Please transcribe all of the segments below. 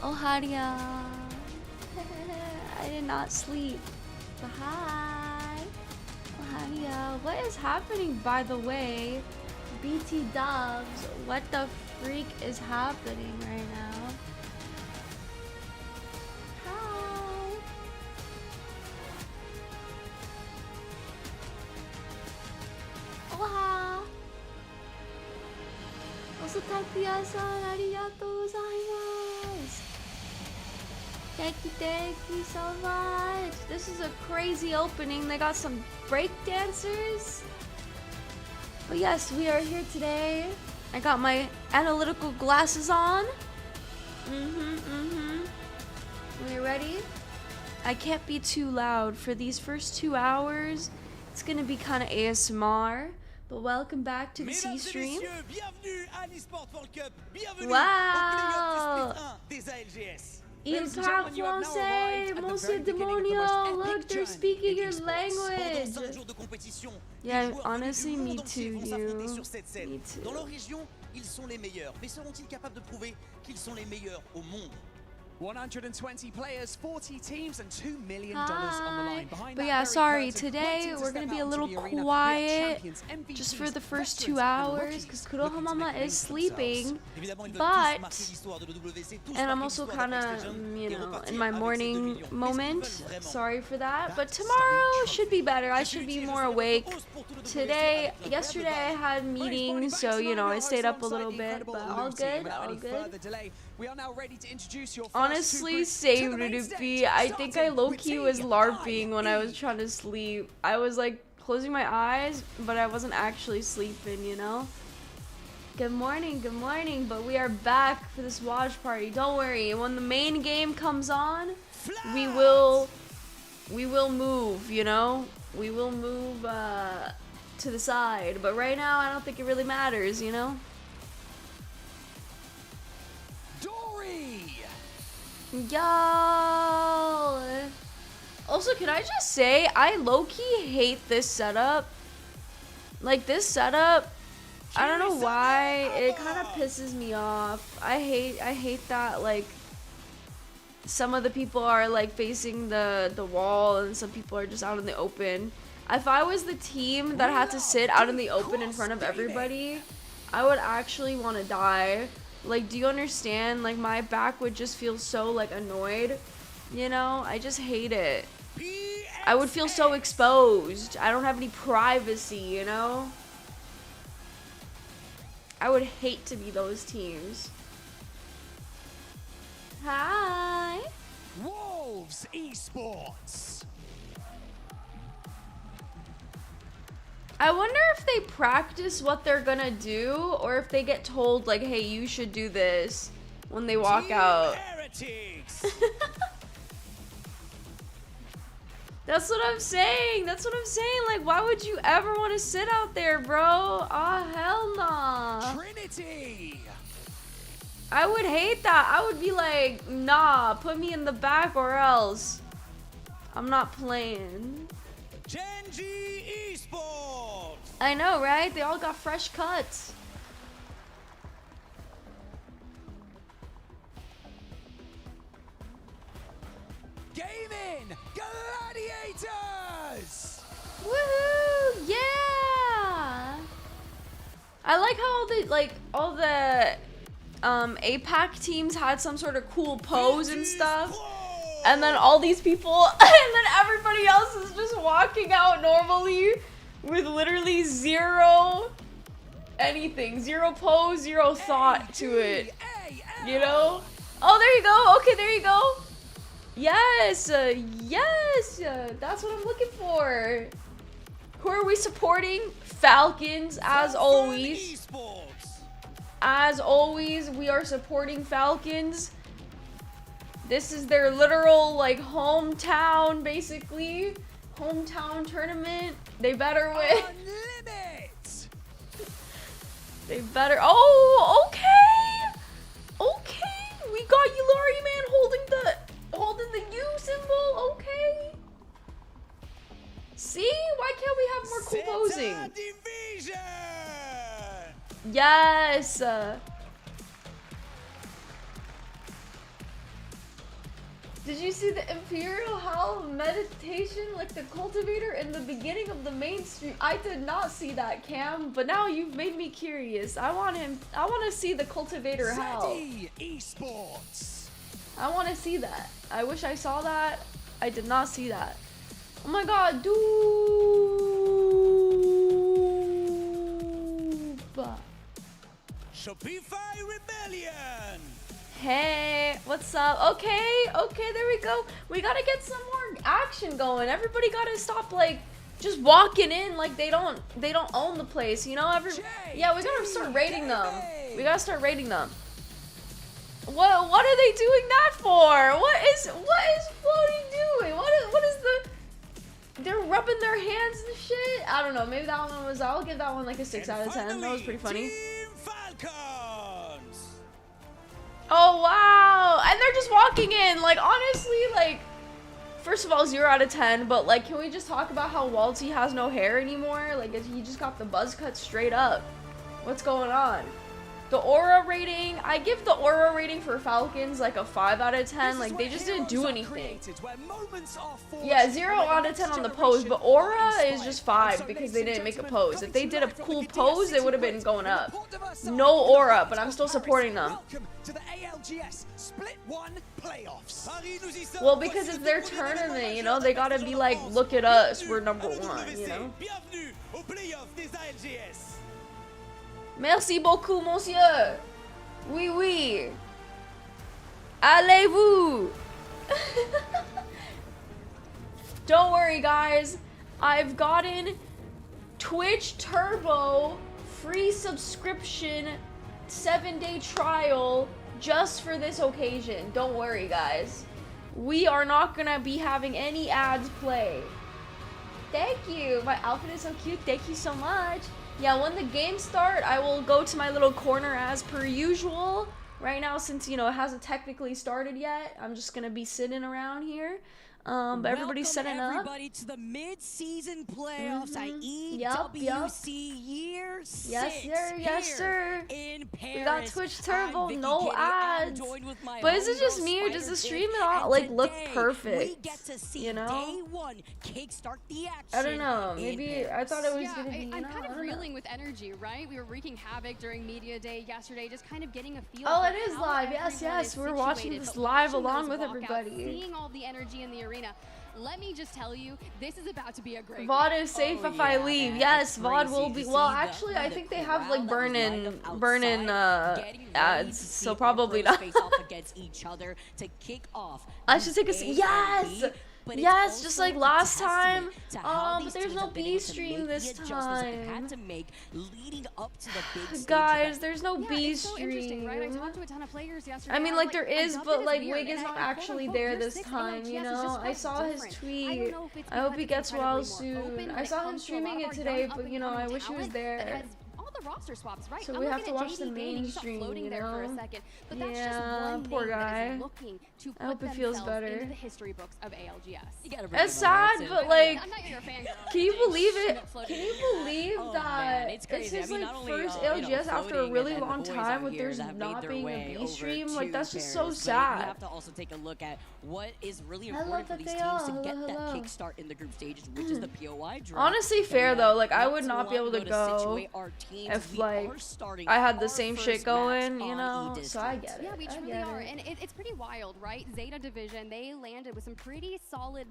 Oh, Arya. I did not sleep. But hi. Oh, Arya. What is happening, by the way? BT Dubs. What the freak is happening right now? Hi. Oha. Also, Takuya-san, arigatou gozaimasu. Thank you so much. This is a crazy opening. They got some break dancers. But yes, we are here today. I got my analytical glasses on. We ready? I can't be too loud for these first 2 hours. It's gonna be kind of ASMR. But welcome back to the C stream. Wow! Il parle français, Monsieur Demonio. Look, they're speaking your language. Yeah, honestly, me too, you. Me too. Dans leur région, ils sont les meilleurs. Mais seront-ils capables de prouver qu'ils sont les meilleurs au monde? 120 players, 40 teams, and $2 million on the line. But yeah, sorry, today we're gonna be a little quiet just for the first 2 hours because Kuroha Mama is sleeping. But, and I'm also kind of, you know, in my morning moment. Sorry for that. But tomorrow should be better. I should be more awake. Yesterday I had meetings, so, you know, I stayed up a little bit, but all good, all good. We are now ready to introduce your Honestly, same Rudupi. I think I low-key was LARPing when I was trying to sleep. I was like closing my eyes, but I wasn't actually sleeping, you know? Good morning, but we are back for this watch party. Don't worry, when the main game comes on, we will move, you know? We will move to the side, but right now I don't think it really matters, you know? Yo! Also, can I just say, I low-key hate this setup. Like, this setup, I don't know why, it kind of pisses me off. I hate that, like, some of the people are, like, facing the wall, and some people are just out in the open. If I was the team that had to sit out in the open in front of everybody, I would actually want to die. Like, do you understand? Like, my back would just feel so, like, annoyed. You know? I just hate it. I would feel so exposed. I don't have any privacy, you know? I would hate to be those teams. Hi! Wolves Esports. I wonder if they practice what they're gonna do, or if they get told, like, hey, you should do this when they walk out. That's what I'm saying. That's what I'm saying. Like, why would you ever want to sit out there, bro? Oh, hell nah. Trinity. I would hate that. I would be like, nah, put me in the back or else. I'm not playing. Genji Esports. I know, right? They all got fresh cuts. Gaming Gladiators. Woohoo! Yeah. I like how all the APAC teams had some sort of cool pose and stuff. And then all these people, and then everybody else is just walking out normally with literally zero anything. Zero pose, zero thought to it. You know? Oh, there you go. Okay, there you go. Yes, yes. That's what I'm looking for. Who are we supporting? Falcons, as always. As always, we are supporting Falcons. This is their literal, like, hometown, basically. Hometown tournament. They better win. They better. Oh, okay. Okay. We got Yulari Man holding the U symbol. Okay. See? Why can't we have more cool posing? Yes. Did you see the Imperial Howl meditation, like the cultivator in the beginning of the main stream? I did not see that, Cam, but now you've made me curious. I want to see the cultivator howl. Esports. I want to see that. I wish I saw that. I did not see that. Oh my god, dude. Shopify Rebellion. Hey, what's up? Okay, there we go. We gotta get some more action going. Everybody gotta stop like just walking in like they don't own the place, you know? Yeah, we gotta start raiding them. We gotta start raiding them. What are they doing that for? What is Floaty doing? What is the? They're rubbing their hands and shit. I don't know. Maybe that one was. I'll give that one like a 6 out of 10. That was pretty funny. Oh wow! And they're just walking in. Like honestly, like first of all, 0 out of 10. But like, can we just talk about how Walty has no hair anymore? Like he just got the buzz cut straight up. What's going on? The aura rating, I give the aura rating for Falcons like a 5 out of 10. Like they just didn't do anything. Yeah, 0 out of 10 on the pose, but aura is just 5 because they didn't make a pose. If they did a cool pose, they would have been going up. No aura, but I'm still supporting them. Well, because it's their tournament, you know, they gotta be like, look at us, we're #1, you know. Merci beaucoup, monsieur. Oui, oui. Allez-vous. Don't worry, guys. I've gotten Twitch Turbo free subscription 7-day trial just for this occasion. Don't worry, guys. We are not gonna be having any ads play. Thank you. My outfit is so cute. Thank you so much. Yeah, when the games start, I will go to my little corner as per usual. Right now, since, you know, it hasn't technically started yet, I'm just going to be sitting around here. But everybody's setting up. Everybody to the mid-season playoffs at EWC Year 6. Yes, sir. In Paris. We got Twitch Turbo, no ads. But is it just me or does the stream not like look perfect? You know? Day 1 kickstart the action. I don't know. Maybe I thought it was gonna be. I'm kind of reeling with energy, right? We were wreaking havoc during media day yesterday, just kind of getting a feel. Oh, it is live. Yes. We're watching this live along with everybody. Seeing all the energy in the arena. Let me just tell you, this is about to be a great VOD is safe if I leave. Yes, VOD will be. Well, actually, I think they have like burn-in ads, so probably not. I should take a seat. Yes, just like last time. But there's no B stream this time. Guys, there's no B stream. Right? I talked to a ton of players yesterday. I mean, like there is, but like Wig is not actually there this time. You know, I saw his tweet. I hope he gets well soon. I saw him streaming it today, but you know, I wish he was there. The roster swaps, right? So we have to watch the main stream, you know? For a second. But that's yeah, just one poor guy. To I hope it feels better. Into the history books of ALGS. It's sad, but like, I'm not your fan, can you believe it? Can you believe that it's it's his like first ALGS after a really long time with there's not being a B stream? Like that's just so sad. You have to also take a look at what is really important for these teams to get that kickstart in the group stages, which is the POI draw. Honestly, fair though. Like I would not be able to go if like I had the same shit going, you know. So I get it. Yeah, we truly are, and it's pretty wild, right? Zeta Division, they landed with some pretty solid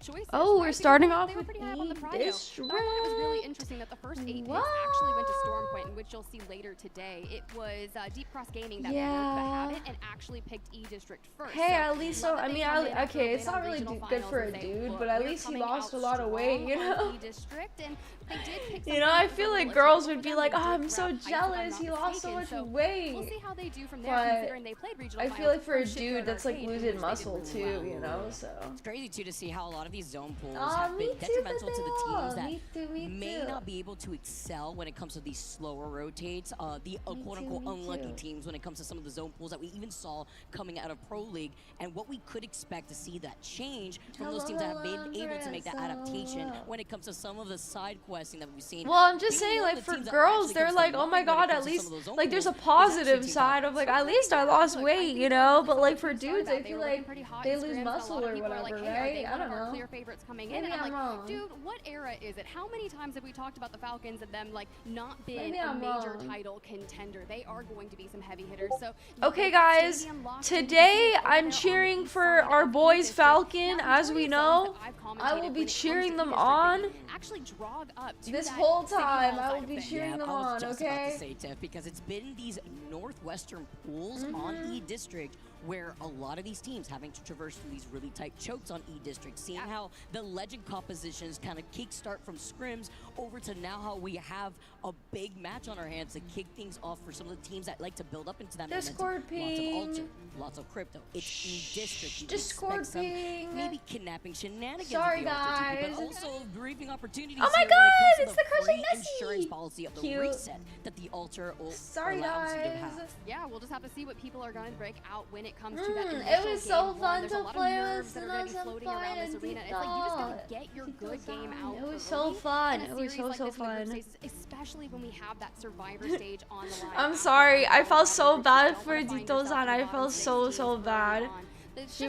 choices. Oh, we're starting off with pretty high up on the prio. District. I thought it was really interesting that the first 8 picks actually went to Stormpoint, which you'll see later today. It was Deep Cross Gaming that moved the habit and actually picked E District first. Hey, at least so I mean, okay, it's not really good for a dude, but at least he lost a lot of weight, you know. You know, I feel like girls would be like, oh, I'm so jealous. He lost so much weight. We'll see how they do from there, considering they played regional I feel like for a dude, that's like losing muscle too, you know. So it's crazy too to see how a lot lot of these zone pools have been detrimental to the teams that may not be able to excel when it comes to these slower rotates. The quote-unquote unlucky teams when it comes to some of the zone pools that we even saw coming out of Pro League, and what we could expect to see that change from those teams that have been able to make that adaptation when it comes to some of the side questing that we've seen. Well, I'm just saying, like, for girls, they're like, oh my god, at least, like, there's a positive side of, like, at least I lost weight, you know? But, like, for dudes, I feel like they lose muscle or whatever, right? I don't know. Clear favorites coming in, and I'm like, dude, what era is it? How many times have we talked about the Falcons and them, like, not being a major title contender? They are going to be some heavy hitters. So okay, guys, today I'm cheering for our boys Falcon. As we know, I will be cheering them on. This whole time, I will be cheering them on, okay? I was just about to say, Tiff, because it's been these northwestern pools on E-District where a lot of these teams having to traverse through these really tight chokes on E-District, seeing how the legend compositions kind of kickstart from scrims over to now how we have a big match on our hands to kick things off for some of the teams that like to build up into that Discord ping. Lots of Ultra, lots of Crypto. It's E-District. Discord ping. Maybe kidnapping shenanigans. Sorry, of the guys. Ultra team, but also briefing opportunities. Oh my here god, when it it's comes the to crushing free Nessie. insurance policy of the Cute. reset that the Ultra Sorry, allows you to guys. have. Yeah, we'll just have to see what people are going to break out when it comes to that initial it was so game fun one. to There's a lot play of with nerves that are going to be floating around this arena. It's like you just got to get your good game out. It was so early fun. in a It was series so like this in the group fun. stages, especially when we have that survivor stage on the line. I'm sorry. I felt so bad for Dito-san. I felt so bad. She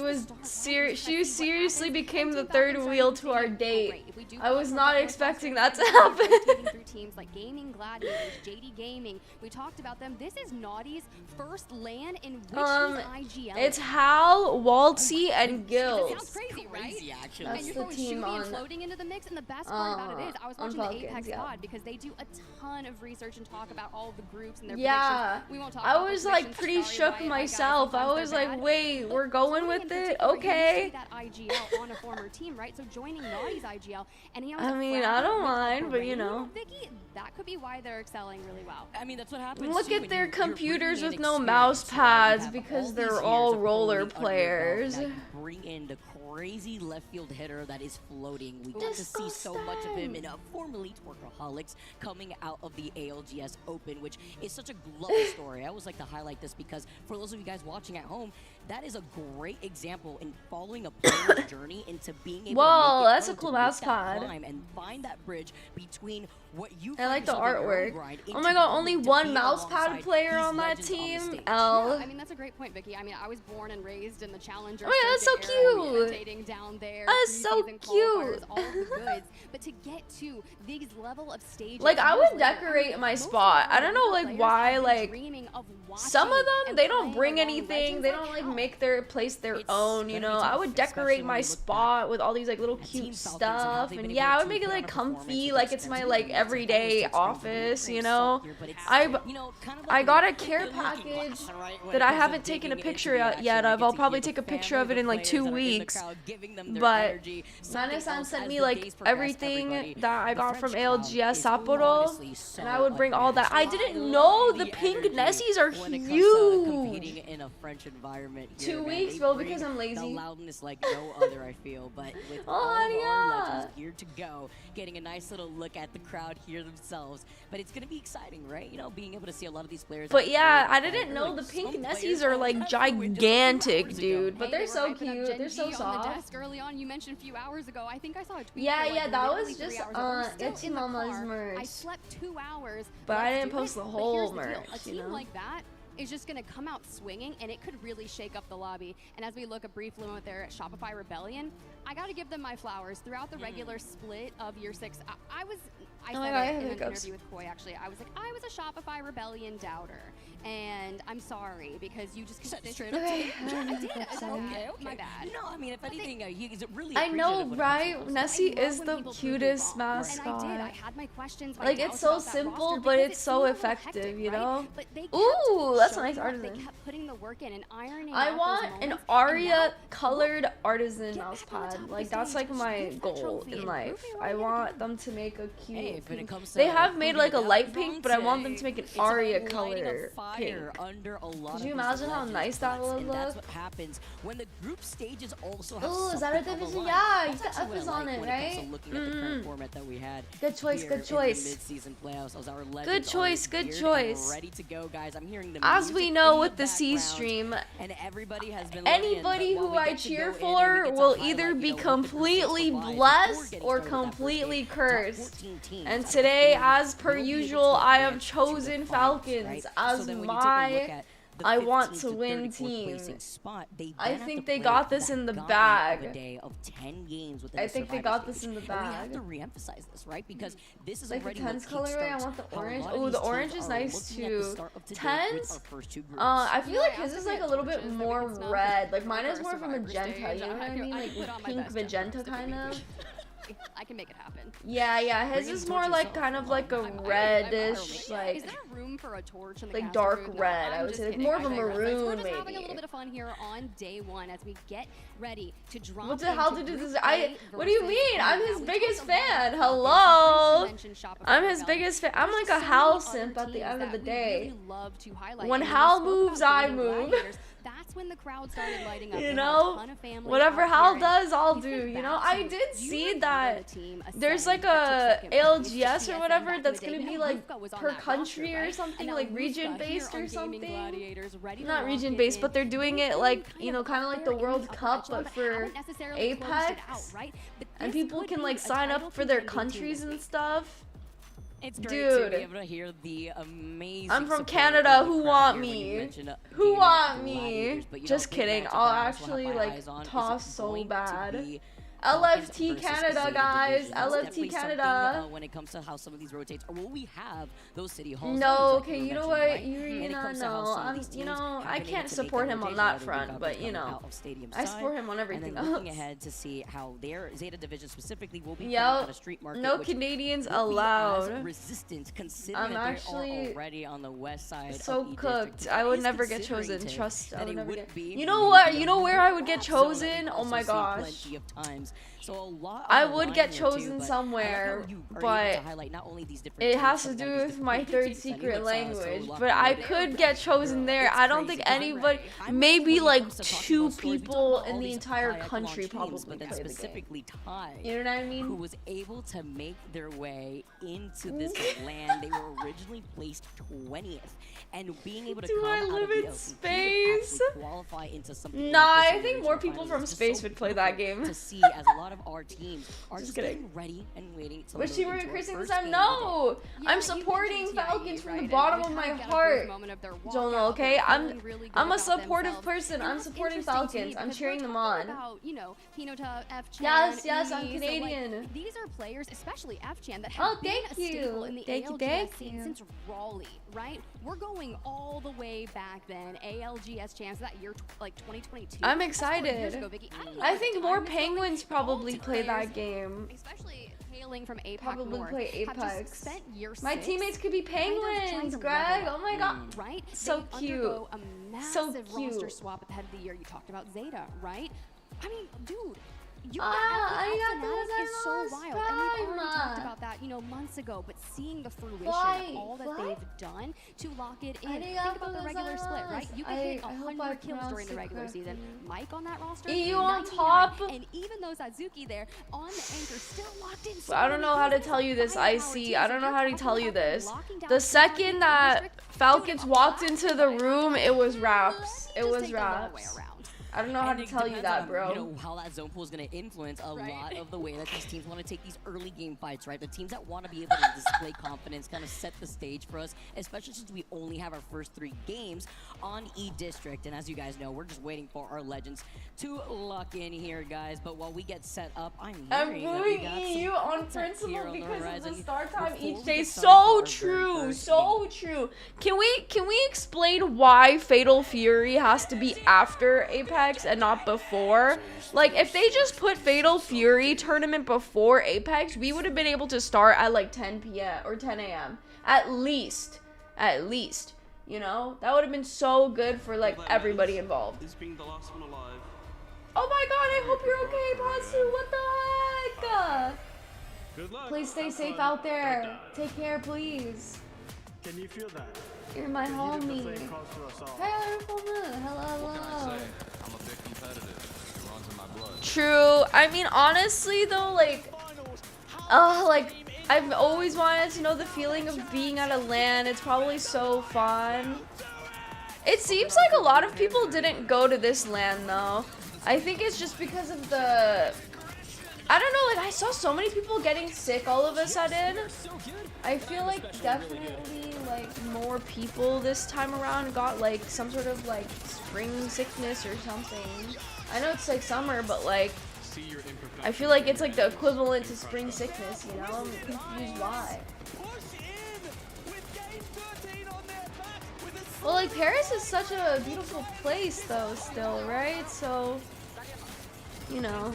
seriously became the third wheel to our date. I was not expecting that to happen. Through teams like Gaming Gladiators, JD Gaming, we talked about them. This is Naughty's first LAN in which IGL. It's Hal, Waltzy, and Gil. It sounds crazy, right? Actually. That's And you're the throwing team Shuby and on. floating into the mix, and the best part about it is, I was watching the Falcons, Apex yeah. pod because they do a ton of research and talk about all of the groups and their Yeah, predictions. We won't talk I about was the like predictions. pretty Sorry, shook my guys, myself. I sometimes was they're like, bad. wait, But we're going Tony with in it? particular, he Okay. used to that IGL on a former team, right? So joining Naughty's IGL, and he has I a mean, fragile I don't with mind, but you Brain. know. Vicky, that could be why they're excelling really well. I mean, that's what happens. Look too at when their you're computers bringing in with no experience, mouse right? You pads have because all they're these all years of roller Pro League under your belt players. that you bring in the crazy left field hitter that is floating. We got to see so much of him in a formerly Workaholics coming out of the ALGS Open, which is such a glowing story. I always like to highlight this because for those of you guys watching at home, that is a great example in following a player's journey into being able Whoa, to make it that's a pro, cool to make mouse that pad. climb and find that bridge between what you I like the find yourself in your own artwork. grind Oh into my god, only wanting to one be mouse pad alongside player these on that legends on the team. stage. L. I mean, that's a great point, Vicky. I mean, I was born and raised in the Challenger. Oh yeah, that's so circuit era, cute. rotating down there. That's so preseason cute. qualifiers, all of the goods. But to get to these level of stages, Like, I years would later, decorate my most of spot. our I don't know, like, players why, have been like, dreaming of some of watching them, and they don't playing bring along anything. legends They like don't, like, Hal. make their place their It's own, you gonna be know? I tough, would especially decorate when my you look spot with all these, like, little Team cute Falcons and how stuff. they've And been yeah, I able would to make it, put like, on a performance comfy, with like, their it's my, expensive like, equipment. everyday It's gonna be office, great you know? software, but it's, I you know, kind of I like got a a care good-looking package glass, right? When that it I comes to haven't taken a digging picture into the yet action, I of. get I'll to probably hear the take a picture family of it in, like, players 2 that are in the weeks. crowd, giving them their But energy. Something Nana-san else sent as me, the like, days progress, everything everybody. that I The got from French crowd ALGS is Sapporo, honestly so and I would bring all that. I unmatched. didn't I know love the pink energy Nessies are when it comes to huge. competing in a French environment here, 2 man. weeks, They bro, bring because I'm the lazy. loudness like no other, I feel. But with Oh, all of our yeah. legends geared to go, getting a nice little look at the crowd here themselves. But it's gonna be exciting, right? You know, being able to see a lot of these players. But that yeah, were, I didn't know like, the pink some Nessies players are all like left the win just a few gigantic, hours ago. dude. But Hey, they're they so were hyping up cute. They're Gen so G on the soft. desk early on. You mentioned a few hours ago. I think I saw a tweet. Yeah, for, like, yeah, that literally was 3 just hours ago. We're still It's in the Mama's car. I merch. slept 2 hours. But I Let's didn't do post it. the But whole here's the deal. merch, A you team know? like that is just going to come out swinging, and it could really shake up the lobby. And as we look a brief moment there at Shopify Rebellion, I got to give them my flowers. Throughout the regular split of year 6, I Oh said my God, I it have in an hiccups. interview with Koi, actually. I was like, I was a Shopify Rebellion doubter. And I'm sorry, because you just Said it straight Okay. I did. Okay, My bad. No, I mean, if anything, he's really I know, appreciative when it comes to right? those Nessie I love is when the people prove me cutest wrong. mascot. And I did. I had my questions. my Like, doubts it's so about that simple, roster but because it's it so seemed a little effective, hectic, you right? know? But they kept Ooh, that's a showing nice up, artisan. They kept putting the work in and ironing I out want those an moments, and Arya now colored Artisan mouse pad. Like that's like my goal in life. I want them to make a cute pink. They have made like a light pink, but I want them to make an Arya color pink. Could you imagine how nice that would look? That's what happens when the group stages also have Ooh, is that a division? Yeah, you got F is on it, right? Good choice, good choice. Good choice, good choice. Ready to go, guys. I'm hearing the As we know with the C stream, and everybody has been anybody who I cheer for will either be completely blessed or completely cursed. And today, as per usual, I have chosen Falcons as my I want to win team. I think they got this in the bag. I think they got this in the bag. We have to re-emphasize this, right? Because this is like the already Tens colorway. I want the orange. Oh, the orange is nice too. Tens. I feel like his is like a little bit more red. Like mine is more of a magenta. You know what I mean? Like pink magenta kind of. I can make it happen. Yeah, his is more like kind of like a reddish, like. Is there room for a torch in the like dark red? I would say like more of a maroon We're just having a maybe. little bit of fun here on day one as we get ready to drop. What the hell to do this? What do you mean? I'm his biggest fan. Hello. I'm his biggest fan. I'm like a Hal simp at the end of the day. When Hal moves, I move. That's when the crowd started lighting up. You know, whatever Hal does, I'll do. You know, I did see that there's like a ALGS or whatever that's gonna be like per country or something, like region based or something. Not region based, but they're doing it like, you know, kind of like the World Cup, but for Apex. And people can like sign up for their countries and stuff. It's great Dude, to be able to hear the amazing I'm from support Canada. of the Who crowd want here when you me? mention, Who gaming want gladiators, me? but you Just know, kidding. big I'll matchup that I also actually have my like eyes on is toss so going to bad. be LFT versus Canada, Zeta guys. Division. It's LFT definitely Canada. something, when it comes to how some of these rotates, or will we have those city halls? No, like okay, were you know mentioned, what? right? You When it know, comes to how no, some of these you teams know, have I been can't able to make support that him on rotation, that whether front, we but come you know, out of stadium I side, support him on and everything then looking else. ahead to see how their Zeta Division specifically will be coming Yep. out of street market. No which Canadians will be as allowed. resistant, considering I'm that they are actually already on the west side so of cooked. E-District. I would Is never get considering chosen. to Trust, I that would it never would get. be You know what? You know maybe where I would get that zone that chosen? we've Oh my also seen gosh. plenty of times. So a lot I on the would line get here too, chosen but somewhere, I like how you are able but to highlight not only these different it teams has to coming do out of these with my different third regions, secret so language. lucky But I that could get chosen there. I don't think anybody, maybe like 2 people in the entire country probably but then play the game. specifically Ty, You know what I who mean? was able to make their way into this land. They were originally placed 20th, and being able to Do come I out live of in the LCQ space? and actually qualify into something Nah, like I this think more regional people finals from is just space so would play that beautiful game. to see, as a lot of our teams are just kidding. getting ready and waiting to Was load she into our increasing this first time? game No! of the day. I'm supporting Falcons from the bottom of my heart. Jonah, okay? I'm a supportive person. I'm supporting Falcons. I'm cheering them on. Yes, I'm Canadian. These are players, especially F-Chan, that Oh, have been thank a staple in the you. ALGS Thank scene you. since Raleigh, right? We're going all the way back then. ALGS champs that year, like 2022. I'm That's 4 years excited. ago, Vicky. I don't know I what think the more time is going, Penguins but all probably the play players, that game. especially hailing from APAC Probably North, play have just Apex. spent year My 6 teammates could be kind of trying Penguins, to Greg. level up, Oh my god. right? So They cute. undergo a So massive roster cute. swap at the head of the year. You talked about Zeta, right? I mean, dude. You I got Fnatic is so those wild, and we've already talked Prime. about that, you know, months ago. But seeing the fruition Fly, of all that fly. they've done to lock it in. I Think about the regular split, right? You can hit I hope I 100 kills pronounced during the it regular season. correctly. Mike on that roster, EU on 99, top. and even though Satsuki there on the anchor still locked in. So I don't know how to tell you this, Icy. I don't know how to tell you this. The second that Falcons walked into the room, it was wraps. It was wraps. I don't know how And to it tell you depends that, on, bro. You know, how that zone pool is going to influence a lot of the way that these teams want to take these early game fights, right? The teams that want to be able to display confidence, kind of set the stage for us, especially since we only have our first 3 games on E-District. And as you guys know, we're just waiting for our legends to lock in here, guys. But while we get set up, I'm booing EU on content principle here on the because of the horizon start time before each we day. get So started for our very true, first so game. true. Can we explain why Fatal Fury has to be after Apex and not before? Like, if they just put Fatal Fury tournament before Apex, we would have been able to start at like 10 p.m. or 10 a.m. At least. You know? That would have been so good for like everybody involved. This being the last one alive. Oh Hatsu, what the heck? Good luck. Please stay Have safe fun. out there. Don't die. Take care, please. Can you feel that? You're my The heat of the homie. flame calls for us all. Hey, Wonderful Moon. Hello, What can I hello. say? I'm a bit competitive. It runs in my blood. True. I mean, honestly, though, like, I've always wanted to know the feeling of being at a LAN. It's probably so fun. It seems like a lot of people didn't go to this LAN, though. I think it's just because of the... I don't know, like, I saw so many people getting sick all of a sudden. I feel like definitely, like, more people this time around got, like, some sort of, like, spring sickness or something. I know it's, like, summer, but, like, I feel like it's, like, the equivalent to spring sickness, you know? I'm confused why. Well, like, Paris is such a beautiful place, though, still, right? So, you know.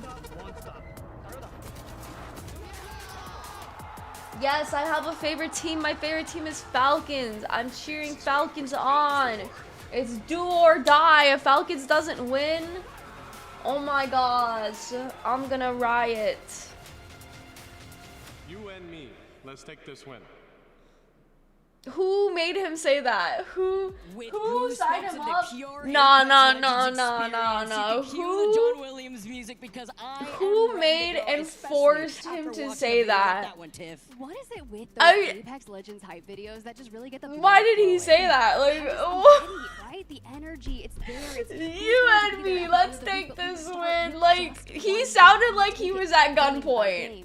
Yes, I have a favorite team. My favorite team is Falcons. I'm cheering Falcons on. It's do or die. If Falcons doesn't win, oh my gosh, I'm gonna riot. You and me. Let's take this win. Who made him say that? Who signed him up? No, No. John Williams music because Who made and forced him to say that? What is it with I those mean- Apex Legends hype videos that just really get the Why blood did he flowing? say that? Like, Just the what? energy, right? The energy, it's there. It's You and me, let's take this win. Like, he sounded like he was at gunpoint.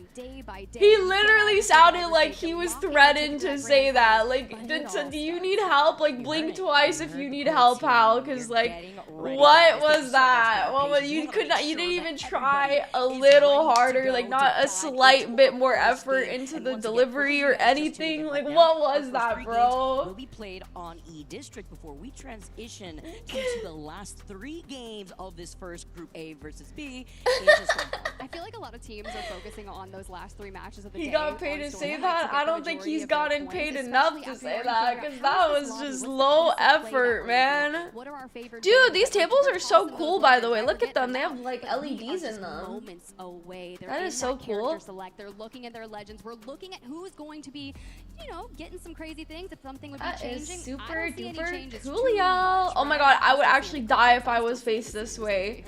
He literally sounded like he was threatened to say that. Like, do you need help? Like, blink twice if you need help, pal. Cause like, what was that? Well, you didn't even try a little harder. Like, not a slight bit more effort into the delivery or anything. Like, what was that, bro? Will be played on E District before we transition into the last 3 games of this first Group A versus B. I feel like a lot of teams are focusing on those last 3 matches of the He day. got paid to on say Stormlight that? get I the don't think majority he's of their gotten points, paid especially enough to as we say already that, figure out because how that this was lobby just was low supposed to play effort, out. man. What are our favorite Dude, games these that we tables can are toss so in those cool, by the lobbies way. and Look get at them. They out? have, like, We are LEDs in just them. moments away. They're That in is so that character cool. select. They're looking at their legends. We're looking at who's going to be, you know, getting some crazy things. If something would be That changing, is I super don't see any duper changes too coolio. much, Oh my right? god, I would Especially actually when it die comes if I to was faced this way.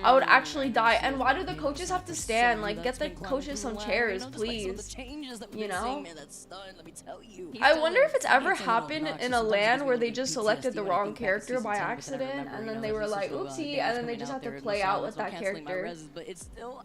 I would actually die. And why do the coaches have to stand? Like, get the coaches some chairs, please. You know? I wonder if it's ever happened in a LAN where they just selected the wrong character by accident, and then they were like, oopsie, and then they just have to play out with that character.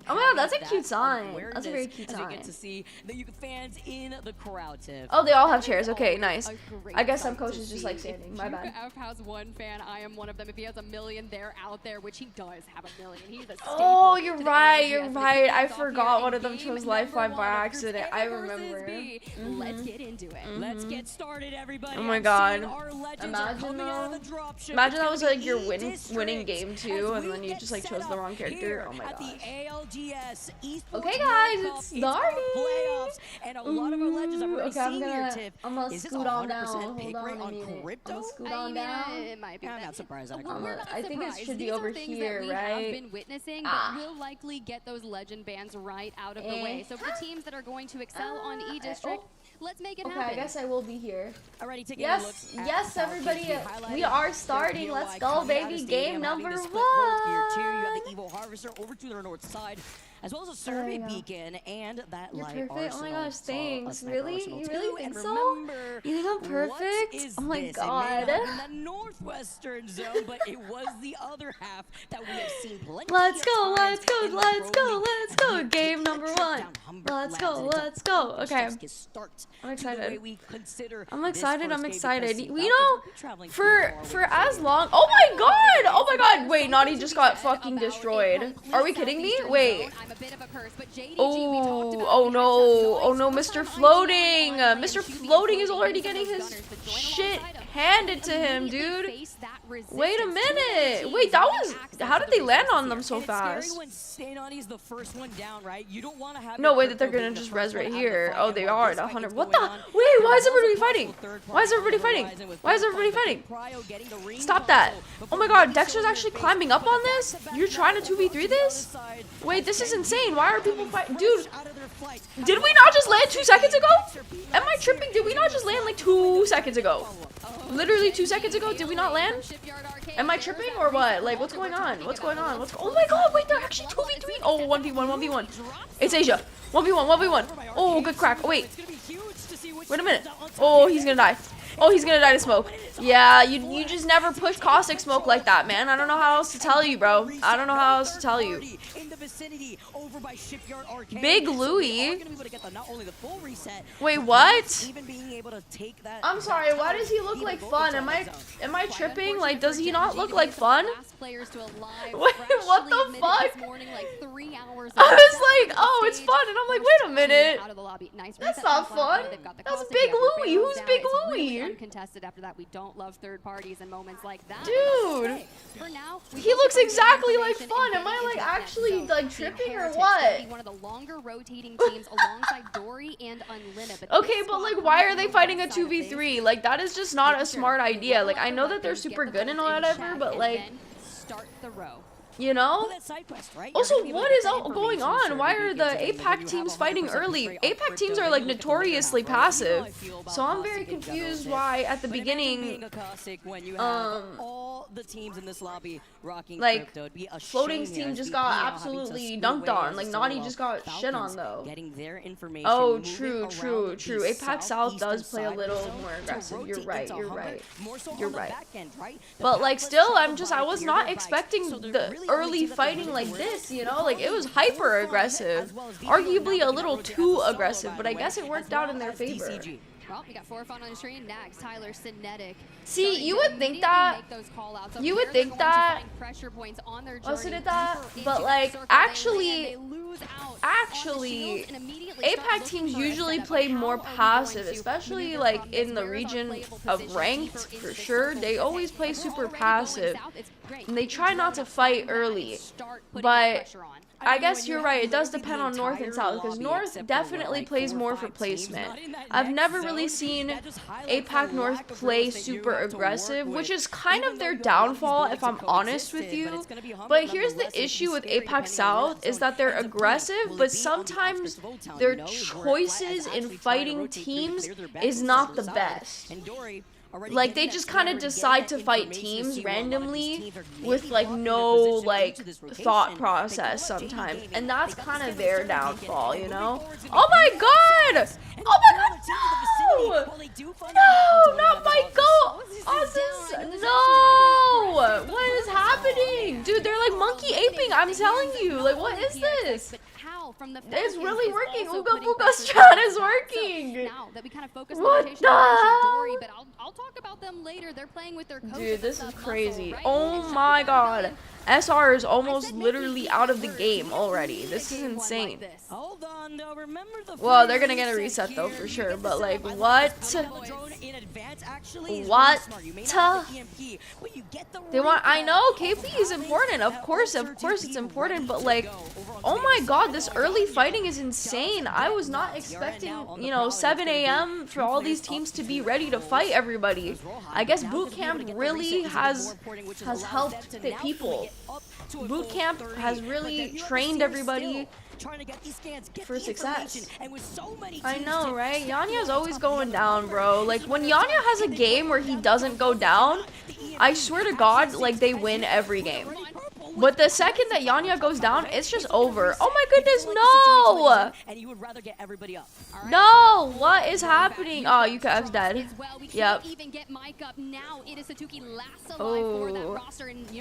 Oh my god, that's a cute sign. That's a very cute sign. To see the fans in the crowd, Tiff. Oh, they all have chairs. Okay, nice. A great I guess some sight to coaches just like see. standing. If My bad. F has one fan, I am one of them. If he has a million, they're out there, which he does have a million. He's a Oh, staple you're to the right. ALGS. You're And if right. he I comes off here forgot in one of them game chose number Lifeline by one of Group accident. A I versus remember. B, Let's get into it. Let's get started, everybody. Oh my I'm god. seeing our legends are Imagine coming out of though. the dropship. Imagine It's that was gonna like be your E-District winning game too, as and then we you get just like set chose the up wrong character. here Oh my at gosh. the ALGS Esports Okay, World guys, Cup. it's It's our starting. playoffs, and a lot of our legends I've already Okay, I'm seen here, gonna Tiff. scoot Is this on down. 100% Hold pick on rate a on minute. I'm crypto? gonna scoot I on mean, down. it might be. I'm not surprised, Well, actually. we're not I think it surprised. should be These over are things here, that we right? have been witnessing, Ah. but we'll likely get those legend bans right out of the Eh. way. So for the teams that are going to excel on E District, let's make it Okay, happen. I guess I will be here. Alrighty, taking Yes, a look at yes, the Falcons. everybody, highlighted we are their starting. POI Let's go, coming out of baby. the Game stadium, having number to split world here too. You have one. the Evo Harvester over to their north side, as well as a survey you go. beacon and that You're light perfect. Oh my arsenal. gosh, thanks. A sniper Really? arsenal You too. really And think so? remember, You think I'm perfect? what is Oh my this? It may god. not be in the northwestern zone, but it was the other half that we have seen plenty Let's of go, times let's go, in the let's Pro go, League. let's go. And we Game take number that trip one. down Humber Let's Labs, go, and it's a let's go. Okay. fantastic start I'm to the way excited. we consider I'm this excited, first I'm game excited. because You Falcons know, will be traveling for far away as from long. Oh my god! Oh my god! Wait, Naughty just got fucking destroyed. Are we kidding me? Wait. I'm a bit of a curse, but JDG, we talked Oh, about oh we had no, some oh no, noise. Mr. First time Floating! IGL Mr. QB Floating is floating already into getting those his gunners, but join shit alongside him. handed to him, Immediately dude. face that Wait a minute. Wait, that was. How did they land on them so fast? No way that they're gonna just res right here. Oh, they are at 100. What the? Wait, why is everybody fighting? Why is everybody fighting? Why is everybody fighting? Stop that. Oh my god, Dexter's actually climbing up on this? You're trying to 2v3 this? Wait, this is insane. Why are people fighting? Dude, did we not just land 2 seconds ago? Am I tripping? Did we not just land like 2 seconds ago? Literally 2 seconds ago, did we not land? Am I tripping or what? Like, what's going on? What's going on? Oh my god, wait, they're actually 2v3. Oh, 1v1, 1v1. It's Asia. 1v1, 1v1. Oh, good crack. Oh, wait. Wait a minute. Oh, he's gonna die. Oh, he's gonna die to smoke. Yeah, you just never push caustic smoke like that, man. I don't know how else to tell you, bro. I don't know how else to tell you. Big Louie. Wait, what? I'm sorry. Why does he look like fun? Am I tripping? Like, does he not look like fun? Wait, what the fuck? I was like, oh, it's fun, and I'm like, wait a minute. That's not fun. That's Big Louie. Who's Big Louie? Uncontested after that. We don't love third parties and moments like that. Dude, for now, he looks exactly like fun. Am I like actually like tripping or what? One of the longer rotating teams alongside Dory and Unlimited. Okay, but like, why are they fighting a 2v3? Like, that is just not a smart idea. Like, I know that they're super good and whatever, but like, start the row. You know? Also, what is going on? Why are the APAC teams fighting early? APAC teams are like notoriously passive. So I'm very confused why at the beginning, like, Floating's team just got absolutely dunked on. Like, Naughty just got shit on though. Oh, true. APAC South does play a little more aggressive. You're right. But like, still, I was not expecting the early fighting like this, you know? Like, it was hyper aggressive. Arguably a little too aggressive, but I guess it worked out in their favor. Well, we got 4 fun on the screen. Nags, Tyler, Cinetic. See, you would think that. You would think that. Also did that, but like, actually, APAC teams usually play more passive, especially like in the region of ranked, for sure. They always play super passive, and they try not to fight early. But I guess you're right, it does depend on North and South, because North definitely plays more for placement. I've never really seen APAC North play super aggressive, which is kind of their downfall, if I'm honest with you. But here's the issue with APAC South, is that they're aggressive, but sometimes their choices in fighting teams is not the best. Like, they just kind of decide to fight teams randomly with like no like thought process sometimes, and that's kind of their downfall, you know? Oh my god! Oh my god! No! Not my goal! No! What is happening? Dude, they're like monkey aping, I'm telling you. Like, what is this? It's really working. Uga Buga strat is working. What the hell? But I'll talk about them later. They're playing with their dude, this is crazy. Oh my god. SR is almost literally out of the game already. This is insane. Well, they're gonna get a reset though for sure, but like, what? They want, I know, KP is important. Of course it's important, but like, oh my god, this early fighting is insane. I was not expecting, you know, 7 a.m. for all these teams to be ready to fight everybody. I guess boot camp really has helped the people. Boot camp has really trained everybody for success. I know, right? Yanya's always going down, bro. Like, when Yanya has a game where he doesn't go down, I swear to God, like, they win every game. But the second that Yanya goes down, it's just over. Oh my goodness, no! No, what is happening? Oh, UKF's dead. Yep. Oh.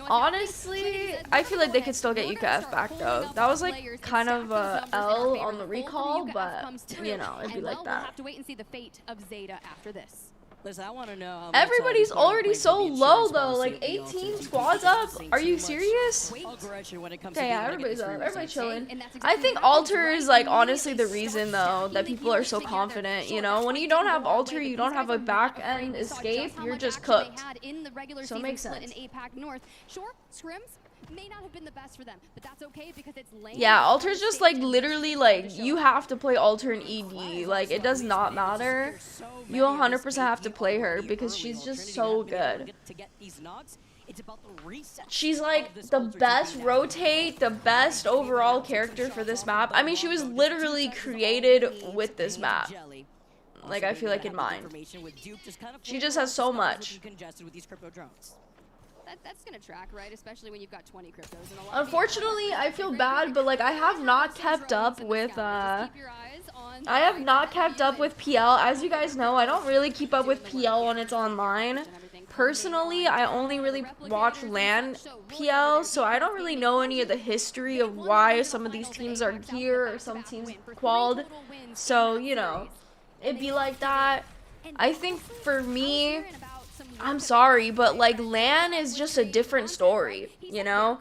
Honestly, I feel like they could still get UKF back though. That was like kind of a L on the recall, but you know, it'd be like that. We'll have to wait and see the fate of Zeta after this. Listen, I want to know how much, Everybody's people are already playing so to be in low Shira's though, policy like of the 18 team. squads up. Seeing Are too you much serious? aggression when it comes to Okay, being yeah, able to get everybody's this up. room Everybody's reset. chilling. And that's I exactly think what happens, Alter right? is like You honestly the immediately reason start though shocking that the people are viewers so together. confident. You Sure, know, they're when you fighting don't the have war Alter, way, you but don't these have guys a are not back afraid. end We saw escape. just how You're much just action they cooked. had in the regular So it season makes split sense. in APAC North. Sure, scrims may not have been the best for them, but that's okay because it's lane. Yeah, Alter's just like literally like you have to play Alter in ED. Like it does not matter. You 100% have to play her because she's just so good. She's like the best rotate, the best overall character for this map. I mean, she was literally created with this map. Like I feel like in mind. She just has so much. That's gonna track, right? Especially when you've got 20 cryptos. And a lot of Unfortunately, I feel bad, but like I have not kept up with I have not kept up with PL. As you guys know, I don't really keep up with PL when it's online. Personally, I only really watch LAN PL, so I don't really know any of the history of why some of these teams are here or some teams qualled. So, you know, it'd be like that. I think for me, I'm sorry, but like LAN is just a different story, you know?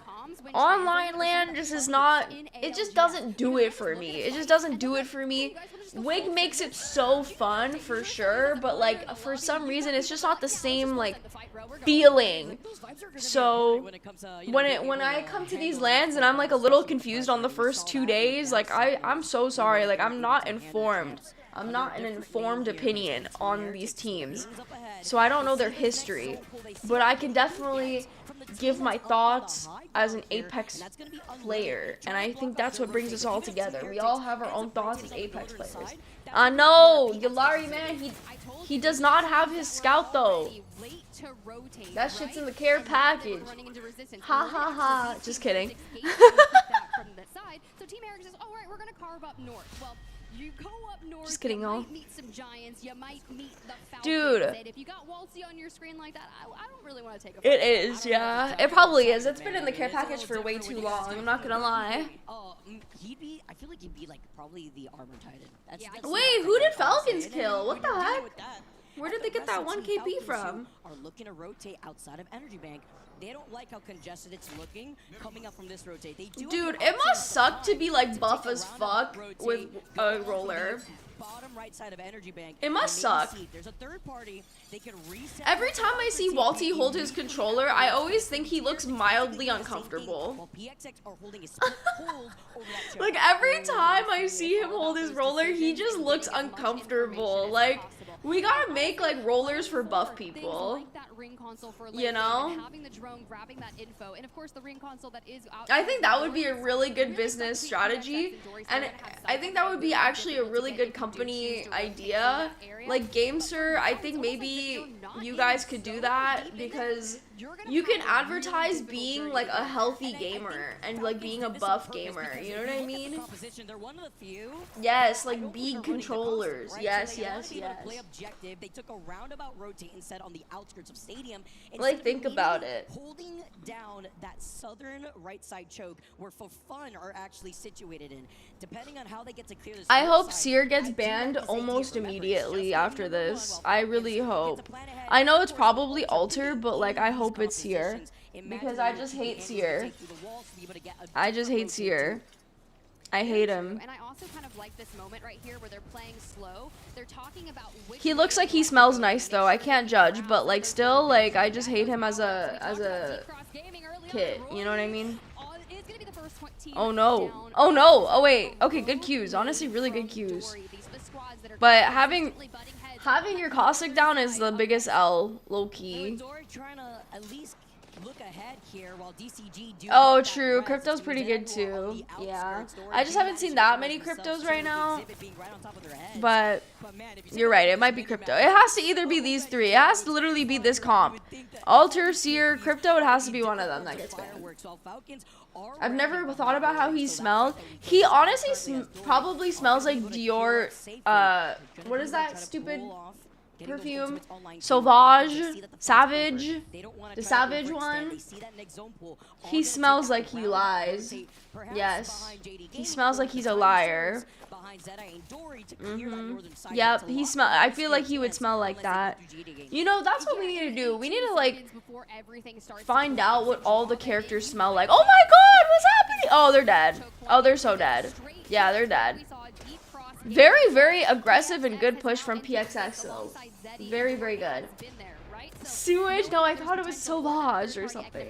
Online LAN just is not, it just doesn't do it for me. It just doesn't do it for me. Wig makes it so fun for sure, but like for some reason it's just not the same like feeling. So when I come to these LANs and I'm like a little confused on the first 2 days, like I'm so sorry, like I'm not informed. I'm not an informed opinion on these teams, so I don't know their history, but I can definitely give my thoughts as an Apex player, and I think that's what brings us all together. We all have our own thoughts as Apex players. I know, Yulari, man, he does not have his scout though. That shit's in the care package. Ha ha ha. Just kidding. So Team Eric says, all right, we're gonna carve up north. Well, you go up north, just kidding, y'all. meet some giants, you might meet the Falcons. Dude. And if you got Waltzy on your screen like that, I don't really want to take a It is, yeah. It probably is. It's been in the care package for way too long. I'm not gonna lie. I feel like he'd be like probably the armor titan. Wait, who did Falcons kill? What the heck? Where did they get that 1 KP from? Are looking to rotate outside of Energy Bank. They don't like how congested it's looking coming up from this rotate. They do. Dude, it must suck to be like buff as fuck with a roller. Bottom right side of Energy Bank. It must suck. There's a third party. They can reset. Every time I see Walty hold his controller, I always think he looks mildly uncomfortable. Like every time I see him hold his roller, he just looks uncomfortable. Like we gotta make like rollers for buff people. You know? I think that would be a really good business strategy, and I think that would be actually a really good company idea. Like GameSir, I think maybe you guys could do that because you can advertise being like a healthy gamer and like being a buff gamer, you know what I mean? Yes, like big controllers. Yes, yes, yes. They took a roundabout rotate instead on the outskirts of stadium. Like think about it. Holding down that southern right side choke where for fun are actually situated in. Depending on how they get to clear this. I hope Seer gets banned almost immediately after this. I really hope. I know it's probably Alter, but like I hope it's Seer. Because I just hate Seer. I just hate Seer. I hate him. And I also kind of like this moment right here where they're playing slow. They're talking about he looks like he smells nice though. I can't judge, but like still like I just hate him as a kid. You know what I mean? Oh no. Oh no. Oh wait. Okay, good cues. Honestly, really good cues. But having your caustic down is the biggest L, low key. Oh, true. Crypto's pretty good too. Yeah. I just haven't seen that many cryptos right now. But you're right. It might be crypto. It has to either be these three. It has to literally be this comp. Alter, Seer, crypto. It has to be one of them that gets banned. I've never thought about how he smelled. He honestly probably smells like Dior. What is that stupid perfume. Sauvage, Savage, the Savage one. He smells like he lies. Yes, he smells like he's a liar. Yep, he smell. I feel like he would smell like that. You know, that's what we need to do. We need to like find out what all the characters smell like. Oh my God, what's happening? Oh, they're dead. Oh, they're so dead. Yeah, they're dead. Very, very aggressive and good push from PXX though. Very, very good. Sewage? No, I thought it was Sauvage or something.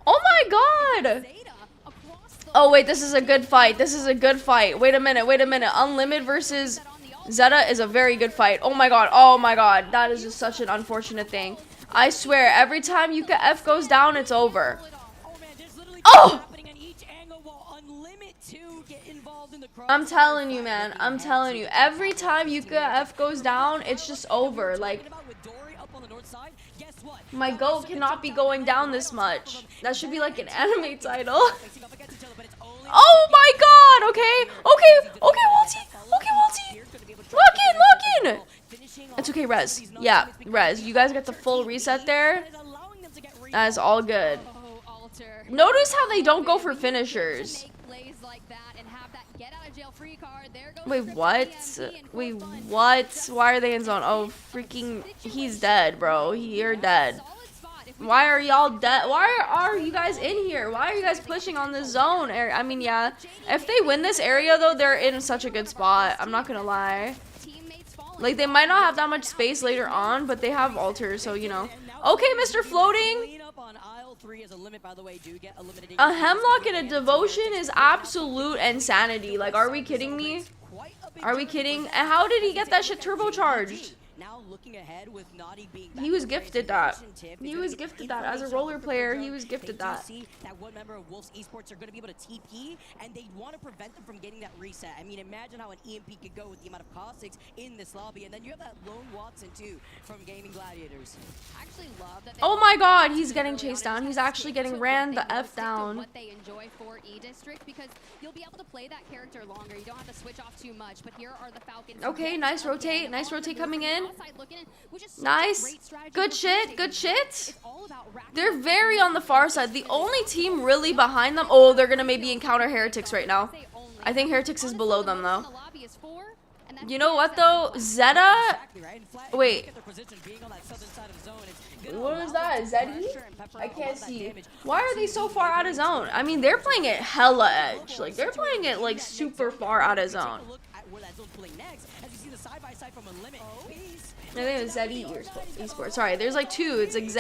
Oh my God! Oh wait, this is a good fight. This is a good fight. Wait a minute, wait a minute. Unlimited versus Zeta is a very good fight. Oh my God, oh my God. That is just such an unfortunate thing. I swear, every time Yuka F goes down, it's over. Oh! I'm telling you, man. I'm telling you. Every time Yuka F goes down, it's just over. Like, my GOAT cannot be going down this much. That should be like an anime title. Oh my God! Okay, okay, okay, Walty! Okay, Walty! Lock in, lock in! It's okay, Rez. Yeah, Rez. You guys got the full reset there. That is all good. Notice how they don't go for finishers. Wait, what? Wait, what? Why are they in zone? Oh, freaking, he's dead, bro. You're dead. Why are y'all dead? Why are you guys in here? Why are you guys pushing on this zone area? I mean, yeah, if they win this area, though, they're in such a good spot. I'm not gonna lie. Like, they might not have that much space later on, but they have altars, so, you know. Okay, Mr. Floating. A Hemlock and a Devotion is absolute insanity. Like, are we kidding me? Are we kidding? And how did he get that shit turbocharged? He was gifted that. He was gifted that as a roller player. He was gifted that. That one member of Wolf's Esports are going to be able to TP, and they want to prevent them from getting that reset. I mean, imagine how an EMP could go with the amount of caustics in this lobby, and then you have that lone Watson too from Gaming Gladiators. I actually love that. Oh my God, he's getting chased down. He's actually getting ran the F down. What they enjoy for E-District, because you'll be able to play that character longer. You don't have to switch off too much. But here are the Falcons. Okay, nice rotate. Nice rotate coming in. Nice. Good shit. Good shit. They're very on the far side. The only team really behind them. Oh, they're going to maybe encounter Heretics right now. I think Heretics is below them, though. You know what, though? Zeta? Wait. What was that? Zeddy? I can't see. Why are they so far out of zone? I mean, they're playing it hella edge. Like, they're playing it, like, super far out of zone. I think it's ZE Esports. Sorry, there's like two. It's like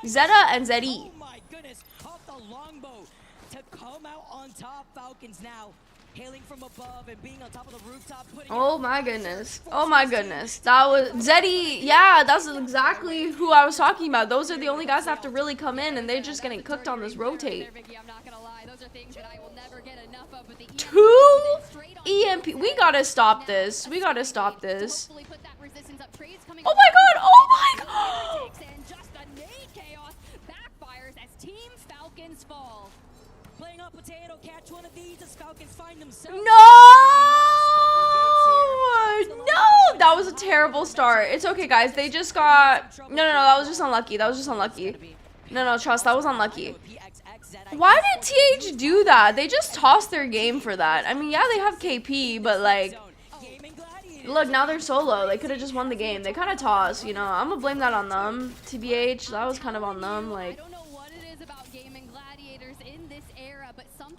Zeta and ZE. Oh my goodness, off the longbow to come out on top. Falcons now hailing from above and being on top of the rooftop. Oh my goodness. Oh my goodness. That was ZE. Yeah, that's exactly who I was talking about. Those are the only guys that have to really come in, and they're just getting cooked on this rotate. Two EMP. We gotta stop this. We gotta stop this. Oh my God! Oh my God! No! No! That was a terrible start. It's okay, guys. They just got... No, that was just unlucky. That was just unlucky. No, trust. That was unlucky. Why did TH do that? They just tossed their game for that. I mean, yeah, they have KP, but like... Look, now they're solo. They could have just won the game. They kind of tossed, you know. I'm gonna blame that on them. TBH, that was kind of on them. Like,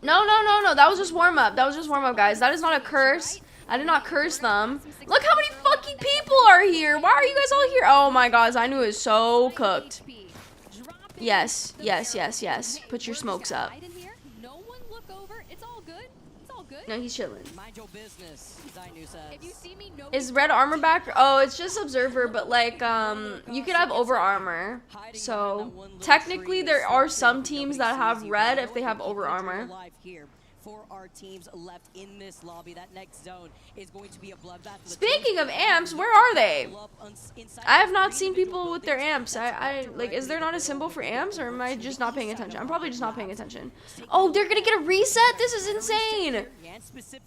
no. That was just warm up. That was just warm up, guys. That is not a curse. I did not curse them. Look how many fucking people are here. Why are you guys all here? Oh my God, I knew it was so cooked. Yes. Put your smokes up. No, he's chilling. Is red armor back? Oh, it's just observer, but like you could have over armor. So technically there are some teams that have red if they have over armor. for our teams left in this lobby. That next zone is going to be a bloodbath. Speaking of amps, where are they? I have not seen people with their amps. I like, is there not a symbol for amps, or am I just not paying attention? I'm probably just not paying attention. Oh, they're gonna get a reset? This is insane.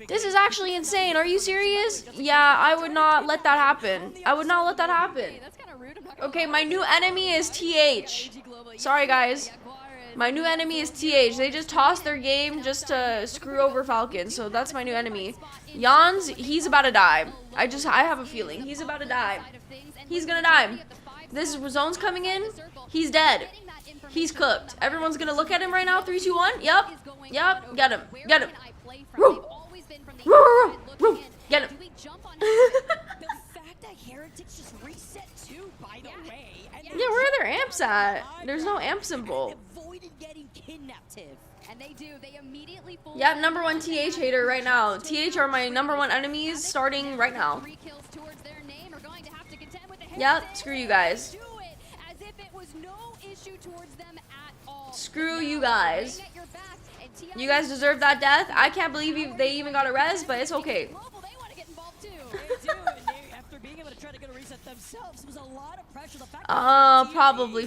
This is actually insane. Are you serious? Yeah, I would not let that happen. I would not let that happen. Okay, my new enemy is TH. Sorry, guys. My new enemy is TH. They just tossed their game just to screw over Falcon, so that's my new enemy. Jans, he's about to die. I have a feeling. He's about to die. He's gonna die. This zone's coming in. He's dead. He's cooked. Everyone's gonna look at him right now. 3, 2, 1. Yep. Yep. Get him. Get him. Woo. Woo. Woo. Get him. Yeah, where are their amps at? There's no amp symbol. Yep, number 1 TH hater right now. TH are my number 1 enemies starting right now. Yep, screw you guys. Screw you guys. You guys deserve that death. I can't believe they even got a res, but it's okay.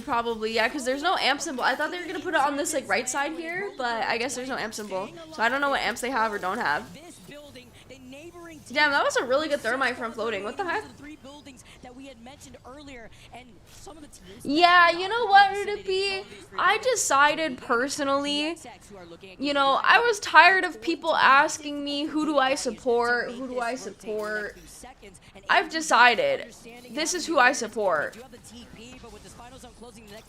Probably, yeah, because there's no amp symbol. I thought they were gonna put it on this like right side here, but I guess there's no amp symbol. So I don't know what amps they have or don't have. Damn, that was a really good thermite from floating. What the heck? Yeah, you know what, Rudipi? I decided personally, you know, I was tired of people asking me, who do I support? Who do I support? I've decided, this is who I support.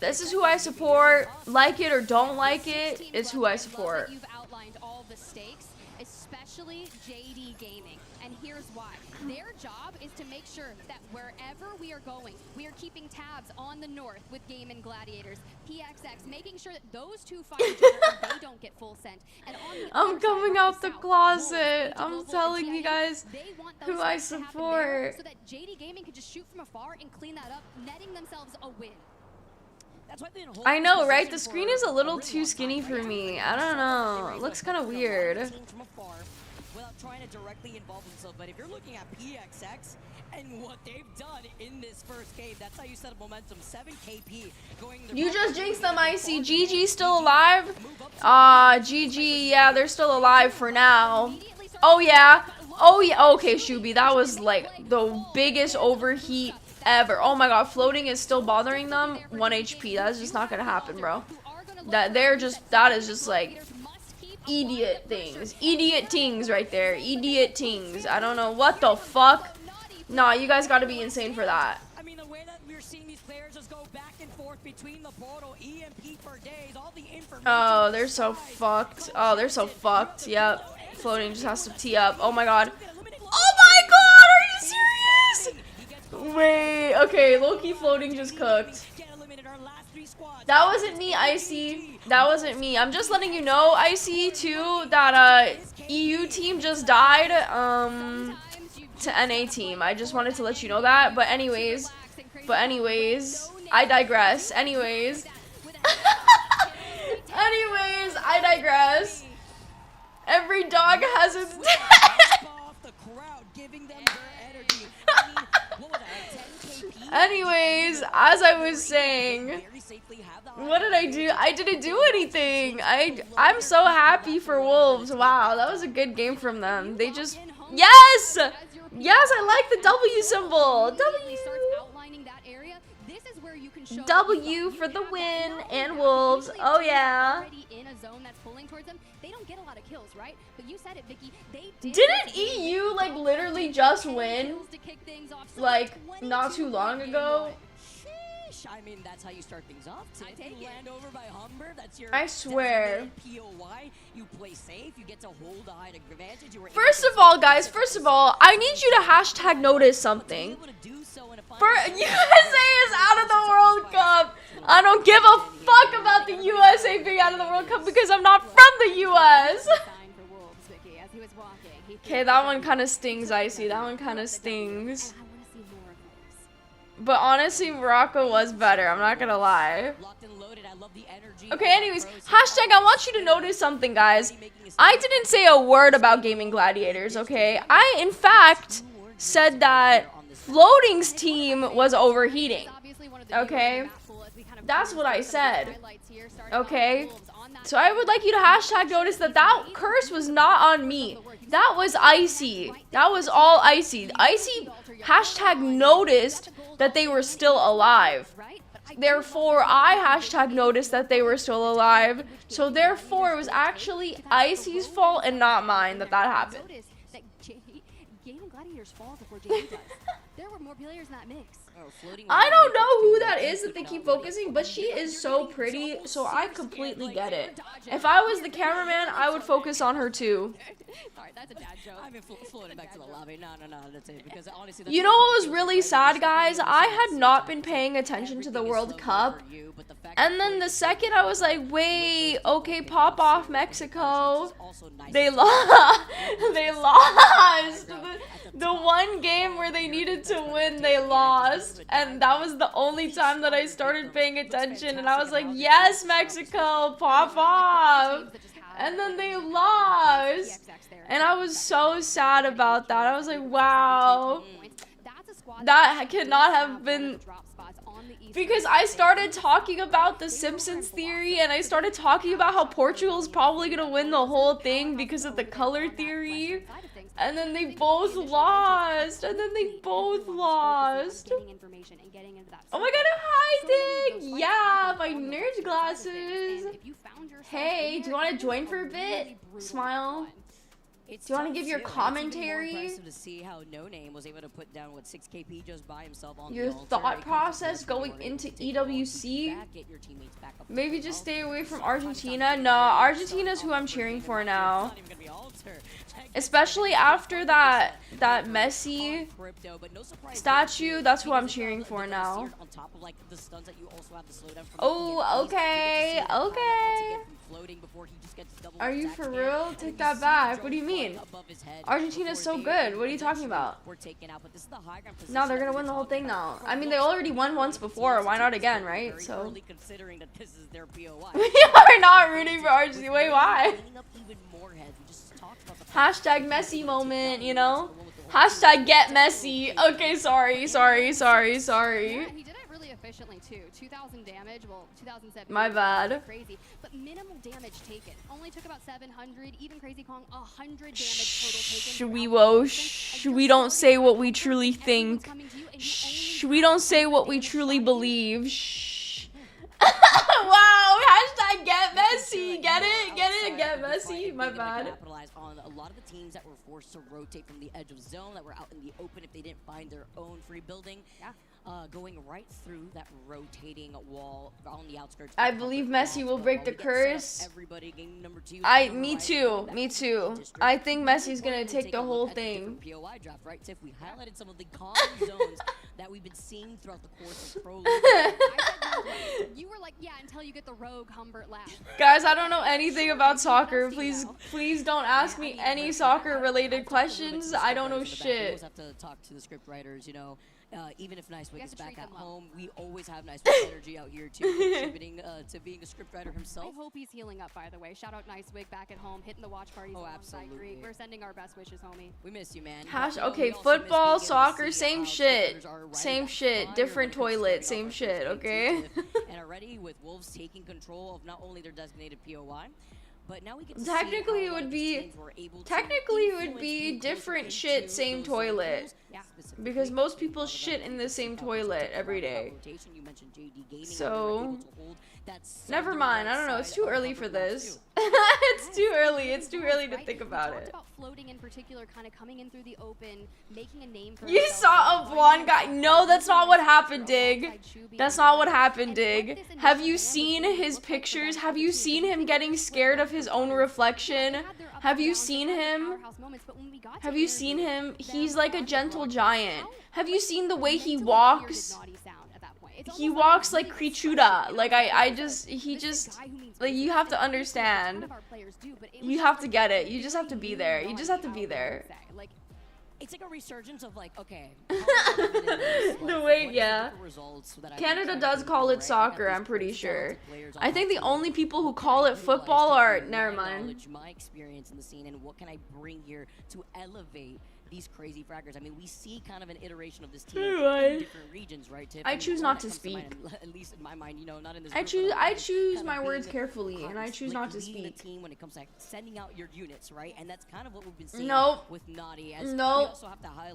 This is who I support. Like it or don't like it, it's who I support. You've outlined all the stakes, especially JD Gaming. And here's why. Their job is to make sure that wherever we are going, we are keeping tabs on the north with Game and Gladiators, PXX, making sure that those two fight each other and they don't get full sent. And on the I'm coming out the closet. I'm telling you guys who I support. So that JD Gaming can just shoot from afar and clean that up, netting themselves a win. I know, right? The screen is a little too skinny for me. I don't know. It looks kind of weird. Without trying to directly involve themselves, but if you're looking at PXX and what they've done in this first game, that's how you set up momentum. 7 KP going. You just jinxed them, Icy. GG still alive? GG, yeah, they're still alive for now. Oh yeah. Oh yeah. Okay, Shubi, that was like the biggest overheat ever. Oh my god, floating is still bothering them. 1 HP. That's just not gonna happen, bro. That is just like idiot things right there. Idiot things. I don't know what the fuck. Nah, you guys gotta be insane for that. I mean, the way that we're seeing these players just go back and forth between the portal, EMP for days, all the information. Oh, they're so fucked. Oh, they're so fucked. Yep. Floating just has to tee up. Oh my god. Oh my god, are you serious? Wait, okay, Loki floating just cooked. That wasn't me, Icy. That wasn't me. I'm just letting you know, Icy, too, that EU team just died to NA team. I just wanted to let you know that. But anyways, I digress. Anyways, I digress. Every dog has its day. Anyways, as I was saying, what did I do? I didn't do anything. I'm so happy for Wolves. Wow, that was a good game from them. They just, yes, I like the W symbol. W for the win and Wolves. Oh yeah. They don't get a lot of kills, right? But you said it, Vicky. Didn't EU like literally just win like not too long ago? I mean, that's how you start things off. You land over by Humber, that's your I swear. POI. You play safe, you get to hold the high advantage. First of all, guys, I need you to hashtag notice something. USA is out of the World Cup. I don't give a fuck about the USA being out of the World Cup because I'm not from the US. Okay, that one kind of stings, Icy. That one kind of stings. But honestly, Morocco was better. I'm not gonna lie. Okay, anyways, hashtag I want you to notice something, guys. I didn't say a word about gaming gladiators, okay? I, in fact, said that Floating's team was overheating, okay? That's what I said, okay? So I would like you to hashtag notice that that curse was not on me. That was Icy. That was all Icy. Icy hashtag noticed that they were still alive. Therefore, I hashtag noticed that they were still alive. So therefore, it was actually Icy's fault and not mine that that happened. Gaming Gladiators fall before JD does. There were more players in that mix. I don't know who that is that they keep focusing, but she is so pretty, so I completely get it. If I was the cameraman, I would focus on her too. Alright, that's a dad joke. I've been floating back to the lobby. No, that's it. Because honestly, You know what was really sad, guys? I had not been paying attention to the World Cup. And then the second I was like, wait, okay, pop off Mexico. They lost. They lost. The one game where they needed to win, they lost. And that was the only time that I started paying attention. And I was like, yes, Mexico, pop off. And then they lost. And I was so sad about that. I was like, wow. That could not have been... Because I started talking about the Simpsons theory, and I started talking about how Portugal's probably gonna win the whole thing because of the color theory. And then they both lost. And then they both lost. Oh my god, hi, Dick! Yeah, my nerd glasses. Hey, do you want to join for a bit? Smile. Do you want to give your commentary? To see how No Name was able to put down what 6KP just by himself on your thought process going into EWC? Maybe just stay away from Argentina. No, Argentina's who I'm cheering for now. Especially after that Messi statue, that's who I'm cheering for now. Oh, okay, okay. Are you for real? Take that back. What do you mean? Argentina's so good. What are you talking about? No, they're gonna win the whole thing now. I mean, they already won once before. Why not again, right? So we are not rooting for Argentina. Wait, why? Hashtag Messi moment, you know? Hashtag get Messi. Okay, sorry. Yeah, he did it really efficiently too. 2,000 damage, well, 2007. My bad. Crazy, but minimal damage taken. Only took about 700. Even Crazy Kong, 100 damage total taken. We don't say what we truly think. We don't say what we truly believe. Wow, hashtag get Messi. Get it, get Messi. My bad. On a lot of the teams that were forced to rotate from the edge of zone, that were out in the open if they didn't find their own free building. Yeah. Going right through that rotating wall on the outskirts. I believe Messi will break the curse. Me too. I think Messi's gonna take the whole thing. POI draft, right? Tiff, we highlighted some of the common zones that we've been seeing throughout the course of Pro League. You were like, yeah, until you get the rogue Humbert lap. Guys, I don't know anything about soccer. Please don't ask me any soccer related questions. I don't know shit. Have to talk to the script writers, you know. Even if Nicewig is back at home, we always have Nicewig's energy out here too, contributing to being a scriptwriter himself. I hope he's healing up, by the way. Shout out Nicewig back at home, hitting the watch parties. Oh, absolutely. We're sending our best wishes, homie. We miss you, man. Okay, football, soccer, same shit. Same shit. Different toilet, same shit, okay? And already with Wolves taking control of not only their designated POI, but now we can technically it would be different shit, same toilet. Because most people shit in the same toilet every day. So never mind. I don't know. It's too early for this. It's too early. It's too early to think about it. About floating in particular, kind of coming in through the open, making a name for you saw a blonde guy. No, that's not what happened, Dig. That's not what happened, Dig. Have you seen his pictures? Have you seen him getting scared of his own reflection? Have you seen him? Have you seen him? He's like a gentle giant. Have you seen the way he walks? He walks like Krichuda. Like he just like, you have to understand. You have to get it. You just have to be there. You just have to be there. It's like a resurgence of like, okay. The way, yeah. Canada does call it soccer, I'm pretty sure. I think the only people who call it football are, never mind. My experience in the scene and what can I bring here to elevate these crazy fraggers. I mean, we see kind of an iteration of this team in different regions, right, Tiff? I choose not to speak. At least in my mind, you know, not in this. I choose my words carefully, and I choose not to speak. The team when it comes to sending out your units, right? And that's kind of what we've been seeing with Naughty. Nope.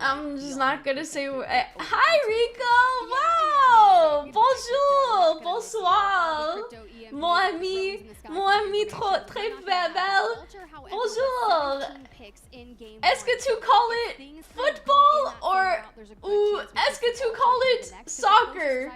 I'm just not gonna say. Hi, Rico. Wow. Bonjour. Bonsoir. Mon ami très belle. Bonjour. Est-ce que tu call it football or est-ce que tu call it soccer?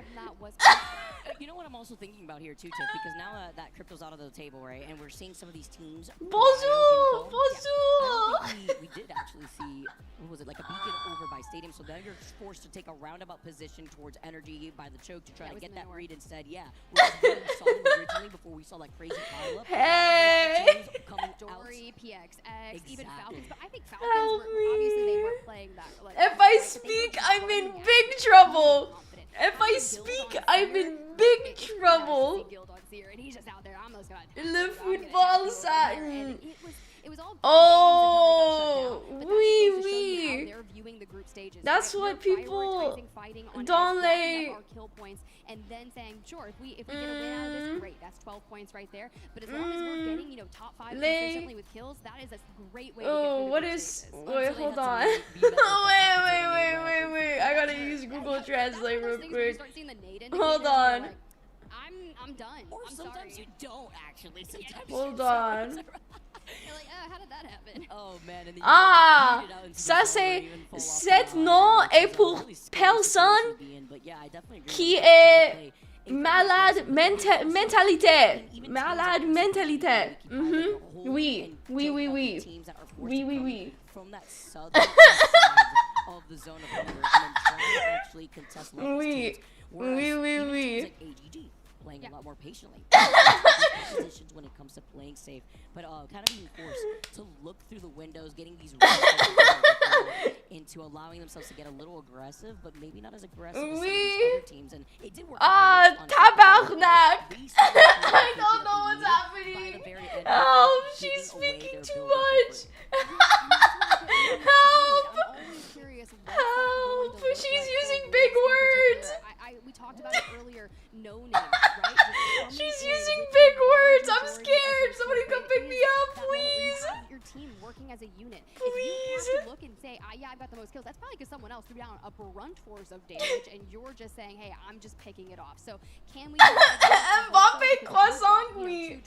You know what I'm also thinking about here too, Tiff, because now that crypto's out of the table, right, and we're seeing some of these teams. Bonjour, bonjour. We did actually see, what was it, like a beacon over by Stadium, so now you're forced to take a roundabout position towards Energy by the choke to try to get that read instead. Yeah, we saw them originally before we saw that crazy pile up. Hey. Dory, PXX, even Falcons, but I think Falcons were, obviously they weren't playing that. Like, if I speak, I'm in big trouble. If I speak, I'm in big trouble. Le football satin. Oh, oui, oui. That's what people don't lay. And then saying, sure, if we get a win out of this, great. That's 12 points right there. But as long as we're getting, you know, top 5 consistently with kills, that is a great way to get what is? Wait, hold on. wait. I gotta use Google Translate real quick. Hold on. I'm done. Or sometimes you don't actually. Sometimes hold on. You're like, how did that happen? Oh man. And ça c'est cet nom est pour personne qui est malade mentalité. Malade mentalité. Oui. From that southern side of the zone of hunger and then trying to actually contest Oui. Like AGD. Playing a lot more patiently positions when it comes to playing safe, but kind of being forced to look through the windows, getting these into allowing themselves to get a little aggressive, but maybe not as aggressive as some of these other teams. And it did work. Tabarnak! I don't know what's happening. Help! She's speaking too much. Help! Help! She's using big words. We talked about it earlier. No names, right? She's using big words. I'm scared. Somebody come pick me up, please. Your team working as a unit. Please. If you have to look and say, yeah, I've got the most kills, that's probably because someone else threw down a brunt force of damage, and you're just saying, hey, I'm just picking it off. So can we? Mbappe croissant, oui.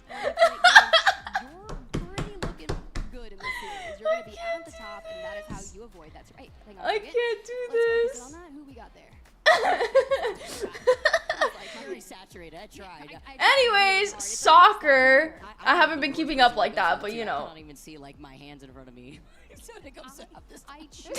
You're pretty looking good in this series. You're going to be at the top, and that is how you avoid. That's right. Hang on I can't do this. On that. Who we got there? Saturated. I tried. Anyways, soccer. I haven't been keeping up like that, but you know. I don't even see like my hands in front of me. I choose. What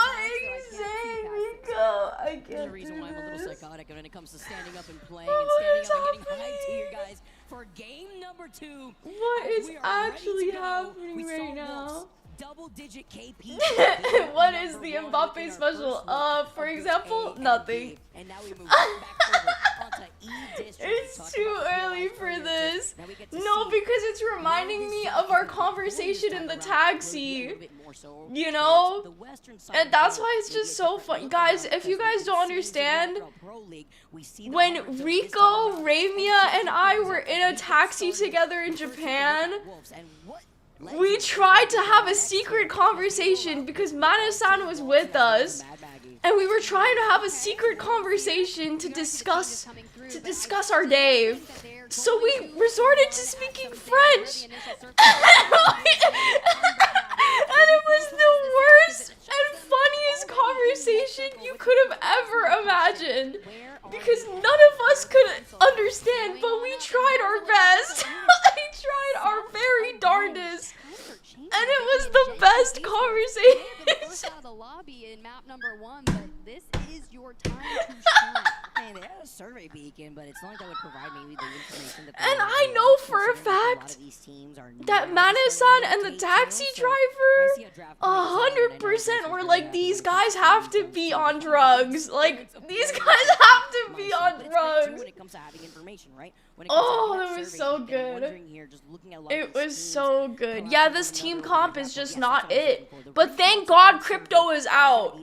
are you saying, Rico? I can't. There's a reason why I'm a little psychotic when it comes to standing up and playing What and getting hyped here, guys, for game number 2. What is actually happening right now? Double-digit KP. What is the Mbappe special? For example, nothing. And now we move back onto E-District. It's too early for this. No, because it's reminding me of our conversation in the taxi. You know? And that's why it's just so fun. Guys, if you guys don't understand, when Rico, Ramia, and I were in a taxi together in Japan, we tried to have a secret conversation because Mana-san was with us, and we were trying to have a secret conversation to discuss our day. So we resorted to speaking French, and it was the worst and funniest conversation you could have ever imagined, because none of us could understand, but we tried our best. We tried our very darndest, and it was the best conversation. Out of the lobby in map number 1, but this is your time to shine. Man, they had a survey beacon, but it's not like that would provide maybe the information that. And I know for for a fact that Mane-san and the taxi driver 100% were like, these guys have to be on drugs. Like, these guys have to be on drugs. Oh, that was so good. It was so good. Yeah, this team comp is just not it. But thank God crypto is out.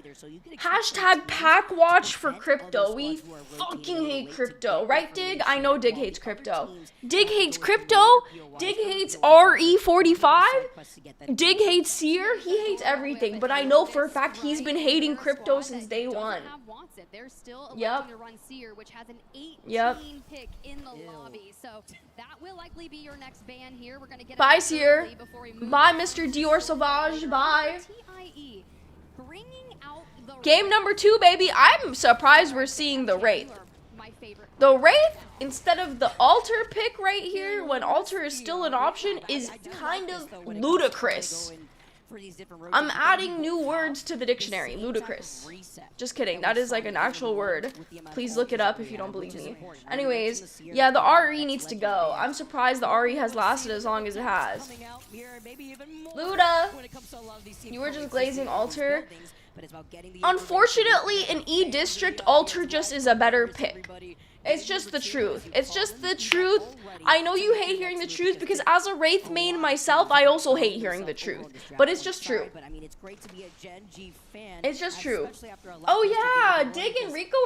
Hashtag pack watch for crypto. We fucking hate crypto. Right, Dig? I know Dig hates crypto. Dig hates crypto. Dig hates RE45. Dig hates Seer. He hates everything. But I know for a fact he's been hating crypto since day one. They're still Yep. to run Seer, which has an 18 Yep. pick in the lobby. So that will likely be your next ban here. We're gonna get Bye, it Seer. early before we move Bye, on. Mr. Dior Sauvage. Bye. TIE bringing out the Game number 2, baby. I'm surprised we're seeing the Wraith. my favorite. The Wraith, instead of the Alter pick right here, when Alter is still an option, is kind of ludicrous. I'm adding new words to the dictionary. Ludicrous. Just kidding. That is like an actual word. Please look it up if you don't believe me. Anyways, yeah, the RE needs to go. I'm surprised the RE has lasted as long as it has. Luda, you were just glazing Alter. Unfortunately, in E-District, Alter just is a better pick. It's just the truth. It's just the truth. I know you hate hearing the truth because as a Wraith main myself, I also hate hearing the truth. But it's just true. It's just true. Oh yeah, Dig and Rico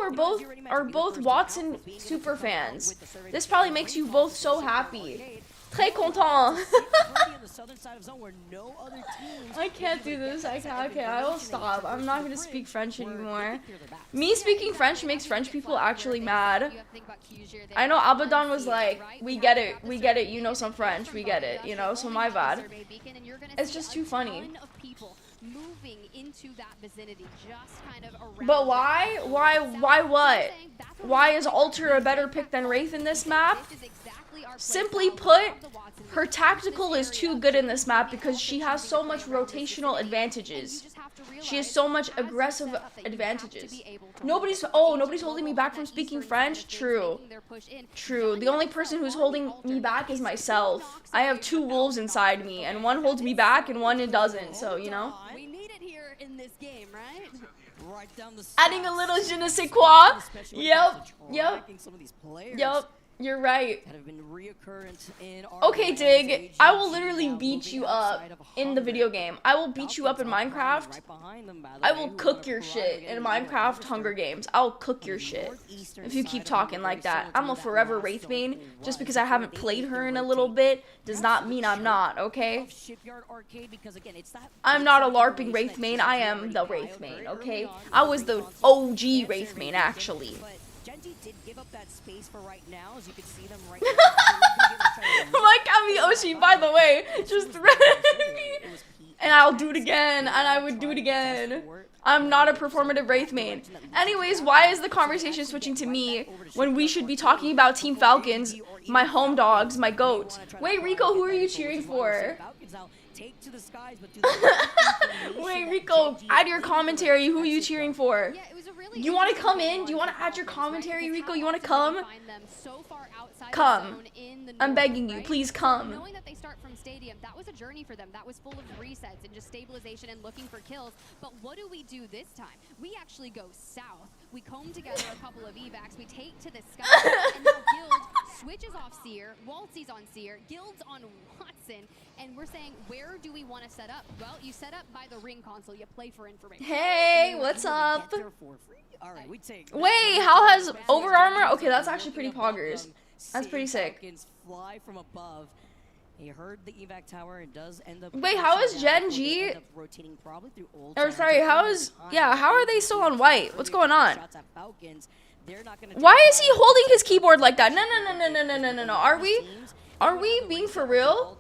are both Watson super fans. This probably makes you both so happy. Très content. I can't do this. I can't. Okay, I will stop. I'm not gonna speak French anymore. Me speaking French makes French people actually mad. I know Abaddon was like, we get it, you know some French, we get it, you know, so my bad. It's just too funny. But why? Why what? Why is Alter a better pick than Wraith in this map? Simply put, her tactical is too good in this map because she has so much rotational advantages. She has so much aggressive advantages. Nobody's holding me back from speaking French? True. True. The only person who's holding me back is myself. I have 2 wolves inside me, and one holds me back and one doesn't, so, you know. We need it here in this game, right? Right down the Adding a little je ne sais quoi. Yep. You're right. Okay, Dig, I will literally beat you up in the video game. I will beat you up in Minecraft. I will cook your shit in Minecraft Hunger Games. I'll cook your shit if you keep talking like that. I'm a forever Wraith main. Just because I haven't played her in a little bit does not mean I'm not, okay? I'm not a LARPing Wraith main. I am the Wraith main, okay? I was the OG Wraith main, actually. Did give up that space for right now, as you can see them right My Kamioshi, by the way, just and I'll do it again, and I would do it again. I'm not a performative Wraith main. Anyways, why is the conversation switching to me when we should be talking about Team Falcons, my home dogs, my goat? Wait, Rico, who are you cheering for? Wait, Rico, add your commentary. Who are you cheering for? Do you want to come in? Do you want to add your commentary, Rico? You want to come? Come. I'm begging you. Please come. Knowing that they start from Stadium, that was a journey for them. That was full of resets and just stabilization and looking for kills. But what do we do this time? We actually go south. We comb together a couple of evacs. We take to the sky. And now Guild switches off Seer. Waltzy's on Seer. Guild's on Watson. And we're saying, where do we want to set up? Well, you set up by the ring console. You play for information. Hey, what's up? Wait, how has over armor? Okay, that's actually pretty poggers. That's pretty sick. Fly from above. He heard the evac tower and does end up. Wait, how is Gen G? Or sorry, how are they still on white? What's going on? Why is he holding his keyboard like that? No. Are we being for real?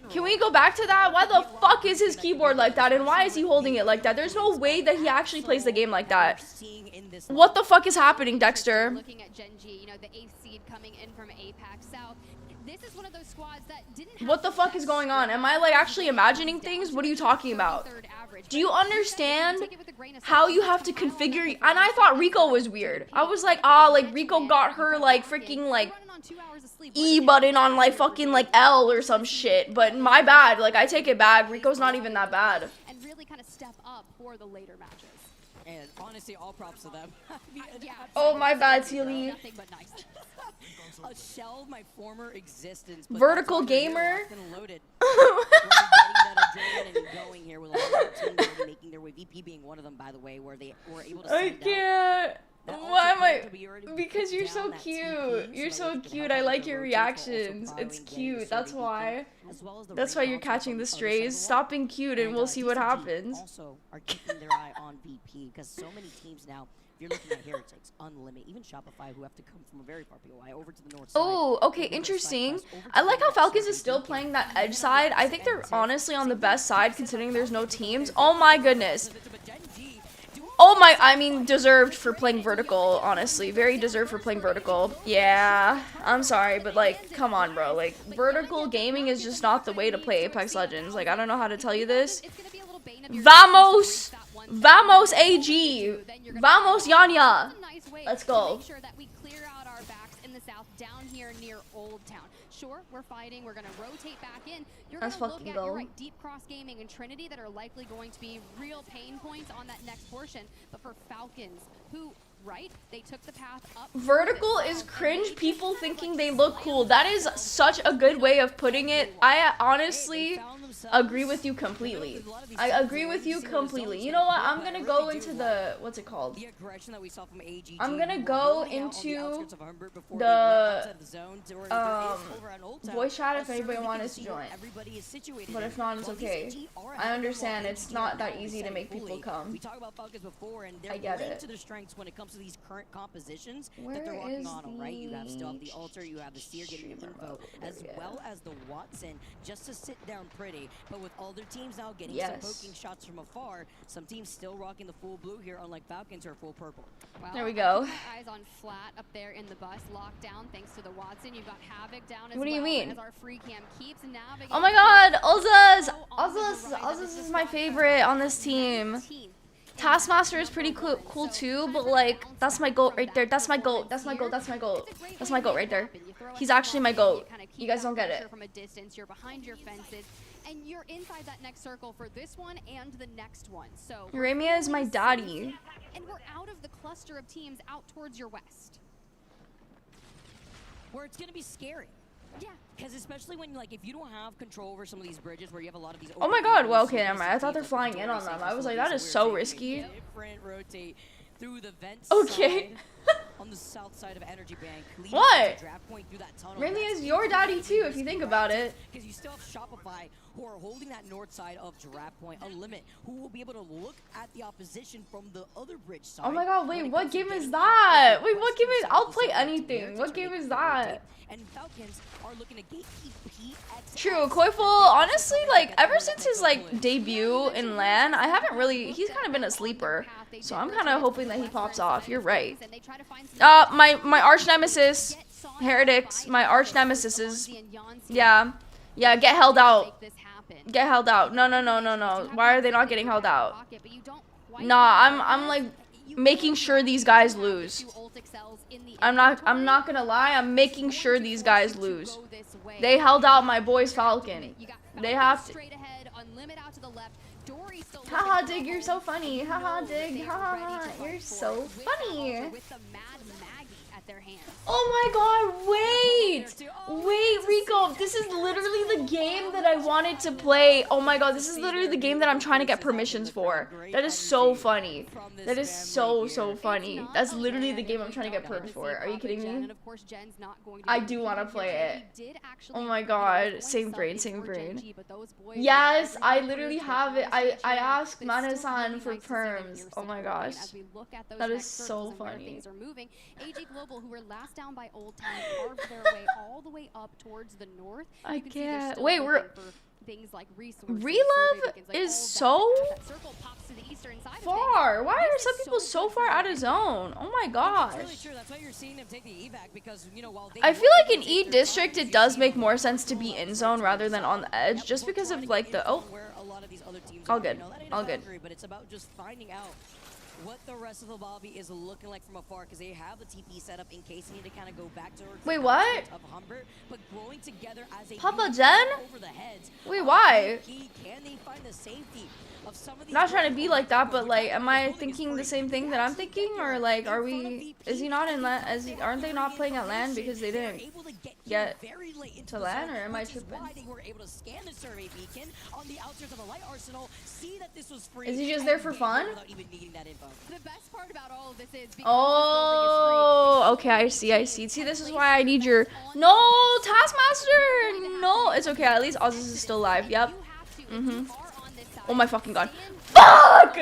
Can we go back to that? Why the fuck is his keyboard like that? And why is he holding it like that? There's no way that he actually plays the game like that. What the fuck is happening, Dexter? Looking at Gen G, you know, the 8th seed coming in from APAC South. This is one of those squads that didn't have. What the fuck is going on? Am I like actually imagining things? What are you talking about? Do you understand how you have to configure? And I thought Rico was weird. I was like, like Rico got her like freaking like E button on like fucking like L or some shit. But my bad. Like I take it back. Rico's not even that bad. And really kind of step up for the later matches. And honestly, all props to them. Yeah, Oh my bad, Sealy. nothing but nice. A shell of my former existence. But Vertical that's why they're gamer. locked and loaded. We're getting that adrenaline and going here with a lot of teams really making their way. VP being one of them, by the way, where they were able to I send out can't. that Why am I? ultra to be already Because you're down so that cute. TP, You're so that so we can cute. help I out like with the your rotates, but also reactions. probably It's getting cute. the That's survey why. beacon, as well as the That's why rank you're up catching on the other side strays. of the Stop being cute and we'll see what TCG happens. Also are keeping their eye on VP because so many teams now. If you're looking at Heretics, Unlimited, even Shopify, who have to come from a very far POI over to the north side. Oh, okay, interesting. I like how Falcons is still playing that edge side. I think they're honestly on the best side considering there's no teams. Oh my goodness. Oh my, I mean, deserved for playing vertical, honestly. Very deserved for playing vertical. Yeah, I'm sorry, but like, come on, bro. Like, vertical gaming is just not the way to play Apex Legends. Like, I don't know how to tell you this. Vamos! Vamos AG! Vamos Yanya! Let's go. Make sure that we clear out our backs in the south down here near Old Town. Sure, we're fighting. We're going to rotate back in. You're going Let's to look fucking at go. your right, Deep Cross Gaming and Trinity that are likely going to be real pain points on that next portion. But for Falcons, who, right, they took the path up. Vertical is cringe people thinking they look cool. That is such a good way of putting it. I honestly agree with you completely. I agree with you completely. You know what? I'm gonna go into the, what's it called? The aggression that we saw from AGG, I'm gonna who were go rolling out on the into outskirts of Humber before the, they went outside the zone to where there is over at Old Town. voice chat if A anybody survey wanted can to see join. where everybody is situated But in. if not, it's While okay. VCG are I ahead understand while it's AGG not are that not easy to set make people fully. come. We talked about Falcons before, and they're I get playing it. to their strengths when it comes to these current compositions Where that they're rocking is on, right? You have still have the the Altar, you have the Seer getting the info, as well as the Watson, just to sit down pretty. But with all their teams now getting some poking shots from afar, some teams still rocking the full blue here, unlike Falcons who are full purple. Well, There we go. Eyes on flat up there in the bus, locked down thanks to the Watson. You've got Havoc down as What do you well, mean? as our free cam keeps navigating. Oh my god, Ulza's is my favorite on this team. Taskmaster is pretty cool too, but like, that's my goat right there. That's my goat. That's my goat. That's my goat. That's my goat right there. He's actually my goat. You guys don't get it. From a distance, you're behind your fences, and you're inside that next circle for this one and the next one. So Uremia is my daddy. and we're out of the cluster of teams out towards your west. Where it's gonna be scary. Yeah. Because especially when, like, if you don't have control over some of these bridges where you have a lot of these. Oh my god, well, okay, never mind. I thought they're flying in on them. I was like, that is so risky. Different rotate through the vent Okay. side on the south side of Energy Bank. leading What? to draft point through that tunnel. Really That's is your daddy really too, if risky you think route, about it. Because you still have Shopify who are holding that north side of Draft Point, Unlimit, who will be able to look at the opposition from the other bridge side. Oh my god, when wait, it what comes to game is getting that? out Wait, the what game is? western I'll side play of the anything. Heritage What game to is make the rotate. that? And Falcons are looking to gatekeep PX. True, Koiful, honestly, like, ever since his, like, debut in LAN, I haven't really, he's kind of been a sleeper. So I'm kind of hoping that he pops off. You're right. My arch nemesis, Heretics, my arch nemesis is, yeah, get held out. Get held out. No. Why are they not getting held out? Nah, I'm like making sure these guys lose. I'm not gonna lie, I'm making sure these guys lose. They held out my boys Falcon. They have to. Haha, Dig, you're so funny. Haha, Dig. Haha, you're so funny. Oh my god, wait, Rico, this is literally the game that I wanted to play. Oh my god, this is literally the game that I'm trying to get permissions for. That is so funny. That is so funny. That's literally the game I'm trying to get perms for. Are you kidding me? I do want to play it. Oh my god, same brain. Yes, I literally have it. I asked Mana-san for perms. Oh my gosh. That is so funny. Global, who were last down by Old Town, carved their way all the way up towards the north. I You can see they're can't. still Wait, looking we're. for things like resources, Relove survey beacons, like is all so that circle pops to the eastern side of far. things. Why This are is some people so good far for out of them. zone? Oh my That's gosh. really true. That's why you're seeing them take the evac because, you know, while they I were feel like able in to E take their district time, it does make more sense to be in zone rather than on the edge, just because of like the where a lot of these other teams all are, good, you know, that ain't a all good. boundary, but it's about just finding out what the rest of the lobby is looking like from afar, because they have the TP set up in case they need to kind of go back to Wait, what? of Humber, but growing together as a Papa unit Jen? over the heads. Wait, why? Can they find the safety of some of these Not trying to be like that, but like, am I thinking the same thing that I'm thinking, or like, are we? Is he not in LAN? Aren't they not playing at LAN because they didn't get to LAN, or am I tripping? Is he just there for fun? The best part about all of this is because Oh, okay, I see. See, this is why I need your no Taskmaster. No, it's okay. At least Ozus is still alive. Yep. Oh my fucking god. Fuck!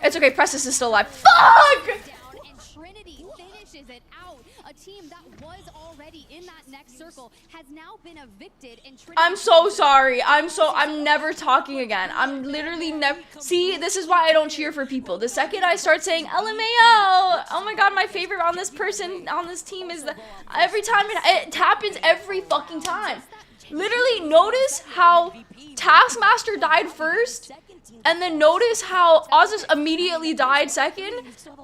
It's okay. Prestis is still alive. Fuck! and Trinity finishes it out. A team that was already in that next circle has now been evicted, and Trinity I'm so sorry. I'm never talking again. I'm literally never. See, this is why I don't cheer for people. The second I start saying LMAO, oh my god, my favorite on this person, on this team is the, every time it happens every fucking time. Literally, notice how Taskmaster died first, and then notice how Ozus immediately died second,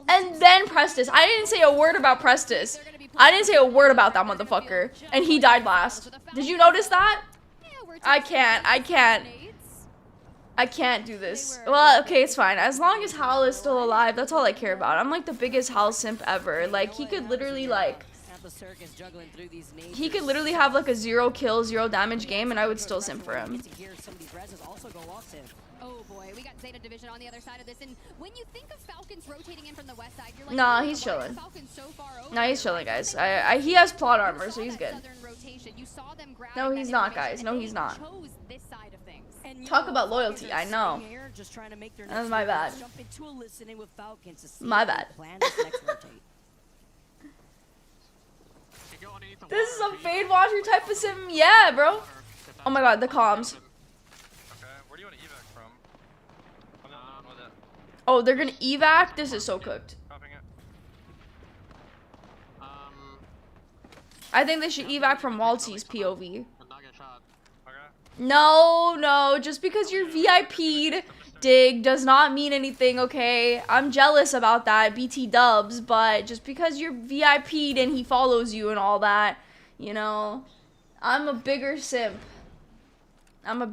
and then Prestis. I didn't say a word about Prestis. I didn't say a word about that motherfucker, and he died last. Did you notice that? I can't do this. Well, okay, it's fine. As long as Hal is still alive, that's all I care about. I'm like the biggest Hal simp ever. Like, he could literally like, he could literally have like a 0 kill, 0 damage game, and I would still simp for him. Oh boy, we got Zeta Division on the other side of this, and when you think of Falcons rotating in from the west side, you're like, Nah, oh, he's why are chilling. Falcons so far over? Nah, he's chilling, guys. He has plot armor, so he's good. No, he's not, guys. No, he's not. Talk about loyalty, I know. That's my bad. My bad. This is a Fade Watcher type of sim? Yeah, bro. Oh my god, the comms. Where do you want to evac from? I'm not with it. Oh, they're gonna evac? This is so cooked. Copying it. I think they should evac from Waltzy's POV. Not get shot. Okay. No, just because you're VIP'd, Dig, does not mean anything, okay? I'm jealous about that, BT dubs, but just because you're VIP'd and he follows you and all that, you know, I'm a bigger simp. I'm a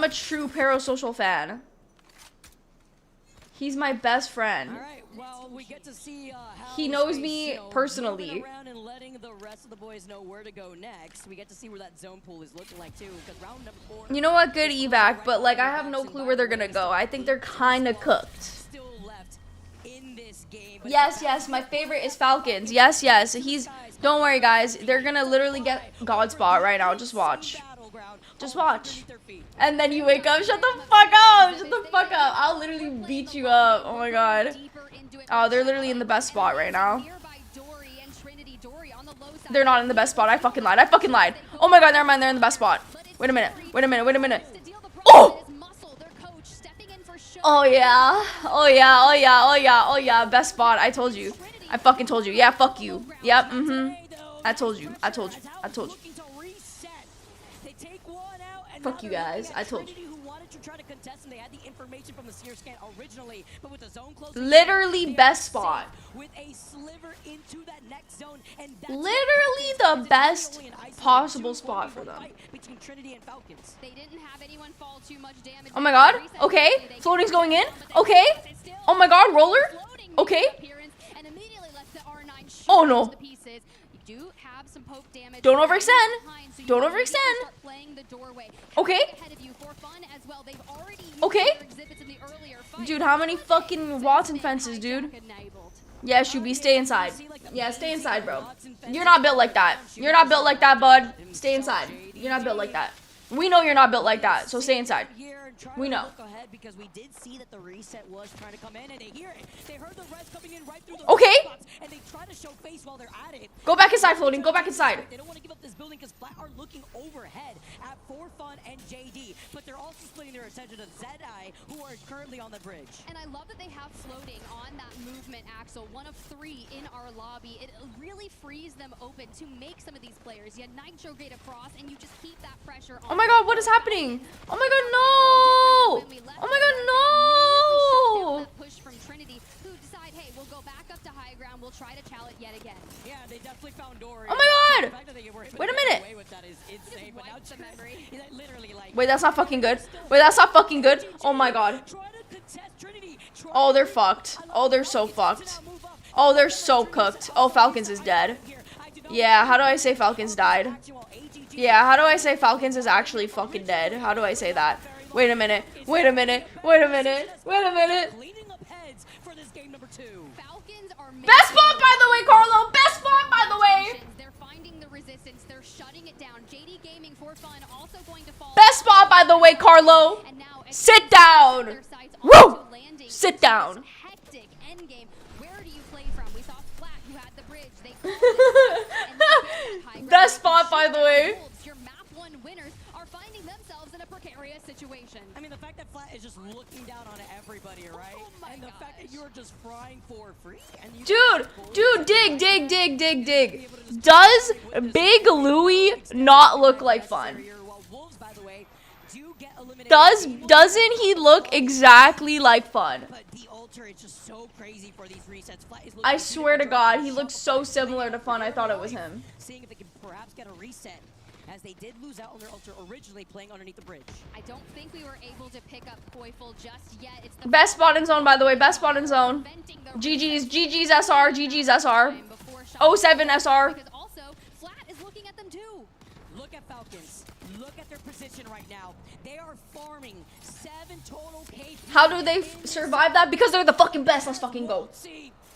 true parasocial fan. He's my best friend. All right, well, we get to see He knows me personally. Around and letting the rest of the boys know where to go next. We get to see where that zone pool is looking like too, because round number 4. You know what? Good evac, but like I have no clue where they're gonna go. I think they're kind of cooked. Still left in this game. Yes, my favorite is Falcons. Yes. Don't worry, guys. They're gonna literally get God spot right now. Just watch. Just watch. And then you wake up. Shut the fuck up. I'll literally beat you up. Oh my god. Oh, they're literally in the best spot right now. They're not in the best spot. I fucking lied. Oh my god, never mind. They're in the best spot. Wait a minute. Oh! Oh yeah. Best spot. I told you. I fucking told you. Yeah, fuck you. Yep, I told you. Fuck you guys. I told you. Literally best spot. Literally the best possible spot for them. Oh my god. Okay. Floating's going in. Okay. Oh my god. Roller. Okay. Oh no. Don't overextend. Okay. Okay. Dude, how many fucking Watson fences, dude? Yeah, Shubi, stay inside. Yeah, stay inside, bro. You're not built like that. Bud. Stay inside. You're not built like that. We know you're not built like that, so stay inside. We know. Because we did see that the reset was trying to come in, and they hear it. They heard the res coming in right through the okay. And they try to show face while they're at it. Go back inside, Floating. Go back inside. They don't want to give up this building because Flat are looking overhead at For Fun and JD, but they're also splitting their attention to Zedai, who are currently on the bridge. And I love that they have Floating on that movement axle, one of 3 in our lobby. It really frees them open to make some of these players. You had Nitro Gate across, and you just keep that pressure on. Oh my god, what is happening? Oh my god, no! Oh my god, no! JD, who decide, hey, we'll go back up to high ground, we'll try to challenge yet again. Yeah, they definitely found Dory. Oh my The god! fact that they were able Wait a to get minute. away with that is insane, but now Wiped the memory. literally like Wait, that's not fucking good. Wait, that's not fucking good. Oh my god. try to contest Trinity. Try Oh, to they're do it. fucked. I love Oh, they're so Falcons to fucked. now move up. Oh, they're so cooked. Oh, Falcons is dead. Yeah, how do I say Falcons died? Yeah, how do I say Falcons is actually fucking dead? How do I say that? Wait a minute. Wait a minute. Wait a minute. Wait a minute. Cleaning up heads for this game number 2. Falcons are Best spot, by the way, Carlo. Best spot, by the way. They're finding the resistance. They're shutting it down. JD Gaming for fun also going to fall. Best spot, by the way, Carlo. And now Sit down. their sights Woo! onto landing Sit into down. this hectic end game. Where do you play from? We saw Flat, who had the bridge. They called it, and they built that high ground. Best spot, by the way. Your map 1 winners are finding themselves in a precarious situation. I mean, the fact that Flat is just looking down on everybody, right? Oh my and the fact that gosh. you're just frying for free. And you Dude, dig. Does Big Louie not look like fun? Well, Wolves, by the way, do get eliminated. Doesn't he look exactly like fun? But the altar is just so crazy for these resets. Flat is I looking swear to to God, he looks so similar to Fun. I thought it was him. Seeing if they can perhaps get a reset, as they did lose out on their altar originally playing underneath the bridge. I don't think we were able to pick up Koiful just yet. It's the Best spot in zone, by the way. Best spot in zone. preventing the GG's SR. GG's SR. time before shot. 07 SR. Because also, Flat is looking at them too. Look at Falcons. Look at their position right now. They are farming 7 total KP. How do they survive that? Because they're the fucking best. Let's fucking go.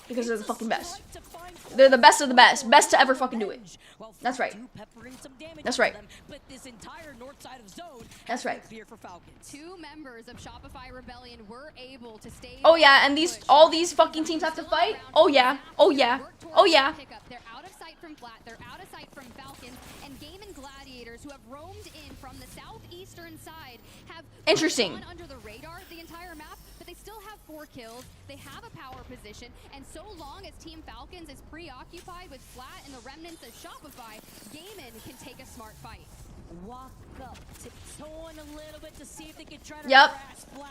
Because they're the fucking best. They're the best of the best. Best to ever fucking do it. That's right. That's right. But this entire north side of zone That's right. clear for Falcons. 2 members of Shopify Rebellion were able to stay. Oh yeah, and all these fucking teams have to fight? Oh yeah. Oh yeah. Oh yeah. They're out of sight from Flat. They're out of sight from Falcons. And Game and Gladiators, who have roamed in from the southeastern side, have Interesting. gone under the radar the entire map, but they still have 4 kills. They have a power position, and so long as Team Falcons is preoccupied with Flat and the remnants of Shopify, Gaimin can take a smart fight. Walk up, tiptoeing a little bit to see if they can try to Yep. harass Flat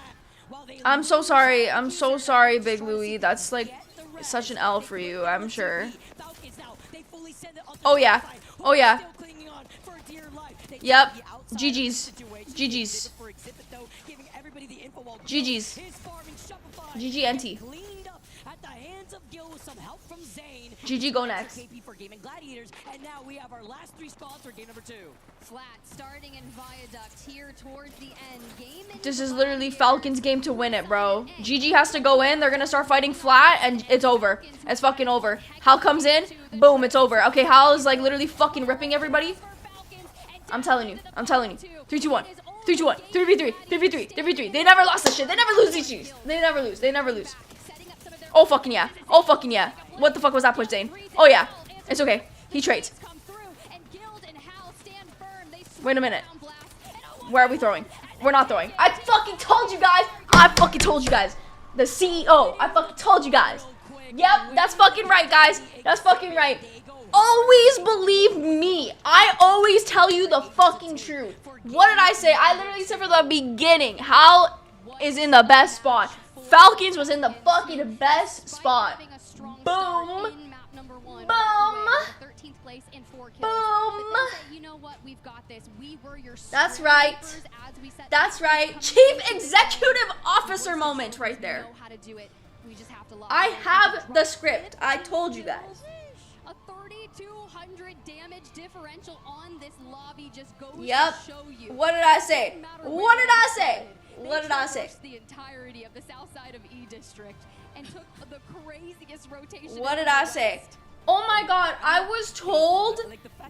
while they I'm so lose sorry. out. I'm so sorry, Big Louie. That's like Get the rest. such an L for you, I'm They sure. Falcons now, they fully send it onto Oh yeah. Shopify, who Oh are yeah. still clinging on for dear life. They Yep. take the outside GG's. situation. GG's. They did it for Exhibit, though, giving everybody the info while GG's. Gil is farming Shopify. GG NT. Cleaned up at the hands of Gil with some help from Zane. GG go next. KP for Game and Gladiators, and now we have our last 3 spots for game number 2. Flat starting in Viaduct here towards the end. Gaimin This is literally Falcons' game to win it, bro. GG has to go in. They're gonna start fighting Flat, and it's over. It's fucking over. Hal comes in. Boom, it's over. Okay, Hal is like literally fucking ripping everybody. I'm telling you. 3, 2, 1. 3, 2, 1. 3v3. 3v3. 3v3. They never lost this shit. They never lose these shit. They never lose. They never lose. Oh fucking yeah. Oh fucking yeah. What the fuck was that push, Zane? Oh yeah. It's okay. He trades. Wait a minute. Where are we throwing? We're not throwing. I fucking told you guys. I fucking told you guys. The CEO. I fucking told you guys. Yep, that's fucking right, guys. That's fucking right. Always believe me. I always tell you the fucking truth. What did I say? I literally said from the beginning. Hal is in the best spot. Falcons was in the fucking best spot. Boom. Boom. Boom. You know what? We've got this. We were your That's right. That's right. Chief Executive Officer moment right there. know how to do it. We just have to lock I in. have the script. I told you guys. A 3,200 damage differential on this lobby just goes Yep. to show you. What did I say? What did I say? What did I say? traversed the entirety of the south side of E District and took the craziest rotation. What in did the I say? West. Oh my god, I was told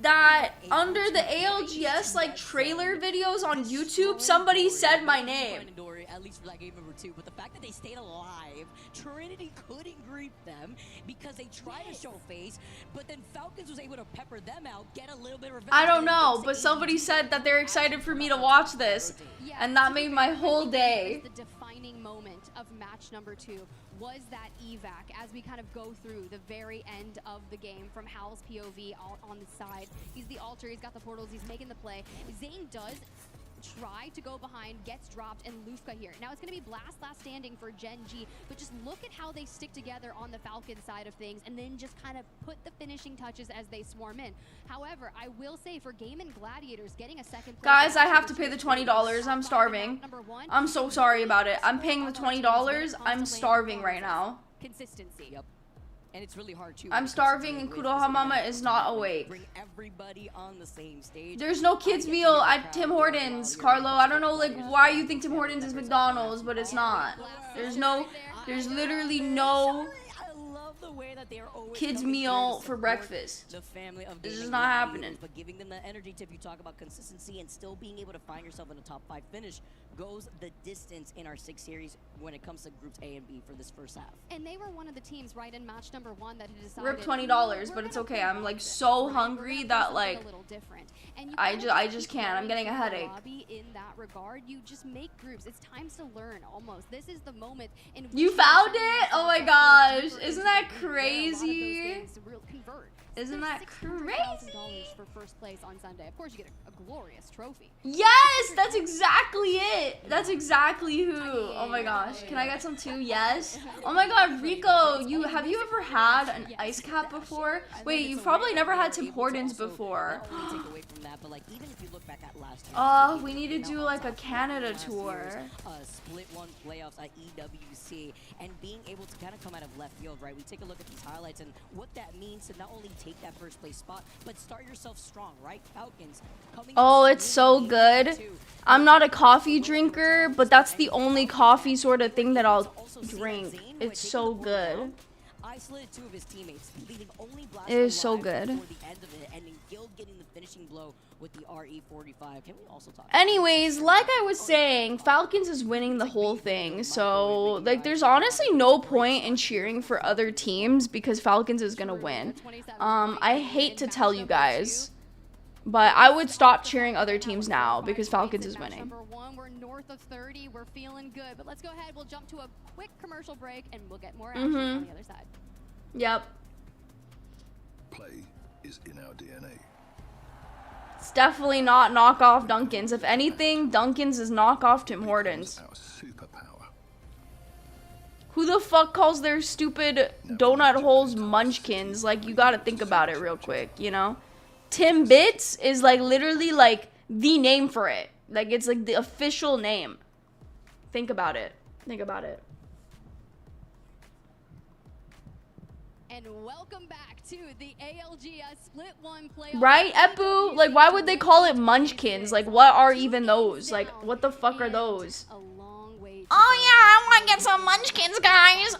that under the ALGS like trailer videos on YouTube, somebody said my name. At least for that game number 2, but the fact that they stayed alive, Trinity couldn't greet them because they tried to show face, but then Falcons was able to pepper them out, get a little bit of revenge. I don't know, but somebody said that they're excited for me to watch this, Yeah, and that to be made fair, my I whole think day. The defining moment of match number 2 was that evac as we kind of go through the very end of the game from Hal's POV on the side. He's the altar, he's got the portals, he's making the play. Zane does try to go behind, gets dropped, and Lufka here. Now it's going to be Blast last standing for Gen G, but just look at how they stick together on the Falcon side of things and then just kind of put the finishing touches as they swarm in. However, I will say for Game and Gladiators, getting a second place. Guys, I have to pay the $20. I'm starving. I'm so sorry about it. I'm paying the $20. I'm starving right now. Consistency. Yep. And it's really hard too. I'm starving and Kuroha Mama is not awake. Bring everybody on the same stage. There's no kids meal at Tim Hortons, Carlo. I don't know like why you think Tim Hortons is McDonald's, but it's not. There's literally no kids meal for breakfast. This is not happening. But giving them the energy tip, you talk about consistency and still being able to find yourself in a top 5 finish goes the distance in our 6 series when it comes to groups A and B for this first half. And they were one of the teams right in match number 1 that had decided Rip $20, but it's okay. I'm like so hungry that like I just can't. I'm getting a headache. In that regard, you just make groups. It's times to learn almost. This is the moment in which you found it? Oh my gosh. Isn't that crazy? Isn't that crazy? $1,000 for first place on Sunday. Of course, you get a glorious trophy. Yes, that's exactly it. That's exactly who. Oh my gosh. Can I get some too? Yes. Oh my god, Rico, have you ever had an ice cap before? Wait, you've probably never had Tim Hortons before. We need to do like a Canada tour. Split 1 playoffs at EWC and being able to kind of come out of left field, right? We take a look at these highlights and what that means to not only take that first place spot, but start yourself strong, right? Falcons coming. Oh, it's so good. I'm not a coffee drinker, but that's the only coffee sort of thing that I'll drink. It's so good. Isolated 2 of his teammates, leaving only Blast it is so alive good. before the end of it, and then Guild getting the finishing blow with the RE45. Can we also talk? Anyways, like I was saying, Falcons is winning the whole thing. So, like, there's honestly no point in cheering for other teams because Falcons is gonna win. I hate to tell you guys, but I would stop cheering other teams now because Falcons is winning. We're north of 30. We're feeling good. But let's go ahead. We'll jump to a quick commercial break and we'll get more action on the other side. Yep. Play is in our DNA. It's definitely not knockoff Duncan's. If anything, Duncan's is knockoff Tim Hortons. Our superpower. Who the fuck calls their stupid donut holes munchkins? Like, you gotta think about it real quick, you know? Timbits is like literally like the name for it. Like, it's like the official name. Think about it. Think about it. And welcome back to the ALGS Split 1 playoff. Right, Epu? Like, why would they call it munchkins? Like, what are even those? Like, what the fuck are those? Oh yeah, I want to get some munchkins, guys.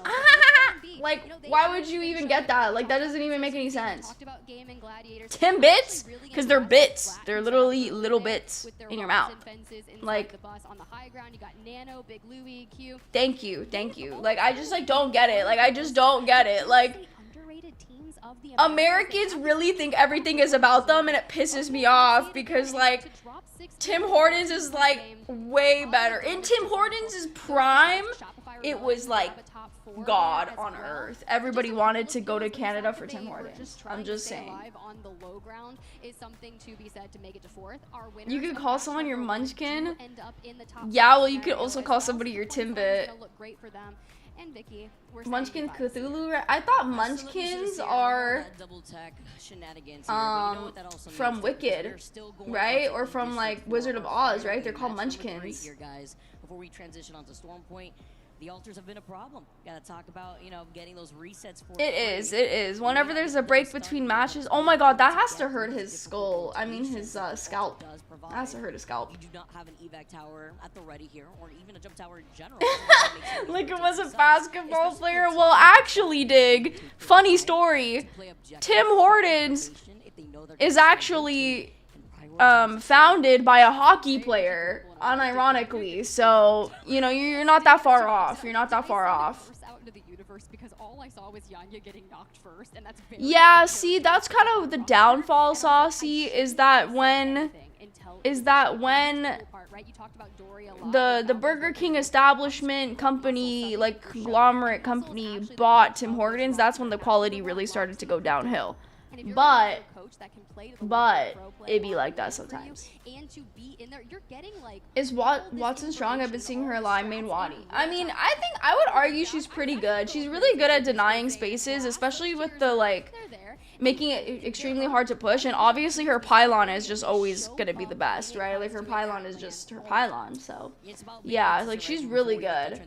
Like, why would you even get that? Like, that doesn't even make any sense. Timbits? Because they're bits. They're literally little bits in your mouth. Like, thank you, thank you. Like, I just, like, don't get it. Like, I just don't get it. Like, Americans really think everything is about them, and it pisses me off because, like, Tim Hortons is, like, way better. In Tim Hortons' prime, it was, like, God on earth. Everybody wanted to go to Canada for Tim Hortons. I'm just saying. You could call someone your munchkin. Yeah, well, you could also call somebody your Timbit. Munchkin Cthulhu? I thought munchkins are from Wicked, right? Or from like Wizard of Oz, right? They're called munchkins. Before we transition onto Stormpoint, the altars have been a problem. Gotta talk about, you know, getting those resets for it is. Whenever there's a break between matches, oh my god, that has to hurt his skull. I mean his scalp. That has to hurt his scalp. You do not have an evac tower at the ready here, or even a jump tower in general. Like it was a basketball player. Well, actually, Dig, funny story. Tim Hortons is actually founded by a hockey player, unironically. So, you know, you're not that far off. You're not that far off. Yeah, see, that's kind of the downfall, Saucy, is that when the Burger King establishment company, like conglomerate company, bought Tim Hortons, that's when the quality really started to go downhill. But coach that can play to the But pro play it'd be on like the that field for you, sometimes. and to be in there, you're getting like Is Watson strong? I've been seeing her live main Wadi. I mean, I think I would argue she's pretty good. She's really good at denying spaces, especially with the like making it extremely hard to push. And obviously her pylon is just always gonna be the best, right? Like her pylon is just her pylon. So yeah, like she's really good.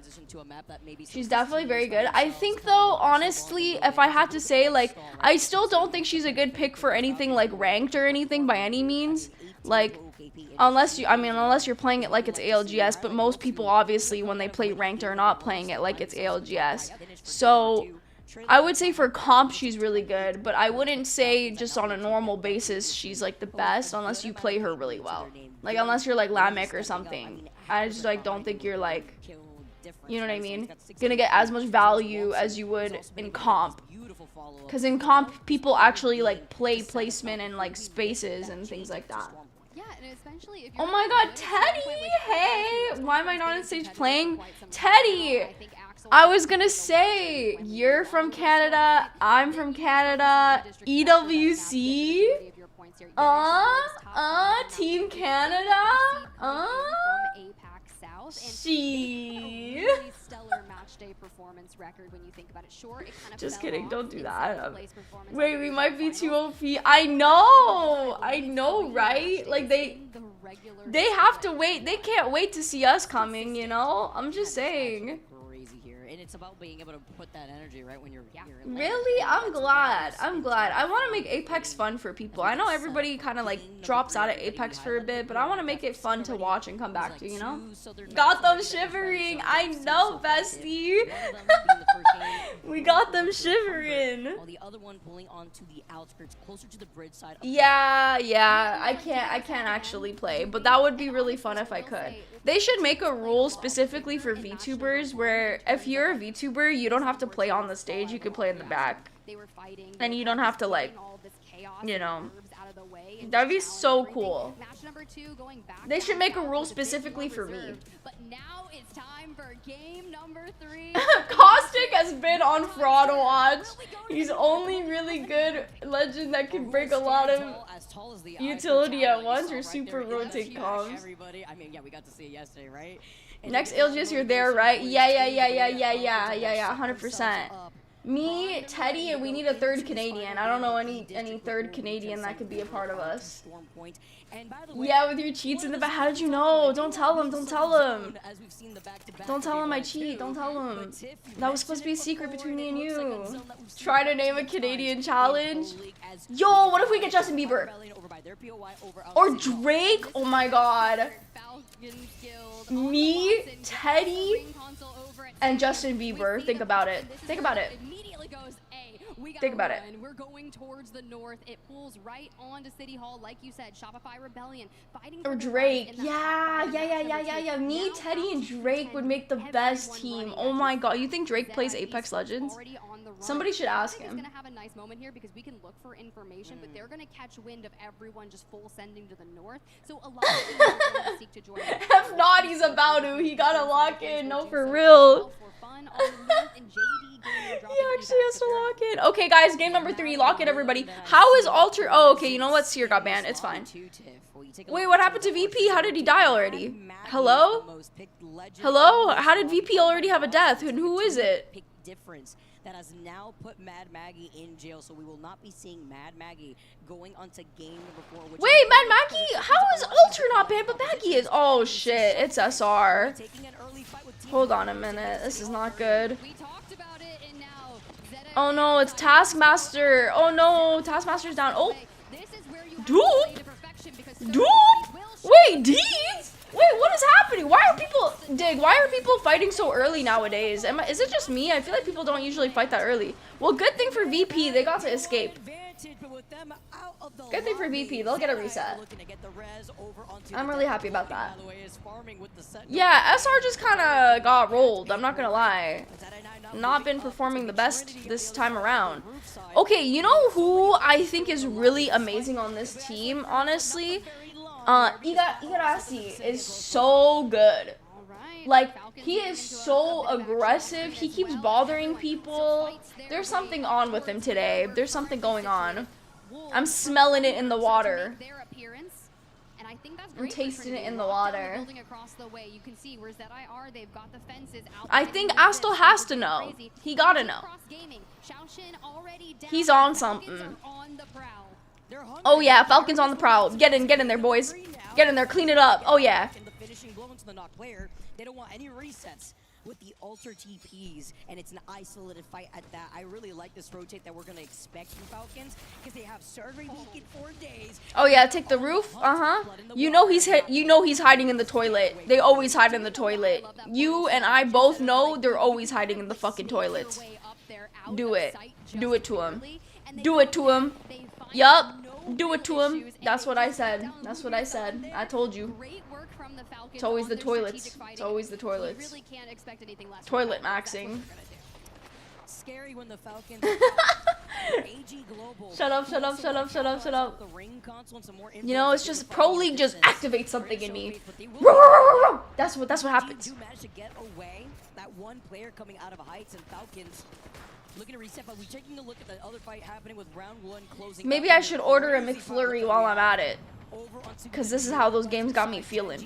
She's definitely very good. I think though, honestly, if I had to say, like, I still don't think she's a good pick for anything like ranked or anything by any means. Like, unless you're playing it like it's ALGS, but most people obviously when they play ranked are not playing it like it's ALGS. So I would say for comp she's really good, but I wouldn't say just on a normal basis she's like the best unless you play her really well. Like unless you're like Lamek or something. I just like don't think you're like, you know what I mean, gonna get as much value as you would in comp. Because in comp people actually like play placement and like spaces and things like that. Yeah, and especially if Oh my god, Teddy! Hey! Why am I not on stage playing? Teddy! I was gonna say, you're from Canada, I'm from Canada, EWC? Team Canada? She. Stellar match day performance record when you think about it. Sure, it kind of Just fell kidding, off don't do in that. second place performance Wait, at we the might be regional too finals. OP. I know, right? Like they have to wait. They can't wait to see us coming, you know? I'm just saying. Crazy here, and it's about being able to put that energy right when you're here. Really? I'm glad. I want to make Apex fun for people. I know everybody kind of like drops out of Apex for a bit, but I want to make it fun to watch and come back to, you know? Got them shivering. I know, bestie. We got them shivering. While the other one pulling onto the outskirts, closer to the bridge side. Yeah. I can't actually play, but that would be really fun if I could. They should make a rule specifically for VTubers where if you're a VTuber, you don't have to play on the stage, you can play in the back. And you don't have to like, you know, that'd be so cool. They should make a rule specifically for me. But now it's time for game number 3. Caustic has been on Fraud Watch. He's only really good legend that can break a lot of utility at once or super rotate comms. I mean, yeah, we got to see it yesterday, right? Next LGS, you're there, right? Yeah, 100%. Me, Teddy, and we need a third Canadian. I don't know any third Canadian that could be a part of us. Yeah, with your cheats in the back. How did you know? Don't tell him. Don't tell him. Don't tell him I cheat. Don't tell him. That was supposed to be a secret between me and you. Try to name a Canadian challenge. Yo, what if we get Justin Bieber? Or Drake? Oh my god. Me, Teddy, and Justin Bieber. Think about it. Think about it. Think about it. We're going towards the north. It pulls right onto City Hall, like you said. Shopify Rebellion fighting. Or Drake. Yeah. Me, Teddy, and Drake would make the best team. Oh my god. You think Drake plays Apex Legends? Somebody should ask him. Gonna have a nice moment here because we can look for information, but they're gonna catch wind of everyone just full sending to the north. So a lot of people are going to seek to join. If not, he's about to. He gotta lock in. No, for real. He actually has to lock in. Okay, guys, game number 3. Lock it, everybody. How is Alter? Oh, okay. You know what? Seer got banned. It's fine. Wait, what happened to VP? How did he die already? Hello? Hello? How did VP already have a death? And who is it? That has now put Mad Maggie in jail, so we will not be seeing Mad Maggie going onto game number 4. Wait, Mad Maggie? How is Ultra not banned, but Maggie is? Oh shit, it's SR. Hold on a minute, this is not good. Oh no, it's Taskmaster. Oh no, Taskmaster's down. Oh, Dupe? Wait, Deeds? Wait, what is happening? Why are people fighting so early nowadays? Is it just me? I feel like people don't usually fight that early. Well, good thing for VP, they got to escape. Good thing for VP, they'll get a reset. I'm really happy about that. Yeah, SR just kind of got rolled, I'm not gonna lie. Not been performing the best this time around. Okay, you know who I think is really amazing on this team, honestly? Igarashi is so good. Like, he is so aggressive. He keeps bothering people. There's something on with him today. There's something going on. I'm smelling it in the water. Their appearance, and I think that's I'm great for tasting it Trinity. in the Locked down water. building across the way. You can see where's that IR? They've got the fences out. I think Astel has to know. He gotta know. He's on something. Oh yeah, Falcon's on the prowl. Get in there, boys. Get in there, clean it up. Oh yeah. And the finishing blow into the knock player. They don't want any resets with the ultra TPs, and it's an isolated fight at that. I really like this rotate that we're gonna expect from Falcons because they have surgery week in 4 days. Oh yeah, take the roof. You know he's hiding in the toilet. They always hide in the toilet. You and I both know they're always hiding in the fucking toilets. Do it. Do it to him. Do it to him. Yup. Do it to him. That's what I said. That's what I said. I told you. It's always the toilets. It's always the toilets. Toilet maxing. Scary when the Falcons AG Global. Shut up, shut up, shut up, shut up, shut up. You know, it's just Pro League just activates something in me. That's what happens. Do manage to get away. That one player coming out of Heights and Falcons looking to reset, but we're taking a look at the other fight happening with round 1 closing. Maybe I should order a McFlurry while I'm at it. Because this is how those games got me feeling.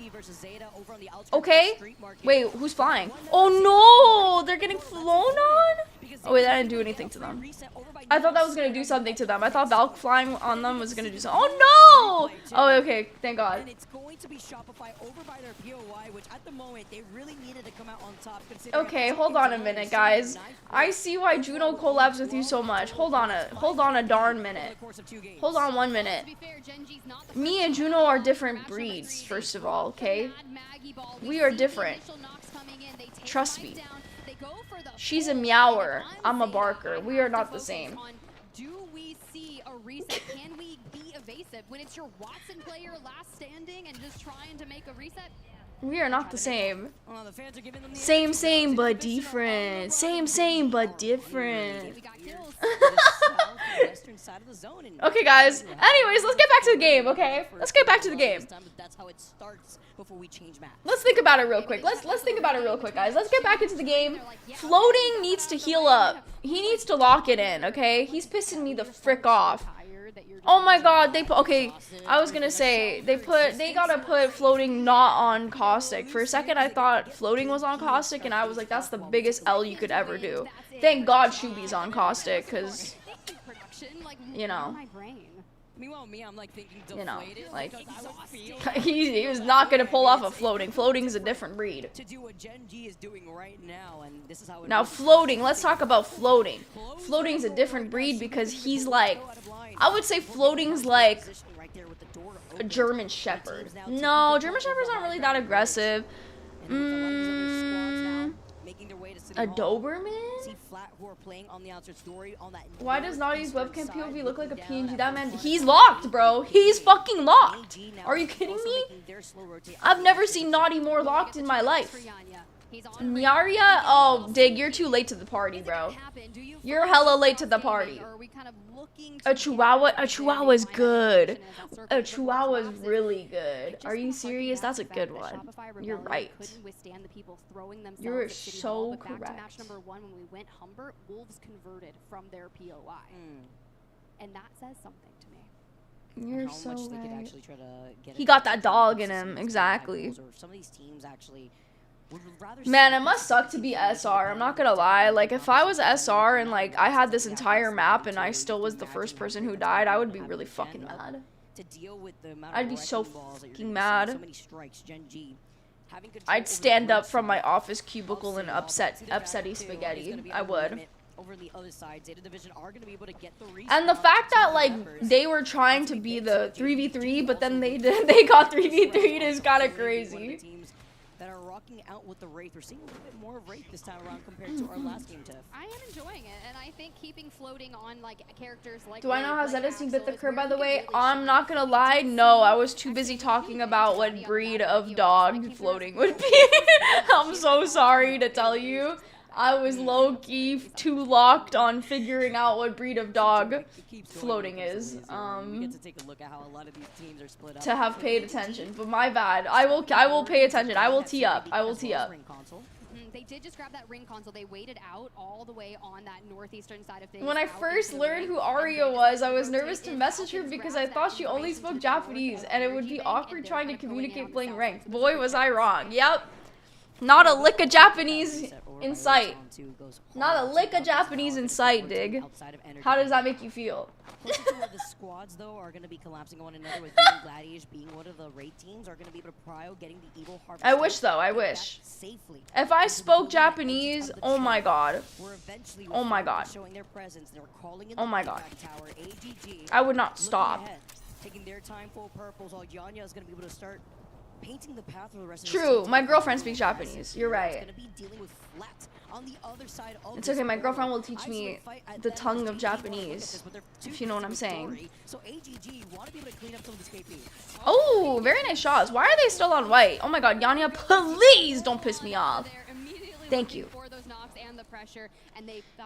Okay. Wait, who's flying? Oh no! They're getting flown on? Oh wait, that didn't do anything to them. I thought that was going to do something to them. I thought Valk flying on them was going to do something. Oh no! Oh, okay. Thank God. And it's going to be Shopify over by their POI, which at the moment they really needed to come out on top. Okay, hold on a minute, guys. I see why Juno collabs with you so much. Hold on a darn minute. Hold on 1 minute. Me and Juno are different breeds, first of all, okay? We are different. Trust me. She's a meower. I'm a barker. We are not the same. Do we see a reset? Can we be evasive when it's your Watson player last standing and just trying to make a reset? We are not the same. Same, but different. Same, but different. Okay, guys. Anyways, let's get back to the game, okay? Let's get back to the game. Let's think about it real quick. Let's think about it real quick, guys. Let's get back into the game. Floating needs to heal up. He needs to lock it in, okay? He's pissing me the frick off. Oh my god, okay, I was gonna say, they gotta put floating not on caustic. For a second, I thought floating was on caustic, and I was like, that's the biggest L you could ever do. Thank God Shubi's on caustic, because, you know. Meanwhile, me, I'm like thinking You know, deflated. like, I he was not gonna pull off a floating. Floating's a different breed. to do what Gen G is doing right now, and this is how it Now works. floating, let's talk about floating. Floating's a different breed because he's like, I would say floating's like a German Shepherd. No, German Shepherds aren't really that aggressive. A Doberman? Why does Naughty's webcam POV look like a PNG? That man, he's locked, bro. He's fucking locked. Are you kidding me? I've never seen Naughty more locked in my life. Arya? Oh, Dig, you're too late to the party, bro. You're hella late to the party. A Chihuahua is good. A Chihuahua is really good. Are you serious? That's a good one. You're right. You're so correct. Match number 1 when we went Humber, Wolves converted from their POI. And that says something to me. You're How so much they could right. actually try to get He it got that to dog in some him, of these exactly. rivals, or some of these teams actually would rather Man, see it must suck to be SR. I'm not gonna lie. Like, if I was SR and, like, I had this entire map and I still was the first person who died, I would be really fucking mad. to deal with the amount I'd of be so wrecking balls that you're fucking gonna see, mad. so many strikes, Gen G. Having control I'd over stand the up from my grid office side, cubicle and also upsetty is spaghetti. gonna be I under would. limit. Over the other side, Zeta Division are going to be able to get the And the fact that, like, they were trying to be the 3v3, but then they got 3v3'd is kind of crazy. teams that are rocking out with the Wraith. We're seeing a little bit more of Wraith this time around compared to our last game, Tiff. I am enjoying it, and I think keeping floating on like characters like. Do I know how Zedison bit the Axel curb, is by where the you way? can really I'm not gonna lie, no, I was too busy talking about what breed of dog floating would be. I'm so sorry to tell you. I was low-key too locked on figuring out what breed of dog floating is. We get to take a look at how a lot of these teams are split up. To have paid attention, but my bad. I will pay attention. I will tee up. I will tee up. They did just grab that ring console. They waited out all the way on that northeastern side of things. When I first learned who Arya was, I was nervous to message her because I thought she only spoke Japanese and it would be awkward trying to communicate playing ranked. Boy, was I wrong. Yep. Not a lick of Japanese in sight. Not a lick of Japanese in sight, dig. How does that make you feel? Closer to where the squads, though, are going to be collapsing on one another, with Demon Gladiators being one of the raid teams, are going to be able to prio getting the evil harvest. I wish, though. I wish. Safely. If I spoke Japanese, oh my god. Oh my god. Showing their presence. They were calling in Oh my god. tower. AGG, I would not stop. ahead, taking their time, full purples. All Yanya is going to be able to start painting the path for the rest of the True, season. my girlfriend speaks Japanese. You're right. It's going to be dealing with flat on the other side of It's okay, my this girlfriend will world. teach me Isolate fight at the that tongue of stage. Japanese, But they're too if you know what I'm busy with saying. story. So AGG want to be able to clean up some of this KP. Oh, very nice shots. Why are they still on white? Oh my god, Yanya, please don't piss me off. Thank you.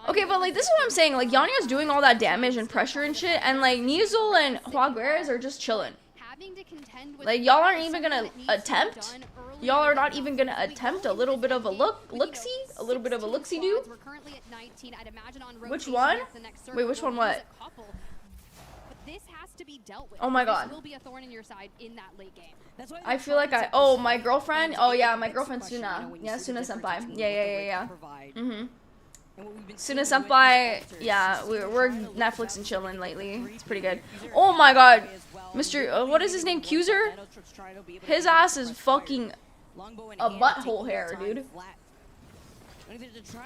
Okay, but like this is what I'm saying. Like Yanya's doing all that damage and pressure and shit, and like Nizel and Huagueras are just chilling. Like y'all aren't even gonna attempt. Y'all are not even gonna attempt a little bit of a look-see, a little bit of a look-see-do. Which one? Wait, which one? What? This has to be dealt with. Oh my god. This will be a thorn in your side in that late game. I feel like oh, my girlfriend. Oh yeah, my girlfriend Suna. Yeah, Suna senpai. Yeah. Suna senpai. Yeah, we're Netflix and chilling lately. It's pretty good. Oh my god, Mr. What is his name? Cuser? His ass is fucking a butthole hair, dude.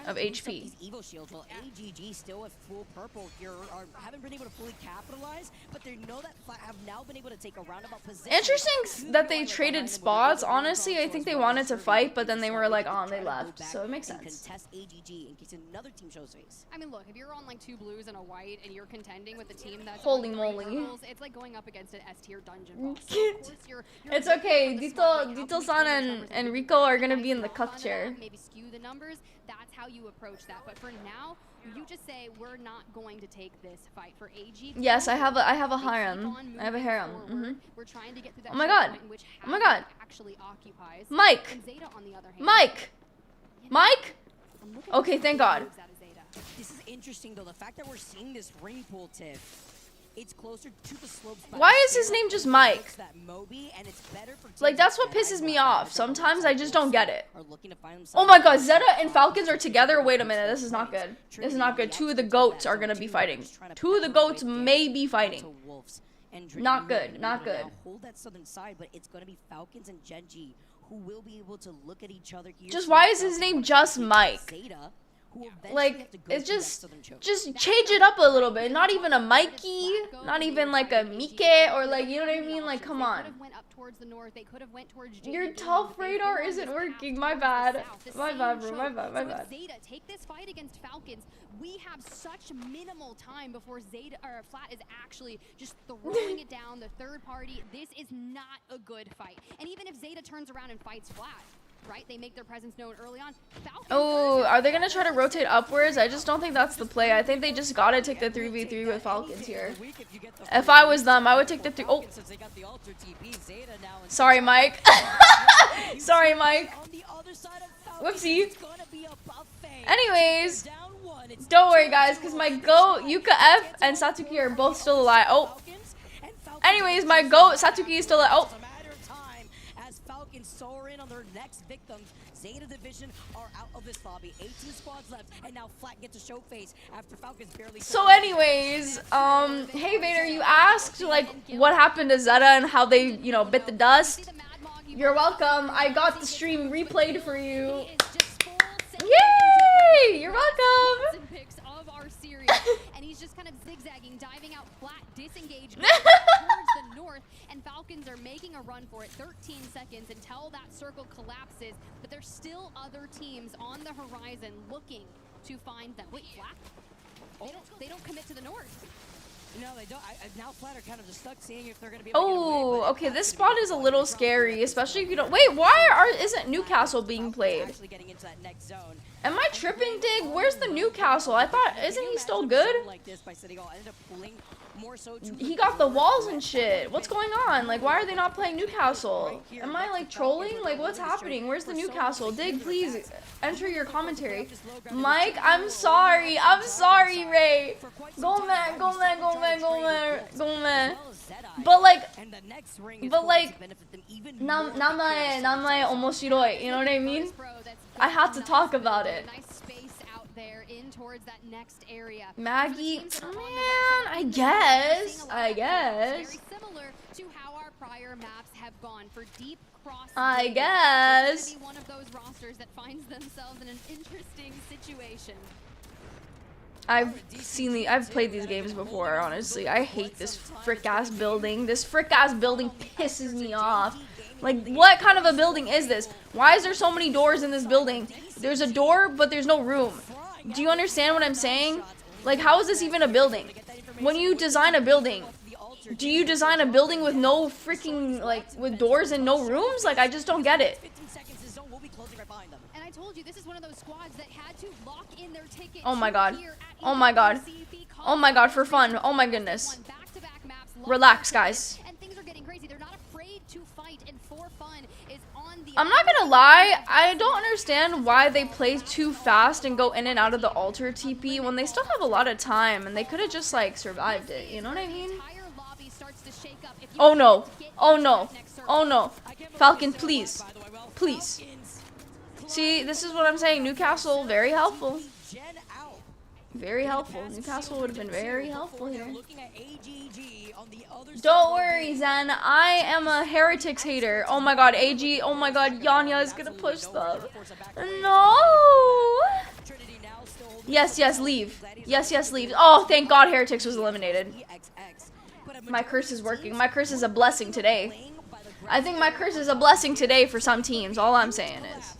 Of HP. Evo shields, while AGG still at full purple here haven't been able to fully capitalize, but they know that have now been able to take a roundabout position. Interesting that they traded spots. Honestly, I think they wanted to fight, but then they were like, they left. So it makes sense. Contest AGG in case another team shows face. I mean, look, if you're on like 2 blues and a white and you're contending with a team that's holy on moly. purples, it's like going up against an S tier dungeon boss. So of course you're It's okay. Dito-san and Rico are gonna be in the cuck chair. Maybe skew the numbers. That's how you approach that. But for now, you just say we're not going to take this fight for AG. Yes, I have a harem. I have a harem. We're trying to get through that. Oh my god. Oh my god. Actually occupies. Mike. And Zeta, on the other hand, Mike. Okay, thank God. This is interesting though. The fact that we're seeing this ring pull tip. It's closer to the slopes. Why is his name just Mike? Like, that's what pisses me off. Sometimes I just don't get it. Oh my god, Zeta and Falcons are together? Wait a minute, this is not good. This is not good. 2 of the goats are gonna be fighting. 2 of the goats may be fighting. Not good, not good. Hold that southern side, but it's gonna be Falcons and Genji who will be able to look at each other here. Just why is his name just Mike? Like, it's just change it up a little bit. Not even a Mikey, not even like a Mike, or like, you know what I mean? Like, come on. Your tough radar isn't working. My bad. My bad, bro. My bad. Zeta, take this fight against Falcons. We have such minimal time before Zeta or Flat is actually just throwing it down. The third party. This is not a good fight. And even if Zeta turns around and fights Flat, right? They make their presence known early on. Oh, are they gonna try to rotate upwards? I just don't think that's the play. I think they just gotta take the 3v3 with Falcons here. If I was them, I would take the 3. Oh, sorry, Mike. Sorry, Mike. Whoopsie. Anyways, don't worry, guys, because my GOAT, Yuka F, and Satsuki are both still alive. Oh. Anyways, my GOAT, Satsuki is still alive. Oh. Soar in on their next victims. Zeta division are out of this lobby. 18 squads left, and now Flat gets a show face after Falcons barely. So anyways, hey Vader, you asked like what happened to Zeta and how they, you know, bit the dust. You're welcome. I got the stream replayed for you. Yay! You're welcome. And he's just kind of zigzagging, diving out Flat, disengaged towards the north, and Falcons are making a run for it. 13 seconds until that circle collapses, but there's still other teams on the horizon looking to find them. Wait, Flat? They don't commit to the north. No, they don't. Now Flat are kind of just stuck seeing if they're going to be able to get away, but okay, this spot is a little scary, especially if you don't. Wait, why isn't Newcastle being played? Actually getting into that next zone. Am I tripping, Dig? Where's the Newcastle? I thought, isn't he still good? Like this by City Hall ended up pulling more so to He got the walls and shit. What's going on? Like, why are they not playing Newcastle? Am I like trolling? Like, what's happening? Where's the Newcastle? Dig, please enter your commentary. Mike, I'm sorry. I'm sorry, Ray. Go man, go man, go man, go man, go man. But like, namae omoshiroi. You know what I mean? I have to talk about it. Maggie, man, I guess. Very similar to how our prior maps have gone for deep cross. I guess. Be one of those rosters that finds themselves in an interesting situation. I've played these games before, honestly. I hate this frick-ass building. This frick-ass building pisses me off. Like, what kind of a building is this? Why is there so many doors in this building? There's a door, but there's no room. Do you understand what I'm saying? Like, how is this even a building? When you design a building, do you design a building with no freaking, like, with doors and no rooms? Like, I just don't get it. And I told you, this is one of those squads that had to lock in their ticket. Oh my god. Oh my god. Oh my god, for fun. Oh my goodness. Relax, guys. And things are getting crazy. They're not afraid to fight, and for fun is on the. I'm not gonna lie, I don't understand why they play too fast and go in and out of the altar TP when they still have a lot of time and they could have just like survived it, you know what I mean? Oh no, oh no, oh no. Falcon, please, please. See, this is what I'm saying, Newcastle, very helpful. Very helpful. Newcastle would have been very helpful here. Don't worry, Zen. I am a Heretics hater. Oh my god, AG. Oh my god, Yanya is gonna push them. No. Yes, yes, leave. Yes, yes, leave. Oh, thank god Heretics was eliminated. My curse is working. My curse is a blessing today. I think my curse is a blessing today for some teams. All I'm saying is.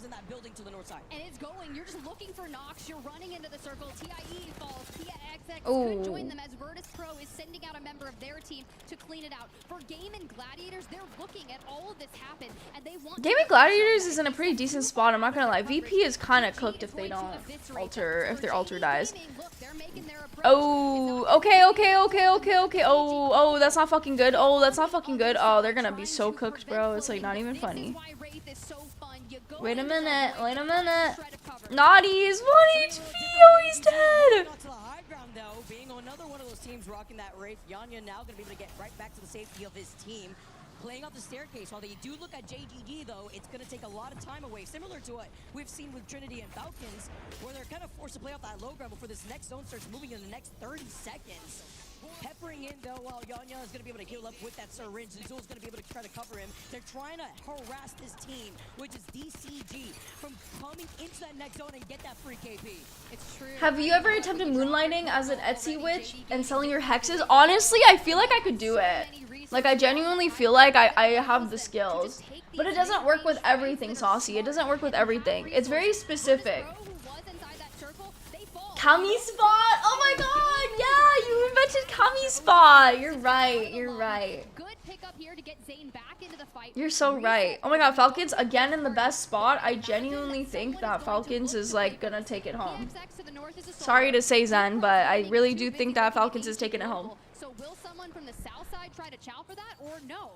In that building to the north side. And it's going. You're just looking for Nox. You're running into the circle. TIE falls. TIXX could join them as Virtus Pro is sending out a member of their team to clean it out. For Game and Gladiators, they're looking at all of this happen, and they want. Game and Gladiators is in a pretty decent spot. I'm not gonna lie. VP is kind of cooked if they don't alter. If their alter dies. Oh, okay, okay, okay, okay, okay. Oh, that's not fucking good. Oh, that's not fucking good. Oh, they're gonna be so cooked, bro. It's like not even funny. Wait a minute, wait a minute. Naughty's 1 HP. Oh, he's dead. Being another one of those teams rocking that Wraith, Yanya now going to be able to get right back to the safety of his team. Playing off the staircase. While they do look at JGG, though, it's going to take a lot of time away. Similar to what we've seen with Trinity and Falcons, where they're kind of forced to play off that low ground before this next zone starts moving in the next 30 seconds. Peppering in, though, while Yanya is going to be able to heal up with that syringe. Zuzul's going to be able to try to cover him. They're trying to harass this team, which is DCG, from coming into that next zone and get that free KP. It's true. Have you ever attempted moonlighting as an Etsy witch and selling your hexes? Honestly, I feel like I could do it. Like, I genuinely feel like I have the skills. But it doesn't work with everything, Saucy. It doesn't work with everything. It's very specific. Kami spot! Oh my god! Yeah, you invented Kami spot! You're right, you're right. You're so right. Oh my god, Falcons again in the best spot. I genuinely think that Falcons is like gonna take it home. Sorry to say, Zen, but I really do think that Falcons is taking it home. So will someone from the south side try to chow for that, or no?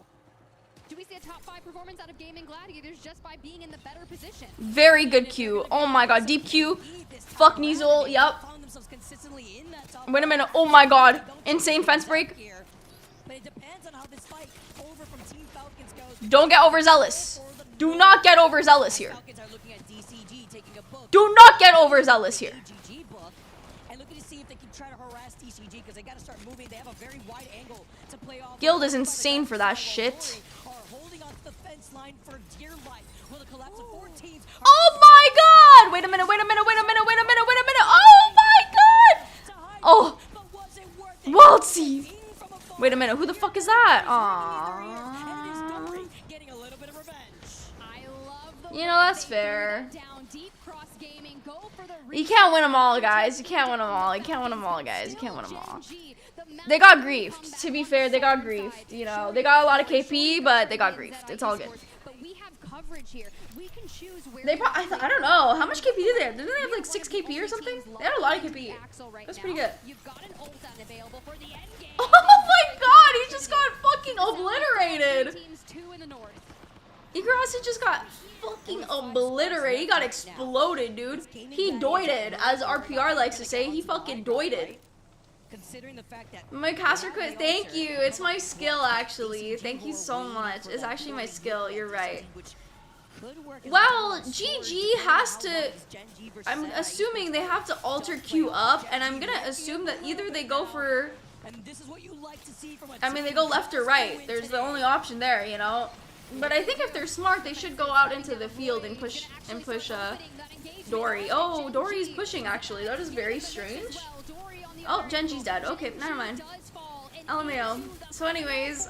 Do we see a top 5 performance out of Game and Gladiators just by being in the better position? Very good Q. Oh my god, deep Q. Fuck Nizel, yep. Wait a minute, oh my god. Insane fence break. Don't get overzealous. Do not get overzealous here. Do not get overzealous here. Guild is insane for that shit. Oh my god! Wait a minute, wait a minute, wait a minute, wait a minute, wait a minute. Oh my god! Oh. Waltzy. Wait a minute, who the fuck is that? Aww. You know, that's fair. You can't win them all, guys. You can't win them all. You can't win them all, guys. You can't win them all. They got griefed. To be fair, they got griefed. You know, they got a lot of KP, but they got griefed. It's all good. coverage here. We can choose where They I don't know. How much KP did they have? Didn't they have like 6 KP or something? They had a lot of KP. That's pretty good. You've got an ultimate available for the end game. Oh my god, he just got fucking obliterated. Teams 2 in the north. Ikarasu just got fucking obliterated. He got exploded, dude. He doited, as RPR likes to say. He fucking doited. Considering the fact that My caster quit. Thank you. It's my skill, actually. Thank you so much. It's actually my skill. You're right. Well, GG has to. I'm assuming they have to alter Q up, and I'm gonna assume that either they go for. I mean, they go left or right. There's the only option there, you know. But I think if they're smart, they should go out into the field and push Dory. Oh, Dory's pushing actually. That is very strange. Oh, Genji's dead. Okay, never mind. LMAO. So anyways,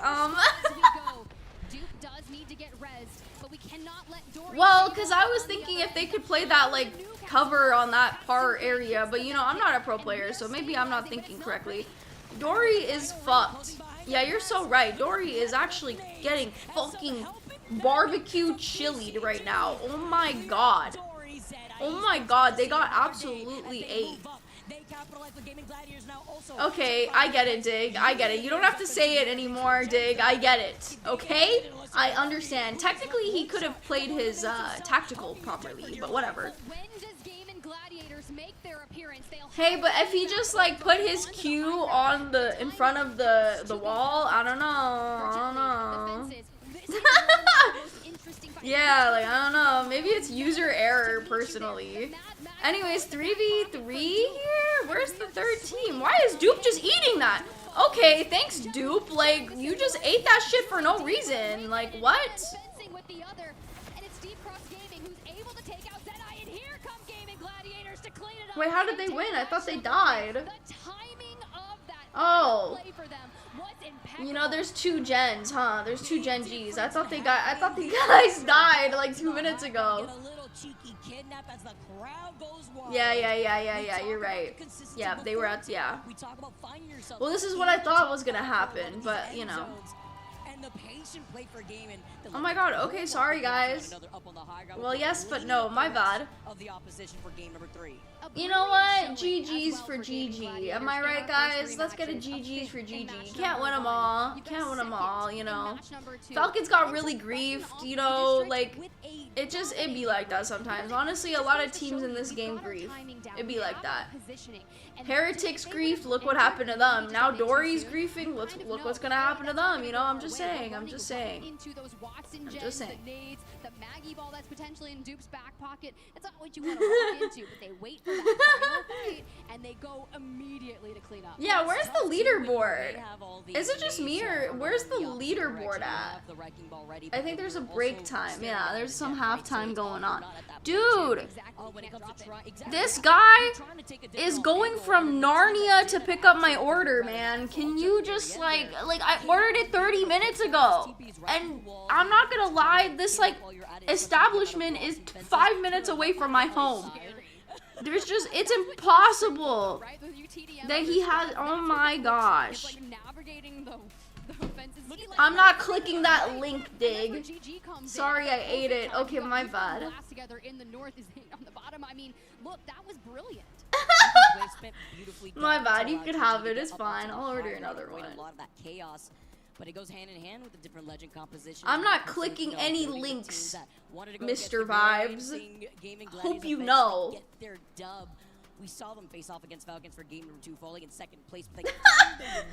well, because I was thinking if they could play that, like, cover on that par area, but, you know, I'm not a pro player, so maybe I'm not thinking correctly. Dory is fucked. Yeah, you're so right. Dory is actually getting fucking barbecue chilied right now. Oh my god. Oh my god, they got absolutely ate. Okay, I get it, Dig. I get it. You don't have to say it anymore, Dig. I get it. Okay? I understand. Technically, he could have played his tactical properly, but whatever. Hey, but if he just like put his Q on the in front of the wall, I don't know. Yeah, like I don't know. Maybe it's user error personally. Anyways, 3v3 here? Where's the third team? Why is Dupe just eating that? Okay, thanks, Dupe. Like, you just ate that shit for no reason. Like, what? Wait, how did they win? I thought they died. Oh. You know, there's 2 gens, huh? There's 2 Gen Gs. I thought the guys died like 2 minutes ago. Yeah, you're right. Yeah, they were at, yeah. Well, this is what I thought was gonna happen, but, you know. Oh my god, okay, sorry guys. Well, yes, but no, my bad. You know what? GG's for GG. Am I right, guys? Let's get a GG's for GG. You can't win them all. You can't win them all, you know. Falcons got really griefed, you know, like, it'd be like that sometimes. Honestly, a lot of teams in this game grief. It'd be like that. Heretics grief, look what happened to them. Now Dory's griefing, look what's gonna happen to them, you know? I'm just saying. The Maggie ball that's potentially in Dupe's back pocket. That's not what you want to walk into, but they wait for that final fight and they go immediately to clean up. Yeah, where's the leaderboard? Is it just me or where's the leaderboard at? I think there's a break time. Yeah, there's some halftime going on. Dude, this guy is going from Narnia to pick up my order, man. Can you just like I ordered it 30 minutes ago. And I'm not gonna lie, this like establishment is 5 minutes away from my home. There's just, it's impossible that he has, oh my gosh. I'm not clicking that link, Dig. Sorry, I ate it. Okay, my bad. My bad, you could have it, it's fine. I'll order another one. But it goes hand in hand with the different legend composition. I'm not clicking any links, Mr. Vibes. Hope you know. Get their dub. We saw them face off against Falcons for game number 2, falling in 2nd place, but they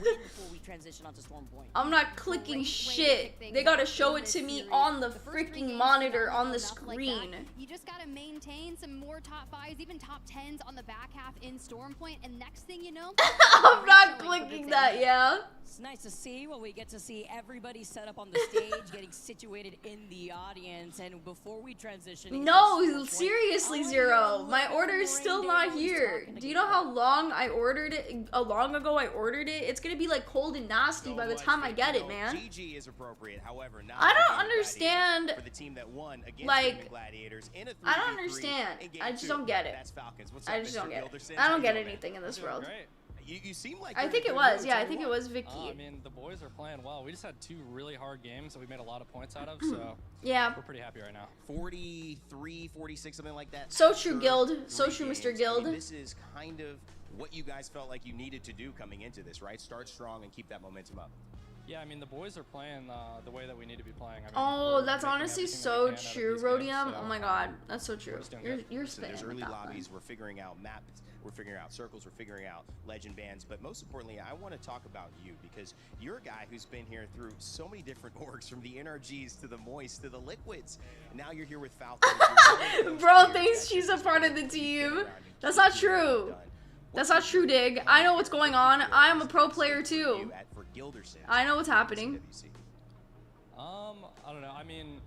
win before we transition onto Storm Point. I'm not clicking shit. They gotta show it to me on the freaking monitor on the screen. You just gotta maintain some more top 5s, even top 10s on the back half in Storm Point, and next thing you know, I'm not clicking that, yeah. It's nice to see when we get to see everybody set up on the stage, getting situated in the audience, and before we transition. No, seriously, Zero. My order is still not here. Do you know how long I ordered it? Long ago I ordered it. It's gonna be like cold and nasty by the time I get it, man. GG is appropriate. However, not I don't understand. For the team that won against like, Gladiators in a 3v3 I don't understand. I just don't get it. That's Falcons. What's I up, just Mr. don't get Builder it. Sens? I don't How you get doing, anything in this world. Great. You seem like I think it was. Yeah, I think it was Vicky. I mean, the boys are playing well. We just had 2 really hard games that we made a lot of points out of, so yeah, we're pretty happy right now. 43, 46, something like that. So true, Guild. So true, Mr. Guild. I mean, this is kind of what you guys felt like you needed to do coming into this, right? Start strong and keep that momentum up. Yeah, I mean, the boys are playing the way that we need to be playing. I mean, oh, that's honestly so true, Rhodium. So, oh my god, that's so true. You're so spitting. there's early lobbies. We're figuring out maps. We're figuring out circles. We're figuring out legend bands. But most importantly, I want to talk about you because you're a guy who's been here through so many different orgs, from the NRGs to the Moist to the Liquids. And now you're here with Falcons. Bro thinks she's a part of the team. That's not true. That's not true, Dig. I know what's going on. I'm a pro player too. I know what's happening. I don't know. I mean,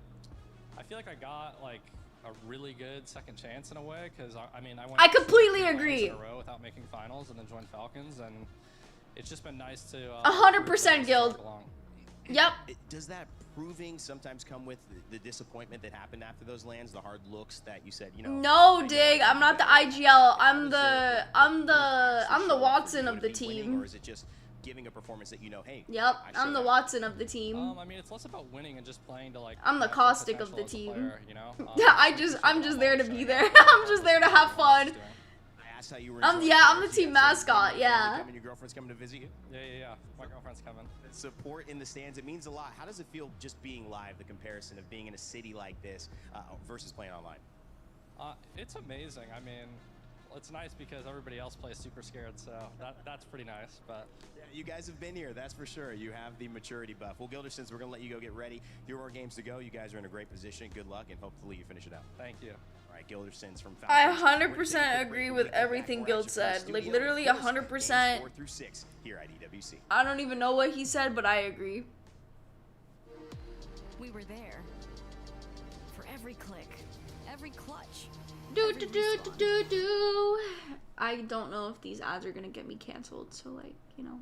I feel like I got like a really good second chance in a way because I mean I went. I completely agree. In a row without making finals and then joined Falcons, and it's just been nice to. 100% Guild. Yep. Does that proving sometimes come with the disappointment that happened after those lands, the hard looks that you said, you know? No, Dig. I'm not the IGL. I'm the Watson of the team. Or is it just giving a performance that you know, hey? Yep, I'm the Watson of the team. I mean, it's less about winning and just playing to like. I'm the caustic of the team. Player, you know? Yeah, I'm just there to be there. I'm just there to have fun. I asked how you were. I'm the team mascot. Yeah. Your girlfriend's coming to visit you. Yeah. My girlfriend's coming. Support in the stands, it means a lot. How does it feel just being live? The comparison of being in a city like this versus playing online. It's amazing. I mean, it's nice because everybody else plays super scared, so that's pretty nice. But yeah, you guys have been here, that's for sure. You have the maturity buff. Well, Gildersons, we're gonna let you go get ready. There are more games to go. You guys are in a great position. Good luck, and hopefully you finish it out. Thank you. All right, Gildersons from Falcons. I 100% agree with everything Guild said. Like literally 100%. 4 through 6 here at EWC. I don't even know what he said, but I agree. We were there for every click, every clutch. Do. I don't know if these ads are gonna get me canceled, so like, you know.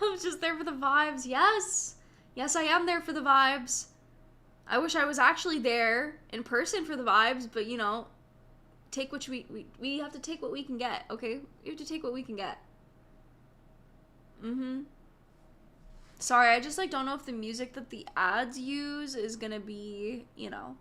I'm just there for the vibes. Yes, I am there for the vibes. I wish I was actually there in person for the vibes, but you know, take what we have to take what we can get, okay? We have to take what we can get. Sorry, I just like don't know if the music that the ads use is gonna be, you know,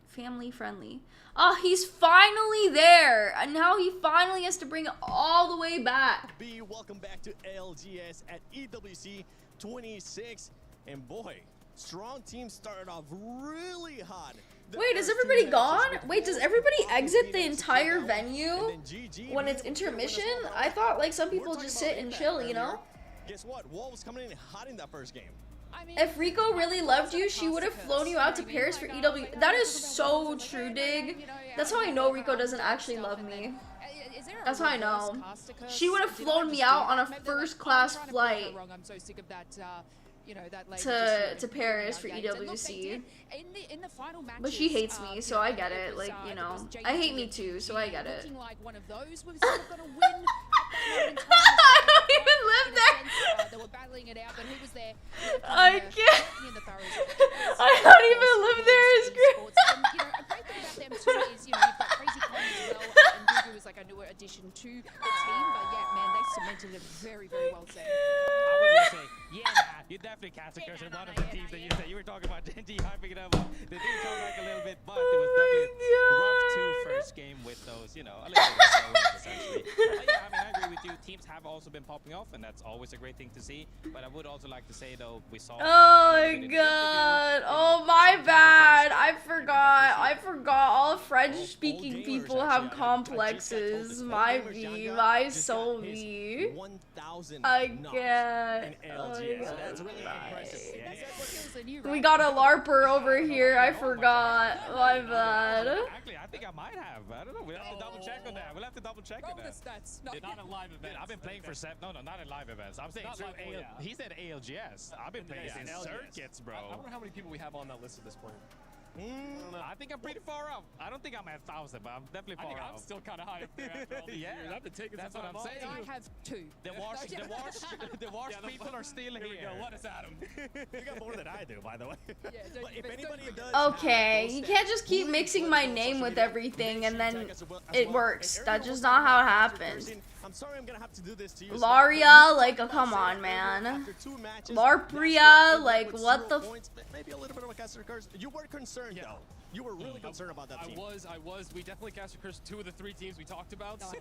family friendly. Oh, he's finally there, and now he finally has to bring it all the way back. Welcome back to LGS at EWC 26, and boy, strong team started off really hot. Wait, is everybody gone? Wait, does everybody exit the entire venue when it's intermission? I thought like some people just sit and chill, you know? Guess what? Wall was coming in hot in that first game. If Rico really loved you, she would have flown you out to Paris for EW. That is so true, Dig. That's how I know Rico doesn't actually love me. That's how I know. She would have flown me out on a first-class flight to Paris for EWC. But she hates me, so I get it. Like, you know, I hate me too, so I get it. I don't even live there. They were battling it out, but who was there? I can't. I don't even live there. It's great. You know, a great thing about them too is, you know, you've got Crazy Coin as well, and Gugu is like a newer addition to the team. But yeah, man, they cemented it very, very well said. I was gonna say, yeah, you definitely cast a curse in one of the teams that you said. You were talking about Genji hyping it up. They did come back a little bit, but it was definitely rough first game with those, you know, a little bit of slowness, essentially. But yeah, I mean, I agree with you. Teams have also been popping off, and that's always a great thing to see. But I would also like to say, though, we saw. Oh my god! Oh my bad! I forgot. All French-speaking people have complexes. My V, my soul V. I can't. Oh my god. We got a LARPer over here. I forgot. My bad. Actually, I think I might have. I don't know. We'll have to double check on that. We'll have to double check on that. Not in live events. I've been playing for no, not in live events. I'm saying through he said ALGS. I've been playing in circuits, bro. I wonder how many people we have on that list at this point. I think I'm pretty far up. I don't think I'm at 1,000, but I'm definitely far up. I'm still kind of high up there after all these years. I've been taking that's some what I'm time saying. off. I have 2. The washed people are still here. Here we go. What is Adam? You got more than I do, by the way. But if anybody does Okay, you can't just keep mixing my name with everything and then it works. That's just not how it happens. I'm sorry I'm gonna have to do this to you. Laria, like, oh, come on, man. Larpria, like, what the Maybe a little bit of a caster curse. You were concerned though. You were really concerned about that team. I was. We definitely caster cursed 2 of the 3 teams we talked about. So,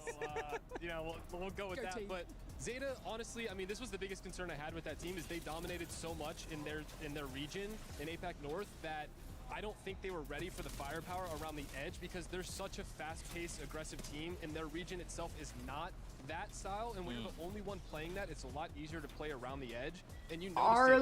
you know, we'll go with that. But Zeta, honestly, I mean, this was the biggest concern I had with that team is they dominated so much in their region in APAC North that I don't think they were ready for the firepower around the edge because they're such a fast-paced, aggressive team, and their region itself is not that style, and when you're the only one playing that, it's a lot easier to play around the edge. And you notice Ari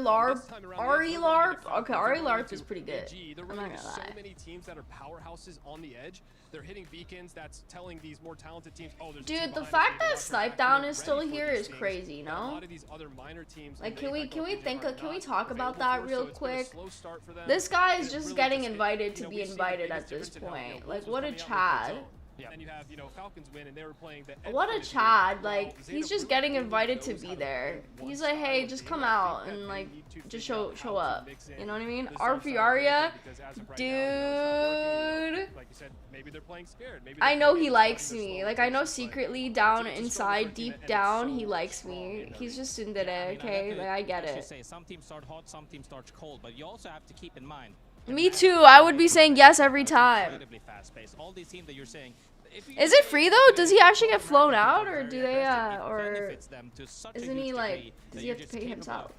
Larp. Okay, Ari Larp is pretty good. They're I'm not running gonna so lie. many teams that are powerhouses on the edge. They're hitting beacons. That's telling these more talented teams, oh, there's a team Dude, the behind us, fact we that watch our Snipe back. Down They're is still ready for here these is things. crazy, And a no? lot of these other minor teams Like, in can we APAC North region think are of, can we not talk about available that for, real so it's been a quick? slow start for them. This guy is And it just really getting just- invited to you know, be we've seen the invited biggest at this difference in how, you know, point. Wolves Like, was what a coming out with Chad. their zone. And then you have, you know, Falcons win, and they were playing the What a edge Chad, players like, who, he's Zeta just really getting only invited to knows be how to there. play He's one like, hey, style just of come game. I out think that and, they like, need to just figure out show how to up. mix in You know what I mean? the zone R for style of Arya, gameplay, because as of right now, you know, it's not working, you know. dude. Like you said, maybe they're playing scared. Maybe I they're know playing he games likes fighting their me. slow Like, I know rotations, but secretly it's down a strong inside, team, deep and it's down, so he likes strong me. in their He's region. just in there, I okay? Like, I get should it. say some teams start hot, some teams start cold, but you also have to keep in mind. Me too. I would be saying yes every time. Incredibly fast-paced. All these teams that you're saying. Is it free though? Does he actually get flown out, or do they, or isn't he like, does he have to pay himself?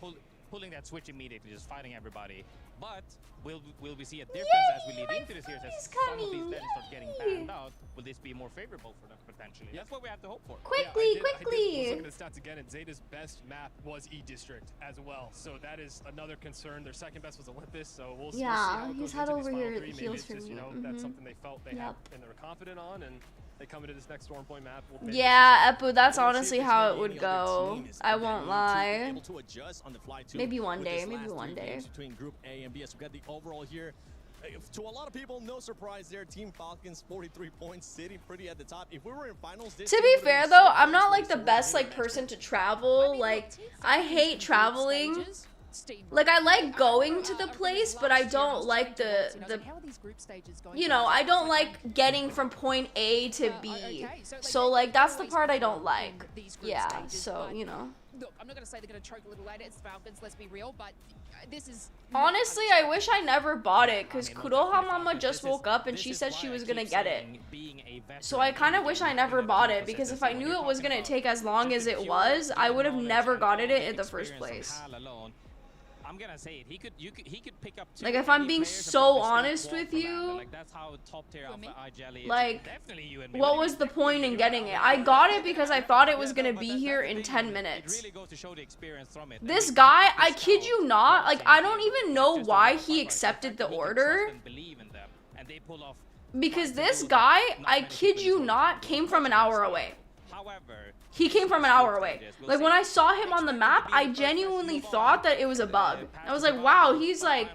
Pulling that switch immediately, just fighting everybody. But will we see a difference as we lead into the series? As some of these then start getting banned out, will this be more favorable for them potentially? That's what we have to hope for. Quickly, I did quickly. look at the stats again, and Zeta's best map was E-District as well. So that is another concern. Their second best was Olympus, so we'll see how it he's goes had into these over final here three. Maybe heals it's for just, me. you know, that's something they felt they had and they were confident on, and they come into this next Storm Point map. Yeah, Epu, that's honestly how it would go. I won't lie. Maybe one day, maybe one day. Between Group A and B, as we got the overall here. To a lot of people, no surprise there. Team Falcons, 43 points, sitting pretty at the top. If we were in finals, this To be fair though, I'm not like the best like person to travel. Like, I hate traveling. Like, I like going to the place, but I don't like the you know, I don't like getting from point A to B. So like, that's the part I don't like. Yeah, so, you know. Look, I'm not going to say they're going to choke a little later. It's Falcons, let's be real, but this is... Honestly, I wish I never bought it, because Kuroha Mama just woke up and she said she was going to get it. So I kind of wish I never bought it, because if I knew it was going to take as long as it was, I would have never gotten it in the first place. I'm gonna say it. He could pick up. Like, if I'm being so honest with you, like that's how top tier alpha iJelly is. like, Definitely you and me. what was the point in getting it? I got it because I thought it was gonna be here in 10 minutes. It really goes to show the experience from it. This guy, I kid you not, like, I don't even know why he accepted the order. Because this guy, I kid you not, came from an hour away. He came from an hour away. Like, when I saw him on the map, I genuinely thought that it was a bug. I was like, wow, he's like,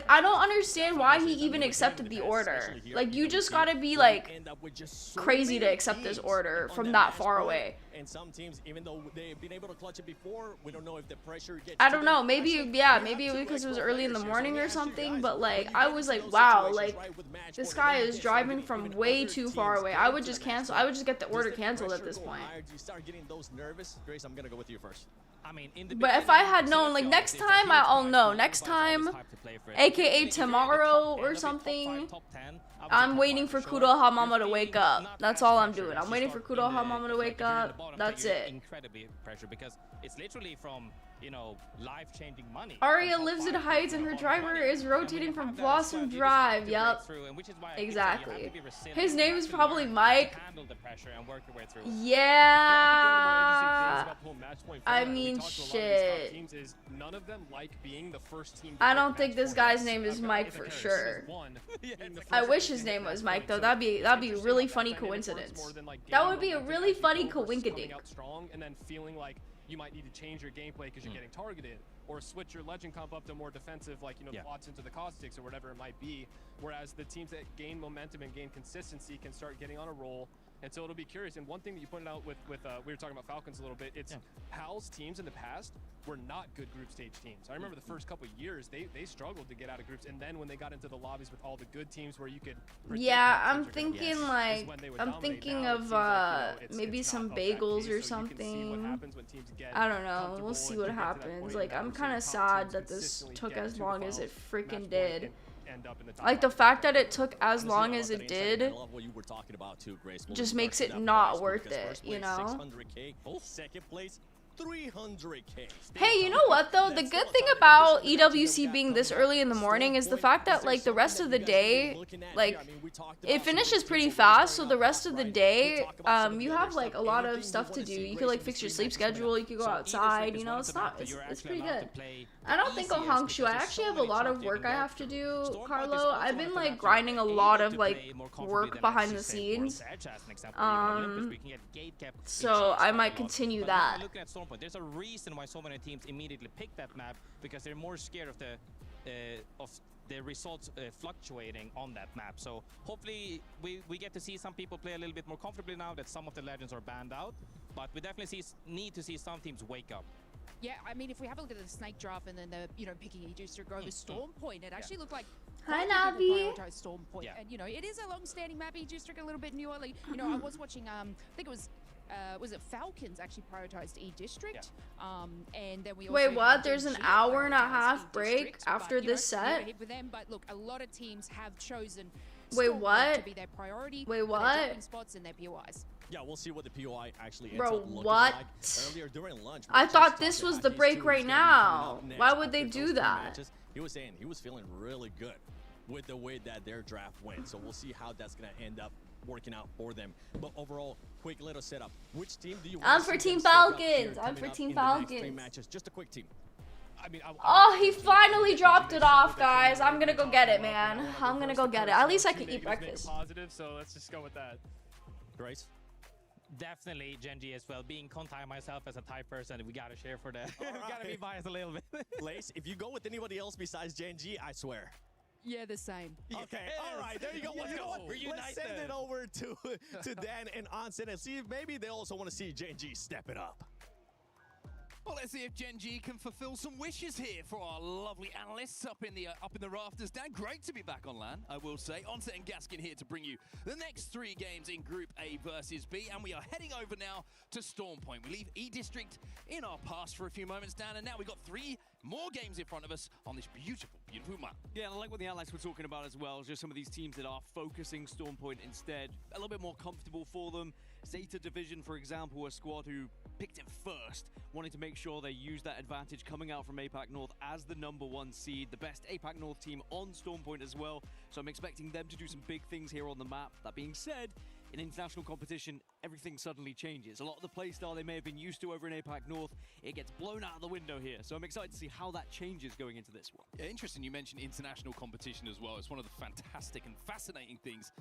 I don't understand why he even accepted the order. Like, you just gotta be, like, crazy to accept this order from that far away. And some teams, even though they've been able to clutch it before, we don't know if the pressure gets... I don't know, maybe, yeah, maybe because it was early in the morning or something, but, like, I was like, wow, like, this guy is driving from way too far away. I would just cancel, I would just get the order canceled at this point. You start getting those nervous. Grace, I'm gonna go with you first. I mean, but if I had known, like, next time, I'll know. Next time, aka tomorrow or something, I'm waiting for Kuroha Mama to wake up. That's all I'm doing. I'm waiting for Kuroha Mama to wake up. That's it. Incredibly pressure because it's literally from, you know, life-changing money. Arya lives in Heights and her driver is rotating from Blossom Drive. Yup. Exactly. His name is probably Mike. Yeah. I mean, shit. I don't think this guy's name is Mike for sure. I wish his name was Mike though. That'd be a really funny coincidence. That would be a really funny coinkadink. you might need to change your gameplay because you're getting targeted, or switch your legend comp up to more defensive, like, you know, the bots into the caustics or whatever it might be. Whereas the teams that gain momentum and gain consistency can start getting on a roll. And so it'll be curious. And one thing that you pointed out with we were talking about Falcons a little bit, it's PAL's teams in the past were not good group stage teams. I remember the first couple of years, they struggled to get out of groups. And then when they got into the lobbies with all the good teams where you could... Yeah, I'm thinking like, I'm thinking of maybe some bagels or something. I don't know. We'll see what happens. Like, I'm kind of sad that this took as long as it freaking did. Like, the fact that it took as long as it did just makes it not worth it, you know? Second place, 300K. Hey, you know what though? The good thing about EWC being this early in the morning is the fact that, like, the rest of the day, like, it finishes pretty fast. So the rest of the day, you have like a lot of stuff to do. You could like fix your sleep schedule. You could go outside. You know, it's pretty good. I don't think I'll Hongshu. I actually have a lot of work I have to do, Carlo. I've been like grinding a lot of like work behind the scenes. So I might continue that. There's a reason why so many teams immediately pick that map, because they're more scared of the results fluctuating on that map. So hopefully we get to see some people play a little bit more comfortably now that some of the legends are banned out, but we definitely need to see some teams wake up. Yeah, I mean, if we have a look at the Snake draft and then the, you know, picking E-District over Storm Point, it actually looked like Hi, Navi. Storm Point. And, you know, it is a long-standing map, E-District, a little bit newer. Like, you know, I was watching, I think it was Falcons actually prioritized E-District, and then we also wait, what? There's an hour and a half break after this set? With them, but look, a lot of teams have chosen wait, what? to be their priority. Wait, what? Spots in their POIs. Yeah, we'll see what the POI actually ends Bro, up looking what? like. Earlier during lunch, I thought this was the break right now. Why would they do that? Matches, he was saying he was feeling really good with the way that their draft went. So we'll see how that's going to end up working out for them. But overall, quick little setup. Which team do you want? I'm for Team Falcons. I'm for Team Falcons. Matches? Just a quick team. I mean, oh, he finally dropped it off, guys. I'm gonna go get it, man. I'm gonna go get it. At least I can eat breakfast. Positive, so let's just go with that. Grace? Definitely Genji as well. Being Thai myself as a Thai person, we gotta share for that. We gotta be biased a little bit. Lace, if you go with anybody else besides Genji, I swear. Yeah, the same. Okay, all right, there you go. Let's go. Let's send it over to Dan and Onsen and see if maybe they also want to see Genji step it up. Well, let's see if Genji can fulfill some wishes here for our lovely analysts up in the rafters. Dan, great to be back on LAN, I will say. Onset and Gaskin here to bring you the next 3 games in Group A versus B, and we are heading over now to Storm Point. We leave E-District in our past for a few moments, Dan, and now we've got 3 more games in front of us on this beautiful, beautiful map. Yeah, and I like what the analysts were talking about as well, just some of these teams that are focusing Storm Point instead, a little bit more comfortable for them. Zeta Division, for example, a squad who picked it first, wanting to make sure they use that advantage coming out from APAC North as the #1 seed, the best APAC North team on Storm Point as well, so I'm expecting them to do some big things here on the map. That being said, in international competition, everything suddenly changes. A lot of the playstyle they may have been used to over in APAC North, it gets blown out of the window here. So I'm excited to see how that changes going into this one. Yeah, interesting you mentioned international competition as well. It's one of the fantastic and fascinating things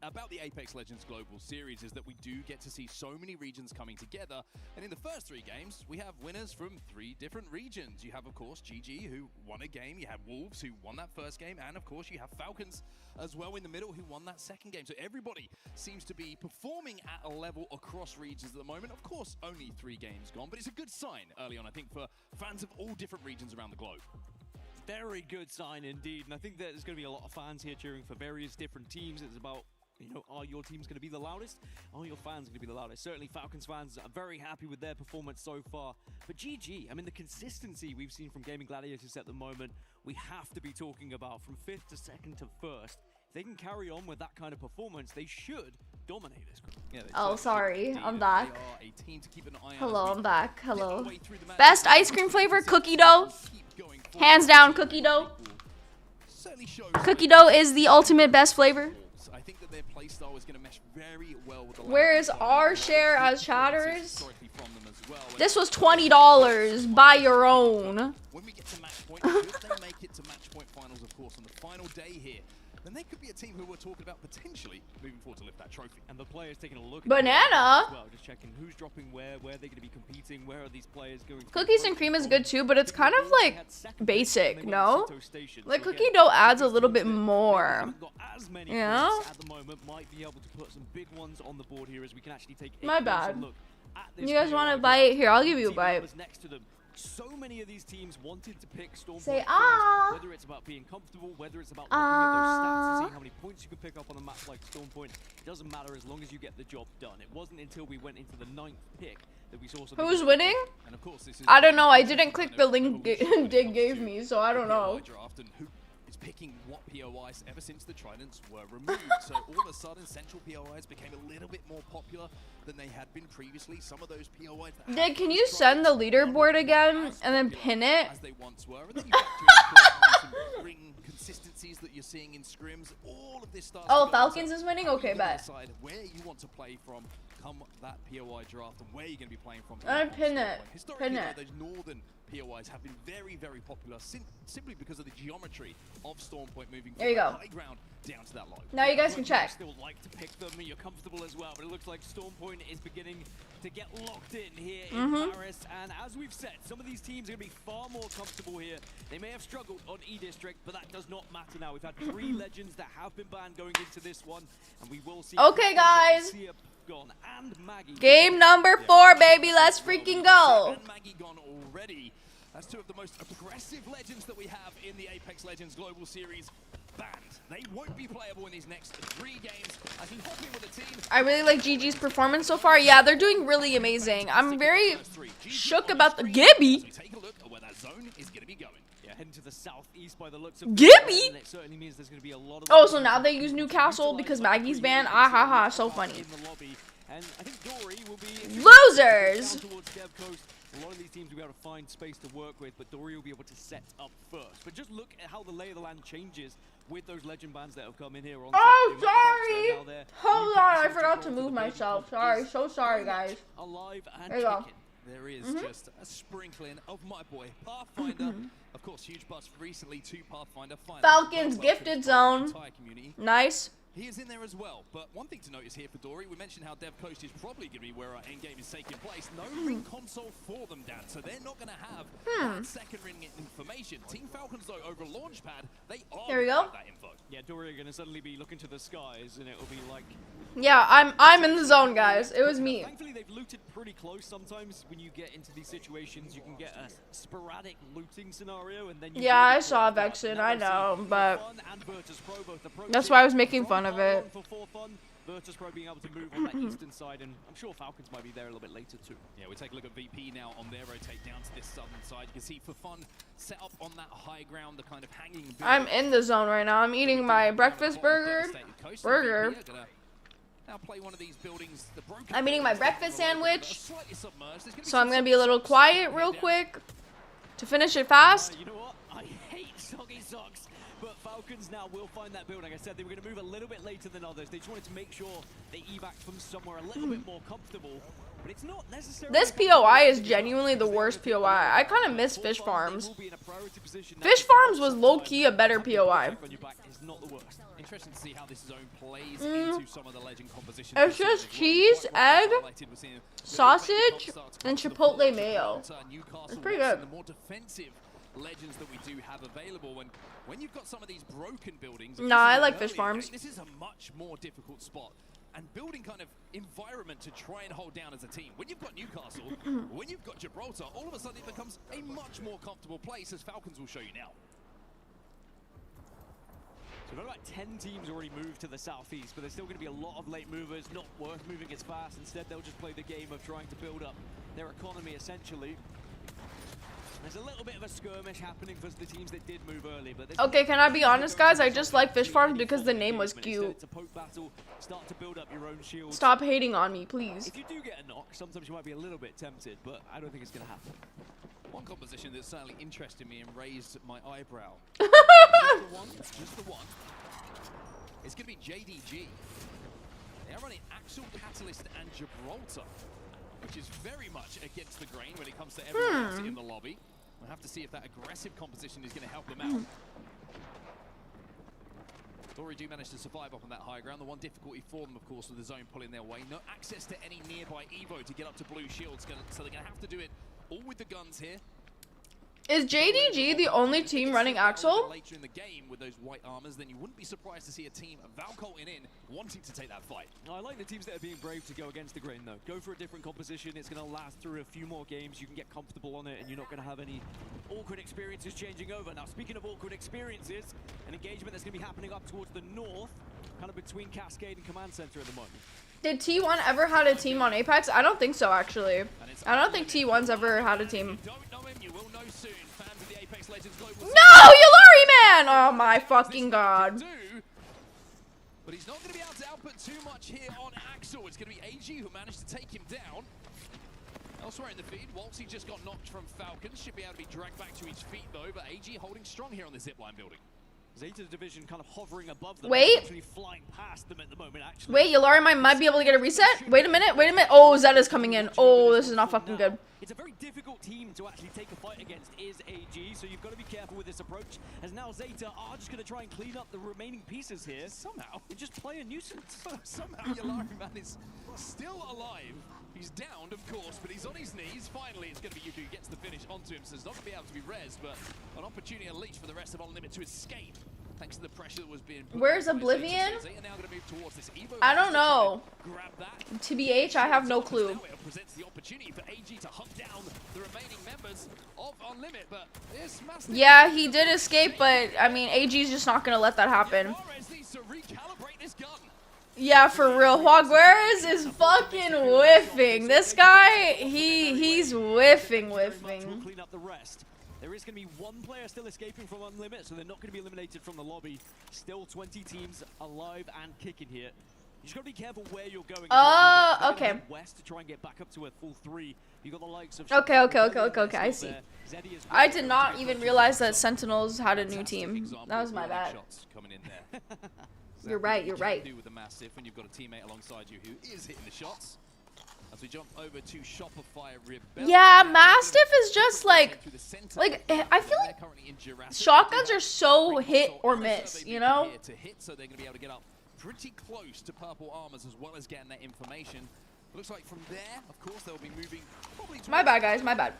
about the Apex Legends Global Series is that we do get to see so many regions coming together. And in the first 3 games, we have winners from 3 different regions. You have, of course, GG, who won a game. You have Wolves, who won that first game. And, of course, you have Falcons as well in the middle, who won that second game. So everybody seems to be performing at a level across regions at the moment. Of course, only 3 games gone, but it's a good sign early on, I think, for fans of all different regions around the globe. Very good sign indeed, and I think that there's going to be a lot of fans here cheering for various different teams. It's about, you know, are your teams going to be the loudest? Are your fans going to be the loudest? Certainly Falcons fans are very happy with their performance so far. But GG, I mean, the consistency we've seen from Gaming Gladiators at the moment, we have to be talking about from 5th to 2nd to 1st. If they can carry on with that kind of performance, they should dominate this group. Yeah, oh, sorry, I'm back. To keep an eye Hello, on. I'm back. Hello. Best ice cream flavor, cookie dough. Hands down, cookie dough. Cookie dough is the ultimate best flavor. I think that their playstyle is going to mesh very well with the Where is our share as chatters? This was $20. Buy your own. When we get to match point, should they make it to match point finals, of course, on the final day here then they could be a team who we're talking about potentially moving forward to lift that trophy. And the players taking a look Banana. at as well, just checking who's dropping where are they going to be competing, where are these players going to Cookies and cream is good too, but it's kind of like basic, no? Like cookie dough adds a little bit more. Yeah? At the moment, might be able to put some big ones on the board here as we can actually take My bad. You guys want a bite? Here, I'll give you a bite. Next to them. So many of these teams wanted to pick Stormpoint Say first, ah. whether it's about being comfortable, whether it's about looking at those stats to see how many points you can pick up on a map like Stormpoint. It doesn't matter as long as you get the job done. It wasn't until we went into the 9th pick that we saw something. Who's winning? And of course, this is I don't know. I didn't click the link Dig gave me, so I don't know. Picking what POIs ever since the Tridents were removed. So all of a sudden, central POIs became a little bit more popular than they had been previously. Some of those POIs that Dig, can you send the leaderboard again and then pin it? as they once were. And then you factor in some ring consistencies that you're seeing in scrims. All of this starts Oh, to Falcons is winning? Okay, bet. decide where you want to play from come that POI draft and where you're going to be playing from. And pin it. Historically, Pin it. those northern POIs have been very, very popular simply because of the geometry of Stormpoint moving There you from go. high ground down to that low. Now you guys can check. Still like to pick them, and you're comfortable as well, but it looks like Stormpoint is beginning to get locked in here in Paris. And as we've said, some of these teams are going to be far more comfortable here. They may have struggled on E-District, but that does not matter now. We've had 3 legends that have been banned going into this one, and we will see. Okay, guys. Gone and Maggie. Game number 4, baby. Let's freaking go. And Maggie gone already. That's 2 of the most oppressive legends that we have in the Apex Legends Global Series. Banned. They won't be playable in these next 3 games. As he hop in with the team. I really like GG's performance so far. Yeah, they're doing really amazing. I'm very shook about the Gibby. Take a look at where that zone is going to be going. Yeah, heading to the southeast by the looks of Gibby. and it certainly means there's going to be a lot of Oh, so now they use Newcastle because Maggie's banned. Ah ha ha, so funny. in the lobby. And I think Dory will be Losers. down towards Dev Coast. A lot of these teams will be able to find space to work with, but Dory will be able to set up first. But just look at how the lay of the land changes with those legend bands that have come in here. On Oh, sorry. Hold on, I forgot to move myself. Sorry, so sorry, guys. Alive and There you go. kicking. There is just a sprinkling of my boy Pathfinder. Of course, huge buzz recently to Pathfinder. Falcons gifted zone. Entire community. Nice. He is in there as well, but one thing to notice here for Dory, we mentioned how Dev Coast is probably going to be where our endgame is taking place. No ring console for them, Dan, so they're not going to have that second ring information. Team Falcons, though, over Launchpad, they are There we gonna go. have that info. Yeah, Dory are going to suddenly be looking to the skies, and it'll be like... Yeah, I'm in the zone, guys. It was me. Thankfully, they've looted pretty close. Sometimes when you get into these situations, you can get a sporadic looting scenario, and then you Yeah, I saw Vexen, I know, but that's why I was making fun of it. For fun, Virtus Pro being able to move on that eastern side, and I'm sure Falcons might be there a little bit later too. Yeah, we take a look at VP now on their rotate down to this southern side. You can see for fun, set up on that high ground, the kind of hanging. I'm in the zone right now. I'm eating my breakfast burger. Now play one of these buildings. I'm eating my breakfast sandwich. So I'm gonna be a little quiet real quick to finish it fast. You know what? I hate soggy socks. But Falcons now will find that building. Like I said, they were going to move a little bit later than others. They just wanted to make sure they evac from somewhere a little bit more comfortable. But it's not necessarily... This POI is genuinely the worst POI. I kind of miss Fish Farms. Fish Farms was low-key a better POI. Interesting to see how this zone plays into some of the legend compositions. It's just cheese, egg, sausage, and chipotle mayo. It's pretty good. The more defensive legends that we do have available, and when you've got some of these broken buildings, Nah, I like Fish Farms. This is a much more difficult spot and building kind of environment to try and hold down as a team. When you've got Newcastle, when you've got Gibraltar, all of a sudden it becomes a much more comfortable place, as Falcons will show you now. So we've got about 10 teams already moved to the southeast, but there's still going to be a lot of late movers, not worth moving as fast. Instead, they'll just play the game of trying to build up their economy, essentially. There's a little bit of a skirmish happening for the teams that did move early, but okay, can I be honest, guys? I just like Fish Farms because the name was cute. Start to build up your own shield. Stop hating on me, please. If you do get a knock, sometimes you might be a little bit tempted, but I don't think it's going to happen. One composition that certainly interested me and raised my eyebrow. just the one. It's going to be JDG. They're running Axel, Catalyst, and Gibraltar, which is very much against the grain when it comes to everyone else in the lobby. We'll have to see if that aggressive composition is going to help them out. Dory do manage to survive up on that high ground. The one difficulty for them, of course, with the zone pulling their way. No access to any nearby Evo to get up to blue shields, so they're going to have to do it all with the guns here. Is JDG the only team running Axel? Later in the game with those white armors, then you wouldn't be surprised to see a team of Valcolt in wanting to take that fight. I like the teams that are being brave to go against the grain, though. Go for a different composition. It's going to last through a few more games. You can get comfortable on it, and you're not going to have any awkward experiences changing over. Now, speaking of awkward experiences, an engagement that's going to be happening up towards the north, kind of between Cascade and Command Center at the moment. Did T1 ever had a team on Apex? I don't think so, actually. I don't think T1's ever had a team. No, Yulari man! Oh my fucking god. But he's not going to be able to output too much here on Axel. It's going to be AG who managed to take him down. Elsewhere in the feed, Waltzy just got knocked from Falcons. Should be able to be dragged back to his feet though, but AG holding strong here on the zipline building. Zeta's division kind of hovering above them. Wait. Actually flying past them at the moment, actually. Wait, Yulari might be able to get a reset? Wait a minute, wait a minute. Oh, Zeta's coming in. Oh, this is not fucking good. It's a very difficult team to actually take a fight against is AG, so you've got to be careful with this approach, as now Zeta are just going to try and clean up the remaining pieces here. Somehow. And just play a nuisance. Somehow Yulari man is still alive. He's downed, of course, but he's on his knees. Finally, it's going to be Yuku who gets the finish onto him, so he's not going to be able to be res, but an opportunity at least for the rest of Unlimit to escape. Thanks to the pressure that was being put. Where's Oblivion? I don't know. TBH, I have no clue. Presents the opportunity for AG to hunt down the remaining members of Unlimit, but yeah, he did escape, but I mean, AG's just not gonna let that happen. Yeah, for real. Jaguares is fucking whiffing. This guy, he's whiffing. Clean up the rest. There is going to be one player still escaping from Unlimit, so they're not going to be eliminated from the lobby. Still 20 teams alive and kicking here. You just got to be careful where you're going. Okay. West to try and get back up to a full 3. You got the likes of Okay, I see. I did not even realize that Sentinels had a new team. That was my bad. You're right. With the Mastiff when you've got a teammate alongside you who is hitting the shots. As we jump over to Shopify Rebellion. Yeah, Mastiff is just like I feel like shotguns are so hit or miss, you know? So they're going to be able to get up pretty close to purple armors as well as getting that information. Looks like from there, of course, they'll be moving probably. My bad, guys. My bad.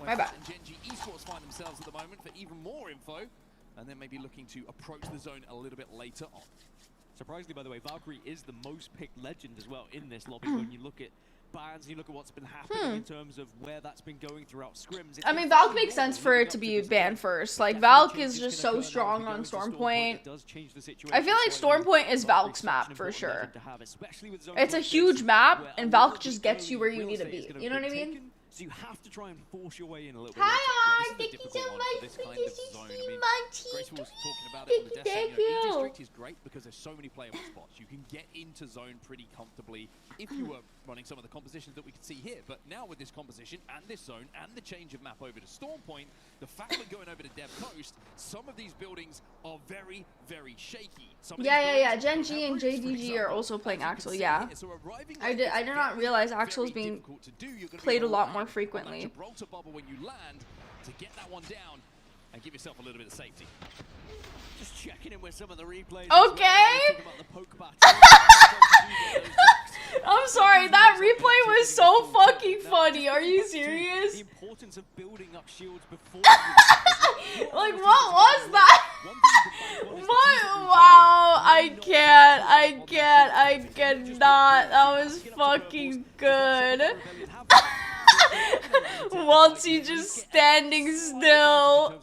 My bad. Genji Esports find themselves at the moment for even more info, and then maybe looking to approach the zone a little bit later on. Surprisingly, by the way, Valkyrie is the most picked legend as well in this lobby. When you look at bans, you look at what's been happening in terms of where that's been going throughout scrims. I mean, Valk makes sense for it to be banned first. Like, Valk is just so strong on Stormpoint. I feel like Stormpoint is Valk's map for sure. It's a huge map, and Valk just gets you where you need to be. You know what I mean? So you have to try and force your way in a little bit. Hi, thank you so much for this Grace was talking about it on the desk. E-District is great because there's so many playable spots. You can get into zone pretty comfortably if you were running some of the compositions that we can see here. But now with this composition and this zone and the change of map over to Stormpoint, the fact that going over to Dev Coast, some of these buildings are very, very shaky. Yeah. Gen G and JDG are also playing Axel. Yeah, I did not realize Axel's being played a lot more frequently. When you land to get that one down and give yourself a little bit of safety. Just checking in with some of the replays. Okay. I'm sorry, that replay was so fucking funny. Are you serious? The importance of building up shields before. Like, what was that? What? Wow, I cannot. That was fucking good. Waltzy just standing still.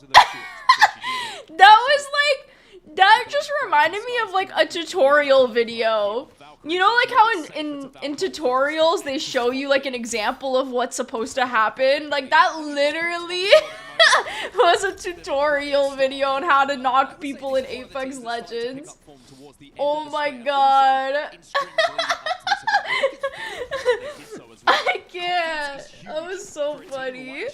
That just reminded me of like a tutorial video. You know, like how in tutorials they show you like an example of what's supposed to happen? Like that literally was a tutorial video on how to knock people in Apex Legends. Oh my god. I can't. That was so funny.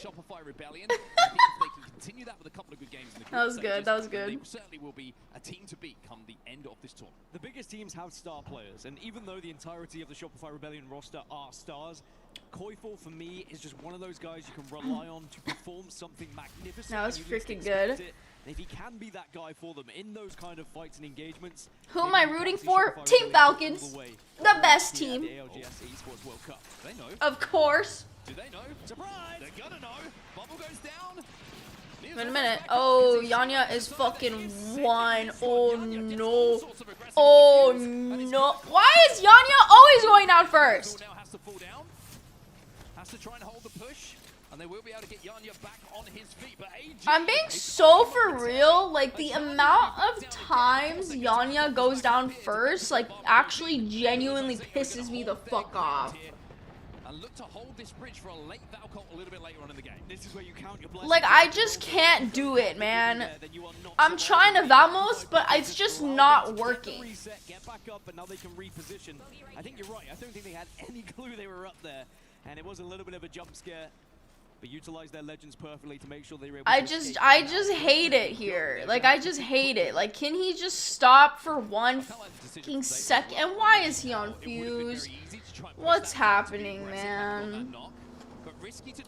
That was good. That was good. Certainly will be a team to beat come the end of this tournament. The biggest teams have star players, and even though the entirety of the Shopify Rebellion roster are stars, Koiful for me is just one of those guys you can rely on to perform something magnificent. That was and you least freaking expect good. it. And if he can be that guy for them in those kind of fights and engagements. Who am I rooting for? Team Falcons. The best team. The ALGS Esports World Cup. They know. Of course. Do they know? Surprise! They're gonna know. Bubble goes down. Wait a minute. Oh, Yanya is fucking one. Oh no. Oh no. Why is Yanya always going down first? Now has to fall down. Has to try and hold the push. And they will be able to get Yanya back on his feet. But AG, I'm being so for real. Like, the amount of times Yanya goes down first, like, actually genuinely pisses me the fuck off. and look to hold this bridge for a late Valcott a little bit later on in the game. This is where you count your blessings. Like, I just can't do it, man. I'm trying to Vamos, but it's just not working. Get back up, and now they can reposition. I think you're right. I don't think they had any clue they were up there, and it was a little bit of a jump scare. But utilize their legends perfectly to make sure they were able to I just hate it here. Like, I just hate it. Like, can he just stop for one fucking second? And why is he on Fuse? What's happening, man?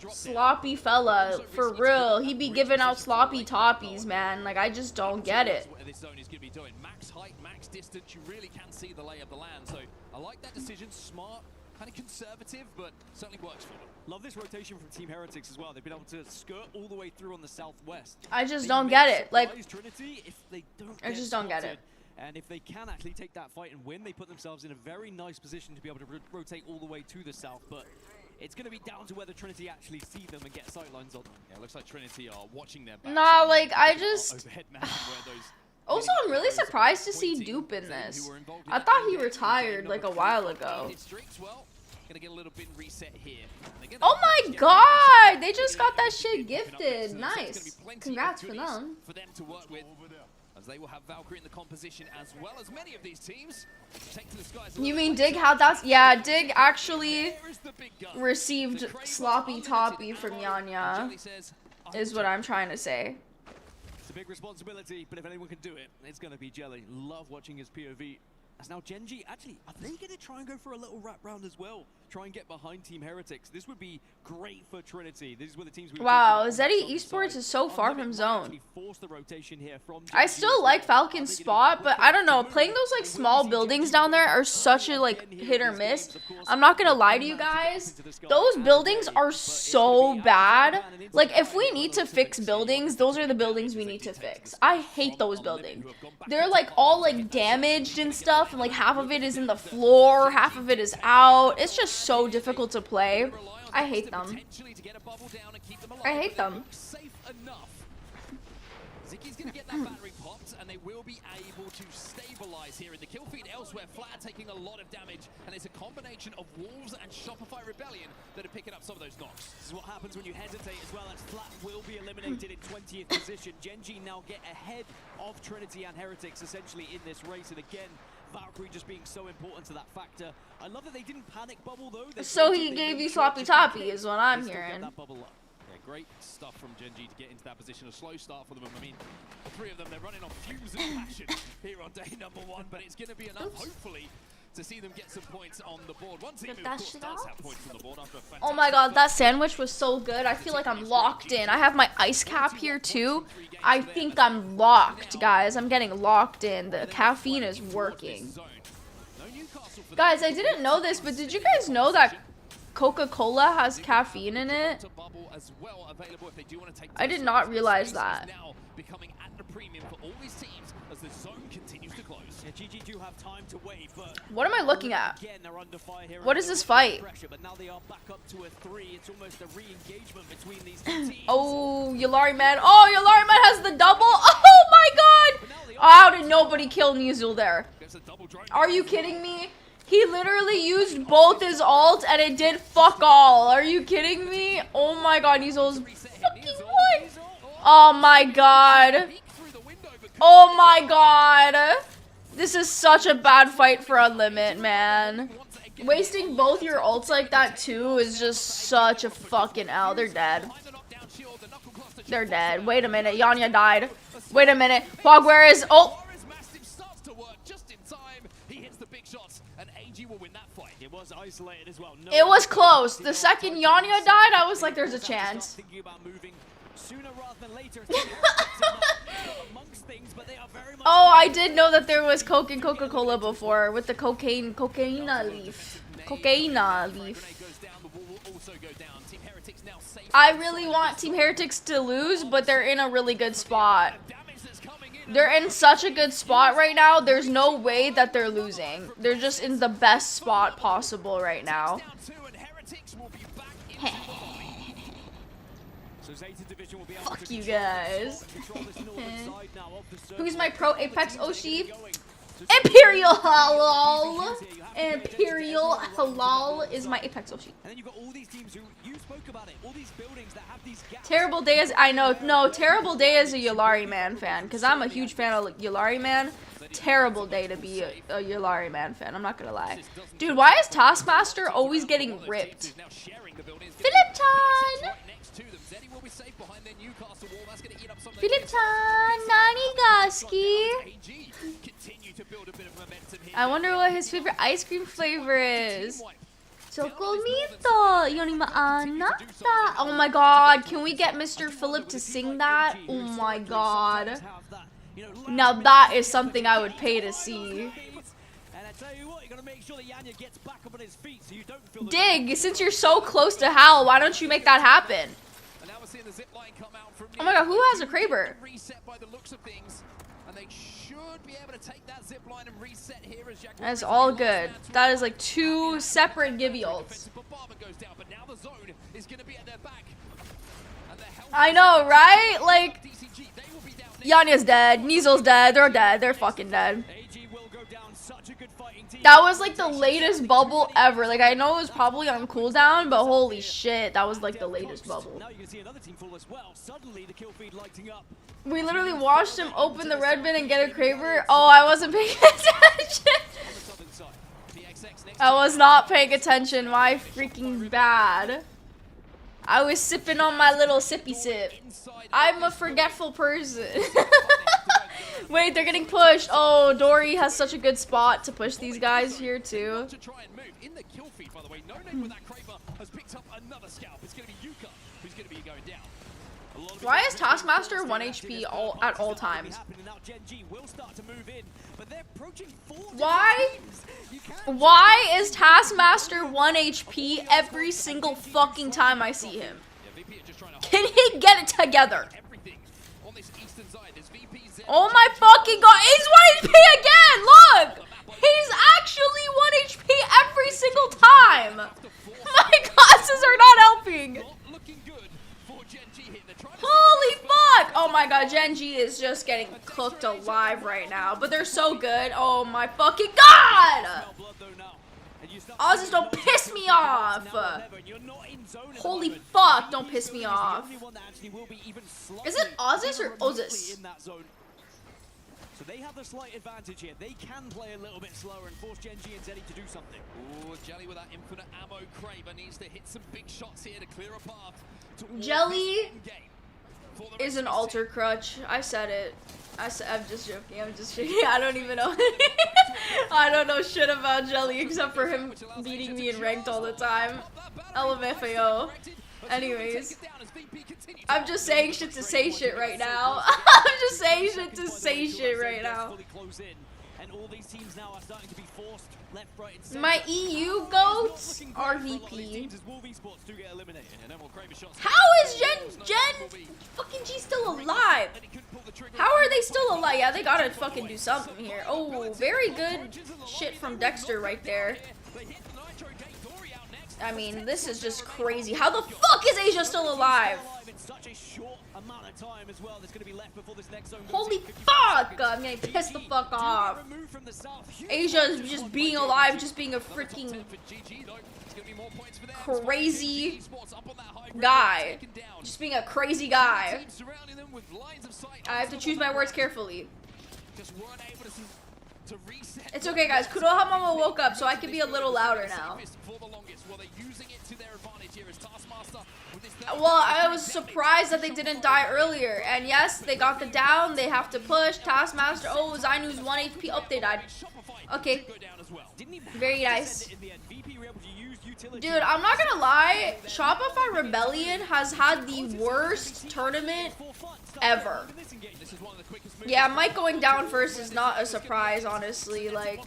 Sloppy fella, for real. He be giving out sloppy toppies, man. Like, I just don't get it. This zone is going to be doing max height, max distance. You really can see the lay of the land. So I like that decision. Smart, kind of conservative, but certainly works for them. Love this rotation from Team Heretics as well. They've been able to skirt all the way through on the southwest. I just don't get it. Like, Trinity, if they don't I just don't get it. And if they can actually take that fight and win, they put themselves in a very nice position to be able to rotate all the way to the south. But it's going to be down to whether Trinity actually see them and get sightlines on them. Yeah, it looks like Trinity are watching their back. Nah, like, I just... those Also, I'm really surprised to see Dupe in this. I thought he retired, like, a while ago. Gonna get a little bit reset here. Oh my god! They just got that shit gifted. Nice. Congrats for them. For them to work with, as they will have Valkyrie in the composition as well as many of these teams. Take to the skies. You mean Dig had that? Yeah, Dig actually received sloppy toppy from Yanya, is what I'm trying to say. It's a big responsibility, but if anyone can do it, it's going to be Jelly. Love watching his POV. As now Genji, actually, are they going to try and go for a little wrap round as well? Try and get behind Team Heretics. This would be great for Trinity. This is where the teams we wow, Zeddy Esports is so far from zone. I still like Falcon's spot, but I don't know. Playing those like small buildings down there are such a like hit or miss. I'm not gonna lie to you guys. Those buildings are so bad. Like, if we need to fix buildings, those are the buildings we need to fix. I hate those buildings. They're like all like damaged and stuff, and like half of it is in the floor, half of it is out. It's just so difficult to play. I hate them. I hate them. Zicky's going to get that battery popped, and they will be able to stabilize here in the kill feed. Elsewhere, Flat taking a lot of damage, and it's a combination of Wolves and Shopify Rebellion that are picking up some of those knocks. This is what happens when you hesitate as well, as Flat will be eliminated in 20th position. Genji now get ahead of Trinity and Heretics essentially in this race, and again, Valkyrie just being so important to that factor. I love that they didn't panic bubble though. So he gave you sloppy toppy is what I'm hearing. Yeah, great stuff from Genji to get into that position. A slow start for them. I mean, the three of them, they're running on fumes of passion here on day number one, but it's going to be enough, hopefully, to see them get some points on the board. One team who, of course, does have points on the board after a fantastic Oh my god, that sandwich was so good. I feel like I'm locked in. I have my ice cap here too. I think I'm locked, guys. I'm getting locked in. The caffeine is working. Guys, I didn't know this, but did you guys know that Coca-Cola has caffeine in it? I did not realize that. Becoming at the premium for all these teams as the zone continues to close. Yeah, GG do have time to wait, but what am I looking at? Again, they're under fire here. What is this fight? Pressure, but now they are back up to a 3. It's almost a re-engagement between these two teams. Oh, Yulari Man. Oh, Yulari Man has the double. Oh my god. How did nobody kill Nizul there? Are you kidding me? He literally used both his ult and it did fuck all. Are you kidding me? Oh my god, Nizul's fucking what? Oh my god. Oh my god. This is such a bad fight for Unlimit, man. Wasting both your ults like that too is just such a fucking L. They're dead. They're dead. Wait a minute. Yanya died. Wait a minute. Hwag, where is... Oh. Just in time, he hits the big shots, and AG will win that fight. It was isolated as well. No It was close. The second Yanya died, I was like, there's a chance. Thinking about moving sooner rather than later. Amongst things, but they are very much Oh, I did know that there was Coke and Coca-Cola before with the cocaina leaf. Cocaina leaf. I really want Team Heretics to lose, but they're in a really good spot. They're in such a good spot right now. There's no way that they're losing. They're just in the best spot possible right now. Fuck you guys. Who's my pro Apex Oshi? Imperial Halal. Imperial Halal is my Apex Oshi. And then you've got all these teams who you spoke about it, all these buildings that have these gaps. Terrible Day is, I know, no, Terrible Day is a Yulari Man fan, because I'm a huge fan of Yulari Man. Terrible day to be a Yulari Man fan, I'm not gonna lie. Dude, why is Taskmaster always getting ripped? Philip-chan! Philip-chan, Nanigaski! I wonder what his favorite ice cream flavor is. Chocolito, Yonima Anata. Oh my god, can we get Mr. Philip to sing that? Oh my god. Now that is something I would pay to see. Dig, since you're so close to Hal, why don't you make that happen? Oh my god, who has a Kraber? That's all good. That is like two separate Gibby ults. I know, right? Like, Yanya's dead, Nizel's dead, they're dead, they're fucking dead. That was like the latest bubble ever. Like, I know it was probably on cooldown, but holy shit, that was like the latest bubble. We literally watched him open the red bin and get a Kraber. Oh, I wasn't paying attention. I was not paying attention. My freaking bad. I was sipping on my little sippy sip. I'm a forgetful person. Wait, they're getting pushed. Oh, Dory has such a good spot to push these guys here too. Why is Taskmaster 1 HP at all times? Why is Taskmaster 1 HP every single fucking time I see him? Can he get it together? Oh my fucking god, he's 1 HP again! Look! He's actually 1 HP every single time! My glasses are not helping! Holy fuck! Oh my god, Genji is just getting cooked alive right now. But they're so good. Oh my fucking god! Ozus, don't piss me off! Holy fuck, don't piss me off. Is it Ozus or Ozus? So they have the slight advantage here. They can play a little bit slower and force Genji and Zeddy to do something. Ooh, Jelly with that infinite ammo Kraber needs to hit some big shots here to clear a path. Jelly is an alter crutch. I said it. I'm just joking. I'm just joking. I don't even know. I don't know shit about Jelly except for him beating me in ranked all the time. LMFAO. Anyways, I'm just saying shit to say shit right now. I'm just saying shit to say shit right now. My EU goats are VP. How is Gen fucking G still alive? How are they still alive? Yeah, they gotta fucking do something here. Oh, very good shit from Dexter right there. I mean, this is just crazy. How the fuck is Asia still alive? Holy fuck! I'm getting pissed the fuck off. Asia is just being alive, just being a freaking crazy guy. Just being a crazy guy. I have to choose my words carefully. It's okay, guys. Kuroha Mama woke up, so I can be a little louder now. Well, I was surprised that they didn't die earlier. And yes, they got the down. They have to push. Taskmaster. Oh, Zainu's 1 HP. Oh, they died. Okay. Very nice. Dude, I'm not gonna lie. Shopify Rebellion has had the worst tournament ever. Yeah, Mike going down first is not a surprise, honestly. Like,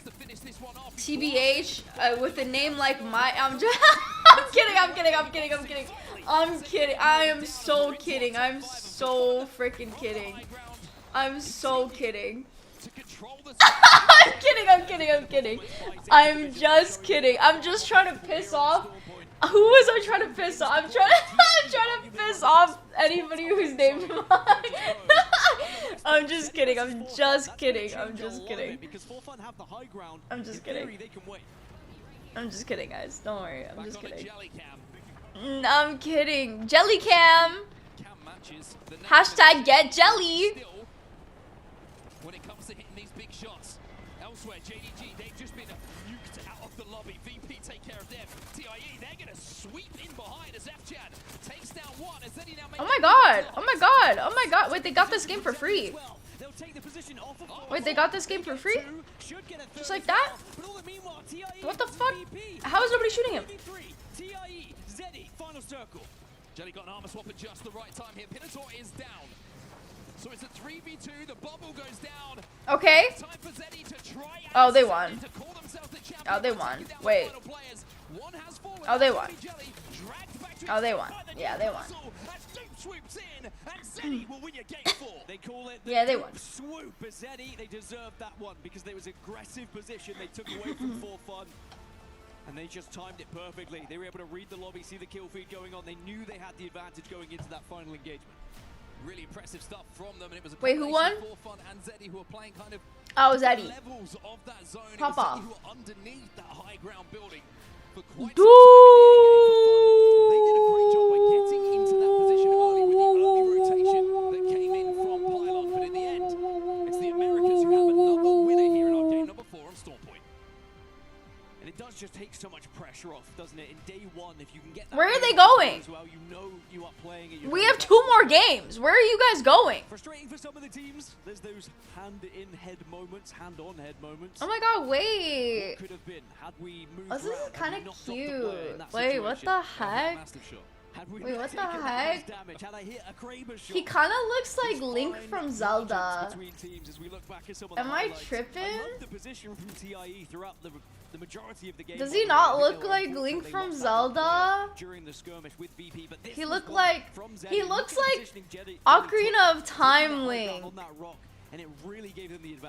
TBH, with a name like my, I'm kidding. I am so kidding. I'm so freaking kidding. I'm so kidding. I'm kidding. I'm just kidding. I'm just trying to piss off. Who was I trying to piss off? I'm trying to piss off anybody who's named mine. I'm just kidding. I'm just kidding, guys. Don't worry. I'm just kidding. I'm kidding. Jellycam. Hashtag get jelly. When it comes to hitting these big shots, elsewhere, JDG, they've just been nuked out of the lobby. VP take care of them. TIE, they're going to sweep in behind as FChan takes down one. As now Oh my god. Wait, they got this game for free. Wait, they got this game for free? Just like that? What the fuck? How is nobody shooting him? TIE, Zeddy, final circle. Jelly got an armor swap at just the right time here. Pinator is down. So it's a 3v2, the bubble goes down. Okay. Oh, they won. Oh, they won. Wait. Oh, they won. Oh, they won. Yeah, they won. Yeah, they won. Swoop, Zeddy, they deserved that one because there was aggressive position they took away from For Fun. And they just timed it perfectly. They were able to read the lobby, see the kill feed going on. They knew they had the advantage going into that final engagement. Really impressive stuff from them, and it was a wait, who won? Fun and Zeddy, who are playing kind of oh, Zeddy. Levels of that zone. Pop off. Who are underneath that high ground building for quite some time. They did a great job by getting into that position early with the early rotation that came in from Pylon, but in the end, it's the Americans who have another winner here in our game number 4 on Stormpoint. And it does just take so much pressure off, doesn't it? In day one, if you can get that where are they going? Well, you know you are playing it. We have 2 more games. Where are you guys going? Frustrating for some of the teams. There's those hand-in-head moments, hand-on-head moments. Oh my god, wait. What could have been had we moved this is kind of cute. Wait, what the heck? Wait, what the heck? He kind of looks like Link from Zelda. Am I tripping? Does he not look like Link from Zelda? He looks like Ocarina of Time Link.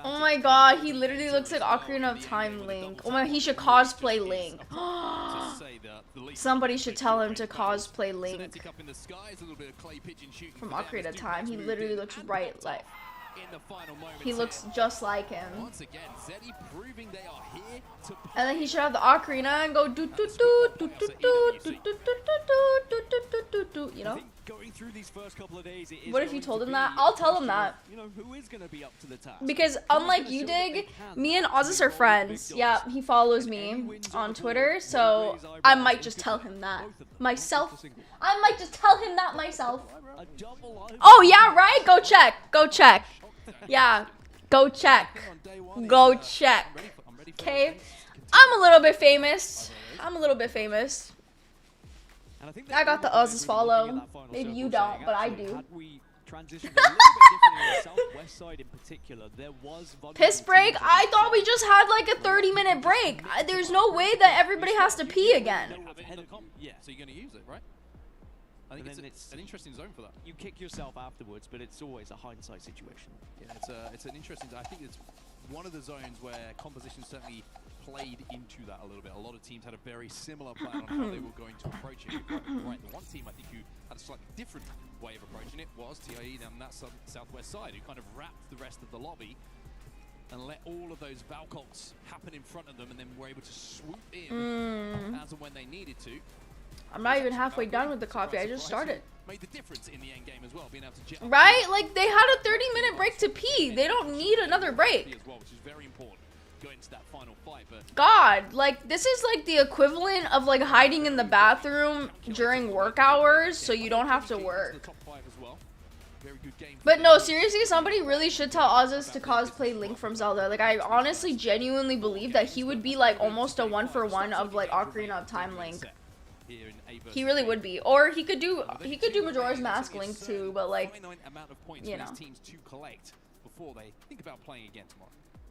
Oh my god, he literally looks like Ocarina of Time Link. Oh my, he should cosplay Link. Somebody should tell him to cosplay Link from Ocarina of Time. He literally looks right like. He looks just like him. And then he should have the ocarina and go do do do do do do do do do do do. You know? Going through these first couple of days, what if you told him that? I'll tell him that. You know, who is going to be up to the task? Because unlike you, Dig, me and Ozus are friends. Yeah, he follows me on Twitter, so I might just tell him that myself. I might just tell him that myself. Oh yeah, right? Go check. Go check. Yeah, go check. Go check. Okay, I'm a little bit famous. I got the Ozus follow. Maybe you don't, but I do. Piss break? I thought we just had like a 30-minute break. There's no way that everybody has to pee again. Yeah, so you're gonna use it, right? I think it's an interesting zone for that. You kick yourself afterwards, but it's always a hindsight situation. Yeah, it's an interesting. I think it's one of the zones where composition certainly played into that a little bit. A lot of teams had a very similar plan on how they were going to approach it. Right, the one team I think who had a slightly different way of approaching it was TIE down that southwest side, who kind of wrapped the rest of the lobby and let all of those Valcots happen in front of them, and then were able to swoop in as and when they needed to. I'm not even halfway done with the copy. I just started. Made the difference in the end game as well, being able to jet right? Like they had a 30-minute break to pee. They don't need another break. As well, which is very important going into that final fight. But God, like this is like the equivalent of like hiding in the bathroom during work hours so you don't have to work. very good game. But no, seriously, somebody really should tell Ozus to cosplay Link from Zelda. Like, I honestly, genuinely believe that he would be like almost a 1-for-1 of like Ocarina of Time Link. He really would be. Or he could do Majora's Mask Link too, but like, you know. Teams to collect before they think about playing again tomorrow.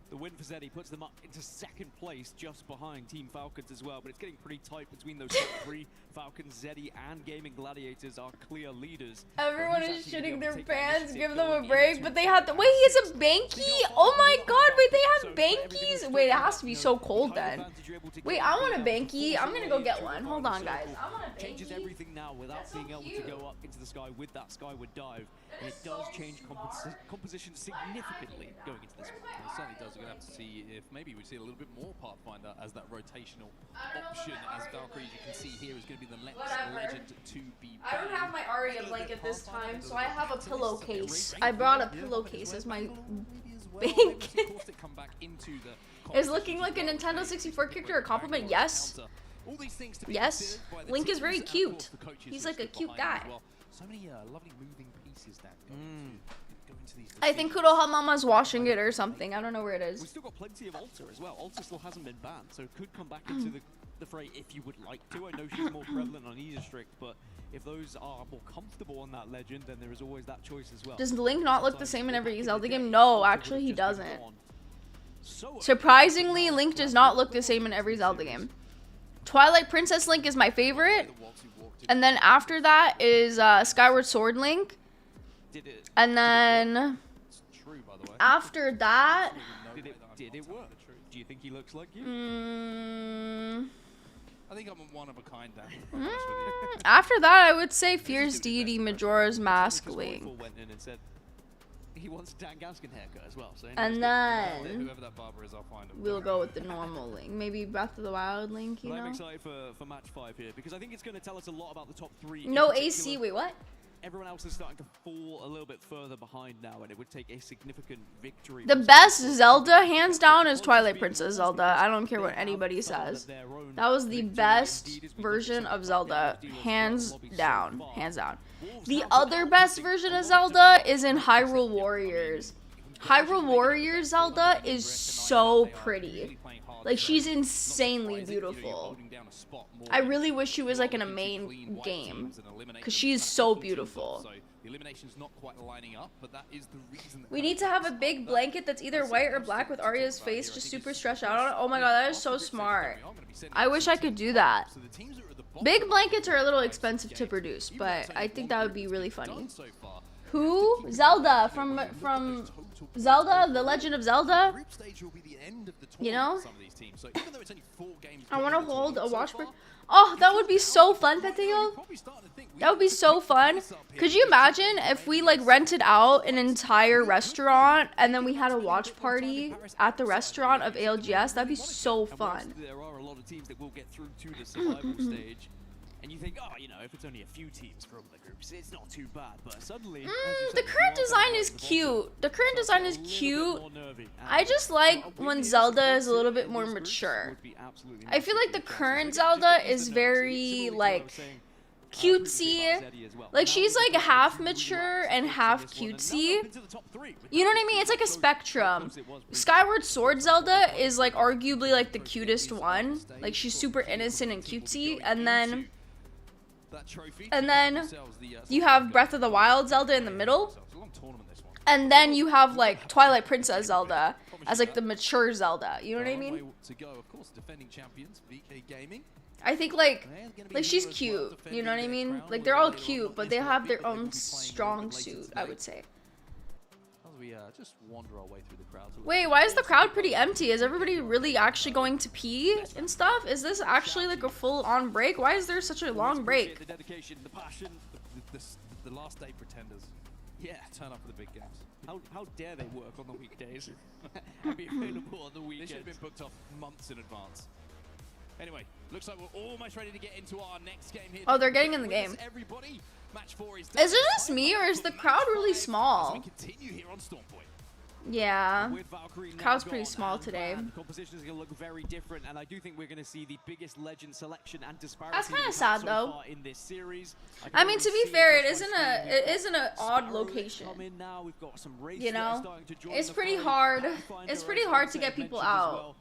The win for Zeddy puts them up into second place, just behind Team Falcons as well, but it's getting pretty tight between those top three. Falcons, Zeddy, and Gaming Gladiators are clear leaders. Everyone is shitting their pants, give them a break, but they have to- wait, he has a Banky? Oh my god, wait, they have Bankies? Wait, it has to be so cold then. Wait, I want a Banky. I'm gonna go get one. Hold on, guys. I want a Banky. Changes everything now without being able to go up into the sky with that skyward dive, and it does change composition significantly going into this one. It certainly does. We're going to have to see if maybe we see a little bit more Pathfinder as that rotational option, as Valkyrie, you can see here, is going to be the next legend to be banned. I don't have my Arya blanket this time, so I have a pillowcase. I brought a pillowcase as my blanket. Is looking like a Nintendo 64 character a compliment? Yes. Yes. Link is very cute. He's like a cute guy. So many lovely moving pieces that go into these. I think Kuroha Mama's washing it or something. I don't know where it is. We've still got plenty of Alta as well. Alta still hasn't been banned, so could come back into the fray if you would like to. I know she's more prevalent on E-District, but if those are more comfortable on that legend, then there is always that choice as well. Does Link not look the same in every Zelda game? No, actually he doesn't. Surprisingly, Link does not look the same in every Zelda game. Twilight Princess Link is my favorite. And then after that is Skyward Sword Link. And then after that, did it work? Do you think he looks like you? I think I'm one of a kind now. After that, I would say Fierce Deity Majora's Mask Link. Went in and said he wants a Dan Gaskin haircut as well. So and then whoever that barber is, I'll find him. We'll go with the normal Link. Maybe Breath of the Wild Link, you know? I'm excited for match 5 here because I think it's going to tell us a lot about the top 3. No AC, wait, what? Everyone else is starting to fall a little bit further behind now, and it would take a significant victory. The best Zelda, hands down, is Twilight Princess Zelda. I don't care what anybody says. That was the best version of Zelda, hands down, hands down. The other best version of Zelda is in Hyrule Warriors. Hyrule Warriors Zelda is so pretty. Like, she's insanely beautiful. I really wish she was like in a main game, because she is so beautiful. We need to have a big blanket that's either white or black with Arya's face just super stretched out on it. Oh my god, that is so smart. I wish I could do that. Big blankets are a little expensive to produce, but I think that would be really funny. Who? Zelda from Zelda, The Legend of Zelda. You know? I want to hold a Watchparty. Oh, that would be so fun, Peteo. That would be so fun. Could you imagine if we like rented out an entire restaurant and then we had a watch party at the restaurant of ALGS? That'd be so fun. There are a lot of teams that will get through to the survival stage. And you think, oh, you know, if it's only a few teams from the groups, it's not too bad. But suddenly, the current design is cute. The current design is cute. I just like when Zelda is a little bit more mature. I feel like the current Zelda is very, like, cutesy. Like, she's, like, half mature and half cutesy. You know what I mean? It's like a spectrum. Skyward Sword Zelda is, like, arguably, like, the cutest one. Like, she's super innocent and cutesy. And then you have Breath of the Wild Zelda in the middle. And then you have like Twilight Princess Zelda as like the mature Zelda. You know what I mean? I think like she's cute. You know what I mean? Like they're all cute, but they have their own strong suit, I would say. We just wander our way through the crowd. Wait, why is the crowd pretty empty? Is everybody really actually going to pee and stuff? Is this actually like a full-on break? Why is there such a long break? The dedication, the passion, the last day pretenders. Yeah, turn up for the big games. How dare they work on the weekdays and be available on the weekends? They should have been booked off months in advance. Anyway, looks like we're almost ready to get into our next game here. Oh, they're getting in the game. Match 4 is it just me, or is the crowd really small? Yeah. With Valkyrie now Crowd's pretty gone small and today. The composition is going to look very different, and I do think we're going to see the biggest legend selection and disparity. That's kinda we've sad, had so though. far in this series. I mean, to be fair, it isn't an odd location. You know, it's pretty hard. It's pretty hard to get people out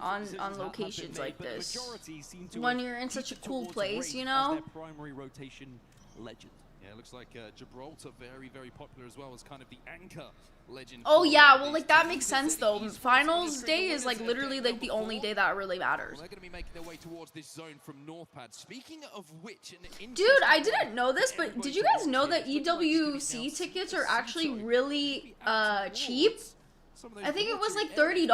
on locations like this when you're in such a cool place, you know. Primary rotation legend. Yeah, it looks like Gibraltar very popular as well as kind of the anchor legend. Oh yeah, well like that makes sense though. Finals day is like literally like the only day that really matters. They're going to be making their way towards this zone from North Pad. Speaking of which, dude, I didn't know this, but did you guys know that EWC tickets are actually really cheap? I think it was like $30.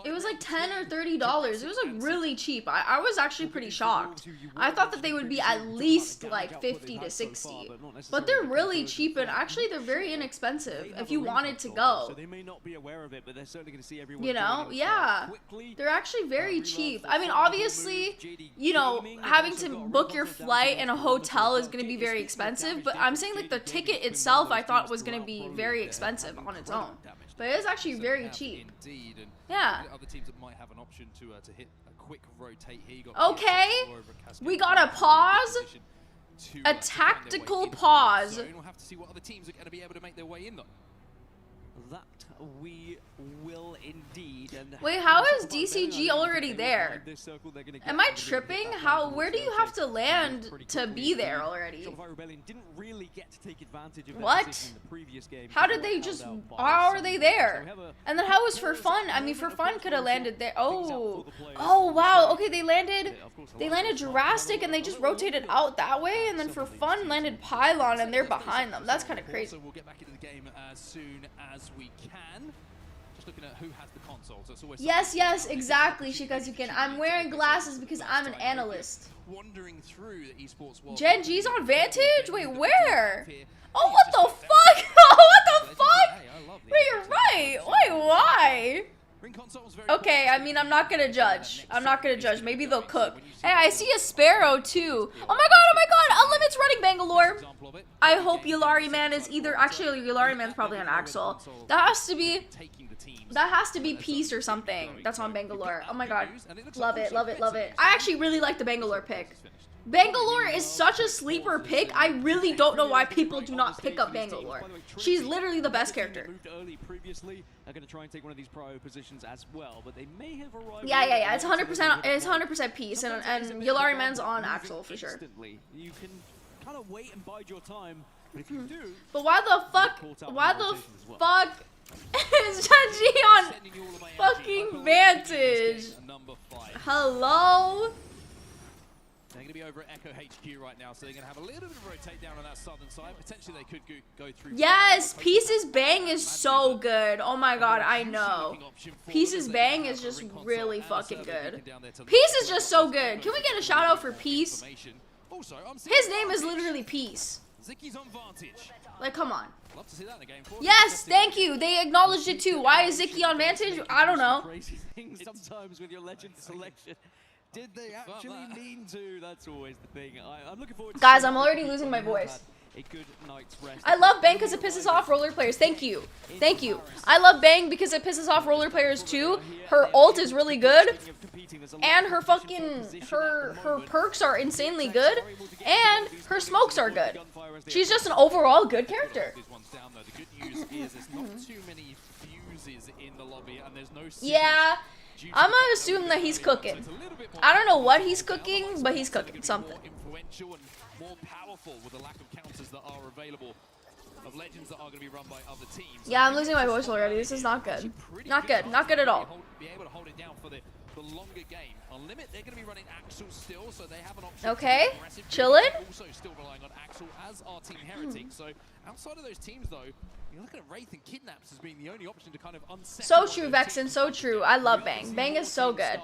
It was like $10 or $30. It was like really cheap. I was actually pretty shocked. I thought that they would be at least like 50 to 60, but they're really cheap and actually they're very inexpensive if you wanted to go. So they may not be aware of it, but they're certainly going to see everyone. You know, yeah, they're actually very cheap. I mean, obviously, you know, having to book your flight in a hotel is going to be very expensive, but I'm saying like the ticket itself I thought was going to be very expensive on its own. But it is actually very cheap. Indeed, and yeah. Other teams that might have an option to hit a quick rotate here. Okay, we got a pause, a tactical pause. We'll have to see what other teams are going to be able to make their way in though. That we will indeed. And wait, how is DCG already there? Am I tripping? Where do you have to land to be there already? What? How did they just, how are they there? And then how was For Fun? I mean, For Fun could have landed there. Oh wow, okay, they landed Jurassic and they just rotated out that way, and then For Fun landed Pylon and they're behind them. That's kind of crazy. We'll get back into the game as soon as we can. Just looking at who has the console. So it's always yes, exactly, Shikazukin. I'm wearing glasses because I'm an analyst. Wandering through the esports world. Gen G's on Vantage? Wait, where? Oh, what the fuck? Oh, what the fuck? Wait, you're right. Wait, why? Okay, I mean, I'm not gonna judge. Maybe they'll cook. Hey, I see a Sparrow too. Oh my god, Unlimited's running Bangalore. I hope Yulari Man is actually, Yulari Man's probably on Axel. That has to be Peace or something that's on Bangalore. Oh my god. Love it. I actually really like the Bangalore pick. Bangalore is such a sleeper pick. I really don't know why people do not pick up Bangalore. She's literally the best character. Are going to try and take one of these prio positions as well, but they may have arrived. Yeah. It's 100% Peace, and Yulari Man's on Axel for sure. You can kind of wait and bide your time, but if you do. But why the fuck is Genji on fucking Vantage? Hello? They're going to be over at Echo HQ right now, so they're going to have a little bit of rotate down on that southern side. Potentially, they could go through. Yes, Peace's Bang is so good. Oh my god, I know. Peace's Bang is just really fucking good. Peace is just so good. Can we get a shout out for Peace? His name is literally Peace. Like, come on. Yes, thank you. They acknowledged it too. Why is Ziki on Vantage? I don't know. Crazy things sometimes with your legend selection. Did they actually mean to? That's always the thing. I'm looking forward to. Guys, I'm already losing my voice. A good night's rest. I love Bang because it pisses off roller players. Thank you. I love Bang because it pisses off roller players too. Her ult is really good, and her her perks are insanely good, and her smokes are good. She's just an overall good character. Yeah. I'm gonna assume that he's cooking. I don't know what he's cooking, but he's cooking something. More powerful with the lack of counters that are available of legends that are going to be run by other teams. Yeah, I'm losing my voice already. This is not good. Not good at all. Be able to hold it down for the longer game. On Limit, they're going to be running Axel still, so they have an option. Okay, chillin'. Also still relying on Axel as our team Heretic. So outside of those teams, though, you're looking at Wraith and Kidnaps as being the only option to kind of unsettle. So true, Vexen. So true. I love Bang. Bang is so good.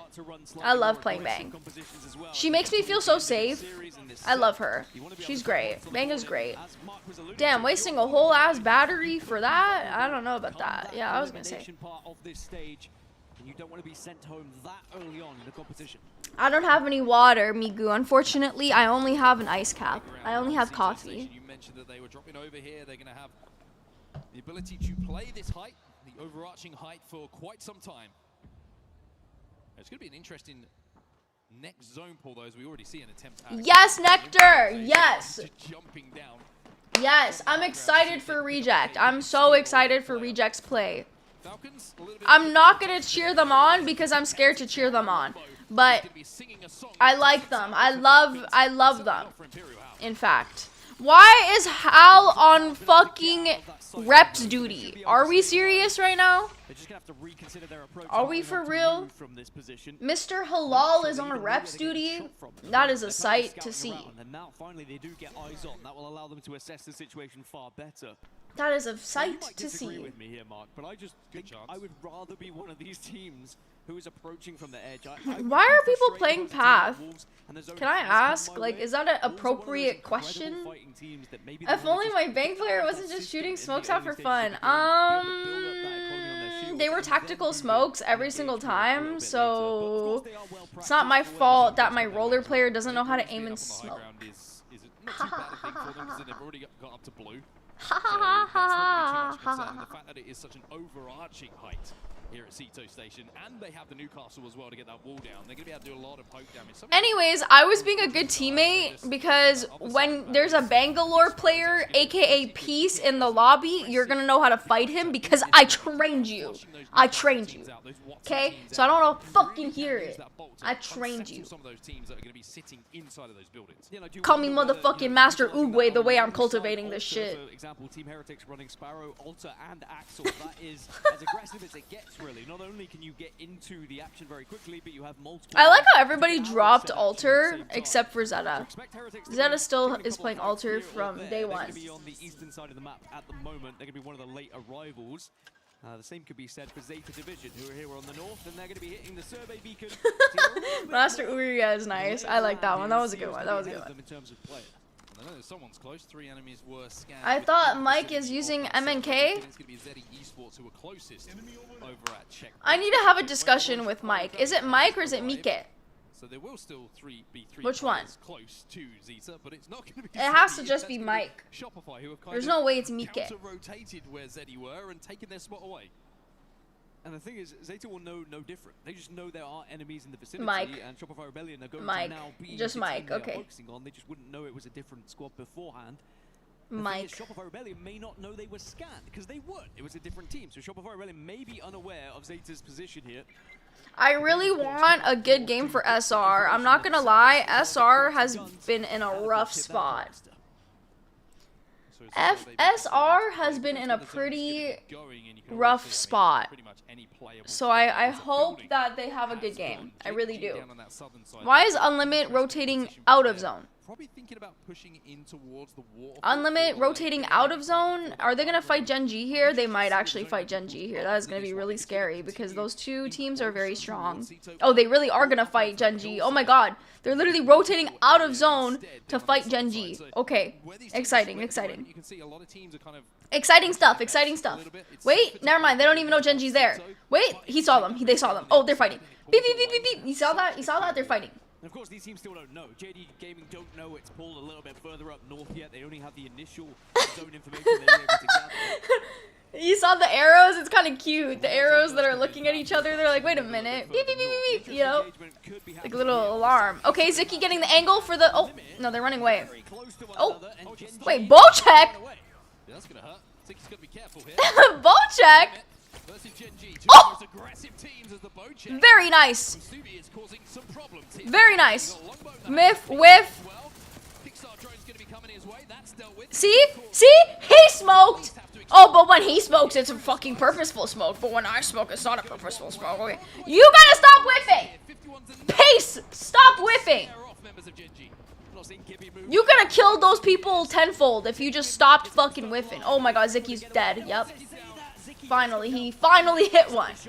I love playing Bang. She makes me feel so safe. I love her. She's great. Bang is great. Damn, wasting a whole ass battery for that? I don't know about that. Yeah, I was gonna say. You don't want to be sent home that early on in the competition. I don't have any water, Migu. Unfortunately, I only have an ice cap. I only have coffee. You mentioned that they were dropping over here. They're going to have the ability to play this height, the overarching height, for quite some time. It's going to be an interesting next zone pull, though, as we already see an attempt at. Yes, Nectar! Yes! Just jumping down. Yes, I'm excited for Reject. I'm so excited for Reject's play. I'm not going to cheer them on because I'm scared to cheer them on. But I like them. I love them. In fact. Why is Hal on fucking reps duty? Are we serious right now? Are we for real? Mr. Halal is on reps duty? That is a sight to see. And now finally they do get eyes on. That will allow them to assess the situation far better. That is a sight to Disagree see. with me here, Mark, but I just think I would rather be one of these teams who is approaching from the edge. Why are people playing Path? Can I ask, like, is that an appropriate question? If only my bank player wasn't just shooting smokes out for fun. They were tactical smokes every single time, so it's not my fault that my roller player doesn't know how to aim and smoke. Not too bad a thing for them because they've already got up to blue. So that's not really too much concern. The fact that it is such an overarching height here at Seto Station, and they have the Newcastle as well to get that wall down. They're going to be able to do a lot of poke damage. Anyways, I was being a good teammate because when there's a Bangalore player, aka Peace, in the lobby, you're going to know how to fight him because I trained you. I trained you. Okay? So I don't know fucking hear it. I trained you. Some of those teams that are going to be sitting inside of those buildings. Call me motherfucking Master Oogway the way I'm cultivating this shit. For example, Team Heretics running Sparrow, Alta, and Axel. That is as aggressive as it gets, really. Not only can you get into the action very quickly, but you have multiple... I like how everybody dropped Alter except for Zeta. Zeta still is playing Alter from day one. They're going to be on the eastern side of the map at the moment. They're going to be one of the late arrivals. The same could be said for Zeta Division, who are here on the north, and they're going to be hitting the survey beacon. Master Uriya is nice. I like that one. That was a good one. That was a good one. In terms of play. I know someone's close. 3 enemies were scanned. I thought Mike is using MNK. It's going to be Zeddy Esports who are closest over at Check. I need to have a discussion with Mike. Is it Mike or is it Mike? So there will still be three Which one? Close to Zeta, but it's not going to be. It has to just be Mike. Shopify, who have There's no way it's Mike. Rotated where Zeddy were and taken their spot away. And the thing is, Zeta will know no different. They just know there are enemies in the vicinity, Mike. and Shopify Rebellion are going Mike. to now be Just the Mike, team they are okay. focusing on. They just wouldn't know it was a different squad beforehand. Mike. Shopify Rebellion may not know they were scanned, because they weren't. It was a different team. So Shopify Rebellion may be unaware of Zeta's position here. I really want a good game for SR. I'm not gonna lie, SR has been in a rough spot. SR has been in a pretty rough spot. So I hope that they have a good game. I really do. Why is Unlimit rotating out of zone? Probably thinking about pushing in towards the wall. Unlimit rotating out of zone? Are they going to fight Gen G here? They might actually fight Gen G here. That is going to be really scary because those two teams are very strong. Oh, they really are going to fight Gen G. Oh my god. They're literally rotating out of zone to fight Gen G. Okay. Exciting, exciting. You can see a lot of teams are kind of exciting stuff, exciting stuff. Wait, never mind. They don't even know Gen G's there. Wait, he saw them. They saw them. Oh, they're fighting. Beep, beep, beep, beep, beep. You saw that? You saw that? They're fighting. And of course, these teams still don't know. JD Gaming don't know it's pulled a little bit further up north yet. They only have the initial zone information they were able to gather. You saw the arrows? It's kind of cute. The arrows that are looking at each other, they're like, wait a minute. Beep, beep, beep, beep, beep. You know? Like a little alarm. Okay, Zicky getting the angle for the... Oh, no, they're running away. Oh, wait, bow check? That's going to hurt. Zicky's got to be careful here. Bow check? Oh! Very nice. Very nice. Whiff, whiff. See? See? He smoked. Oh, but when he smokes, it's a fucking purposeful smoke. But when I smoke, it's not a purposeful smoke. Okay. You gotta stop whiffing. Pace. Stop whiffing. You could have killed those people tenfold if you just stopped fucking whiffing. Oh my god, Zicky's dead. Yep. Finally, he finally hit one. It's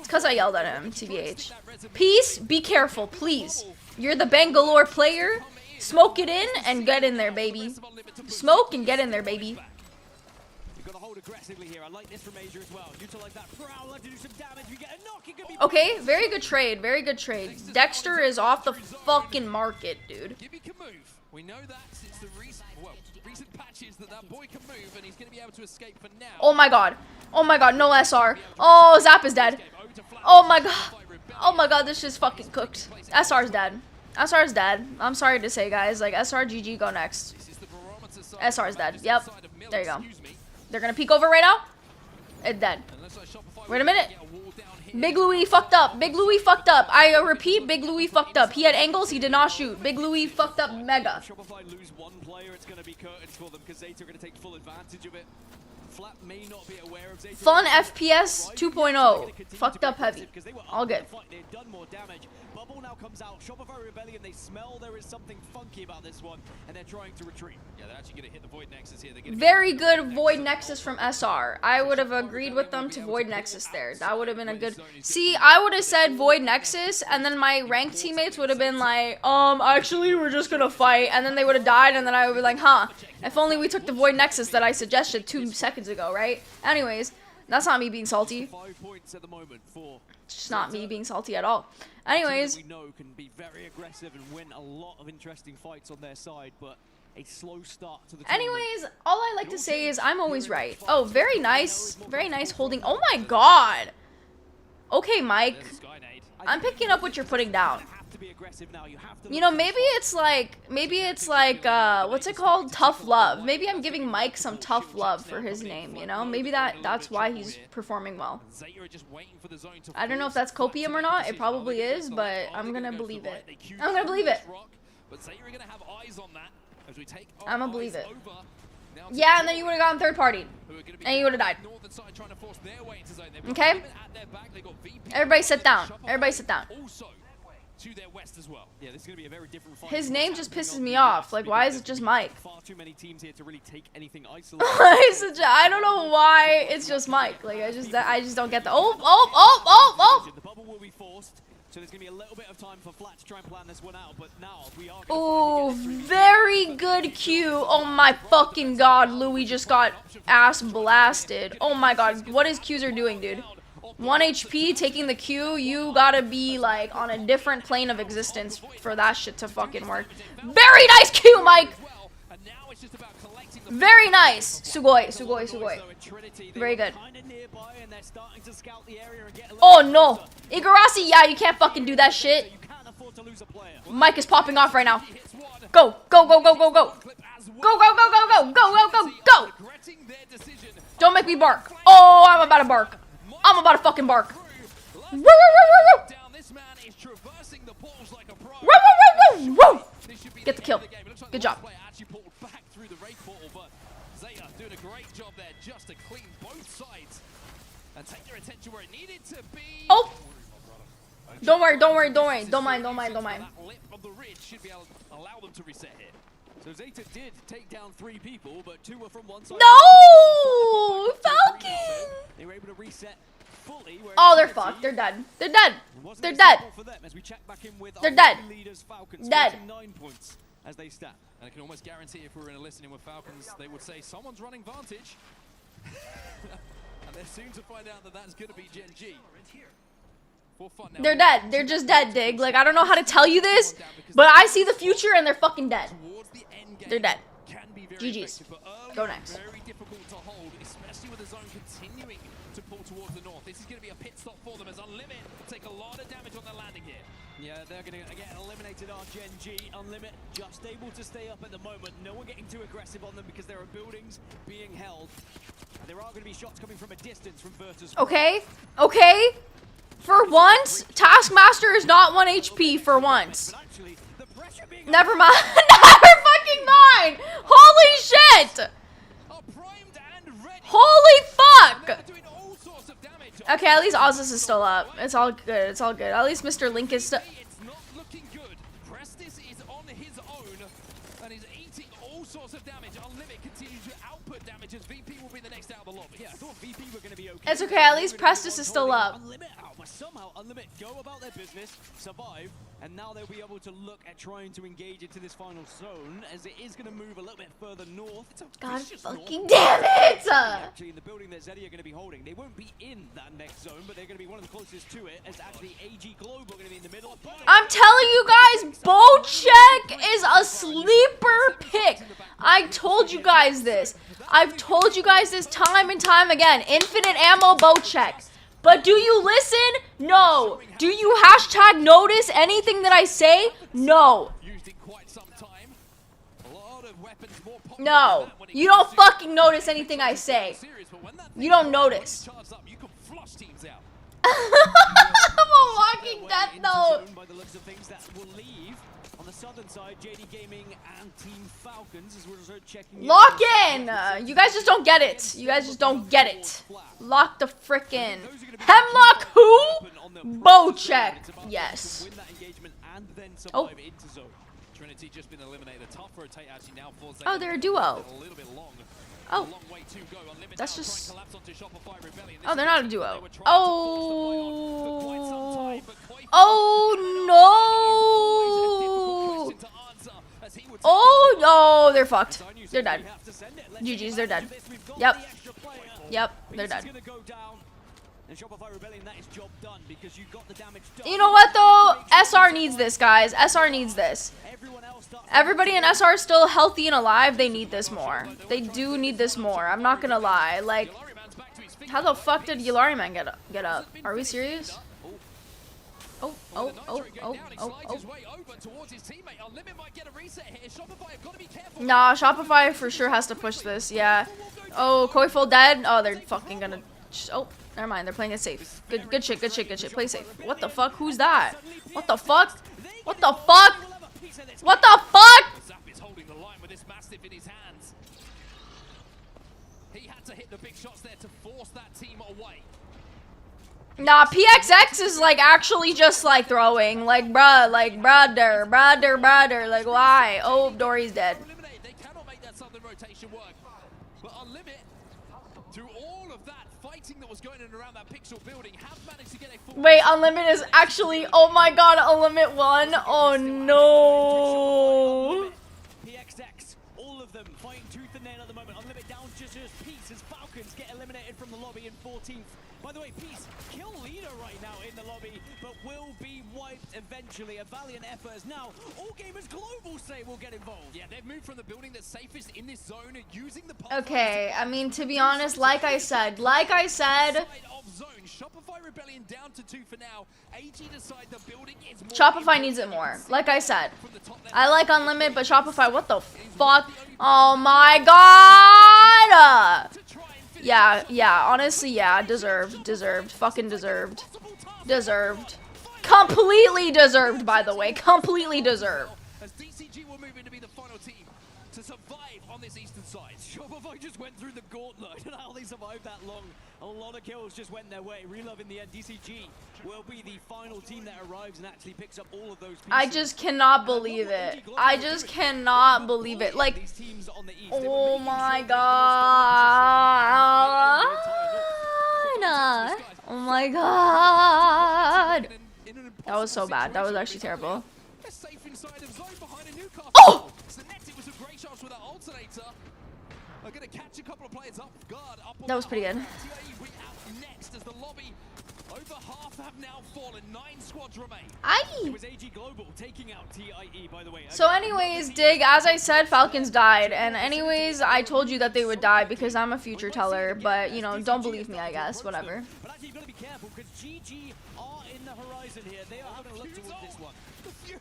because I yelled at him, TBH. Peace, be careful, please. You're the Bangalore player. Smoke it in and get in there, baby. Smoke and get in there, baby. Okay, very good trade, very good trade. Dexter is off the fucking market, dude. We know that since the recent patches that boy can move, and he's going to be able to escape for now. Oh my god. Oh my god, no SR. Oh, Zap is dead. Oh my god. Oh my god, this shit's fucking cooked. SR's dead. SR's dead. I'm sorry to say, guys. Like, SR, GG, go next. SR's dead. Yep. There you go. They're gonna peek over right now. It's dead. Wait a minute. Big Louis fucked up. Big Louis fucked up. I repeat, Big Louis fucked up. He had angles, he did not shoot. Big Louis fucked up mega. Shopify lose one player, it's going to be curtains for them because Zeta are going to take full advantage of it. Flat may not be aware of Zeta. Fun FPS 2.0. Fucked up heavy. All good. They've done more damage. Bubble now comes out. Shopify Rebellion, they smell there is something funky about this one, and they're trying to retreat. Yeah, they're actually going to hit the Void Nexus here. Very good Void Nexus from SR. I would have agreed with them to Void Nexus there. That would have been a good... See, I would have said Void Nexus, and then my ranked teammates would have been like, actually, we're just going to fight, and then they would have died, and then I would be like, huh, if only we took the Void Nexus that I suggested 2 seconds ago, right? Anyways, that's not me being salty. 5 points at the moment for... It's just not me being salty at all. Anyways, we know can be very aggressive and win a lot of interesting fights on their side, but a slow start to the tournament. anyways, all I like to say is I'm always right. Oh, very nice holding. Oh my god. Okay, Mike. I'm picking up what you're putting down. You know, maybe it's like, what's it called? Tough love. Maybe I'm giving Mike some tough love for his name, you know? Maybe that's why he's performing well. I don't know if that's copium or not. It probably is, but I'm gonna believe it. I'm gonna believe it. I'm gonna believe it. Yeah, and then you would have gotten third party. And you would have died. Okay? Everybody sit down. Everybody sit down. To their west as well. Yeah, this is going to be a very different fight. His name just pisses me off. Like, why is it just Mike? Far too many teams here to really take anything isolated. I don't know why it's just Mike. Like, I just don't get the. Oh! The bubble will be forced, so there's going to be a little bit of time for Flat to try and plan this one out. But now we are. Oh, very good Q. Oh my fucking god, Louis just got ass blasted. Oh my god, what is Qzer doing, dude? 1 HP, taking the Q, you gotta be, like, on a different plane of existence for that shit to fucking work. Very nice Q, Mike! Very nice! Sugoi, sugoi, sugoi. Very good. Oh, no! Igarashi, yeah, you can't fucking do that shit. Mike is popping off right now. Go, go, go, go, go, go. Go, go, go, go, go, go, go, go, go! Don't make me bark. Oh, I'm about to bark. I'm about to fucking bark. Woo, woo, woo, woo, woo. Woo, woo, woo, woo, woo. Get the kill. Good job. Doing a great job there just to clean both sides and take their attention where it needed to be. Oh! Don't worry, don't worry, don't worry. Don't mind, don't mind, don't mind. That lip of the ridge should be able to allow them to reset here. So Zeta did take down 3 people, but 2 were from one side. No! Falcon! They were able to reset fully. Oh, they're fucked. They're dead. They're dead. They're dead. They're dead. Dead. 9 points as they stand. And I can almost guarantee if we were in a listening with Falcons, they would say someone's running Vantage. And they're soon to find out that that's going to be Gen G. They're dead. They're just dead, Dig. Like, I don't know how to tell you this, but I see the future and they're fucking dead. They're dead. GG's. Go next. Very difficult to hold, especially with the zone continuing to pull towards the north. This is going to be a pit stop for them as Unlimit take a lot of damage on their landing here. Yeah, they're going to get eliminated on Gen G. Unlimit just able to stay up at the moment. No one getting too aggressive on them because there are buildings being held. And there are going to be shots coming from a distance from Virtus. Okay. Okay. For once, Taskmaster is not 1 HP for once. Never mind. Never fucking mind. Holy shit. Holy fuck. Okay, at least Ozus is still up. It's all good. It's all good. At least Mr. Link is still. all sorts of damage. Unlimit continues to output damage as VP will be the next out of the lobby. Yeah, I thought VP were going to be okay. It's okay, at least Prestus is still up. Unlimit out, but somehow Unlimit go about their business, survive, and now they'll be able to look at trying to engage into this final zone as it is going to move a little bit further north. It's a God vicious fucking north. damn it! Actually, in the building that Zeddy are going to be holding, they won't be in that next zone, but they're going to be one of the closest to it. As actually AG Global going to be in the middle. I'm telling you guys, Bocek is a sleeper pick. I told you guys this. I've told you guys this time and time again. Infinite ammo Bocek. But do you listen? No. Do you hashtag notice anything that I say? No. No. You don't fucking notice anything I say. You don't notice. I'm a walking death note. By the looks of things, that will leave on the southern side JD Gaming and Team Falcons as we're checking. Lock in. You guys just don't get it. You guys just don't get it. Lock the frickin' Hemlock who? Bocek. Yes. Oh. Trinity just been eliminated. A tough rotate actually now for Oh, they're a duo. a little bit long. Oh. That's just. Oh, they're not a duo. Oh. Oh no. Oh no, they're fucked. They're dead. GG's, they're dead. Yep. Yep, they're dead. You know what though? SR needs this, guys. SR needs this. Everybody in SR is still healthy and alive. They need this more. They do need this more. I'm not gonna lie. Like, how the fuck did Yulariman get up? Are we serious? Oh, oh, oh, oh, oh, oh. Nah, Shopify for sure has to push this, yeah. Oh, Koiful dead? Oh, they're fucking gonna... Oh, never mind, they're playing it safe. Good shit, good shit, good shit. Play safe. What the fuck? Who's that? What the fuck? What the fuck? What the fuck? Zap is holding the line with this Mastiff in his hands. He had to hit the big shots there to force that team away. Nah, PXX is like actually just like throwing. Like, bruh, like, brother, like, why? Oh, Dory's dead. They cannot make that southern rotation work. But Unlimit, through all of that fighting that was going on around that pixel building, have managed to get a full... Wait, Unlimit is actually... Oh my god, Unlimit won. Oh no. PXX, all of them fighting tooth and nail at the moment. Unlimit down just as Peace as Falcons get eliminated from the lobby in 14th. By the way, Peace, kill leader right now in the lobby, but will be wiped eventually. A valiant effort as now all gamers global say will get involved. Yeah, they've moved from the building that's safest in this zone using the... Okay, I mean, to be honest, like I said, Shopify Rebellion down to 2 for now. AG decide the building is more... Shopify needs it more. Like I said, I like Unlimit, but Shopify, what the fuck? Oh my god! Yeah, honestly, yeah, deserved, fucking deserved. Completely deserved, by the way, completely deserved. As DCG will move in to be the final team to survive on this eastern side. Shopify just went through the gauntlet and how they survived that long. A lot of kills just went their way. Relove in the end. DCG will be the final team that arrives and actually picks up all of those pieces. I just cannot believe it. I just cannot believe it. Like, oh my god. Oh my god. That was so bad. That was actually terrible. Oh! That was pretty good. Over half have now fallen. 9 squads remain. It was AG Global taking out TIE, by the way. So anyways, Dig, as I said, Falcons died. And anyways, I told you that they would die because I'm a future teller. But, you know, don't believe me, I guess. Whatever. But actually, you've got to be careful because GG are in the horizon here. They are having a look towards this one.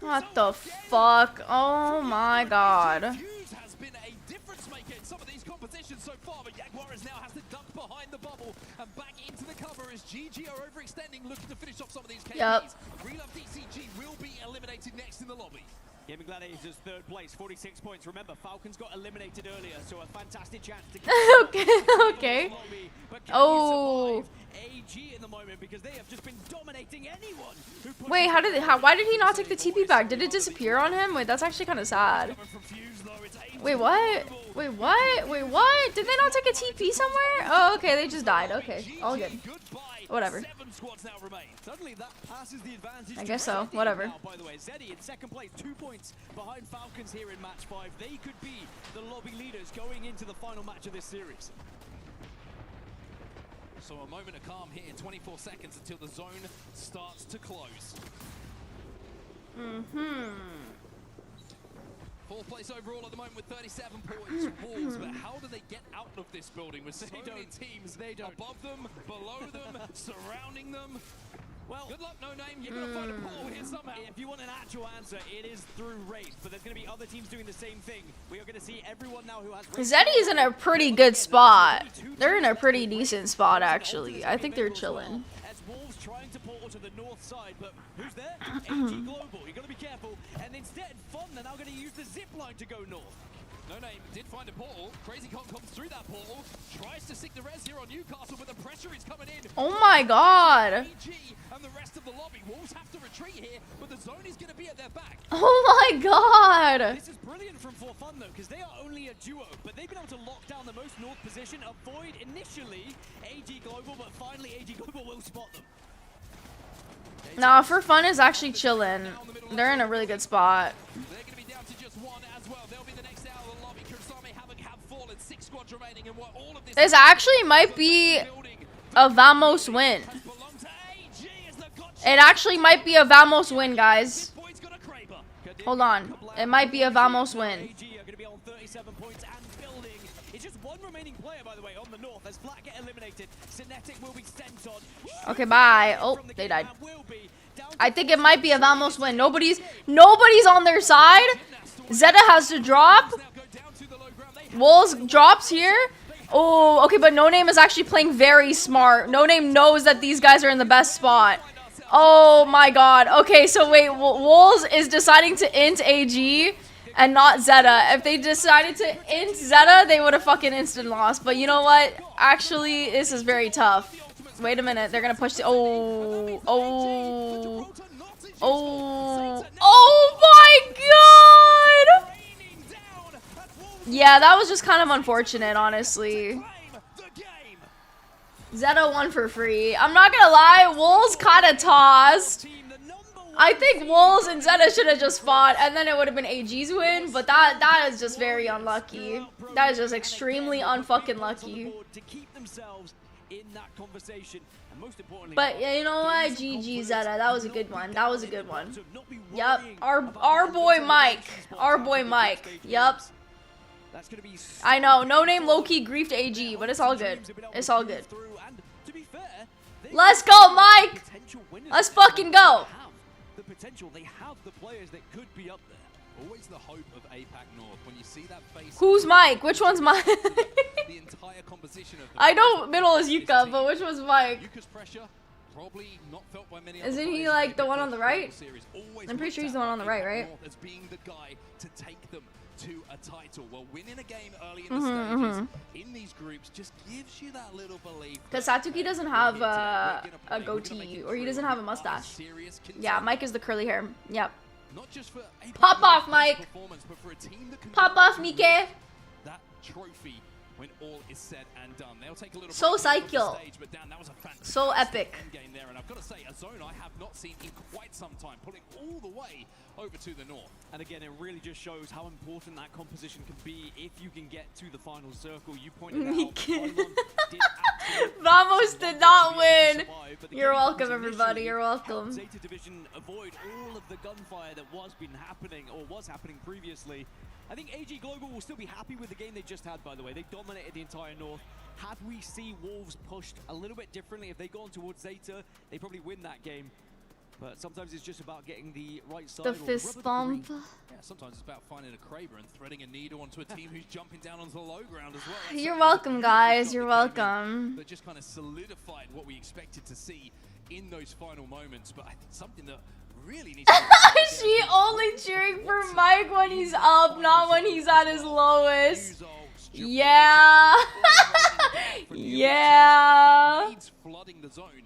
What the fuck? Oh my god. Has been a difference maker in some of these competitions so far, but Jaguars now has to duck behind the bubble and back into the cover as GG are overextending, looking to finish off some of these KPs. Yep. Relove DCG will be eliminated next in the lobby. Gaming Gladiators third place, 46 points. Remember, Falcons got eliminated earlier, so a fantastic chance to Okay. Oh. AG in the moment because they have just been dominating anyone. Wait, why did he not take the TP back? Did it disappear on him? Wait, that's actually kind of sad. Wait, what? Wait, what? Wait, what? Did they not take a TP somewhere? Oh, okay, they just died. Okay, all good. Whatever. I guess so. Whatever. Now, by the way, Zeddy in second place, 2 points behind Falcons here in match 5. They could be the lobby leaders going into the final match of this series. So a moment of calm here, 24 seconds until the zone starts to close. Fourth place overall at the moment with 37 points. Wolves, but how do they get out of this building with so many teams above them, below them, surrounding them? Well, good luck, No Name. You're gonna find a portal here somehow. If you want an actual answer, it is through race, but there's gonna be other teams doing the same thing. We are gonna see everyone now who has. Zeddy's in a pretty good spot. They're in a pretty decent spot, actually. I think they're chilling. As Wolves trying to portal to the north side, but who's there? AG Global. You gotta be careful. And instead, Fun, they're now gonna use the zip line to go north. No Name did find a portal. Crazy Con comes through that portal. Tries to stick the res here on Newcastle, but the pressure is coming in. Oh my god. AG and the rest of the lobby. Wolves have to retreat here, but the zone is going to be at their back. Oh my god. This is brilliant from For Fun, though, because they are only a duo, but they've been able to lock down the most north position, avoid initially AG Global, but finally AG Global will spot them. Nah, For Fun is actually chilling. They're in a really good spot. They're going to be down to just one as well. They'll be the next out of the lobby. Kurasame have fallen. 6 squads remaining, and what all of this This actually might be a Vamos win. It actually might be a Vamos win, guys. Hold on. It might be a Vamos win. It's just one remaining player, by the way, on the north as Flat get eliminated. Cinetic will be sent on. Okay, bye. Oh, they died. I think it might be a Vamos win. Nobody's on their side. Zeta has to drop. Wolves drops here. Oh, okay, but No Name is actually playing very smart. No Name knows that these guys are in the best spot. Oh my god. Okay, so wait, Wolves is deciding to int AG and not Zeta. If they decided to int Zeta, they would have fucking instant lost. But you know what? Actually, this is very tough. Wait a minute. They're going to push the... Oh my god! Yeah, that was just kind of unfortunate, honestly. Zeta won for free. I'm not gonna lie, Wolves kind of tossed. I think Wolves and Zeta should have just fought, and then it would have been AG's win, but that is just very unlucky. That is just extremely unfucking lucky. But yeah, you know what? GG Zeta. That was a good one. That was a good one. Yup. Our boy Mike. Our boy Mike. Yup. I know. No Name low-key griefed AG, but it's all good. It's all good. Let's go, Mike! Let's fucking go! The potential, they have the players that could be up there. Always the hope of APAC North when you see that face. Who's Mike? Which one's Mike? The entire composition of I know middle is Yuka, but which one's Mike? Yuka's pressure probably not felt by many. Isn't he like the one on the right? I'm pretty sure he's the one on the right, right? As being the guy to take them to a title. Well, winning a game early in the stages in these groups just gives you that little belief. Because Satsuki doesn't have a goatee, or he doesn't have a mustache. Yeah, Mike is the curly hair. Yep. Not just for Pop off, Mike. But for a team that can Pop off, Mike. That trophy when all is said and done. They'll take a little so stage, but Dan, that was a so epic. Game there, and I've got to say, a zone I have not seen in quite some time, pulling all the way over to the north. And again, it really just shows how important that composition can be if you can get to the final circle. You pointed out Vamos did not win. You're welcome, everybody. You're welcome. Zeta Division avoid all of the gunfire that was happening previously. I think AG Global will still be happy with the game they just had, by the way. They dominated the entire north. Had we see Wolves pushed a little bit differently, if they go on towards Zeta, they probably win that game. But sometimes it's just about getting the right side. The fist bump. Yeah, sometimes it's about finding a Kraber and threading a needle onto a team who's jumping down onto the low ground as well. You're welcome, guys. You're welcome. That just kind of solidified what we expected to see in those final moments. But I think something that really needs to She only cheering for Mike when he's up, not when he's at his lowest. Yeah. Yeah. flooding the zone.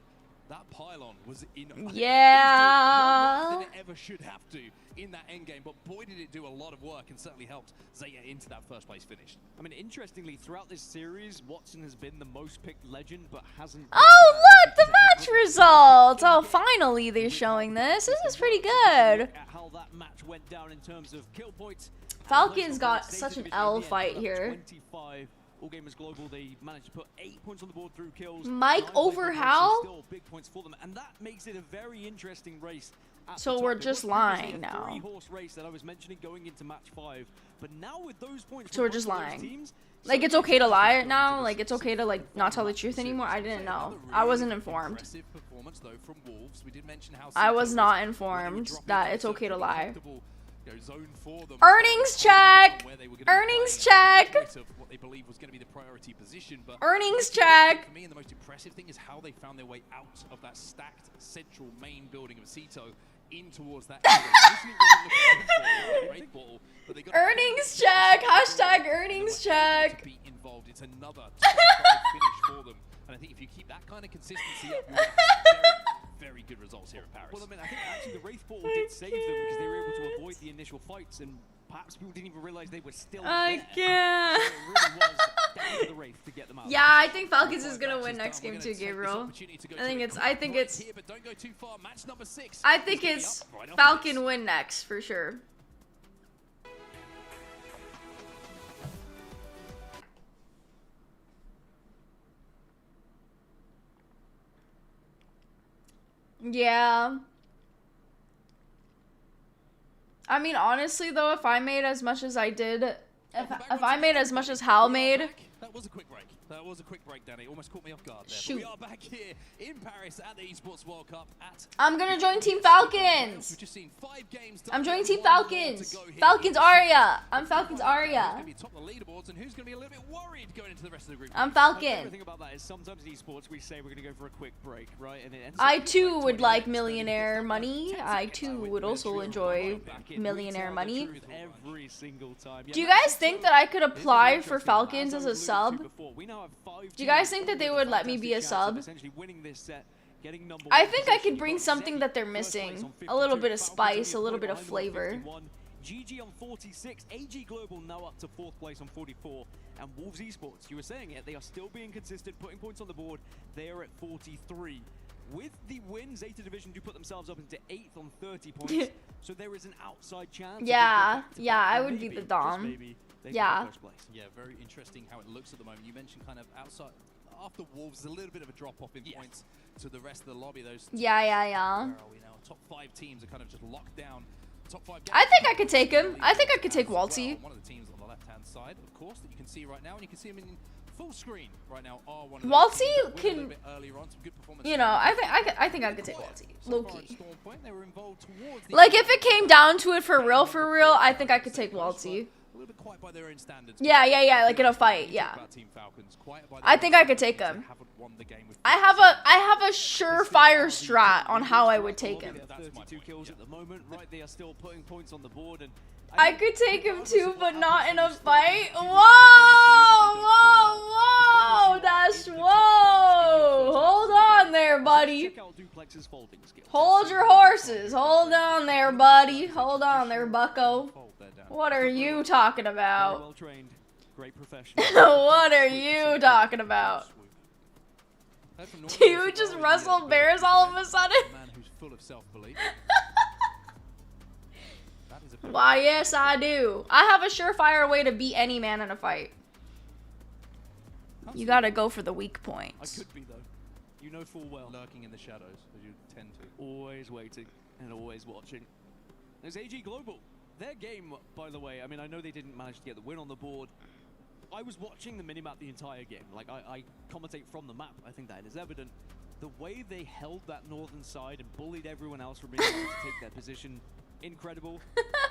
That pylon was in Yeah. more than it ever should have to in that end game, but boy did it do a lot of work and certainly helped Zeta into that first place finish. I mean, interestingly, throughout this series, Watson has been the most picked legend, but hasn't. Oh, look, the match results. Oh, finally they're showing this. This is pretty good. At how that match went down in terms of kill points. Falcons got such an L fight here. 25. All Gamers Global, they managed to put 8 points on the board through kills. Mike over Hal? Still big points for them, and that makes it a very interesting race. So we're just lying now. Three-horse race that I was mentioning going into match 5, but now with those points, So we're just lying. Like, it's okay to lie now? Like, it's okay to, like, not tell the truth anymore? I didn't know. I wasn't informed. I was not informed that it's okay to lie. Earnings check! Earnings check! What they believe was going to be the priority position, but earnings check! For me, the most impressive thing is how they found their way out of that stacked central main building of Sito in towards that. Earnings check! Hashtag earnings check! Be involved. It's another top 5 finish for them, and I think if you keep that kind of consistency up, you'll have very good results here in Paris. Well, I mean, I think actually the Wraith Portal did save them because they were able to avoid the initial fights, and perhaps people didn't even realize they were still I there. can't. So it really was down to the Wraith to get them out. Yeah, I think Falcons is gonna win next game too, Gabriel. I think it's Falcon win next for sure. Yeah. I mean, honestly though, if I made as much as I did, if I made as much as Hal made. That was a quick break. That was a quick break, Danny. Almost caught me off guard there. Shoot. We are back here in Paris at the Esports World Cup at... I'm gonna join Team Falcons. We've just seen 5 games. I'm joining Team Falcons. Falcons Arya. I'm Falcons Arya. Going to be top of the leaderboards, and who's going to be a little bit worried going into the rest of the group? I'm Falcon. The thing about that is sometimes in esports we say we're going to go for a quick break, right? And it ends I too would like millionaire money. I too would also enjoy millionaire money. Every single time. Do you guys think that I could apply for Falcons as a sub? Do you guys think that they would let me be a sub? I think I could bring something that they're missing. A little bit of spice, a little bit of flavor. GG on 46, AG Global now up to 4th place on 44, and Wolves Esports, you were saying it, they are still being consistent, putting points on the board. They are at 43. With the win, Zeta Division do put themselves up into 8th on 30 points, so there is an outside chance. Yeah, I would be the Dom. Yeah. Yeah, very interesting how it looks at the moment. You mentioned kind of outside, after Wolves, a little bit of a drop off in points to the rest of the lobby. Those Yeah. Where are we now? Top 5 teams are kind of just locked down. Top 5 I think I could take him. I think I could take Waltzy. One of the teams on the left-hand side, of course, that you can see right now, and you can see him in full screen right now. Are one of Waltzy can, you know, I think I could take Waltzy. Low-key. Like, if it came down to it for real, I think I could take Waltzy. A little bit quiet by their own standards. Yeah, like in a fight, yeah. I think I could take him. I have a surefire strat on how I would take him. 32 kills at the moment, right? They are still putting points on the board, and I could take him too, but not in a fight. Whoa! Dash, whoa! Hold on there, buddy. Hold your horses. Hold on there, buddy. Hold on there, bucko. What are you talking about? Well trained, great professional. What are you talking about? Do you just wrestle bears all of a sudden? Man who's full of self-belief. Why, yes, I do. I have a surefire way to beat any man in a fight. You gotta go for the weak points. I could be, though. You know full well. Lurking in the shadows, as you tend to. Always waiting and always watching. There's AG Global. Their game, by the way, I mean, I know they didn't manage to get the win on the board. I was watching the minimap the entire game. Like, I commentate from the map. I think that is evident. The way they held that northern side and bullied everyone else from being able to take their position incredible.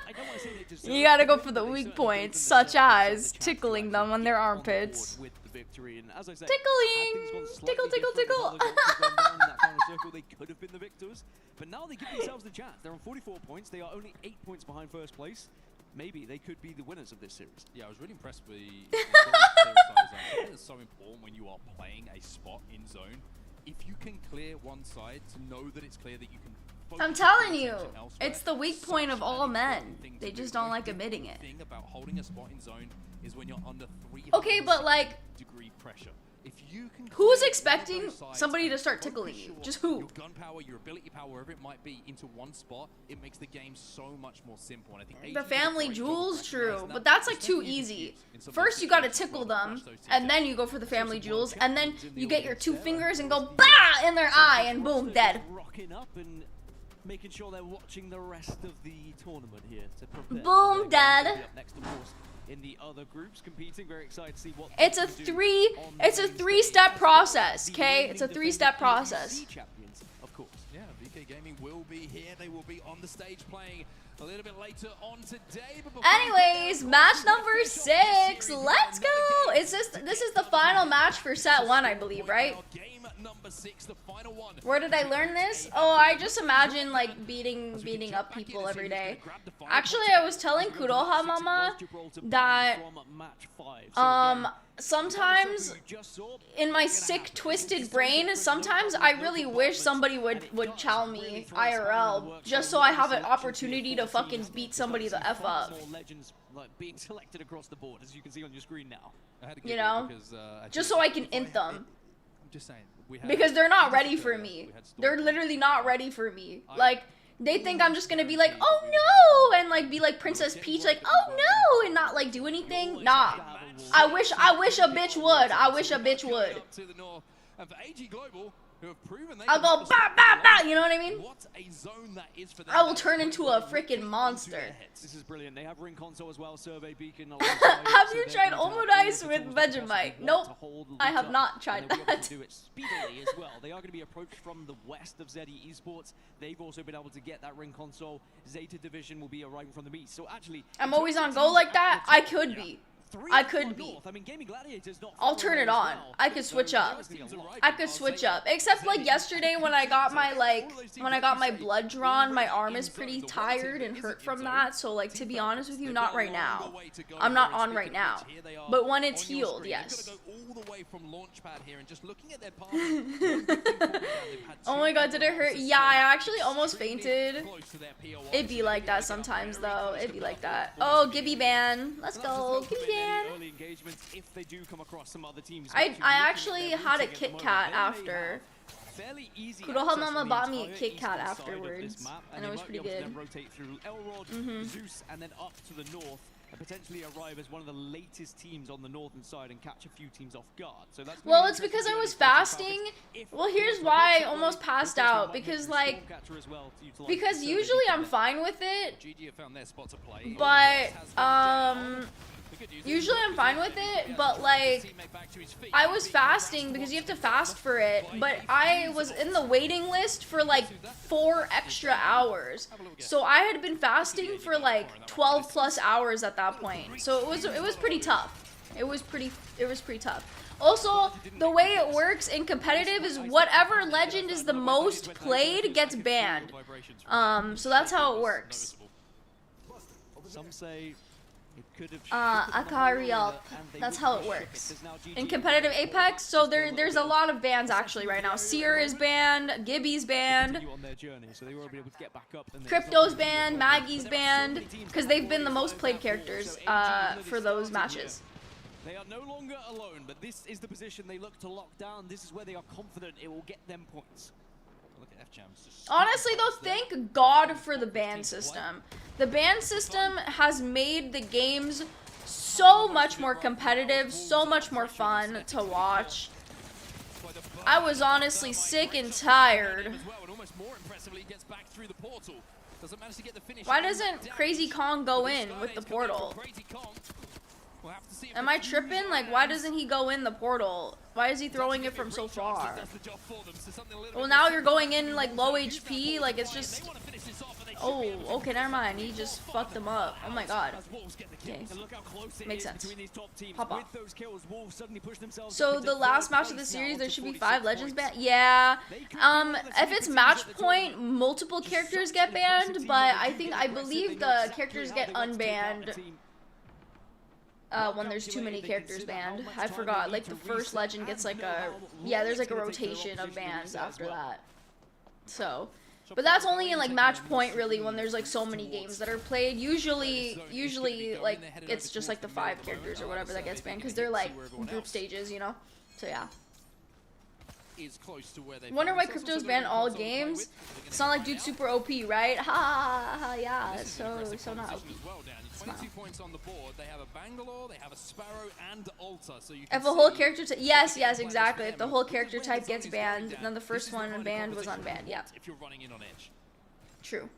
I don't want to say they deserve You gotta go it, for but the they weak certainly points, gave such themselves as the chance to tickling them actually on their get on the board armpits. with the victory. And as I said, Tickling! Tickle, tickle, tickle! in that final circle, they could have been the victors, but now they give themselves the chance. They're on 44 points. They are only 8 points behind first place. Maybe they could be the winners of this series. Yeah, I was really impressed with the clear side of zone. I think it's so important when you are playing a spot in zone. If you can clear one side, to know that it's clear that you can focus I'm telling your you, attention elsewhere. it's the weak point of all men. They just don't like admitting it. The thing about holding a spot in zone is when you're under 300 Okay, but like, degree pressure. If you can who's clear expecting all those sides somebody to and start focus tickling you? your- Just who? Your gun power, your ability power, wherever it might be, into one spot, it makes the game so much more simple. And I think The AG did a family great job of jewels, recognizing true, that. but that's like It's too definitely an easy. excuse in some of First those you gotta situations tickle where them, those teams and then you go for the family jewels, and then you get your 2 fingers and go BAH! In their eye, and boom, dead. Rocking up and making sure they're watching the rest of the tournament here to prepare. Boom, dead. Up next, of course, in the other groups competing. Very excited to see what It's a three-step process, okay? It's a 3-step process. Champions, of course. Yeah, VK Gaming will be here. They will be on the stage playing a little bit later on today. But before Anyways, match number 6. Let's go. This is the final match for set 1, I believe, right? game number 6, the final one. Where did I learn this? Oh, I just imagine like beating up people every day. Actually, I was telling Kuroha Mama that sometimes in my sick, twisted brain, sometimes I really wish somebody would chow me IRL just so I have an opportunity to fucking beat somebody the F up. More legends like being selected across the board, as you can see on your screen now. You know? Just so I can int them. I'm just saying. Because they're not ready for me. They're literally not ready for me. Like, they think I'm just gonna be like, oh no, and like be like Princess Peach, like, oh no, and not like do anything. Nah. I wish a bitch would. I wish a bitch would. And for AG Global, who have proven they I'll go bah bah bah, you know what I mean? What a zone that is for them. I will turn into a freaking monster. This is brilliant. They have ring console as well, survey beacon. Have you tried Omodice with Vegemite? Nope, I have not tried that. Do it speedily as well. They are going to be approached from the west of ZE Esports. They've also been able to get that ring console. Zeta Division will be arriving from the east. So actually, I'm always on go like that. I could be. I could be. I mean, Gaming Gladiators not I'll turn it on. I could switch up. I could switch up. Except like yesterday when I got my blood drawn, my arm is pretty tired and hurt from that. So like, to be honest with you, not right now. I'm not on right now. But when it's healed, yes. Oh my god, did it hurt? Yeah, I actually almost fainted. It'd be like that sometimes though. It'd be like that. Oh, Gibby ban. Let's go, Gibby ban. Early engagements if they do come across some other teams. I actually had a Kit Kat after. Fairly easy. Kuroha Mama bought me a Kit Kat afterwards, and it was pretty good. Rotate through Elrod, Zeus, and then up to the north, and potentially arrive as one of the latest teams on the northern side and catch a few teams off guard. So that's well, it's because I was fasting. Well, here's why I almost passed out, because like, because usually I'm fine with it, but usually I'm fine with it, but like, I was fasting because you have to fast for it, but I was in the waiting list for like 4 extra hours. So I had been fasting for like 12 plus hours at that point. So it was pretty tough. It was pretty tough. Also, the way it works in competitive is whatever legend is the most played gets banned. So that's how it works. Some say it could have Akari. That's how it works. In competitive Apex, so there's a lot of bans actually right now. Seer is banned, Gibby's banned, Crypto's banned, Maggie's banned, because they've been the most played characters for those matches. They are no longer alone, but this is the position they look to lock down. This is where they are confident it will get them points. Look at FCham's. Honestly though, thank God for the ban system. The ban system has made the games so much more competitive, so much more fun to watch. I was honestly sick and tired. Why doesn't Crazy Kong go in with the portal? Am I tripping? Like, why doesn't he go in the portal? Why is he throwing it from so far? Well, now you're going in like low HP, like it's just... Oh, okay, never mind. He just fucked them up. Oh my god. Okay. Makes sense. Hop off. So the last match of the series, there should be 5 legends banned. Yeah. If it's match point, multiple characters get banned, but I believe the characters get unbanned when there's too many characters banned. I forgot. Like the first legend gets like a there's like a rotation of bans after that. So. But that's only in like match point really when there's like so many games that are played. Usually like it's just like the 5 characters or whatever that gets banned because they're like group stages, you know. So yeah. Wonder why crypto's ban all games. It's not like dude's super OP, right? Ha yeah. It's so not OP. 22 points on the board. They have a Bangalore, they have a Sparrow, and Alta. So you can if a whole character yes, exactly. If the whole character type gets banned, then the first one banned was unbanned. Yeah. If you're running in on edge. True.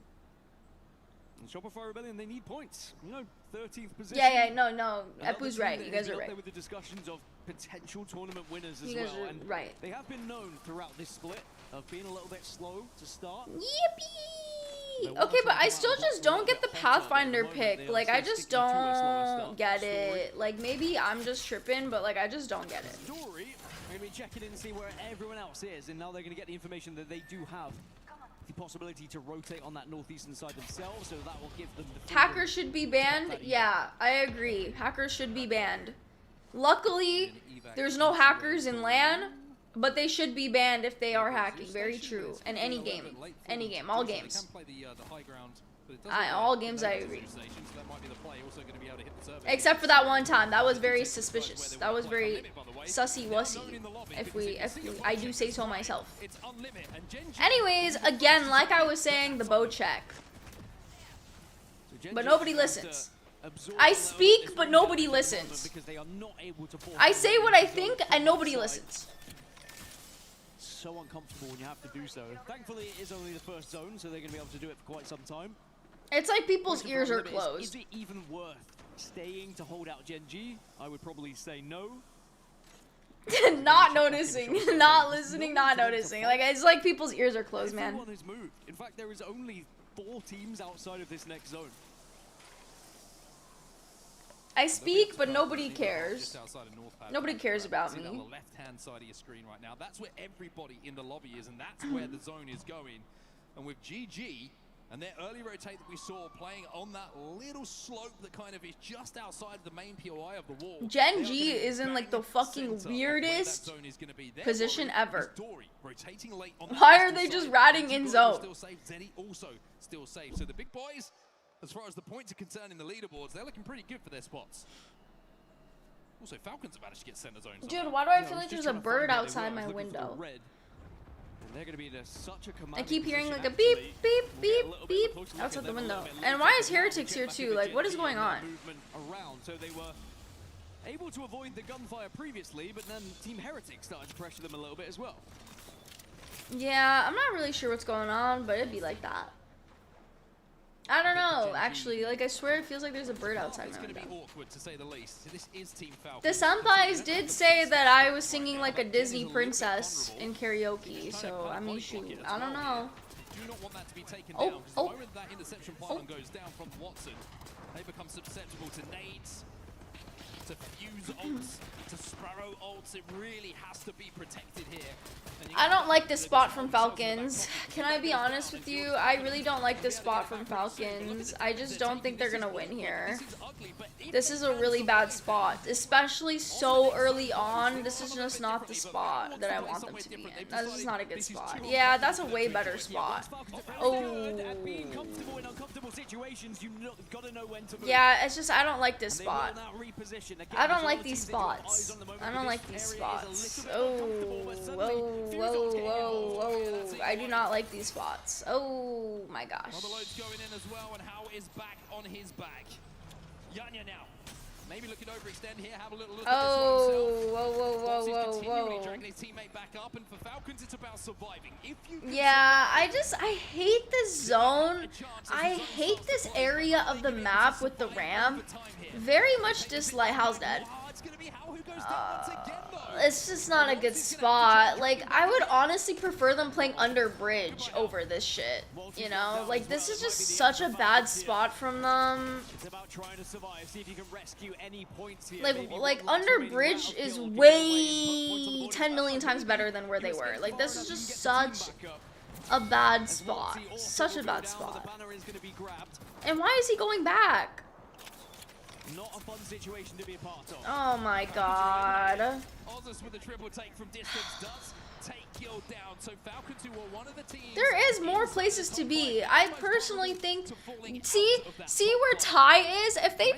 And Shopify Rebellion, they need points. You know, 13th position. Yeah, no. Epu's right. You guys are right. There with the discussions of potential tournament winners as you guys well. are And right. They have been known throughout this split of being a little bit slow to start. Yippee! Okay, but I still just don't get the Pathfinder pick. Like, I just don't get it. Like, maybe I'm just tripping, but like, I just don't get it. We're going to be checking in and see where everyone else is, and now they're going to get the information that they do have the possibility to rotate on that northeastern side themselves, so that will give them the Hackers should be banned? Yeah, I agree. Hackers should be banned. Luckily, there's no hackers in LAN, but they should be banned if they are hacking. Very true. In any game. Any game. All games. All games I agree. Except for that one time. That was very suspicious. That was very sussy-wussy. If I do say so myself. Anyways, again, like I was saying, the bow check. But nobody listens. I speak, but nobody listens. I say what I think, and nobody listens. So uncomfortable when you have to do so. Thankfully, it is only the first zone, so they're going to be able to do it for quite some time. It's like people's ears are closed. Is it even worth staying to hold out Gen G? I would probably say no. Not noticing, not listening, not noticing. Like, it's like people's ears are closed, man. Everyone has moved. In fact, there is only 4 teams outside of this next zone. I speak, but nobody cares. Nobody cares about me. On the left-hand side of your screen right now, that's where everybody in the lobby is, and that's where the zone is going. And with GG and their early rotate that we saw playing on that little slope that kind of is just outside the main POI of the wall. Gen G is in like the fucking weirdest position ever. Why are they just ratting in zone? Still safe. Zeddy also still safe. So the big boys, as far as the points are concerned in the leaderboards, they're looking pretty good for their spots. Also, Falcons have managed to get center zones. Dude, why do I feel like there's a bird outside my window? They're going to be such a I keep hearing like a beep, beep, beep, beep outside the window. And why is HayateOtsu here too? Like, what is going on? So they were able to avoid the gunfire previously, but then Team Heretic started to pressure them a little bit as well. Yeah, I'm not really sure what's going on, but it'd be like that. I don't know, actually. Like, I swear it feels like there's a bird outside my window. Awkward, to say the least. This is Team Falcons. The senpais did say that I was singing like a Disney princess in karaoke, so I mean, shoot, I don't know. Do not want that to be taken down, because the moment that interception pylon goes down from Watson, they become susceptible to nades, to fuse ults, to Sparrow ults. It really has to be protected here. I don't like this spot from Falcons. Can I be honest with you? I really don't like this spot from Falcons. I just don't think they're gonna win here. This is a really bad spot, especially so early on. This is just not the spot that I want them to be in. That's just not a good spot. Yeah, that's a way better spot. Oh. Yeah, it's just I don't like this spot. I don't like these spots. I don't like these spots. Oh, whoa, whoa, whoa, whoa. I do not like these spots. Oh my gosh. Well, the load's going in as well, and How is back on his back. Yanya now. Maybe looking to overextend here, have a little look at this whoa, whoa, whoa, whoa. Dragging his teammate back up, and for Falcons, it's about surviving. If you yeah, I hate this zone. I hate this area of the map with the ramp. Very much dislike. How's dead? It's just not a good spot. Like, I would honestly prefer them playing under bridge over this shit. You know? Like, this is just such a bad spot from them. Like under bridge is way 10 million times better than where they were. Like, this is just such a bad spot. Such a bad spot. And why is he going back? Not a fun situation to be a part of. Oh my god. Ozus with a triple take from distance does take Gil down. So Falcons, who were one of the teams, there is more places to be. I personally think, see where Ty is? If they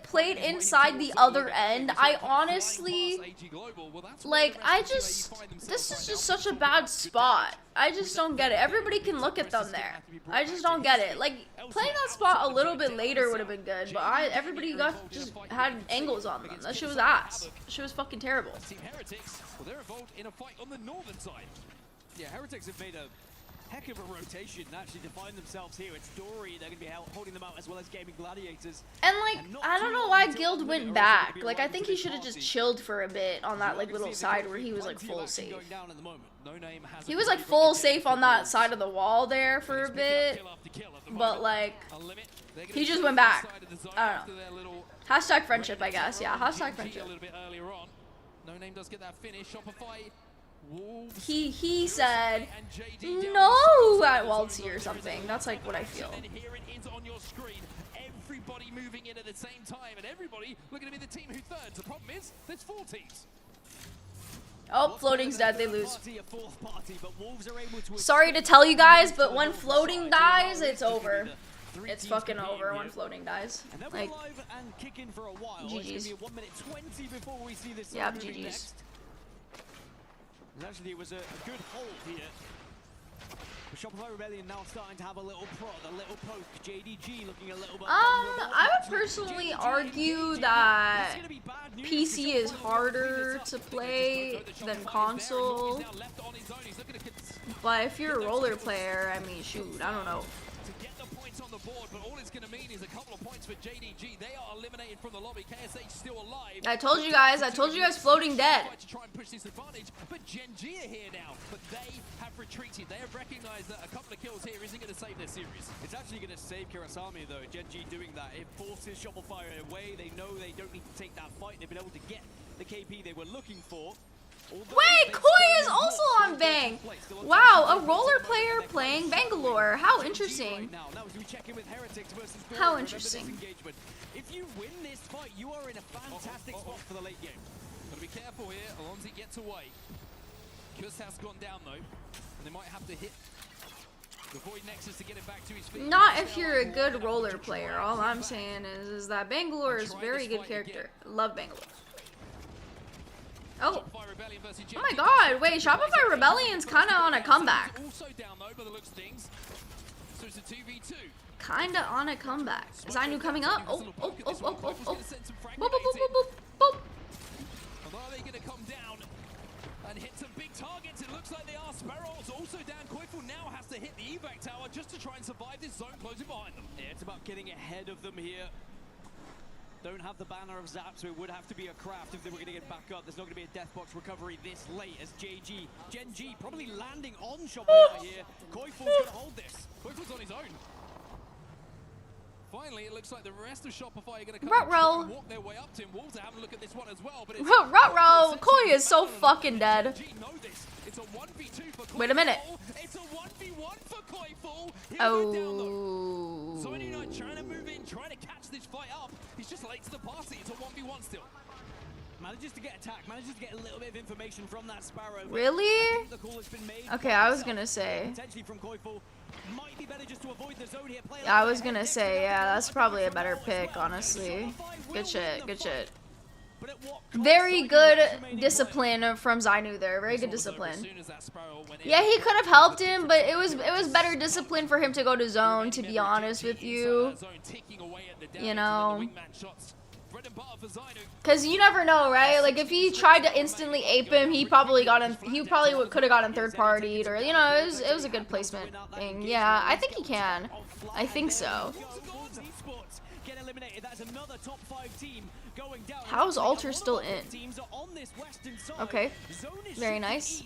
played inside the other end, I honestly, like, this is just such a bad spot. I just don't get it. Everybody can look at them there. I just don't get it. Like, playing that spot a little bit later would have been good, but everybody just had angles on them. That shit was ass. That shit was fucking terrible. Team Heretics, well, they're involved in a fight on the northern side. Yeah, Heretics have made a heck of a rotation actually to find themselves here. It's Dory, they're going to be holding them out, as well as Gaming Gladiators. And like, I don't know why Guild went back. Like, I think he should have just chilled for a bit on that like little side where he was like full safe. He was like full safe on that side of the wall there for a bit, but like, he just went back. I don't know. Hashtag friendship, I guess. Yeah, hashtag friendship. No Name does get that finish. Shopify. He said no at Waltzy or something. That's like what I feel. Here it is on your screen. Everybody moving in at the same time, and everybody looking to be the team who thirds. The problem is there's 4 teams. Oh, floating's dead. They lose. Sorry to tell you guys, but when floating dies, it's over. It's fucking over when floating dies. Like, GG's. Yeah, GG's. Actually, it was a good hold here. The Shopify Rebellion now starting to have a little prod, a little poke. JDG looking a little bit. I would personally argue that PC is harder to play than console. But if you're a roller player, I mean, shoot, I don't know. On the board, but all it's going to mean is a couple of points for JDG. They are eliminated from the lobby. KSH still alive. I told you guys floating dead. To try and push this advantage, but Gen G are here now. But they have retreated. They have recognized that a couple of kills here isn't going to save their series. It's actually going to save Kurosami though. Gen G doing that, it forces Shopify away. They know they don't need to take that fight. They've been able to get the KP they were looking for. Wait, Koi is also on Bang. Wow, a roller player playing Bangalore. How interesting. How interesting. If you win this fight, you are in a fantastic spot for the late game. Gotta be careful here. Alonzi gets away. Kus has gone down though, and they might have to hit the Void Nexus to get it back to his feet. Not if you're a good roller player. All I'm saying is that Bangalore is a very good character. Love Bangalore. Oh. Oh my god, wait, Shopify Rebellion's kinda on a comeback. Kinda on a comeback. Zainu coming up. Oh. Boop, boop, boop, boop. Are they gonna come down and hit some big targets? It looks like they are. Sparrow's also down. Koiful now has to hit the evac tower just to try and survive this zone closing behind them. Yeah, it's about getting ahead of them here. Don't have the banner of Zap, so it would have to be a craft if they were going to get back up. There's not going to be a death box recovery this late as Gen G probably landing on Shopify here. Koifol's going to hold this. Koifol's on his own. Finally, it looks like the rest of Shopify are going to come and walk their way up to him. Wolves are having a look at this one as well. But Ruh-roh, Koi is so fucking dead. It's a 1v2 for Koiful. Wait a minute. It's a 1v1 for Koiful. Oh. Zainu trying to move in, trying to catch this fight up. He's just late to the party. It's a 1v1 still. Manages to get attacked, manages to get a little bit of information from that Sparrow. Really? Okay, I was gonna say. Potentially from Koiful. Might be better just to avoid the zone here. Yeah, I was gonna say, yeah, that's probably a better pick, honestly. Good shit, good shit. Very good discipline from Zainu there. Very good discipline. Yeah, he could have helped him, but it was better discipline for him to go to zone, to be honest with you. You know. Because you never know, right? Like, if he tried to instantly ape him, he probably could have gotten third partied, or, you know, it was a good placement thing. Yeah, I think he can. I think so. Get eliminated. That's another top 5 team How's Alter still in? Okay. Very nice.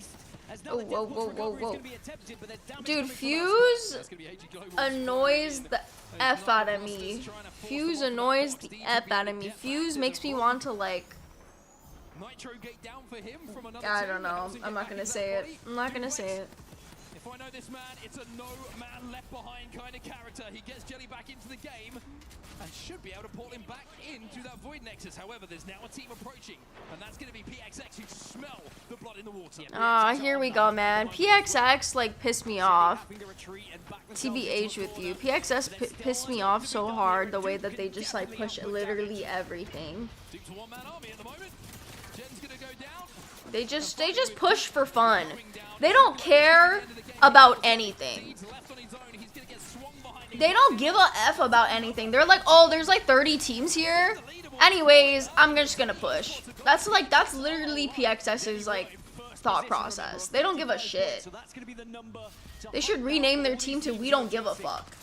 Oh, whoa, whoa, whoa, whoa. Dude, Fuse annoys the F out of me. Fuse annoys the F out of me. Fuse makes me want to, like... I don't know. I'm not gonna say it. I'm not gonna say it. If I know this man, it's a no man left behind kind of character. He gets Jelly back into the game and should be able to pull him back into that Void Nexus. However, there's now a team approaching, and that's going to be PXX who smell the blood in the water. Ah, here we go, man. PXX, like, pissed me off. TBH with you. PXS pissed me off so hard the way that they just, like, push literally everything. They just push for fun. They don't care about anything. They don't give a F about anything. They're like, oh, there's like 30 teams here. Anyways, I'm just gonna push. That's literally PXS's like thought process. They don't give a shit. They should rename their team to We Don't Give a Fuck.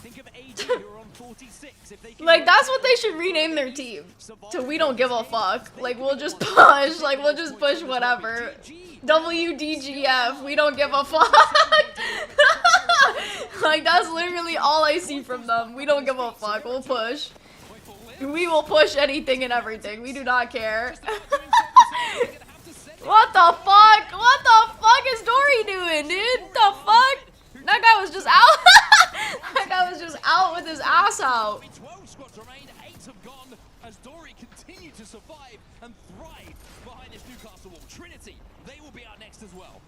Like, that's what they should rename their team. To We Don't Give a Fuck. Like, we'll just push. Like, we'll just push whatever. WDGF. We don't give a fuck. Like, that's literally all I see from them. We don't give a fuck. We'll push. We will push anything and everything. We do not care. What the fuck? What the fuck is Dory doing, dude? The fuck? That guy was just out. That guy was just out with his ass out. 12 squads remained, 8 have gone as Dory continued to survive and thrive behind this Newcastle wall. Trinity, they will be out next as well.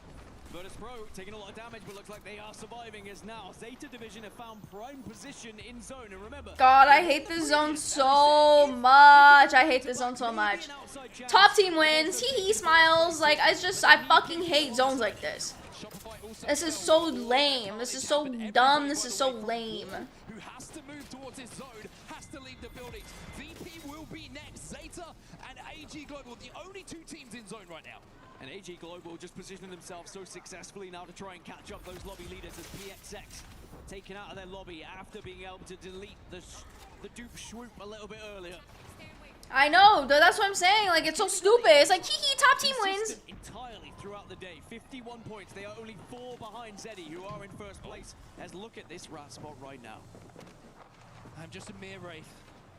Virtus Pro taking a lot of damage, but looks like they are surviving as now Zeta Division have found prime position in zone. And remember, God, I hate this zone so much. I hate this zone so much. Top team wins. Hee smiles. Like, I fucking hate zones like this. This is so lame. This is so dumb. This is so lame. Who has to move towards his zone, has to leave the buildings. VP will be next. Zeta and AG Global, the only 2 teams in zone right now. And AG Global just positioning themselves so successfully now to try and catch up those lobby leaders as PXX taken out of their lobby after being able to delete the dupe swoop a little bit earlier. I know, that's what I'm saying. Like, it's so stupid. It's like, hee, top team wins. Entirely throughout the day, 51 points. They are only 4 behind Zeddy, who are in first place. As look at this rat spot right now. I'm just a mere wraith.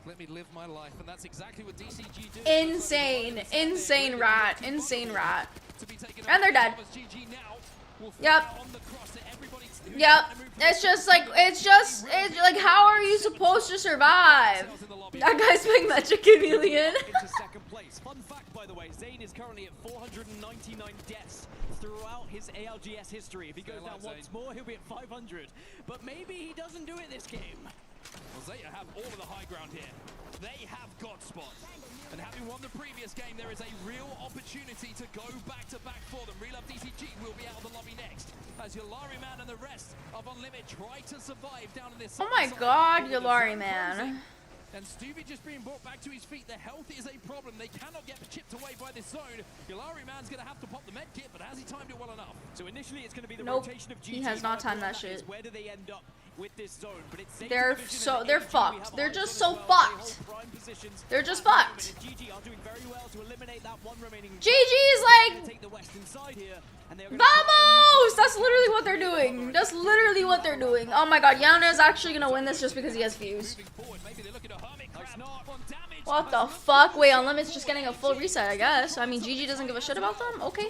Let me live my life, and that's exactly what DCG do. Insane, insane rat, insane rat. And they're dead. Yep. Yep. It's like, how are you supposed to survive? That guy's playing Magic Chameleon. Into second place. Fun fact, by the way, Zane is currently at 499 deaths throughout his ALGS history. If he goes down once more, he'll be at 500. But maybe he doesn't do it this game. Well, Zeta have all of the high ground here. They have got spots. And having won the previous game, there is a real opportunity to go back-to-back for them. Relove DCG will be out of the lobby next. As Yulari Man and the rest of Unlimited try to survive down in this... Oh my god, Yulari Man. And Stevie just being brought back to his feet. The health is a problem. They cannot get chipped away by this zone. Yulari Man's going to have to pop the med kit, but has he timed it well enough? So initially it's going to be the nope, rotation of GG. He has not timed that shit. Where do they end up with this zone? But it's they're fucked. They're just so fucked. They're just fucked. GG are doing very well to eliminate that one remaining. GG is like, take the western side here, and they're vamos! That's literally what they're doing. That's literally what they're doing. Oh my god, Yana is actually gonna win this just because he has Fuse. What the fuck? Wait, Unlimited's just getting a full reset, I guess. I mean, GG doesn't give a shit about them? Okay.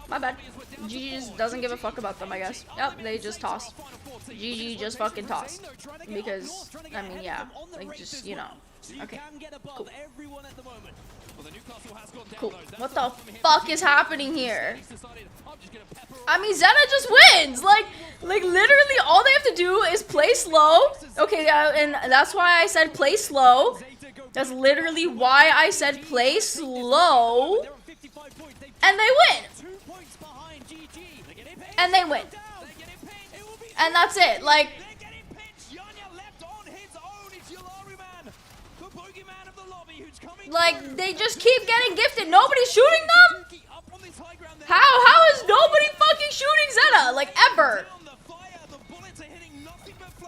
My bad. GG just doesn't give a fuck about them, I guess. Yep, they just toss. GG just fucking toss. Because, I mean, yeah. Like, just, you know. Okay. Cool. Cool. What the fuck is happening here? I mean, Zeta just wins! Like literally all they have to do is play slow. Okay, and that's why I said play slow. That's literally why I said play slow. And they win. And they win. And that's it. Like, they just keep getting gifted. Nobody's shooting them? How is nobody fucking shooting Zeta? Like, ever.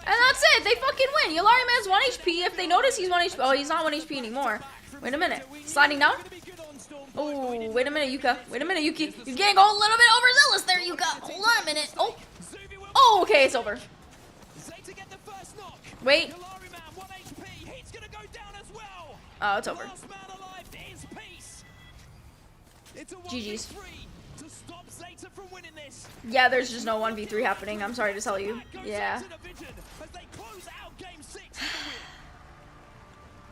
And that's it. They fucking win. Yulari Man's 1 HP. If they notice he's 1 HP. Oh, he's not 1 HP anymore. Wait a minute. Sliding down. Oh, wait a minute, Yuka. Wait a minute, Yuki. You're getting a little bit overzealous there, Yuka. Hold on a minute. Oh. Oh, okay, it's over. Wait. Oh, it's over. GG's. Yeah, there's just no 1v3 happening. I'm sorry to tell you. Yeah.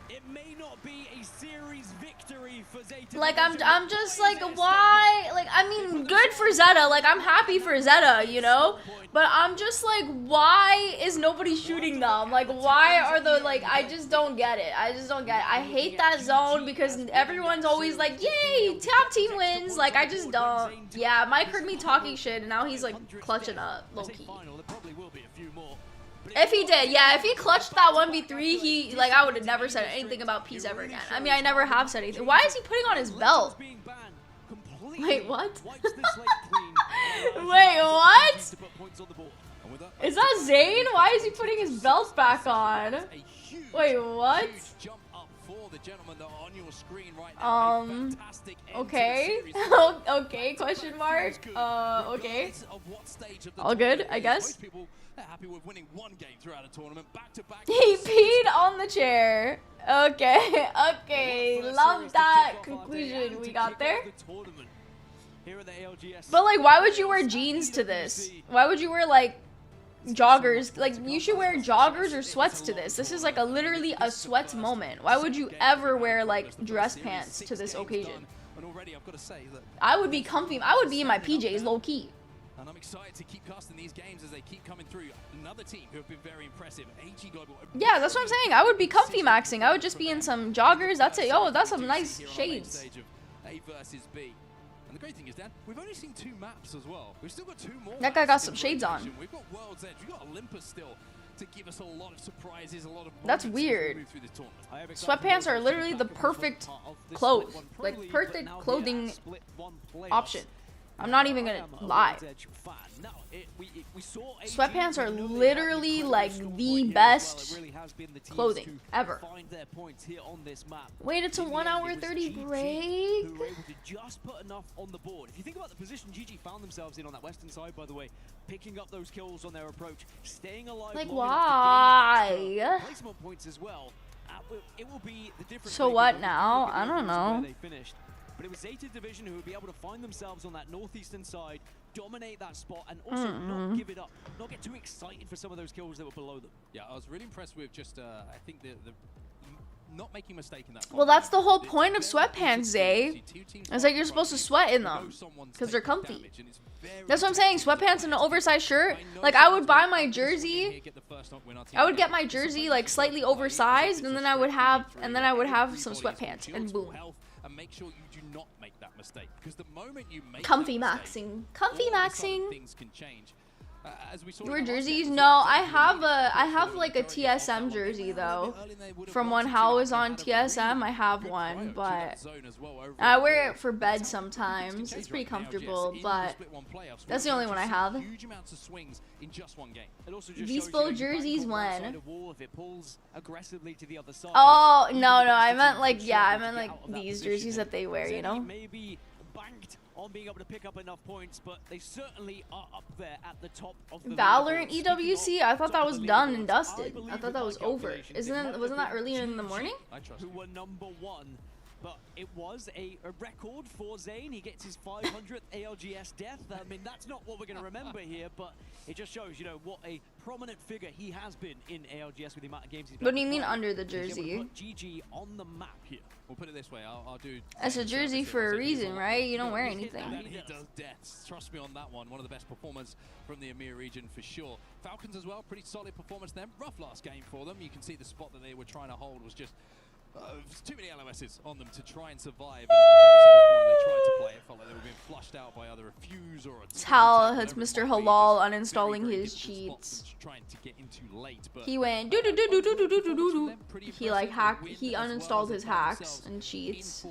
It may not be a series victory for Zeta. Like I'm just like, why? Like, I mean, good for Zeta. Like, I'm happy for Zeta, you know? But I'm just like, why is nobody shooting them? Like, why are the, like, I just don't get it. I just don't get it. I hate that zone because everyone's always like, yay, top team wins. Like, I just don't. Yeah, Mike heard me talking shit and now he's like clutching up, low key. If he did, yeah, if he clutched that 1v3, he, like, I would have never said anything about peace ever again. I mean, I never have said anything. Why is he putting on his belt? Wait, what? Wait, what? Is that Zane? Why is he putting his belt back on? Wait, what? Okay. Okay, question mark. Okay. All good, I guess. Happy with winning one game throughout a tournament, back-to-back. He peed on the chair. Okay, okay. Love that conclusion we got there. But like, why would you wear jeans to this? Why would you wear like joggers? Like, you should wear joggers or sweats to this. This is like literally a sweats moment. Why would you ever wear like dress pants to this occasion? I would be comfy. I would be in my PJs low key. And I'm excited to keep casting these games as they keep coming through. Another team who have been very impressive. AG Global. Yeah, that's what I'm saying. I would be comfy maxing. I would just be in some joggers. That's it. Oh, that's some nice shades. A versus B. And the great thing is, Dan, we've only seen 2 maps as well. We've still got 2 more. That guy got some shades on. We've got World's Edge. We've got Olympus still to give us a lot of surprises, a lot of. That's weird. Sweatpants are literally the perfect clothes, like perfect clothing option. I'm not even gonna lie. Sweatpants are literally like the best clothing ever. Wait, it's a 1 hour 30 break? Who were able to just put enough on the board. If you think about the position GG found themselves in on that western side, by the way, picking up those kills on their approach, staying alive. Like, why? Placement points as well. It will be the difference. So what now? I don't know. But it was Zeta Division who would be able to find themselves on that northeastern side, dominate that spot, and also not give it up, not get too excited for some of those kills that were below them. Yeah, I was really impressed with just, I think the not making a mistake in that. Well, that's the whole point of sweatpants, Zay. It's like you're supposed to sweat in them because they're comfy. That's what I'm saying. Sweatpants and an oversized shirt. Like, I would buy my jersey. I would get my jersey like slightly oversized, and then I would have some sweatpants, and boom. And make sure you do not make that mistake, because the moment you make comfy maxing, things can change. As we saw your jerseys? No, I have like a TSM jersey though. From when Hal was on TSM, I have one, but I wear it for bed sometimes. It's pretty comfortable, but that's the only one I have. Vspo jerseys when? Oh no, I meant like, yeah, I meant like these jerseys that they wear, you know. On being able to pick up enough points, but they certainly are up there at the top of the Valorant EWC. I thought that was done and dusted. I thought that was over. Wasn't that earlier in the morning? Who were #1, but it was a record for Zane. He gets his 500th ALGS death. I mean, that's not what we're going to remember here, but it just shows, you know, what a prominent figure he has been in ALGS with the amount of games he's been. What do you mean under the jersey? GG on the map here. We'll put it this way, I'll do. That's a jersey for a reason, right? You don't wear anything. He does deaths. Trust me on that one. One of the best performers from the EMEA region for sure. Falcons as well, pretty solid performance then. Rough last game for them. You can see the spot that they were trying to hold was just too many LOSs on them to try and survive. And every single corner they tried to play, it felt like they were being flushed out by either a fuse or a. Tal has Mr. Halal uninstalling his cheats. Trying to get into late, but he went do do do do do do do do do. He like hacked. He uninstalled his hacks and cheats.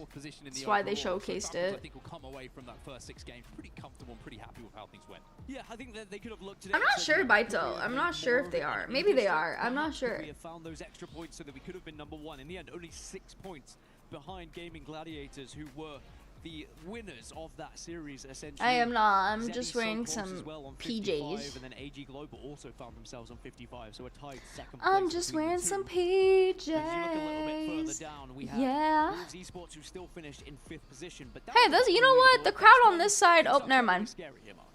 That's why they showcased it. I think will come away from that first 6 games pretty comfortable and pretty happy with how things went. Yeah, I think that they could have looked at it. I'm not sure, Baito. I'm not sure if they are. Maybe they are. I'm not sure. We have found those extra points so that we could have been #1. In the end, only 6 points behind Gaming Gladiators, who were the winners of that series, essentially. I am not. I'm Zeddy just so wearing close some as well on PJs. 55, and then AG Global also found themselves on 55, so a tied second I'm place just between wearing the two. some As you look a little bit PJs. further down, we have Yeah. Wolves Esports, who still finished in 5th position. But Hey, this, you know what? The crowd on this side. Oh, never mind. scary here, Mark.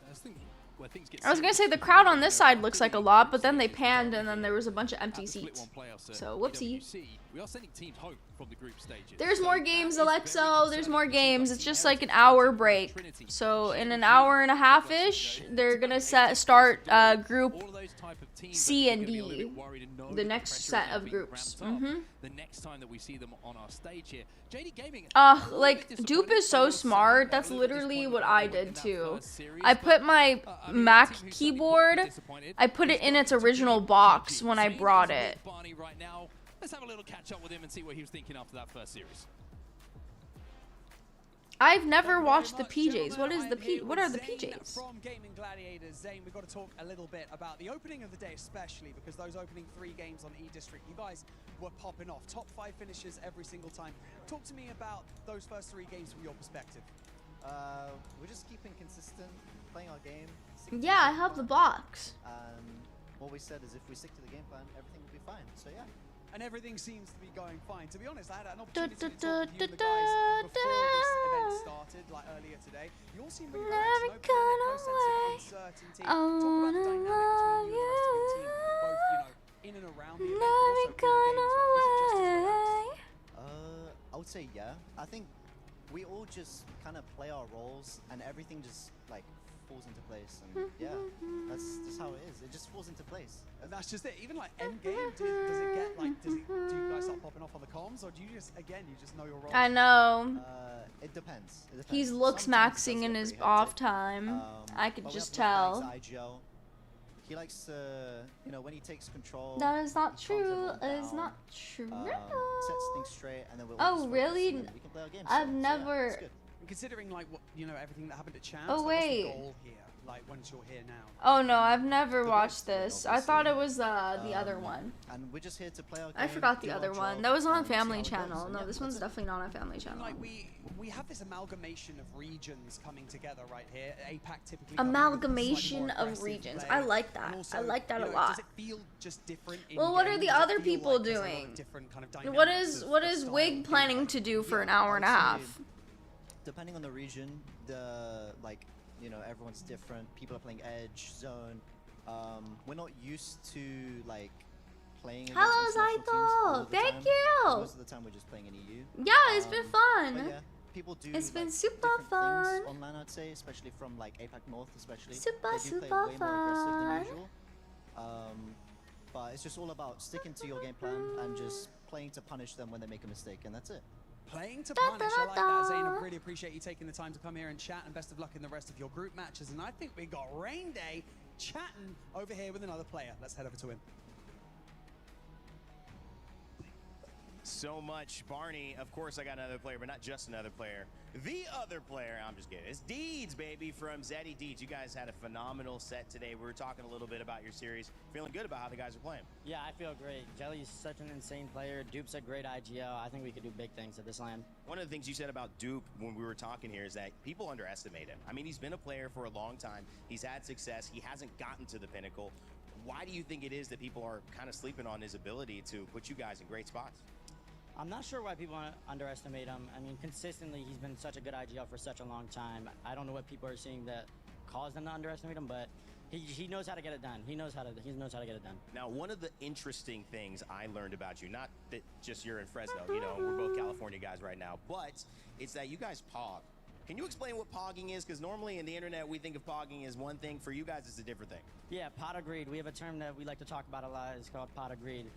I was gonna say the crowd on this side looks like a lot, but then they panned and then there was a bunch of empty seats. So whoopsie. We are sending teams home from the group stages. There's more games, Alexo. There's more games. It's just like an hour break. So in an hour and a half-ish, they're gonna start group C and D, the next set of groups. The next time that we see them on our stage here, JD Gaming. Like Dupe is so smart. That's literally what I did too. I put my Mac keyboard, I put it in its original box when I brought it. Barney right now. Let's have a little catch up with him and see what he was thinking after that first series. I've never watched the PJs. What are the PJs? From Gaming Gladiators, Zane, we've got to talk a little bit about the opening of the day, especially because those opening 3 games on E-District, you guys were popping off. Top 5 finishes every single time. Talk to me about those first 3 games from your perspective. We're just keeping consistent, playing our game. Yeah, I have the box. What we said is if we stick to the game plan, everything will be fine. So yeah. And everything seems to be going fine. To be honest, I had an opportunity to talk to you guys before this event started, like earlier today. You all seem really relaxed, no panic, no sense of uncertainty. Talk about the dynamic between you and the rest of your team, both, you know, in and around the event, but also in the game as well. Is it just as relaxed? I would say yeah. I think we all just kind of play our roles, and everything just like falls into place, and yeah, that's just how it is. It just falls into place. And that's just it. Even like end game, does it get like, do you guys start popping off on the comms, or do you just know your role? I know. It depends. He's looks maxing in his off time. I could just tell. He likes to, you know, when he takes control. That is not true. It is not true. Sets things straight, and then we'll oh really? We can play our game. I've never. Yeah, considering like what everything that happened at Champs. Oh wait. What's the goal here? Like once you're here now. Oh no, I've never watched this. I thought it was the other one. And we're just here to play our game. I forgot the other one. That was on Family Channel. No, this one's definitely not on Family Channel. Like we have this amalgamation of regions coming together right here. APAC typically. Amalgamation of regions. I like that. Also, I like that a does lot. it feel just different? Well, what are the other people doing? What is Wig planning to do for an hour and a half? Depending on the region, everyone's different. People are playing Edge, Zone. We're not used to like playing against international teams all the Thank time. you. Most of the time we're just playing in EU. Yeah, it's been fun. But yeah, people do. It's been like, super different fun. things online, I'd say, especially from like APAC North, especially. Super they do play way more aggressive than usual. But it's just all about sticking to your game plan and just playing to punish them when they make a mistake, and that's it. Playing to punish, I like that, Zane. I really appreciate you taking the time to come here and chat, and best of luck in the rest of your group matches. And I think we got Rain Day chatting over here with another player. Let's head over to him. So much, Barney. Of course, I got another player, but not just another player. The other player, I'm just kidding. It's Deeds, baby, from Zeddy Deeds. You guys had a phenomenal set today. We were talking a little bit about your series. Feeling good about how the guys are playing. Yeah, I feel great. Jelly's such an insane player. Dupe's a great IGL. I think we could do big things at this LAN. One of the things you said about Dupe when we were talking here is that people underestimate him. I mean, he's been a player for a long time. He's had success. He hasn't gotten to the pinnacle. Why do you think it is that people are kind of sleeping on his ability to put you guys in great spots? I'm not sure why people underestimate him. I mean, consistently, he's been such a good IGL for such a long time. I don't know what people are seeing that caused them to underestimate him, but he knows how to get it done. He knows how to get it done. Now, one of the interesting things I learned about you, not that just you're in Fresno, you know, we're both California guys right now, but it's that you guys pog. Can you explain what pogging is? Because normally in the internet, we think of pogging as one thing. For you guys, it's a different thing. Yeah, pot agreed. We have a term that we like to talk about a lot. It's called pot agreed.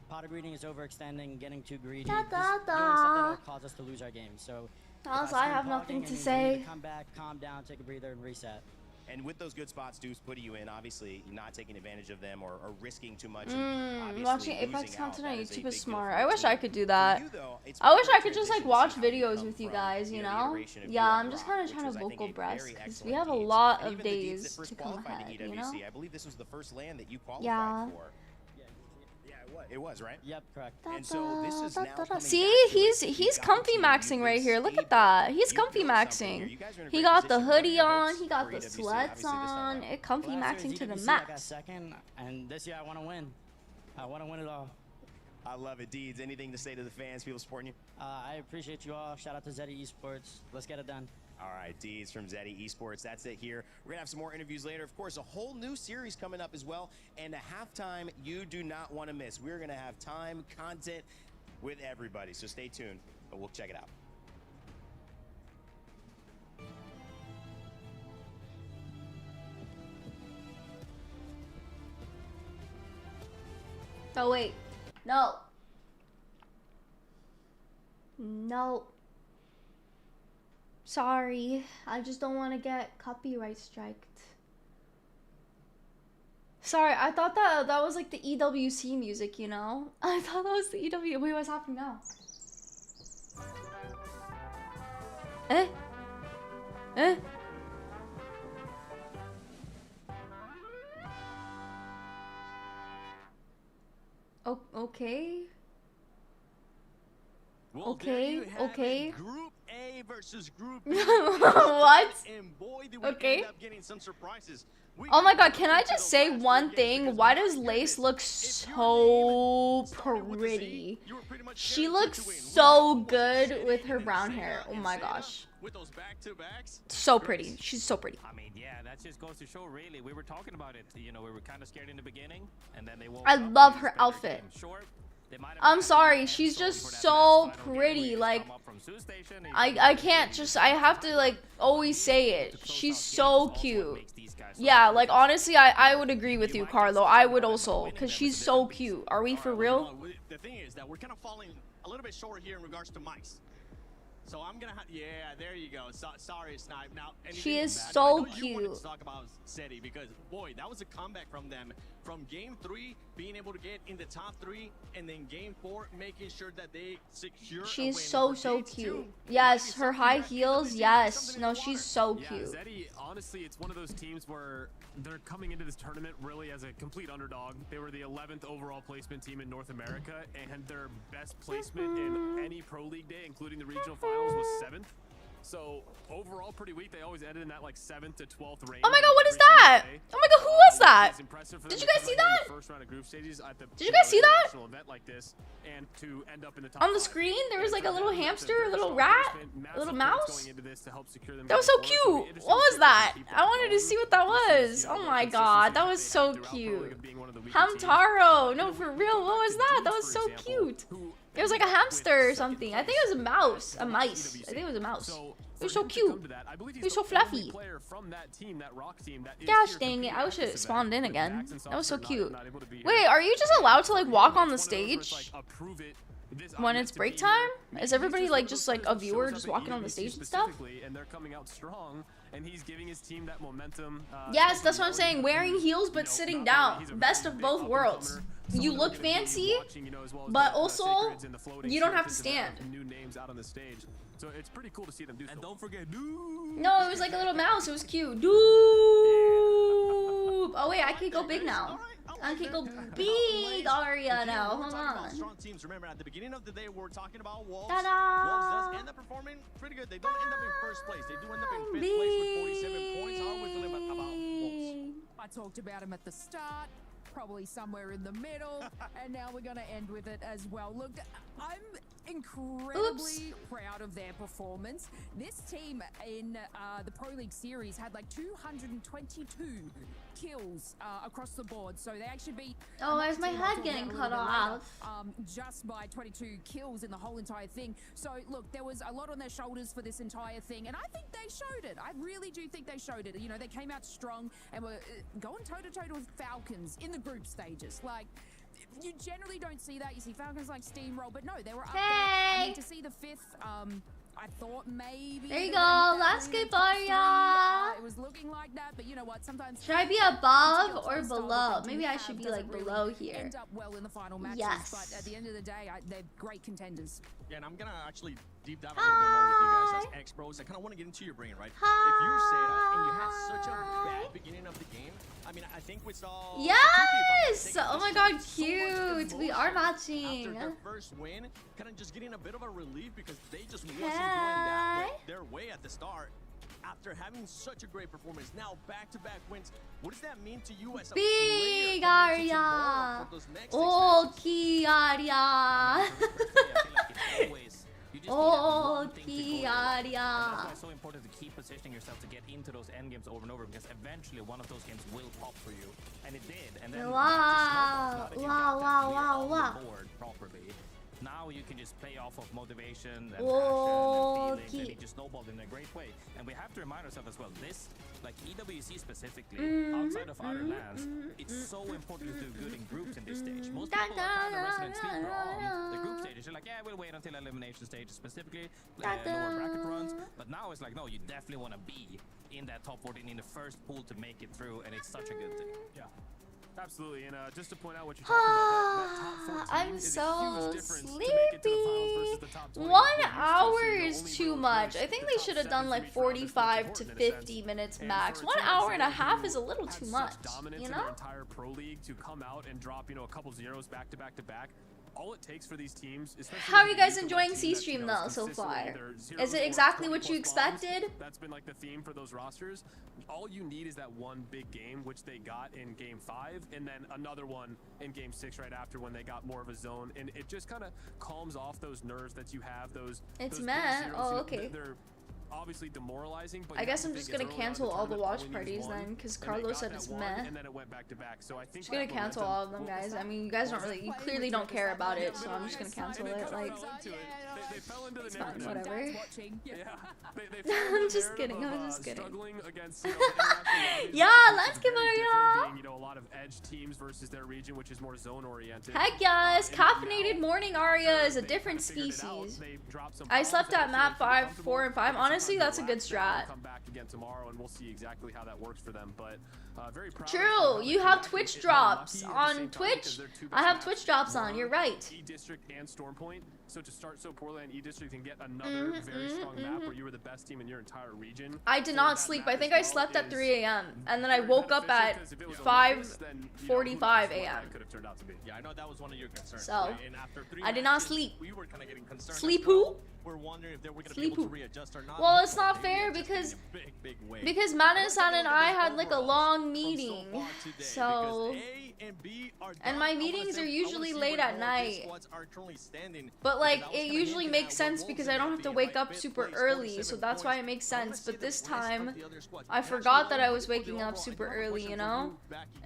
Pot agreeing is overextending, getting too greedy, doing stuff that'll cause us to lose our game. So also, I have nothing to say. Come back, calm down, take a breather, and reset. And with those good spots Deuce putting you in, obviously not taking advantage of them or risking too much. Watching Apex content on YouTube is smart. I wish I could do that. I wish I could just like watch videos with you guys, you know? Yeah, I'm just kind of trying to vocal breast because we have a lot of days to come ahead, you know? I believe this was the first LAN that you qualified for. Yeah, It was, right? Yep, correct. And so this is now coming See, back to it. he's comfy maxing right here. Look at that. He's comfy maxing. He got the hoodie on. He got the sweats on. It comfy maxing to the I got max. second, and this year I want to win. I want to win it all. I love it, Deeds. Anything to say to the fans, people supporting you? I appreciate you all. Shout out to Zeddy Esports. Let's get it done. All right, Deeds from Zeddy Esports. That's it here. We're going to have some more interviews later. Of course, a whole new series coming up as well. And a halftime you do not want to miss. We're going to have time, content with everybody. So stay tuned, and we'll check it out. Oh, wait. No. No. Sorry. I just don't want to get copyright striked. Sorry, I thought that was like the EWC music, you know? I thought that was the EW. Wait, what's happening now? Eh? Eh? Oh, okay. Well, okay, okay. Group A versus Group B. What? And boy, did we okay. end up getting some surprises. Oh my god, can I just say one thing? Why does Lace look so pretty? She looks so good with her brown hair. Oh my gosh. With those back-to-backs. So pretty. She's so pretty. I mean, yeah, that just goes to show, really. We were talking about it. You know, we were kind of scared in the beginning, and then they woke I up, love her outfit. Short. I'm sorry, she's just so pretty. Like, I can't just, I have to like always say it. She's so cute. Yeah, like honestly, I would agree with you, Carlo. I would also, because she's so cute. Are we for real? The thing is that we're kind of falling a little bit short here in regards to mics. So I'm gonna have, yeah, there you go. Sorry, Snipe. Now, she is so cute. You wanted to talk about SETI because boy, that was a comeback from them. From game 3, being able to get in the top 3, and then game 4, making sure that they secure. She's so cute. Yes, her high heels. Yes, no, she's so cute. SETI, honestly, it's one of those teams where they're coming into this tournament really as a complete underdog. They were the 11th overall placement team in North America, and their best placement in any Pro League day, including the regional finals, was 7th. So overall, pretty weak. They always ended in that like 7th to 12th range. Oh my god, what is that? Oh my god, who was that? Did you guys see that? Did you guys see that? On the screen, there was like a little hamster, a little rat, a little mouse. That was so cute. What was that? I wanted to see what that was. Oh my god, that was so cute. Hamtaro. No, for real, what was that? That was so cute. It was like a hamster or something. I think it was a mouse. A mice. I think it was a mouse. It was so cute. It was so fluffy. Gosh dang it. I wish it spawned in again. That was so cute. Wait, are you just allowed to like walk on the stage when it's break time? Is everybody like just like a viewer just walking on the stage and stuff? And he's giving his team that momentum. Yes, that's what I'm saying. Wearing heels but sitting down. Best of both worlds. You look fancy, but also you don't have to stand. New names out on the stage. So it's pretty cool to see them do. And don't forget, no, it was like a little mouse. It was cute. Doop. Oh wait, I can go big now. I can go big, Arya now. Hold on. Strong teams. Remember, at the beginning of the day, we were talking about Wolves. Ta-da! Wolves does end up performing pretty good. They don't end up in first place. They do end up in 5th place with 47 points. How are we feeling about Wolves? I talked about him at the start, probably somewhere in the middle, and now we're going to end with it as well. Look, I'm incredibly proud of their performance. This team in the Pro League Series had like 222 kills across the board, so they actually beat. Oh, where's my head getting cut off? Just by 22 kills in the whole entire thing. So look, there was a lot on their shoulders for this entire thing, and I think they showed it. I really do think they showed it. You know, they came out strong and were going toe-to-toe with Falcons in the group stages. Like, you generally don't see that. You see Falcons like steamroll, but no, they were up there. I mean, to see the 5th, I thought maybe. There you go. Let's go, Arya. It was looking like that, but you you know what? Sometimes Should I be above or below? Maybe I should be like below here. end up well in the final matches, Yes. but at the end of the day, they're great contenders. Yeah, and I'm gonna actually deep dive a little bit more with you guys as ex-pros. I kind of want to get into your brain, right? If you're Seda and you had such a bad beginning of the game, I mean, I think we saw. Yes! Oh my god, cute. We are matching. After their first win, kind of just getting a bit of a relief because they just wasn't going their way at the start. After having such a great performance, now back-to-back wins. What does that mean to you as a Big player Arya. Oki Arya. Oki Arya. That's why it's so important to keep positioning yourself to get into those end games over and over, because eventually one of those games will pop for you, and it did. And then Wow. Wow. board properly. Now you can just play off of motivation and passion Whoa, and feelings, and it just snowballed in a great way. And we have to remind ourselves as well, this, like EWC specifically, outside of other lands, it's so important to do good in groups in this stage. Most people are kind of Resident Sleeper on the group stages. They're like, yeah, we'll wait until elimination stage, specifically lower bracket runs. But now it's like, no, you definitely want to be in that top 14 in the first pool to make it through, and it's such a good thing. Yeah. Absolutely, and just to point out what you're talking about, that top 14 I'm is so a huge difference to make it to the finals versus the top 20. 1 hour is too much. I think they should have done like 45 to 50 minutes max. 1 hour and a half is a little too much, you In know? their entire pro league to come out and drop, you know, a couple zeros back to back to back. All it takes for these teams, especially How are you guys enjoying C-Stream though so far? Is it exactly what you expected? That's been like the theme for those rosters. All you need is that one big game, which they got in game 5, and then another one in game 6 right after when they got more of a zone, and it just kind of calms off those nerves that you have. Those It's those Matt. zeros, Oh, you know, okay. They're obviously demoralizing, but I you guess have I'm to just think gonna it's early on in cancel all the tournament, watch only parties needs one, then, because and they Carlos got said that it's one, meh. and then it went back to back. So I think Just gonna cancel all of them, guys. I mean, you guys don't really, you clearly don't care about it, so I'm just gonna cancel it. Like, they fell into the it's fine, narrative. whatever. They I'm just kidding. I'm just kidding. Struggling against, you know, international bodies, Yeah, which is let's give very it different, y'all. being, you know, a lot of edge teams versus their region, which is more zone oriented. Heck yes, caffeinated morning Arya is a different species. I slept at map 5, 4, and 5. Honestly, that's a good strat. Come back again tomorrow, and we'll see exactly how that works for them. But very proud. True, you have Twitch drops on Twitch. I have Twitch drops on. You're right. E-District and Stormpoint. So to start so poorly on E-District and get another very strong map where you were the best team in your entire region. I did not sleep. I think I slept at 3 a.m. and then I woke up at 5:45 a.m. Yeah, I know that was one of your concerns. So, right? And after 3 I did not matches, sleep. We were kind of getting concerned. Sleep as well. who? We're wondering if they were going to be Sleep able to who? readjust or not. Well, it's But not they fair readjusted because in a big way. Mana-san and I had like a long meeting. So, and my meetings are usually late at night. But like, it usually makes sense because I don't have to wake up super early, so that's why it makes sense. But this time, I forgot that I was waking up super early, you know?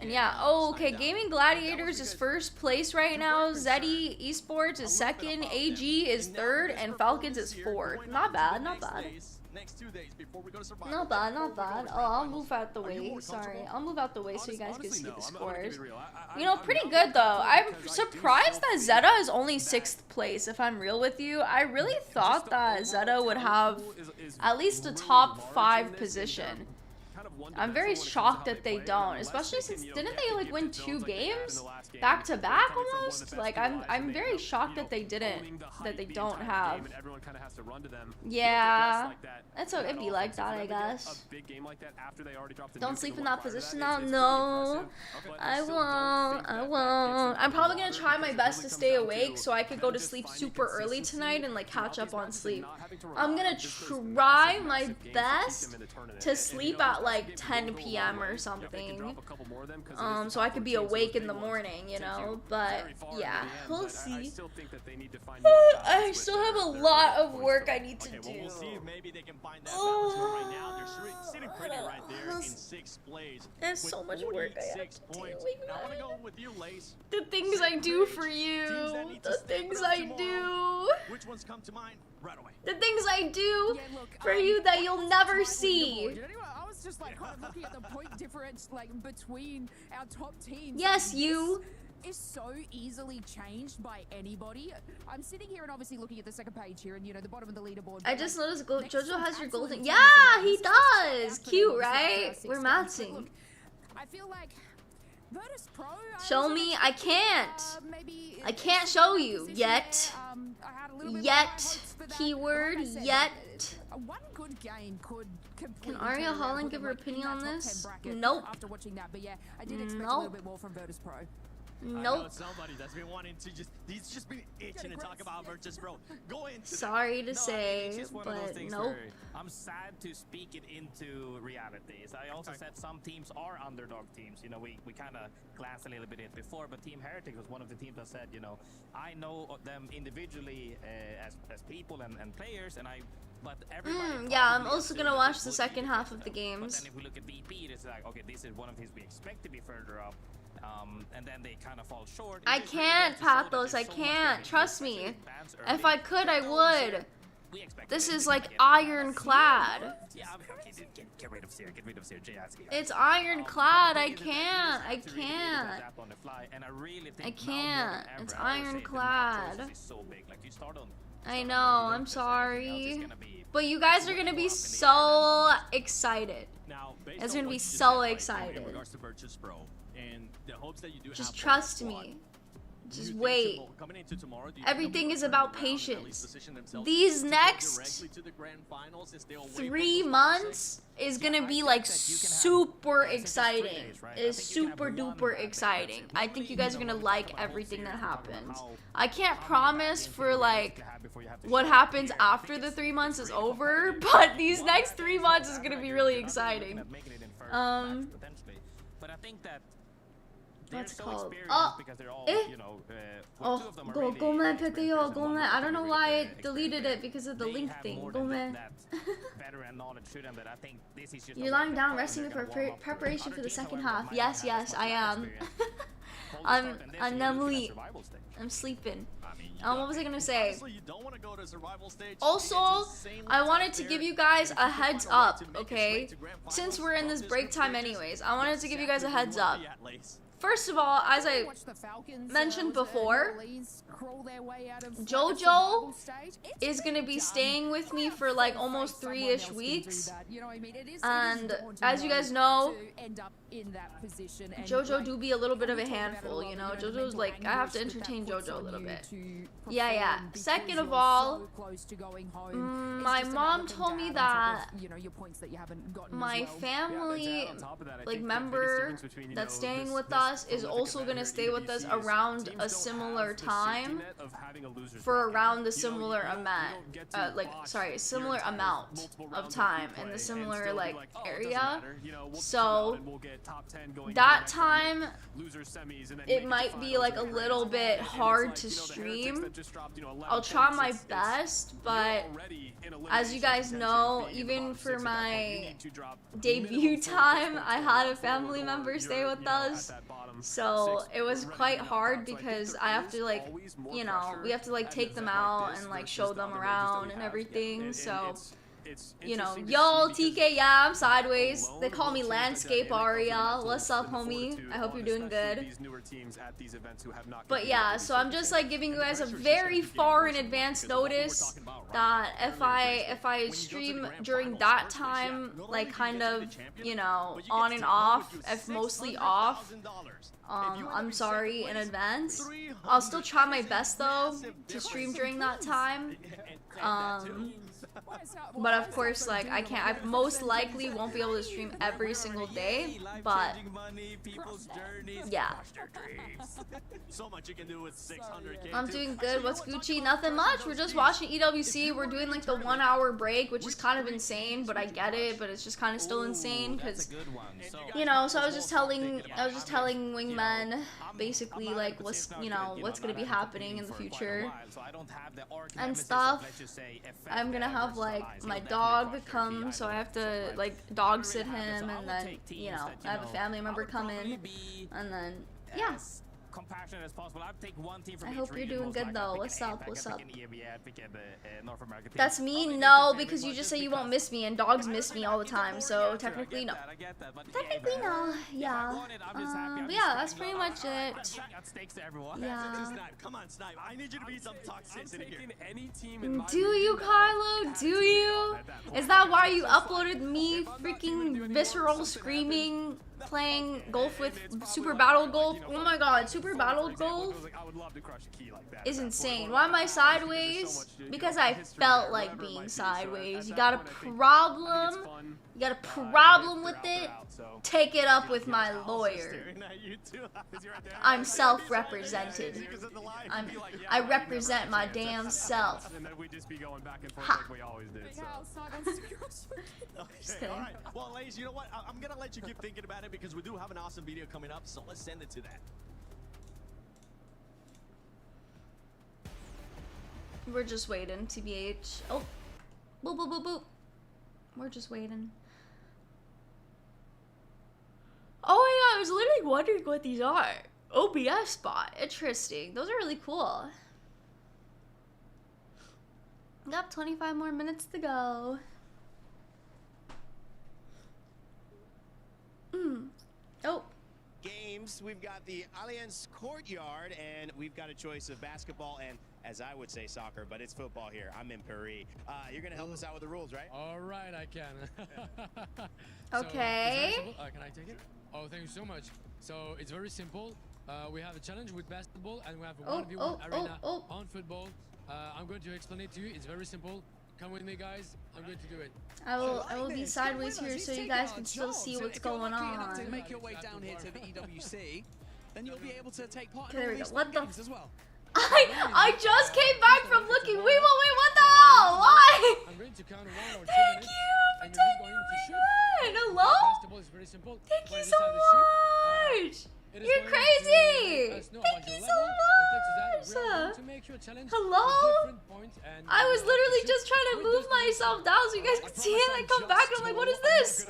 And yeah, oh, okay, Gaming Gladiators is first place right now, Zeddy Esports is second, AG is third, and Falcons is fourth. Not bad, not bad. Not bad, not bad. Oh, I'll move out the way. Sorry, I'll move out the way so you guys can see the scores. You know, pretty good though. I'm surprised that Zeta is only 6th place, if I'm real with you. I really thought that Zeta would have at least a top 5 position. I'm very shocked that they don't, especially since didn't they like win 2 games back to back almost? Like I'm very shocked that they don't have. Yeah, that's what it'd be like that, I guess. Don't sleep in that position now. No, I won't. I'm probably gonna try my best to stay awake so I could go to sleep super early tonight and like catch up on sleep. I'm gonna try my best to sleep at like 10 p.m. or something, so I could be awake in the morning, you know, but yeah, we'll see. I still have a lot of work I need to do. We'll see if maybe they can find that balance, but right now they're sitting pretty right there in 6th place. There's so much work I have to do. Now I want to go with you, Lace. The things I do for you, the things I do. Which ones come to mind right away? The things I do for you that you'll never see. I was just like kind of looking at the point difference like between our top teams. Yes, you. is so easily changed by anybody. I'm sitting here and obviously looking at the second page here, and you know the bottom of the leaderboard. I just noticed Jojo has your golden. absolutely Yeah, he absolutely does. output Cute, in right? these We're 6 games. But matching. look, I feel like Virtus Pro. Show me. I can't. Maybe I can't show you yet. I had a little bit Yet. more high hopes for that. Keyword Like I said, yet. One good game could completely Can Arya turn around Holland and give put her them, like, in opinion that on top this? 10 bracket Nope. After watching that, but yeah, I did expect a Nope. little bit more from Virtus Pro. I know Nope. somebody that's been wanting to he's just been itching to talk about Virtus Pro. Go into Sorry to No, I mean, say, it's just one of those but things nope. where I'm sad to speak it into reality. So I also said some teams are underdog teams. You know, we kind of glanced a little bit at it before, but Team Heretic was one of the teams that said, you know, I know them individually as people and players, and but everybody. Yeah, I'm probably also gonna assumed watch it the would second be half of the But games. then if we look at VP, it's like, okay, this is one of his we expect to be further up. And then they kind of fall short. I can't, Pathos. I can't. Trust me. If I could, I would. This is like ironclad. Yeah, okay, get rid of Seer, get rid of Seer. It's ironclad. I can't. I can't. I can't. It's ironclad. I know. I'm sorry. But you guys are gonna be so excited. It's gonna be so excited. In regards to Virtus Pro and the hopes that you do Just have trust me. Just wait. Everything is about patience. These next 3 months is gonna be like super exciting. It is super duper exciting. I think you guys are gonna like everything that happens. I can't promise for like what happens after the 3 months is over, but these next 3 months is gonna be really exciting. But I think that What's so called? experienced because they're all, you know, Oh, gomen, Peteo, gomen. I don't know why I deleted it because of the link thing. Gomen. You're lying down resting for preparation for the second half. Yes, yes, I am. I'm namui. I'm sleeping. What was I gonna say? Also, I wanted to give you guys a heads up, okay? Since we're in this break time anyways, I wanted to give you guys a heads up. First of all, as I mentioned before, Jojo is going to be staying with me for like almost 3-ish weeks. And as you guys know, Jojo do be a little bit of a handful, you know? Jojo's like, I have to entertain Jojo a little bit. Yeah, yeah. Second of all, my mom told me that my family, like, member that's staying with us is also gonna stay with us around a similar time for around the similar amount, similar amount of time in the similar like area. So that time it might be like a little bit hard to stream. I'll try my best, but as you guys know, even for my debut time, I had a family member stay with us. So it was quite hard because I have to like, you know, we have to like take them out and like show them around and everything. So, you know, yo, TK, yeah, I'm sideways. They call me Landscape Arya. What's up, homie? I hope you're doing good. But yeah, so I'm just like giving you guys a very far in advance notice that if I stream during that time, like kind of, you know, on and off, if mostly off, I'm sorry in advance. I'll still try my best though to stream during that time. But of course, like I most likely won't be able to stream every single day, but yeah. I'm doing good. What's Gucci? Nothing much. We're just watching EWC. We're doing like the 1 hour break, which is kind of insane, but I get it, but it's just kind of still insane because, you know, so I was just telling Wingman basically like what's gonna be happening in the future and stuff. I'm gonna have like my dog come, so I have to like dog sit him, and then, you know, I have a family member come in, and then yeah. compassionate as possible. I'd take one team from I each hope you're region, doing most good likely. though. I'd pick What's an up? APAC, What's I'd up? pick an EMEA, I'd pick a North American team. That's me? No, because you just say you won't miss me, and dogs miss me all the time, so technically no. I get that, but Technically no, yeah. But yeah, that's pretty much it. At stakes to everyone. Yeah. Snipe, come on, Snipe. I need you to be some toxicity here. Any team in my Do you, Carlo? Do you? Is that why you uploaded me freaking visceral screaming playing golf with Super Battle Golf? Oh my god, Super Battle Golf is insane. Why am I sideways? Because I felt like being sideways. You got a problem? You got a problem with it? Take it up with my lawyer. I'm self-represented. I represent my damn self. Ha. Just kidding. Alright, well, ladies, you know what? I'm gonna let you keep thinking about it because we do have an awesome video coming up, so let's send it to that. We're just waiting, TBH. Oh, boop, boop, boop, boop. We're just waiting. Oh my god, I was literally wondering what these are. OBS spot. Interesting. Those are really cool. Got 25 more minutes to go. Oh. Games, we've got the Allianz Courtyard, and we've got a choice of basketball and, as I would say, soccer, but it's football here. I'm in Paris. You're going to help us out with the rules, right? All right, I can. Okay. So, can I take it? Oh, thank you so much. So it's very simple. We have a challenge with basketball, and we have a 1v1 arena on football. I'm going to explain it to you. It's very simple. Come with me, guys. I'm going to do it. I will be sideways here so you guys can still see what's going on. To make your way down here to the EWC, then you'll be able to take part Okay, there in we all go. these What the? games as well. I just came back from looking. Wait, what the hell? Why? I'm going to count 1 or 2 Thank minutes. you for And you're just taking going to shoot. Hello? Basketball is very simple. Thank When you you so decide to shoot, much. it is You're going crazy. to let us know Thank about you your so level. And thanks to that, we are going much. to make you a challenge Hello? with different points and I was you have to literally shoot just trying to with move those myself down so you guys could see it. I come back and I'm like, what is this?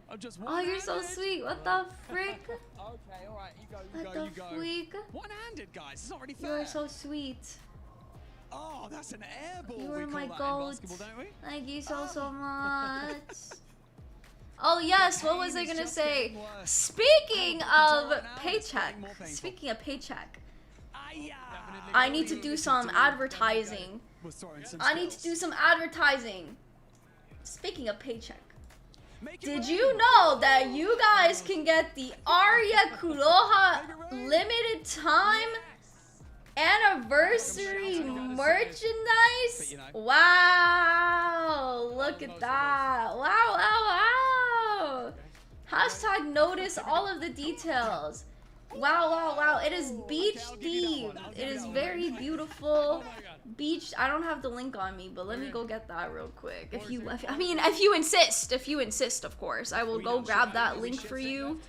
I'm just Oh, you're so sweet. What the frick? Okay, alright, you go, What the freak? One-handed, guys. It's not really You fair. are so sweet. Oh, that's an air ball. You we are call my that in goat. basketball, don't we? Thank you so much. Oh yes, what was I gonna say? Speaking of paycheck, I need to do some advertising. Speaking of paycheck, did you know that you guys can get the Arya Kuroha limited time anniversary merchandise? Wow, look at that. Wow. Hashtag notice all of the details. Wow. It is beach themed. It is very beautiful. Beach. I don't have the link on me, but let me go get that real quick. If you insist, of course. I will go grab that link for you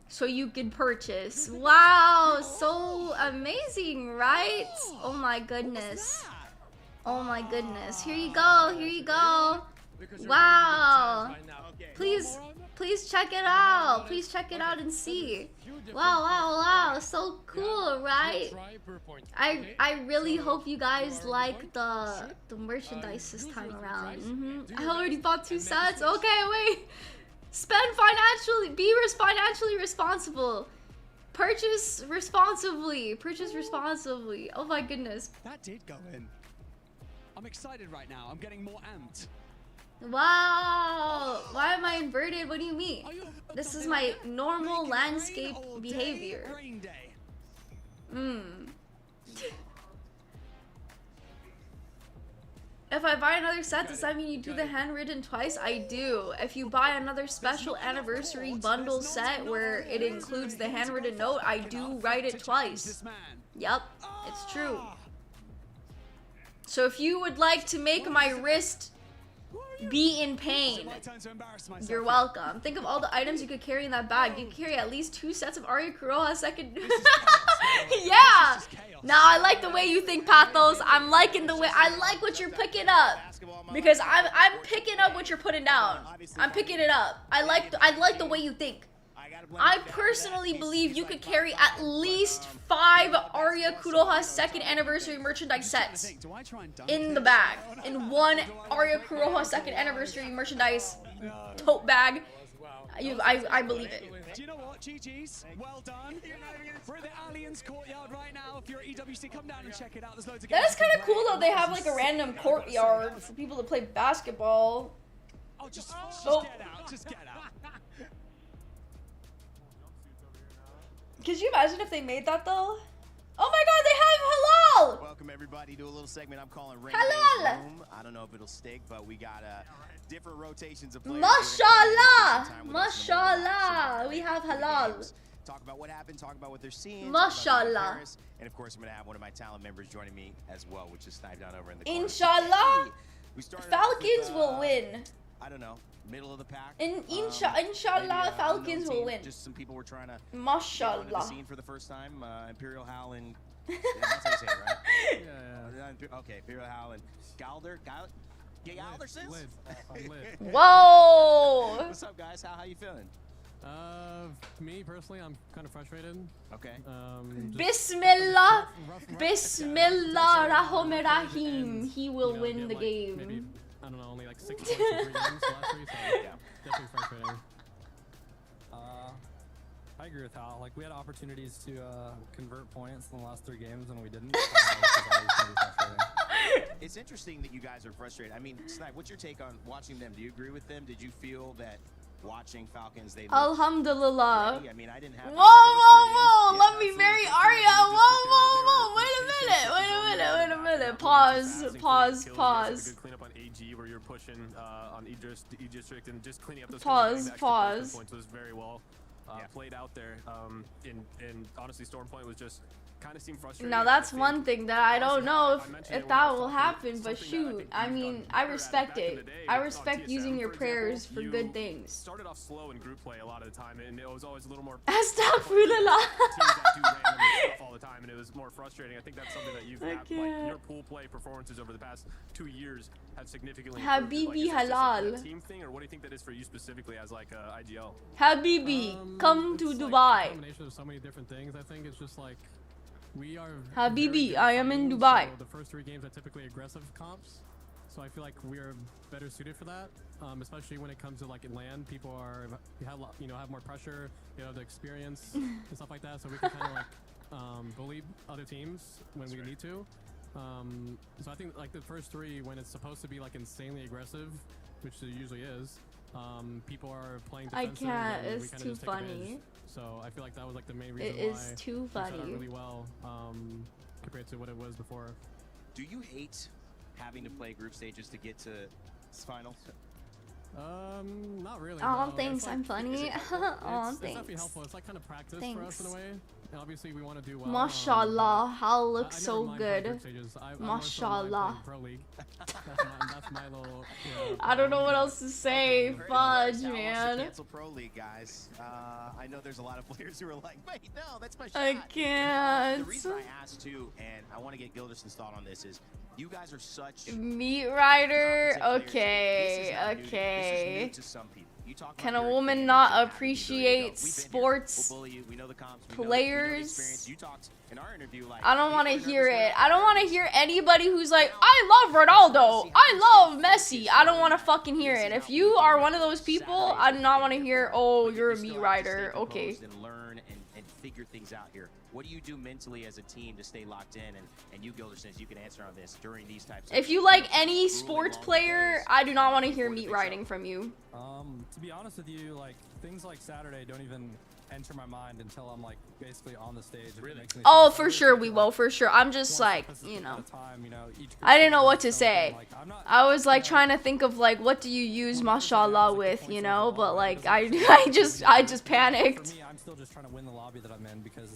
so you can purchase. Wow, so amazing, right? Oh my goodness. Here you go. Wow. Please check it out. Please check it out and see. Wow. So cool, right? I really hope you guys like the merchandise this time around. I already bought 2 sets. Okay, wait. Be financially responsible. Purchase responsibly. Oh my goodness. That did go in. I'm excited right now. I'm getting more amped. Wow. Why am I inverted? What do you mean? This is my normal landscape behavior. If I buy another set, does that mean you do the handwritten twice? I do. If you buy another special anniversary bundle set where it includes the handwritten note, I do write it twice. Yep, it's true. So if you would like to make my wrist be in pain, you're welcome. Think of all the items you could carry in that bag. You could carry at least 2 sets of Arya Kuroha second. Yeah. Now I like the way you think, Pathos. I like what you're picking up, because I'm picking up what you're putting down. I'm picking it up. I like the way you think. I personally believe you could carry at least 5 Arya Kuroha 2nd anniversary merchandise sets in the bag. In one Arya Kuroha 2nd anniversary merchandise tote bag. I believe it. Do you know what? GG's. Well done. We're at the Allianz courtyard right now. If you're at EWC, come down and check it out. There's loads of That is kind of cool though. They have like a random courtyard for people to play basketball. Oh, just get out. Just get out. Could you imagine if they made that though? Oh my god, they have halal! Welcome everybody to a little segment I'm calling Rain Halal! Day's Room. I don't know if it'll stick, but we got different rotations of players. Mashallah! Mashallah! We have halal. Talk about what happened, talk about what they're seeing. Mashallah. And of course, I'm going to have one of my talent members joining me as well, which is sniped down over in the corner. Inshallah, We started Falcons with, will win. I don't know, middle of the pack. Inshallah, Falcons will win. Just some people were trying to Mashallah. get onto the scene for the first time. Imperial Howl and that's how you say it, right? Yeah. Okay, Imperial Howl and Galder. Galder Sens? Whoa! What's up, guys? How you feeling? Me personally, I'm kind of frustrated. Okay. Bismillah, Bismillah Rahman Rahim. He will win the game. Maybe, I don't know, only like 6 points in 3 games last 3, so yeah, definitely frustrating. I agree with Hal. Like, we had opportunities to convert points in the last 3 games and we didn't. It's interesting that you guys are frustrated. I mean, Snipe, what's your take on watching them? Do you agree with them? Did you feel that watching Falcons, they Alhamdulillah. ready? I mean, I didn't have Whoa! Let me marry Arya. Whoa! Wait a minute. Pause. Good cleanup on AG where you're pushing on E-District and just cleaning up those Pause. points was very well played out there. And honestly, Stormpoint was just kind of seemed frustrating. Now that's one thing that I don't know if that will happen, but shoot, I mean, I respect it. I respect using your prayers for good things. Started off slow in group play a lot of the time, and it was always a little more. Astaghfirullah. All the time, and it was more frustrating. I think that's something that you've had, like your pool play performances over the past 2 years have significantly improved. Habibi like, halal. A team thing, or what do you think that is for you specifically as like IGL? Habibi, come to It's Dubai. like a combination of so many different things. I think it's just like we are. Habibi, I am in Dubai. So the first 3 games are typically aggressive comps, so I feel like we are better suited for that. Especially when it comes to like in land, people have more pressure, have the experience and stuff like that, so we can kind of like bully other teams when we need to. So I think like the first 3, when it's supposed to be like insanely aggressive, which it usually is, people are playing defensive. I can't. And we It's kinda too just take funny. advantage. So I feel like that was like the main reason It why is too we set funny. out really well compared to what it was before. Do you hate having to play group stages to get to finals? Not really. Oh, no. thanks. Like, I'm funny. it's Oh, definitely thanks. helpful. It's like kind of practice for Thanks. us in a way. And obviously, we want to do well. Mashallah, Hal looks I never so mind playing good. group stages. I more so mind Mashallah. playing Pro League. That's my little. I don't know what else to say. Fudge, man. Cancel Pro League, guys. I know there's a lot of players who are like, wait, no, that's my shot. I can't. The reason I asked too, and I want to get Gilderson's thought on this, is you guys are such Meat Rider. This Okay. is new Okay. to some people. You talk Can about a your woman experience, not you're happy, appreciate we've been here. sports We'll bully you. We know the comps. We know the players? experience. You talked in our interview like I don't want to hear it. I don't want to hear anybody who's like, I love Ronaldo. I love Messi. I don't want to fucking hear it. If you are one of those people, I do not want to hear, oh, you're a meat rider. Okay. And learn and figure things out here. What do you do mentally as a team to stay locked in? And you, Gilderson, you can answer on this during these types of If you like any sports player, I do not want to hear meat riding from you. To be honest with you, like, things like Saturday don't even enter my mind until I'm like basically on the stage. Really? Oh, for sure we will, for sure. I'm just like, I didn't know what to say. I was like trying to think of like, what do you use mashallah with, but like, I just panicked. For me, I'm still just trying to win the lobby that I'm in because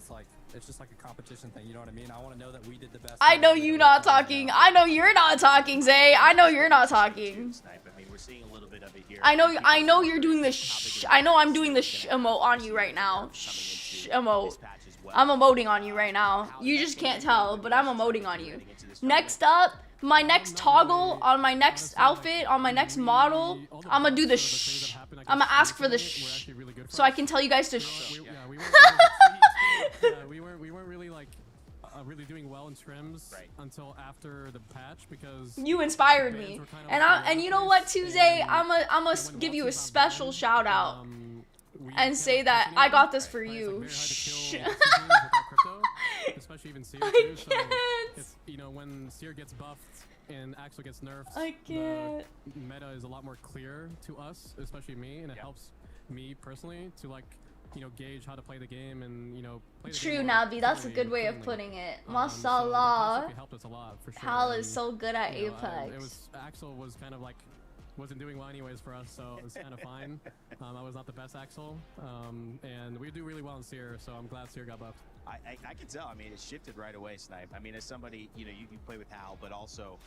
it's just like a competition thing, you know what I mean? I want to know that we did the best. I know you not talking. I know you're not talking, Zay. I know you're not talking. I mean, we're seeing a little bit of it here. I know you're doing the shh. I know I'm doing the shh emote on you right now. Shh emote. I'm emoting on you right now. You just can't tell, but I'm emoting on you. Next up, my next toggle on my next outfit, on my next model, I'm gonna do the shh. I'm gonna ask for the shh, so I can tell you guys to shh. We weren't really like really doing well in scrims until after the patch because you inspired me, and you know what, Tuesday, I'm gonna give you a special shout out and say that I got this for you. Shh. Especially even Seer I too, so can't. it's, you know, when Seer gets buffed and Axel gets nerfed, I can't. the meta is a lot more clear to us, especially me, and it helps me personally to like, you know, gauge how to play the game and, you know, play the True, game Navi, that's a good way of putting it. Mashallah. helped us a lot for sure. Pal is so good at you know, Apex. Axel was kind of like wasn't doing well anyways for us, so it was kind of fine. I was not the best Axel, and we do really well in Seer, so I'm glad Seer got buffed. I can tell. I mean, it shifted right away, Snipe. I mean, as somebody, you know, you play with Hal, but also.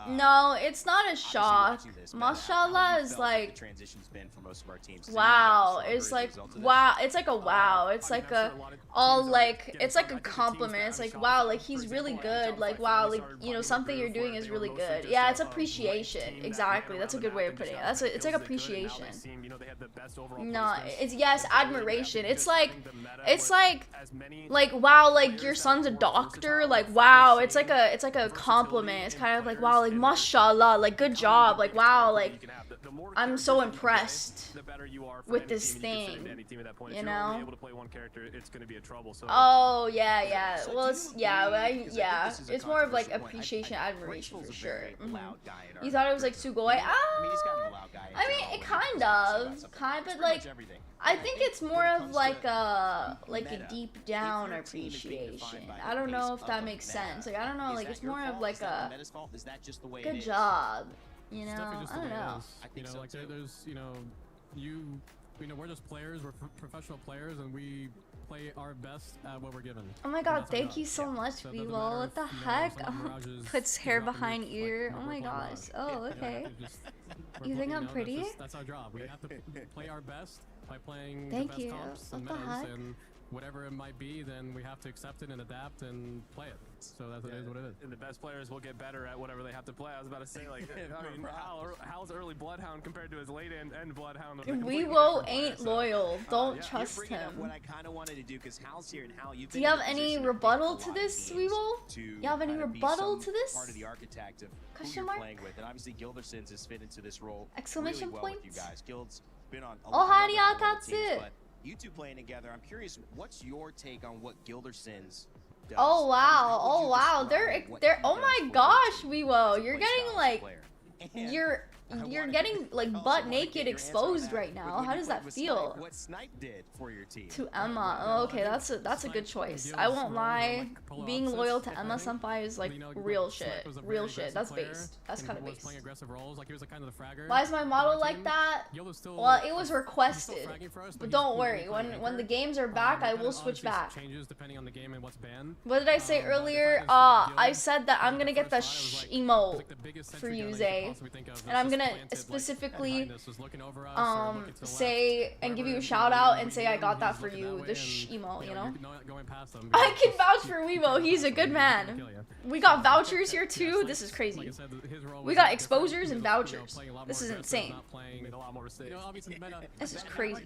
No, it's not a shock. Mashallah is like. The transition's been for most of our teams. Wow, it's like wow. It's like a wow. It's like a all like it's like a compliment. It's like wow, like he's really good. Like wow, like you know something you're doing is really good. Yeah, it's appreciation. Exactly. That's a good way of putting it. It's like appreciation. No, it's yes, admiration. It's like wow, like your son's a doctor. Like wow, it's like a compliment. It's kind of like wow, like mashallah, like good job, like wow, like I'm so impressed with this thing, you know. Oh yeah. Well, it's it's more of like appreciation, admiration for sure. You thought it was like Sugoi? I mean, it kind of, but like I think it's more of like a deep down appreciation. I don't know if that makes sense. Like I don't know, like it's more of like a good job. You know, I don't know. You know, like there's, you know, we're just players. We're professional players, and we play our best at what we're given. Oh my god, thank you so much, Vivo. What the heck? Puts hair behind ear. Oh my gosh. Oh, okay. You think I'm pretty? That's our job. We have to play our best by playing thank the best you. comps and metas, and whatever it might be, then we have to accept it and adapt and play it. So that's it is what it is. And the best players will get better at whatever they have to play. I was about to say, like, I mean, Hal's early Bloodhound compared to his late end Bloodhound. Weevo ain't loyal. Don't trust him. What I kind of wanted to do, because Hal's here, and Hal, you've do you have any rebuttal to this, Weevo? You have any rebuttal to this? Part of the architect of who Question you're mark? playing with, and obviously Gildersons has fit into this role Exclamation really well point? with you guys. Gild's been on a Oh, lot of other HayateOtsu. but you two playing together, I'm curious, what's your take on what Gildersons does? Oh wow, oh wow, they're oh my gosh, Weevo, you're getting like you're getting like butt naked exposed right now. How does that feel? What Snipe did for your team. To Emma. Oh, okay, that's a good choice. I won't lie. Being loyal to Emma Senpai is like real shit. Real shit. That's based. That's kind of based. Why is my model like that? Well, it was requested. But don't worry. When the games are back, I will switch back. What did I say earlier? I said that I'm gonna get the emote for you, Zay, and I'm gonna specifically say and give you a shout out and say I got that for you, the emote, you know. I can vouch for Weevo, he's a good man. We got vouchers here too. This is crazy. We got exposures and vouchers. This is insane. This is crazy.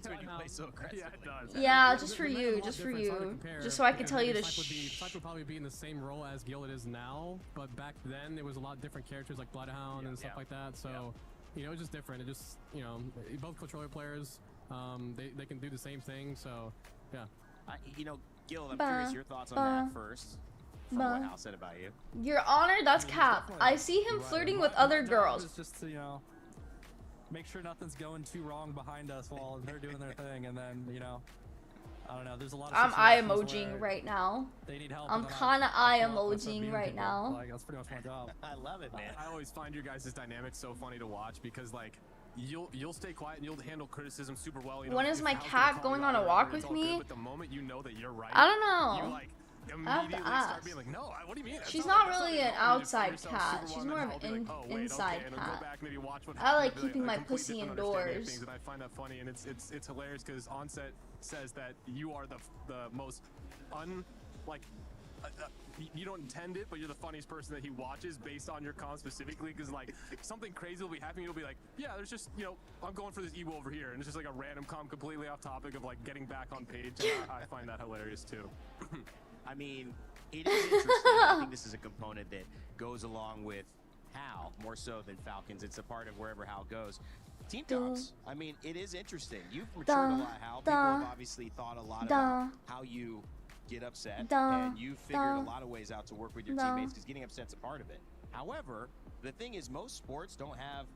Yeah, just for you, just so I can tell you to Snipe would probably be in the same role as Gil it is now, but back then there was a lot of different characters like Bloodhound and stuff like that, so you know, it's just different. It just, you know, both controller players, they can do the same thing, so yeah. You know, Gil, I'm curious your thoughts on that first. From what Hal said about you. Your Honor, that's cap. I see him flirting with other girls. Just to, you know, make sure nothing's going too wrong behind us while they're doing their thing, and then, you know, I don't know, there's a lot of I'm eye emojing right now. They need help. I'm kinda eye emojing right now. Like, that's pretty much my job. I love it, man. I always find your guys' dynamics so funny to watch because, like, you'll stay quiet and you'll handle criticism super well. You know, when is my cat going on a walk with me? But the moment you know that you're right, I don't know. You, like, I have to ask. start being like, no, what do you mean? She's not really an outside cat. She's more of an inside cat. I like keeping my pussy indoors. And I find that funny, and it's hilarious because Onset says that you are the most you don't intend it, but you're the funniest person that he watches based on your comms specifically, because like something crazy will be happening, you'll be like, yeah, there's just, you know, I'm going for this Evo over here, and it's just like a random comm completely off topic of like getting back on page. And I find that hilarious too. I mean, it is interesting. I think this is a component that goes along with Hal more so than Falcons. It's a part of wherever Hal goes. Team talks. I mean, it is interesting. You've matured a lot, Hal. People have obviously thought a lot about how you get upset, and you figured a lot of ways out to work with your teammates, because getting upset's a part of it. However, the thing is, most sports don't have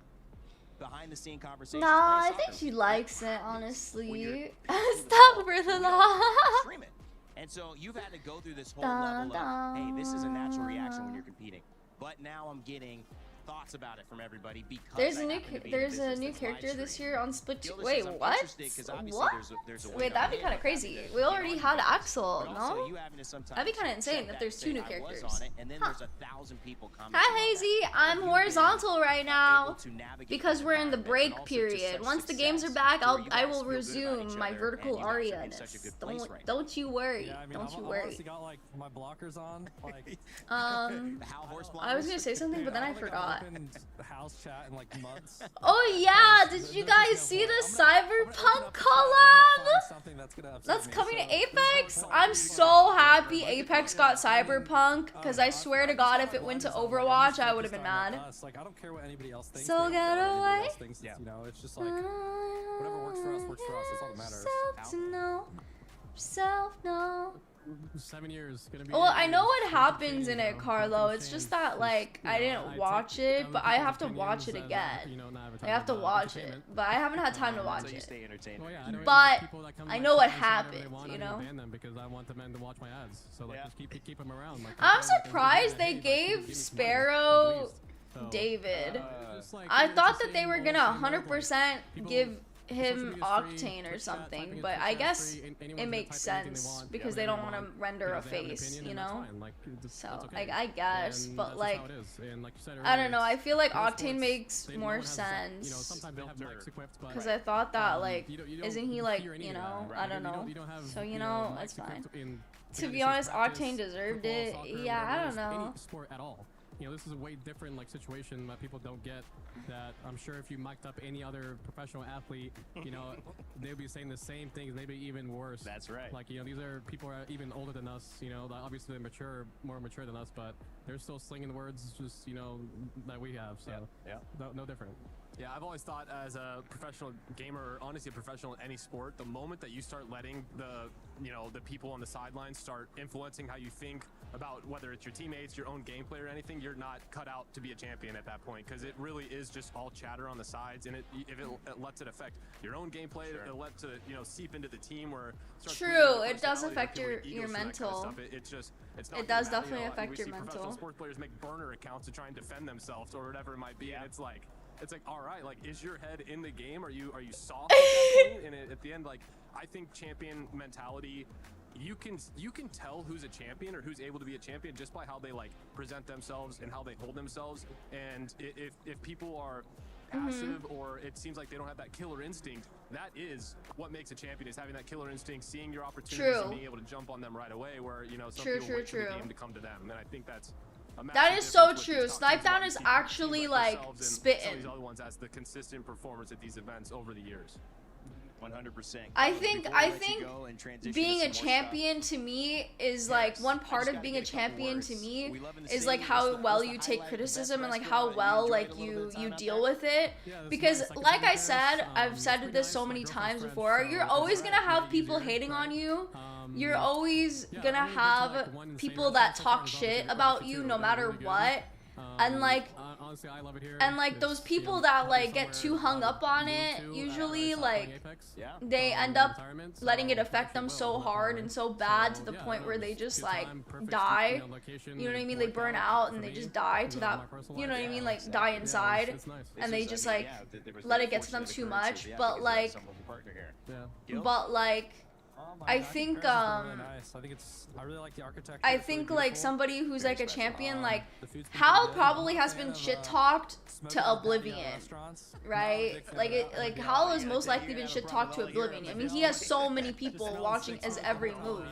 behind-the-scene conversations. No, I think she likes it, honestly. Stop for the stream it. And so you've had to go through this whole level of, hey, this is a natural reaction when you're competing. But now I'm getting thoughts about it from everybody because there's a new character this year on Split. Wait, what? Wait, that'd be kind of crazy. We already had Axel, no? That'd be kind of insane if there's 2 new characters. And then there's 1,000 people coming. Hi, Hazy. I'm horizontal right now because we're in the break period. Once the games are back, I will resume my vertical Arya-ness. Don't you worry. Don't you worry. I honestly got like my blockers on. Like, I was gonna say something, but then I forgot. House chat in like months. Oh yeah, did you guys see the Cyberpunk collab? That's coming to Apex. I'm so happy Apex got Cyberpunk, because I swear to God, if it went to Overwatch, I would have been mad. Like, I don't care what anybody else thinks. So get away. You know, it's just like whatever works for us works for us. That's all that matters. Self to know, self know. 7 years. Gonna be well, I know what happens in it, Carlo. It's just that, like, I didn't watch it, but I have to watch it again. I have to watch it, but I haven't had time to watch it. But I know what happens, you know? Because I want the men to watch my ads, so like just keep them around. Like, I'm surprised they gave Sparrow David. I thought that they were gonna 100% give him Octane or something, but I guess it makes sense because they don't want to render a face, you know? So I guess, but like, I don't know, I feel like Octane makes more sense because I thought that, like, isn't he like, you know, I don't know, so you know, it's fine. To be honest, Octane deserved it. Yeah, I don't know. You know, this is a way different like situation that people don't get, that I'm sure if you mic'd up any other professional athlete, you know, they'd be saying the same things, maybe even worse. That's right. Like, you know, these are people who are even older than us, you know, obviously they're more mature than us, but they're still slinging the words just, you know, that we have, so no different. Yeah, I've always thought as a professional gamer, or honestly a professional in any sport, the moment that you start letting the people on the sidelines start influencing how you think about whether it's your teammates, your own gameplay or anything, you're not cut out to be a champion at that point, because it really is just all chatter on the sides, and if it lets it affect your own gameplay, it lets it, you know, seep into the team where true, it does affect your mental. Kind of it does definitely affect your mental. Professional sports players make burner accounts to try and defend themselves or whatever it might be, and it's like, all right, like, is your head in the game? Are you soft at that point? And at the end, like, I think champion mentality, you can tell who's a champion or who's able to be a champion just by how they like present themselves and how they hold themselves. And if people are passive or it seems like they don't have that killer instinct, that is what makes a champion, is having that killer instinct, seeing your opportunities and being able to jump on them right away, where, you know, some people wait for the game to come to them. And I think that's that is so true. Snipedown is actually like spitting. These other ones as the consistent performance at these events over the years. 100%. I think being a champion to me is like, one part of being a champion to me is like how well you take criticism and like how well like you deal with it, because like I said, I've said this so many times before, you're always gonna have people hating on you. You're always gonna have people that talk shit about you no matter what. And like, honestly, I love it here. And like those people that like get too hung up on it, usually like they end up letting it affect them so hard and so bad to the point where they just like die. You know what I mean? They burn out and they just die to that. You know what I mean? Like die inside, and they just like let it get to them too much. But like, I think really nice. I really like the architecture. I think like somebody who's like a champion, like Hal probably has been shit talked to oblivion, right? Like Hal has most likely been shit talked to oblivion. I mean, he has so many people watching his every move,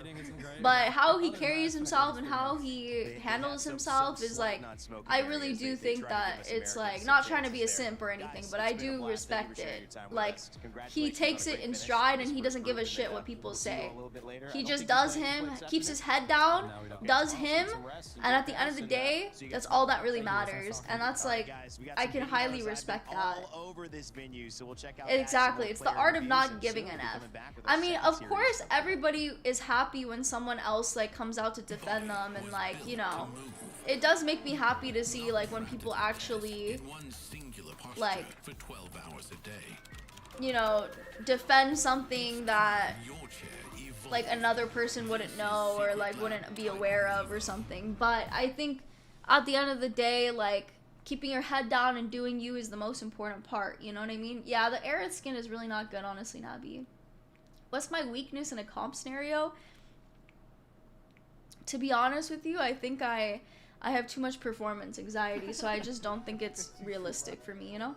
but how he carries himself and how he handles himself is like, I really do think that it's like, not trying to be a simp or anything, but I do respect it. Like, he takes it in stride and he doesn't give a shit what people say. He just does him, keeps his head down, does him, and at the end of the day, that's all that really matters. And that's like, I can highly respect that. Exactly, it's the art of not giving an F. I mean, of course, everybody is happy when someone else like comes out to defend them, and like, you know, it does make me happy to see like when people actually like, you know, defend something that like another person wouldn't know or like wouldn't be aware of or something. But I think at the end of the day, like, keeping your head down and doing you is the most important part, you know what I mean? Yeah, the Aerith skin is really not good, honestly, Nabi. What's my weakness in a comp scenario? To be honest with you, I think I have too much performance anxiety, so I just don't think it's realistic for me, you know?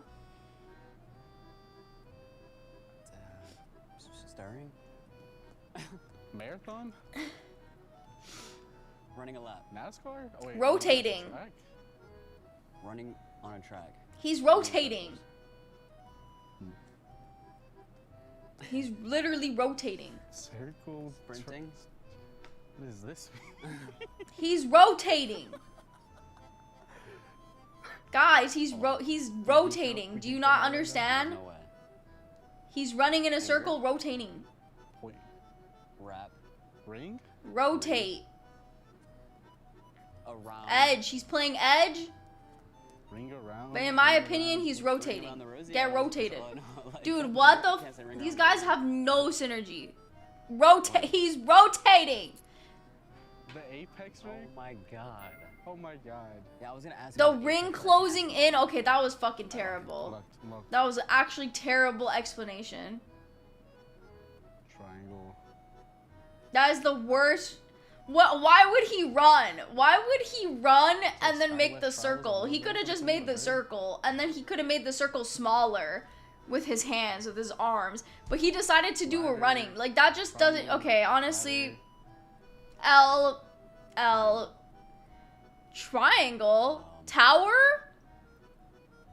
Stirring? Marathon? Running a lap. NASCAR? Oh, wait, rotating. Running on a track. He's rotating. He's literally rotating. Circles. Sprinting. What is this? He's rotating. Guys, he's rotating. Do you not understand? No way. He's running in a circle, rotating. Wait. Wrap. Ring? Rotate. Around. Edge. He's playing edge. Ring around. But in my opinion, he's rotating. Get rotated. Dude, what the f— these guys have no synergy. He's rotating. The apex ring? Oh my god. Oh my god. Yeah, I was gonna ask. The ring closing in. Okay, that was fucking terrible. That was actually terrible explanation. Triangle. That is the worst. What? Why would he run? Why would he run and then make the circle? He could have just made the circle, and then he could have made the circle smaller with his hands, with his arms. But he decided to do a running. Like, that just doesn't. Okay, honestly. L. Triangle. Tower?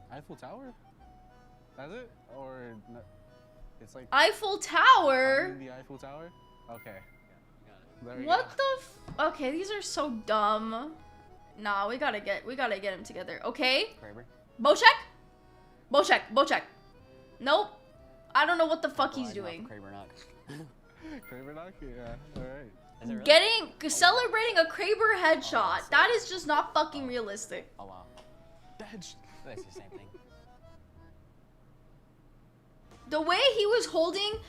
Eiffel Tower? That's it? Or no, it's like Eiffel Tower? The Eiffel Tower? Okay. What the f— okay, these are so dumb. Nah, we gotta get him together. Okay? Bocheck. Nope. I don't know what the fuck he's doing. Kraber-knock? Yeah, alright. Really? Celebrating a Kraber headshot. That is just not fucking realistic. Oh wow. That's the same thing. The way he was holding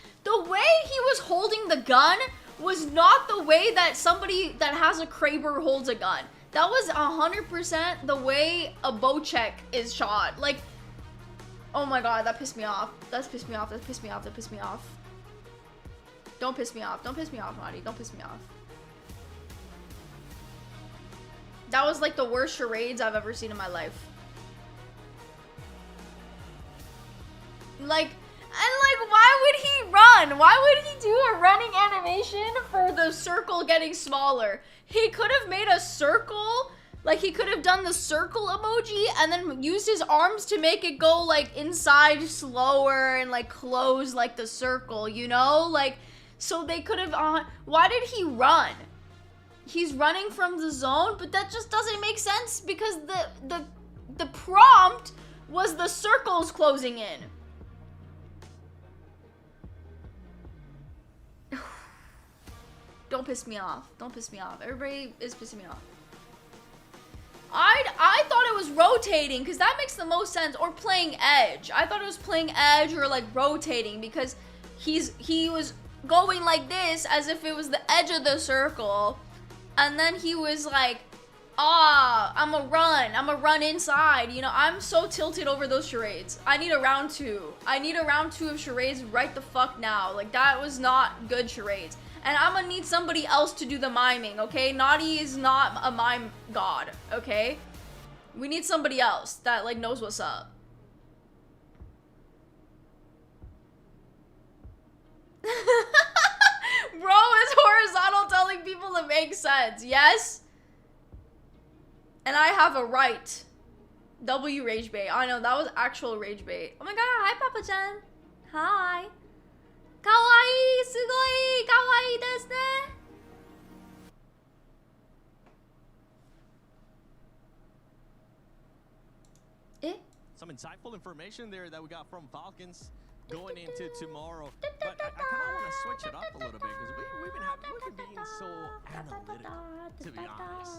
the gun was not the way that somebody that has a Kraber holds a gun. That was 100% the way a Bocheck is shot. Like, oh my god, that pissed me off. That pissed me off. Don't piss me off. Marty. Don't piss me off. That was like the worst charades I've ever seen in my life. Like, why would he run? Why would he do a running animation for the circle getting smaller? He could have made a circle, like he could have done the circle emoji and then used his arms to make it go like inside slower and like close like the circle, you know? Like, so they could have, why did he run? He's running from the zone, but that just doesn't make sense because the prompt was the circles closing in. Don't piss me off. Everybody is pissing me off. I thought it was rotating because that makes the most sense, or playing edge. I thought it was playing edge or like rotating because he was going like this as if it was the edge of the circle, and then he was like I'ma run inside. You know, I'm so tilted over those charades. I need a round 2. I need a round 2 of charades right the fuck now. Like, that was not good charades. And I'm gonna need somebody else to do the miming, okay? Naughty is not a mime god, okay? We need somebody else that, like, knows what's up. Bro is horizontal telling people to make sense, yes? And I have a right. W rage bait. I know, that was actual rage bait. Oh my god, hi Papa-chan. Hi. Kawaii, sugoi, kawaii desu ne. Some insightful information there that we got from Falcons going into tomorrow. But I kind of want to switch it up a little bit because we've been being so analytical, to be honest.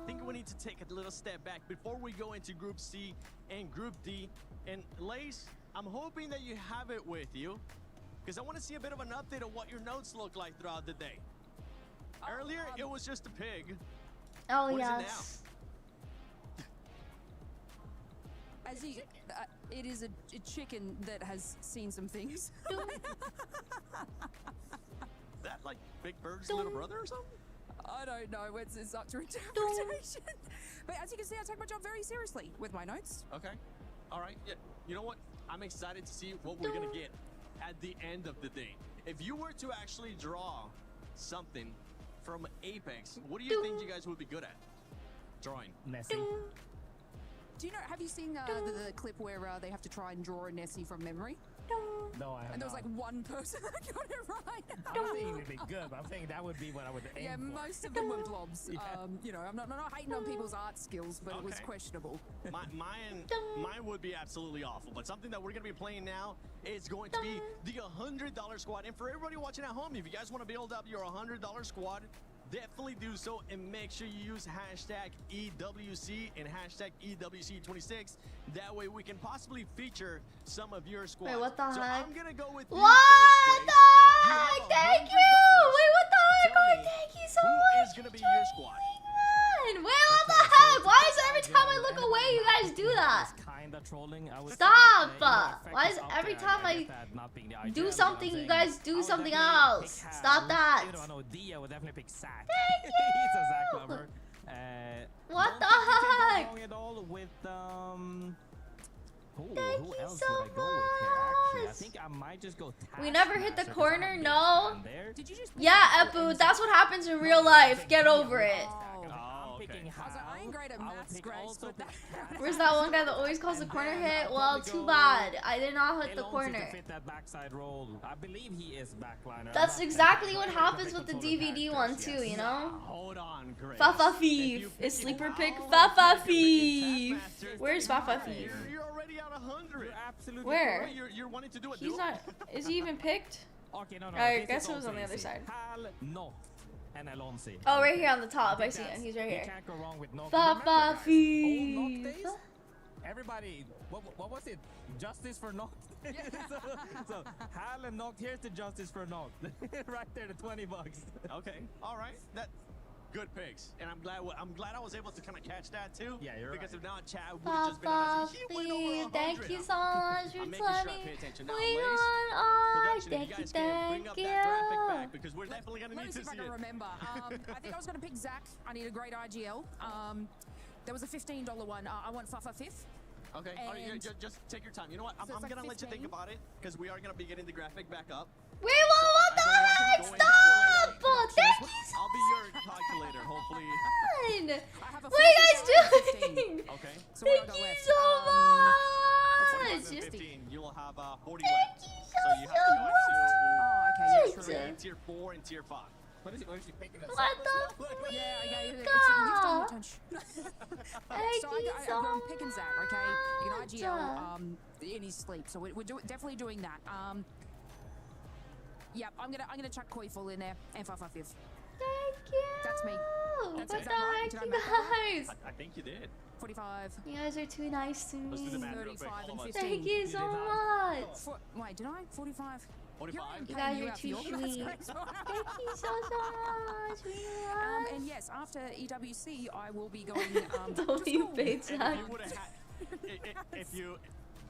I think we need to take a little step back before we go into Group C and Group D. And Lace, I'm hoping that you have it with you because I want to see a bit of an update of what your notes look like throughout the day. Earlier, it was just a pig. Oh, what yes. Is it now? As he, it is a chicken that has seen some things. That like Big Bird's little brother or something? I don't know. It's up to interpretation. But as you can see, I take my job very seriously with my notes. Okay. All right. Yeah. You know what? I'm excited to see what we're gonna get at the end of the day. If you were to actually draw something from Apex, what do you think you guys would be good at drawing? Messy. Do you know? Have you seen the clip where they have to try and draw a Nessie from memory? No, I have And there was like one person that got it right. I don't think it would be good, but I'm thinking that would be what I would aim Yeah, for. most of them were globs. Yeah. You know, I'm not hating on people's art skills, but it was questionable. Mine would be absolutely awful. But something that we're going to be playing now is going to be the $100 squad. And for everybody watching at home, if you guys want to build up your $100 squad, definitely do so and make sure you use hashtag EWC and hashtag EWC26. That way we can possibly feature some of your squad. Wait, what the so heck? I'm gonna go with What the heck? Thank you! Wait, what the heck? Oh, thank you so much! Who is gonna be your squad? Wait, what the heck? Why is it every time I look away you guys do that? Kinda trolling. I would Stop! say, Why is every time I not being the do idea, something, but I'm you guys saying do I would something definitely else? pick Stop Hal. that! Even though I know D, I would definitely pick Sack. Thank He's a Sack lover. What the don't think you can heck? go wrong at all with who you else so would I go with here? Actually, I much. think I might just go. We never hit the Taskmaster 'cause I'm a corner, big no? fan there. Did you just Yeah, Epu, that's what happens in real life. Get over it. I'm picking I was like, I ain't great at maths, Grace, but that. Where's that one guy that always calls the corner hit? Well, too bad. I did not hit the corner. To fit that backside roll. I believe he is backliner. That's exactly what happens with the DVD one too, you know? Hold on, Grace. Fafa Thief is sleeper pick Fafa Thief. Where's Fafa Thief? You're already at 100. Absolutely. Where? You're wanting to do it. He's not. Is he even picked? Okay, no. I this guess is it was on the also other easy. side. Hal, no. And Alonsi. Oh, right here on the top. I see him. He's right You here. can't go wrong with Noct. Fafa Remember, guys, old Thief. Noct days? Everybody, what was it? Justice for Noct. so Hal and Noct. Here's the justice for Noct. Right there, the $20. Okay, all right. That good picks, and I'm glad I was able to kind of catch that too. Yeah, you're because right. if not, Chad would have just been Fafa honest. He went over Thief. 100. Thank you so much for I'm making sure I playing. pay attention now. We Lace, on art. production, if Thank you you, guys can bring up thank that graphic you. back because we're definitely gonna Let need me see to if I see can it. remember. I think I was going to pick Zach. I need a great IGL. There was a $15 one. I want Fafa Fifth. Okay, all right, And- just take your time. You know what? I'm So it's like gonna let you think 15? about it because we are gonna be getting the graphic back up. Wait, what the heck? Stop! Thank you so I'll be your calculator, hopefully. much. I have a What are you guys 45 doing? Okay. So what I Thank got you left? so 45 much. and 15. You will have 40 Thank left. you So you have to so go Oh, okay. into Yeah, tier 3, tier 4, and tier 5. What is he picking us What the Yeah, freak? you've done your touch. Thank So you so I'm picking Zach, okay? You can much. IGL in his sleep, so we're definitely doing that. Yep, I'm gonna chuck Koi full in there and 555. Thank you. That's me. What That's the right? heck, Did I you make that guys? I think you did. 45. You guys are too nice to Let's do the me. math real quick. 35 and Hold on. 15. Thank you so much. Wait, did I? 45? 45? You guys are out too for your- that's sweet. great. Thank you so much. We love. And yes, after EWC, I will be going Don't you bait And that? if you would have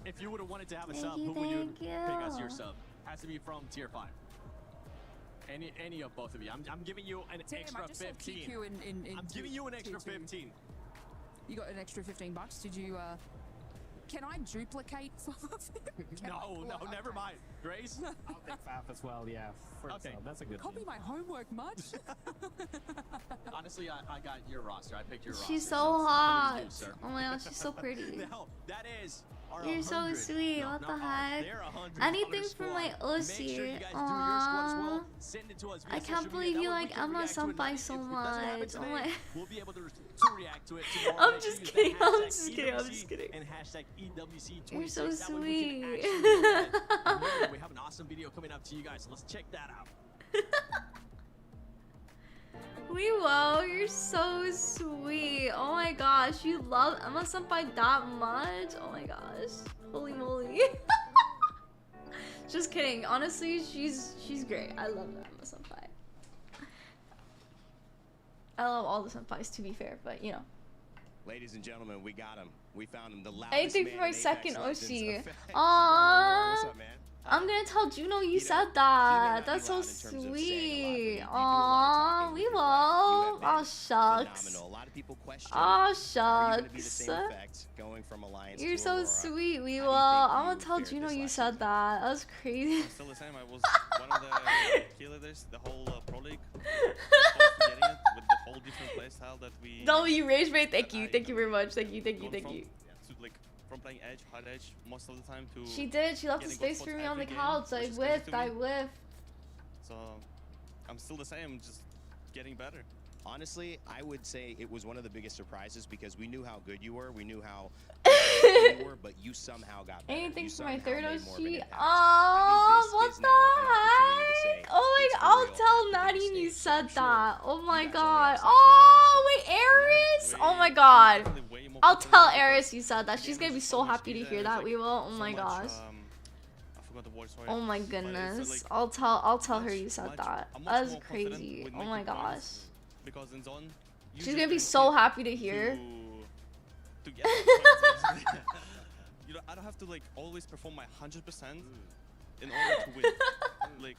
if you would have wanted to have a Thank sub, you, who would you thank pick you. as your sub? Has to be from tier 5. Any of both of you. I'm giving you an Damn, extra I just saw 15. QQ in I'm giving you an tier extra 2. 15. You got an extra $15. Did you? Can I duplicate some of it? No, never mind. Grace? I'll take Faf as well, yeah. Okay. That's a good Copy team. my homework much. Honestly, I got your roster. I picked your roster. She's so I'm gonna hot. do, sir. Oh my gosh, she's so pretty. No, that is our You're so 100. sweet. No, What not the ours. heck? They're $100 Anything for squad. my Make sure Uzi. you guys do your squad as well. Aww. Send it to us I via can't social believe media. you That way we like can Emma react to it. Senpai If so it doesn't happen much. Oh today, my. we'll be able to react to it tomorrow. I'm Make sure just you use kidding. the I'm hashtag just kidding. I'm EWC just kidding. And hashtag EWC26. You're so That way we can sweet. actually do that. We have an awesome video coming up to you guys. Let's check that out. We will. You're so sweet. Oh my gosh, you love Emma Senpai that much. Oh my gosh, holy moly. Just kidding. Honestly, she's great. I love Emma Senpai. I love all the senpais, to be fair, but you know. Ladies and gentlemen, we got him. We found him. The loudest Anything man for my in second Apex OC. Legends. Aww. What's up, man? I'm gonna tell Juno you said not that. be That's so loud in terms of saying a lot, but sweet. you do a lot of Aww, talking we with your will. mouth. You have Oh been shucks. phenomenal. A lot of people question. Oh Are you gonna be the shucks. same effect going from Alliance You're to so Aurora? sweet. We How do will. you think I'm you gonna tell fared Juno this you last said that. That was crazy. I'm still the same. I was one of the key leaders, the whole Pro League. Getting it with the whole different playstyle that we. W Rage Bait, thank you. Thank you very much. Thank you. Thank you. Thank you. To, like, from playing Edge, hard Edge most of the time to. She did. She left the getting gold space spots for me on the every game, couch. I which is crazy whiffed. to I me. whiffed. So, I'm still the same, just getting better. Honestly, I would say it was one of the biggest surprises because we knew how good you were. We knew how good you were, but you somehow got better. Anything You for my somehow third made more of an OC? impact. Oh, this what is the now an opportunity to say, heck? Oh my, it's for I'll real tell after the Nadine you stage, so said I'm sure that. Oh my you guys only god. have Oh, wait, Aris? Oh my god. Way more I'll confident tell because Aris you said that. She's game gonna be is so so much happy to easier, hear it's that. like We will. Oh so my much, gosh. I forgot the word, sorry. Oh my But it's, goodness. like, I'll tell her you said much- that. I'm much That was more confident crazy. with Oh my making gosh. points Because in zone, She's usually gonna be I so skip happy to hear. to get the points. You know, I don't have to like always perform my 100% in order to win. Like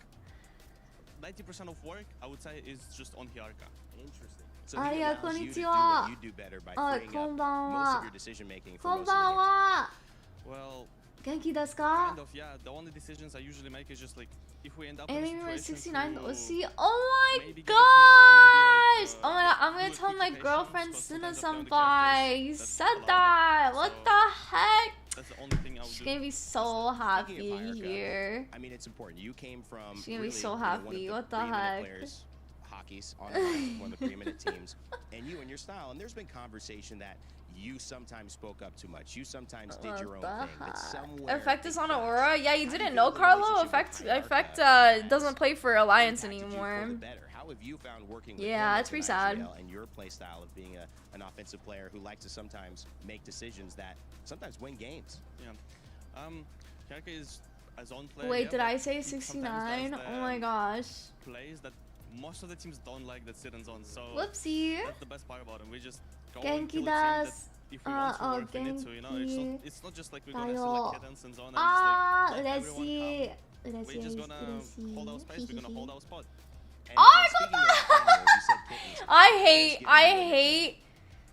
90% of work, I would say, is just on Hyarka. Interesting. So he Arya, allows you to do konnichiwa. what you do better by Oh, freeing up most konbanwa. of your decision making for most of the game. Konbanwa. Well, Genki desu ka? kind of, yeah. The only decisions I usually make is just like if we end up in a Anything for situation 69 to OC? Oh my maybe get a kill, maybe, gosh! Oh my god, I'm gonna do tell my equivocations, girlfriend but Suna sometimes I play on the senpai. characters You that said allow that! them, What so the heck? That's the only thing I would She's do. gonna be so happy Speaking of to Hyarka, hear. I mean, it's important. You came from She's gonna be really, so you know, happy. one What of the the preeminent heck? players, hockey's on the line, one of the preeminent teams, and you and your style. And there's been conversation that you sometimes spoke up too much. You sometimes did your own thing. But somewhere Effect is it on clashed. Aurora? Yeah, you How do didn't feel know, the Carlo? relationship with Effect Hyarka doesn't play for Alliance impacted you for anymore. the better? How have you found working with Yeah, him it's pretty within sad. IGL and your play style of being an offensive player who likes to sometimes make decisions that sometimes win games? Yeah. Hyarka is a zone player. Wait, yeah, did but I say he sometimes 69? does Oh my the gosh. Plays that most of the teams don't like that sit in zone. So Whoopsie. that's the best part about him. We just go and Genki kill a team that desu. if we want to or if we need to, you know, it's not just like we're gonna select kittens in zone and Ah, just like let everyone嬉しい。come. We're just gonna hold our space. We're gonna hold our spot. And, Oh, and speaking of animals, you said kittens. I hate.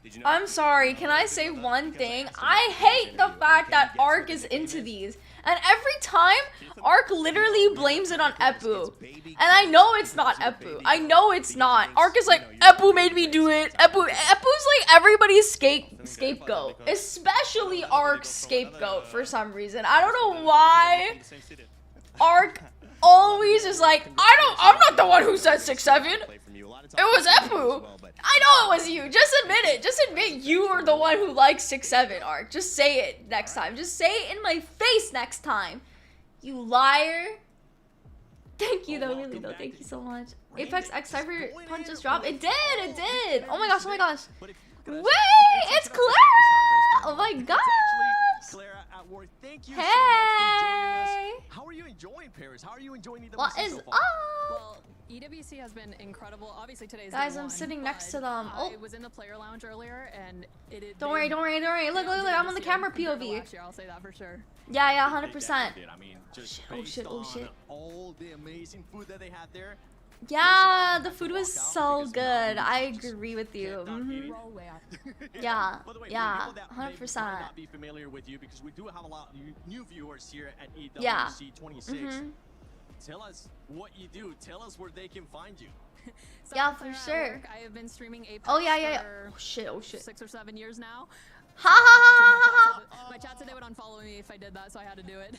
Did you know? I'm sorry, can I say one thing? I hate the fact that Ark is into these. And every time, Ark literally blames it on Eppu. And I know it's not Eppu. I know it's not. Ark is like, Eppu made me do it. Eppu's like everybody's scapegoat. Especially Ark's scapegoat for some reason. I don't know why. Ark always is like, I'm not the one who said 6-7. It was Eppu. I know it was you. Just admit it. Just admit you were the one who likes 6-7, Ark. Just say it next time. Just say it in my face next time. You liar. Thank you though, really though. Thank you so much. Apex X Cypher punch just dropped. It did. It did. Oh my gosh. Oh my gosh. Wait, it's Clara. Oh my gosh. Clara at work. Thank you Hey. so much for joining us. How are you enjoying Paris? How are you enjoying EWC What is so up? far? Well, EWC has been incredible. Obviously today's Guys, day I'm one, sitting next to but them. Oh. I was in the player lounge earlier, and Don't worry. Don't worry. Don't worry. Look, look, look. I'm on the camera POV. Last year, I'll say that for sure. Yeah, yeah, They 100%. definitely did. I mean, just Oh based shit. Oh on shit. all the amazing food that they had there. Yeah, the food was so good. I agree with you. Yeah, By the way, yeah, for people that 100%. might not be familiar with you, because we do have a lot of new viewers here at EWC Yeah. 26. Mhm. Tell us what you do. Tell us where they can find you. So Yeah, I'm for Clara at sure. work. I have been streaming Apex Oh yeah, yeah, yeah. for Oh shit. Oh shit. 6 or 7 years now. Ha ha ha ha My chat said they would unfollow me if I did that, so I had to do it.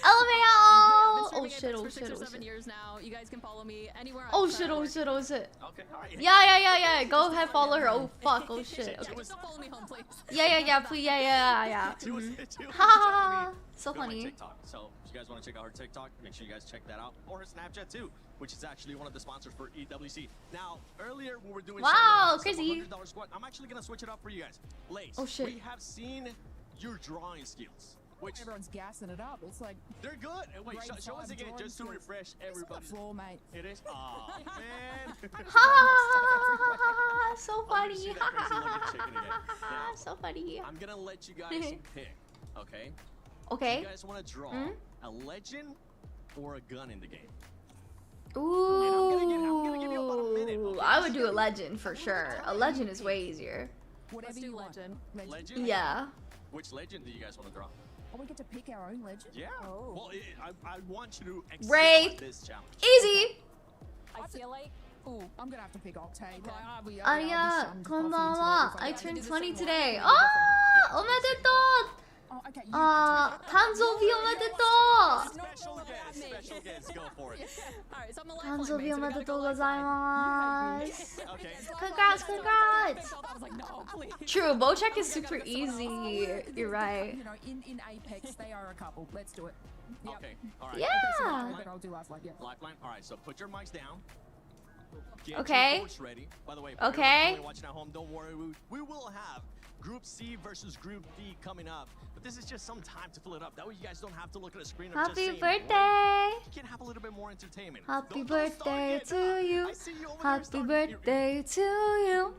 LMAO! Oh Oh shit. Oh for shit. 6 or Oh 7 shit. years now. You guys can follow me anywhere. Oh shit. Oh shit. Oh shit. Okay, alright. Yeah, yeah, yeah, yeah. Go ahead, follow her. Oh fuck. Oh shit. Okay. Don't follow me home, please. Yeah, yeah, yeah. Please. Yeah, yeah, yeah. She was- Mhm. she was Ha ha checking ha. me. So Go on my funny. TikTok. So if you guys want to check out her TikTok, make sure you guys check that out. Or her Snapchat too, which is actually one of the sponsors for EWC. Now, earlier when we were doing Wow, some crazy. $100 squad, I'm actually gonna switch it up for you guys. Lace, Oh, shit. we have seen your drawing skills, which Everyone's gassing it up. It's like they're good. Wait, grade show us 5 again drawing just to skills. refresh It's on the everybody. floor, mate. It is. Oh man. Ha ha ha. So I wanna see funny. that crazy looking chicken again. Now, So funny. I'm gonna let you guys pick. Okay. Okay. You guys want to draw Mhm. a legend or a gun in the game? Ooh, I would do a legend for sure. A legend is way easier. Whatever you want. Legend? Yeah. Which legend do you guys want to draw? Oh, we get to pick our own legend? Yeah. Oh. Well, I want you to excel Ray. at this challenge. Easy. I feel like. Ooh, I'm gonna have to pick Octane. Like, Arya, konbanwa. I turned 20 today. Ah, omedetou. Oh, okay. Tanzobi omedetou. Special guest. Special guest. Go for it. Alright, so I'm a lifeline, Tanzobi mate, so we gotta go omedetou lifeline. gozaimasu. Okay. Congrats, congrats. I was like, no, please. True, Bocheck is super easy. You're right. You know, in Apex, they are a couple. Let's do it. Yep. Okay. All right. Yeah. Then I'll do Lifeline. Yeah. Lifeline. All right. So put your mics down. Get Okay. your boards ready. By the way, for Okay. everybody watching at home, don't worry. We will have Group C versus Group D coming up. But this is just some time to fill it up. That way you guys don't have to look at a screen of just Happy saying birthday. You can have a little bit more entertainment. Happy Don't start birthday yet. to you. I see you over there Happy starting. birthday to you.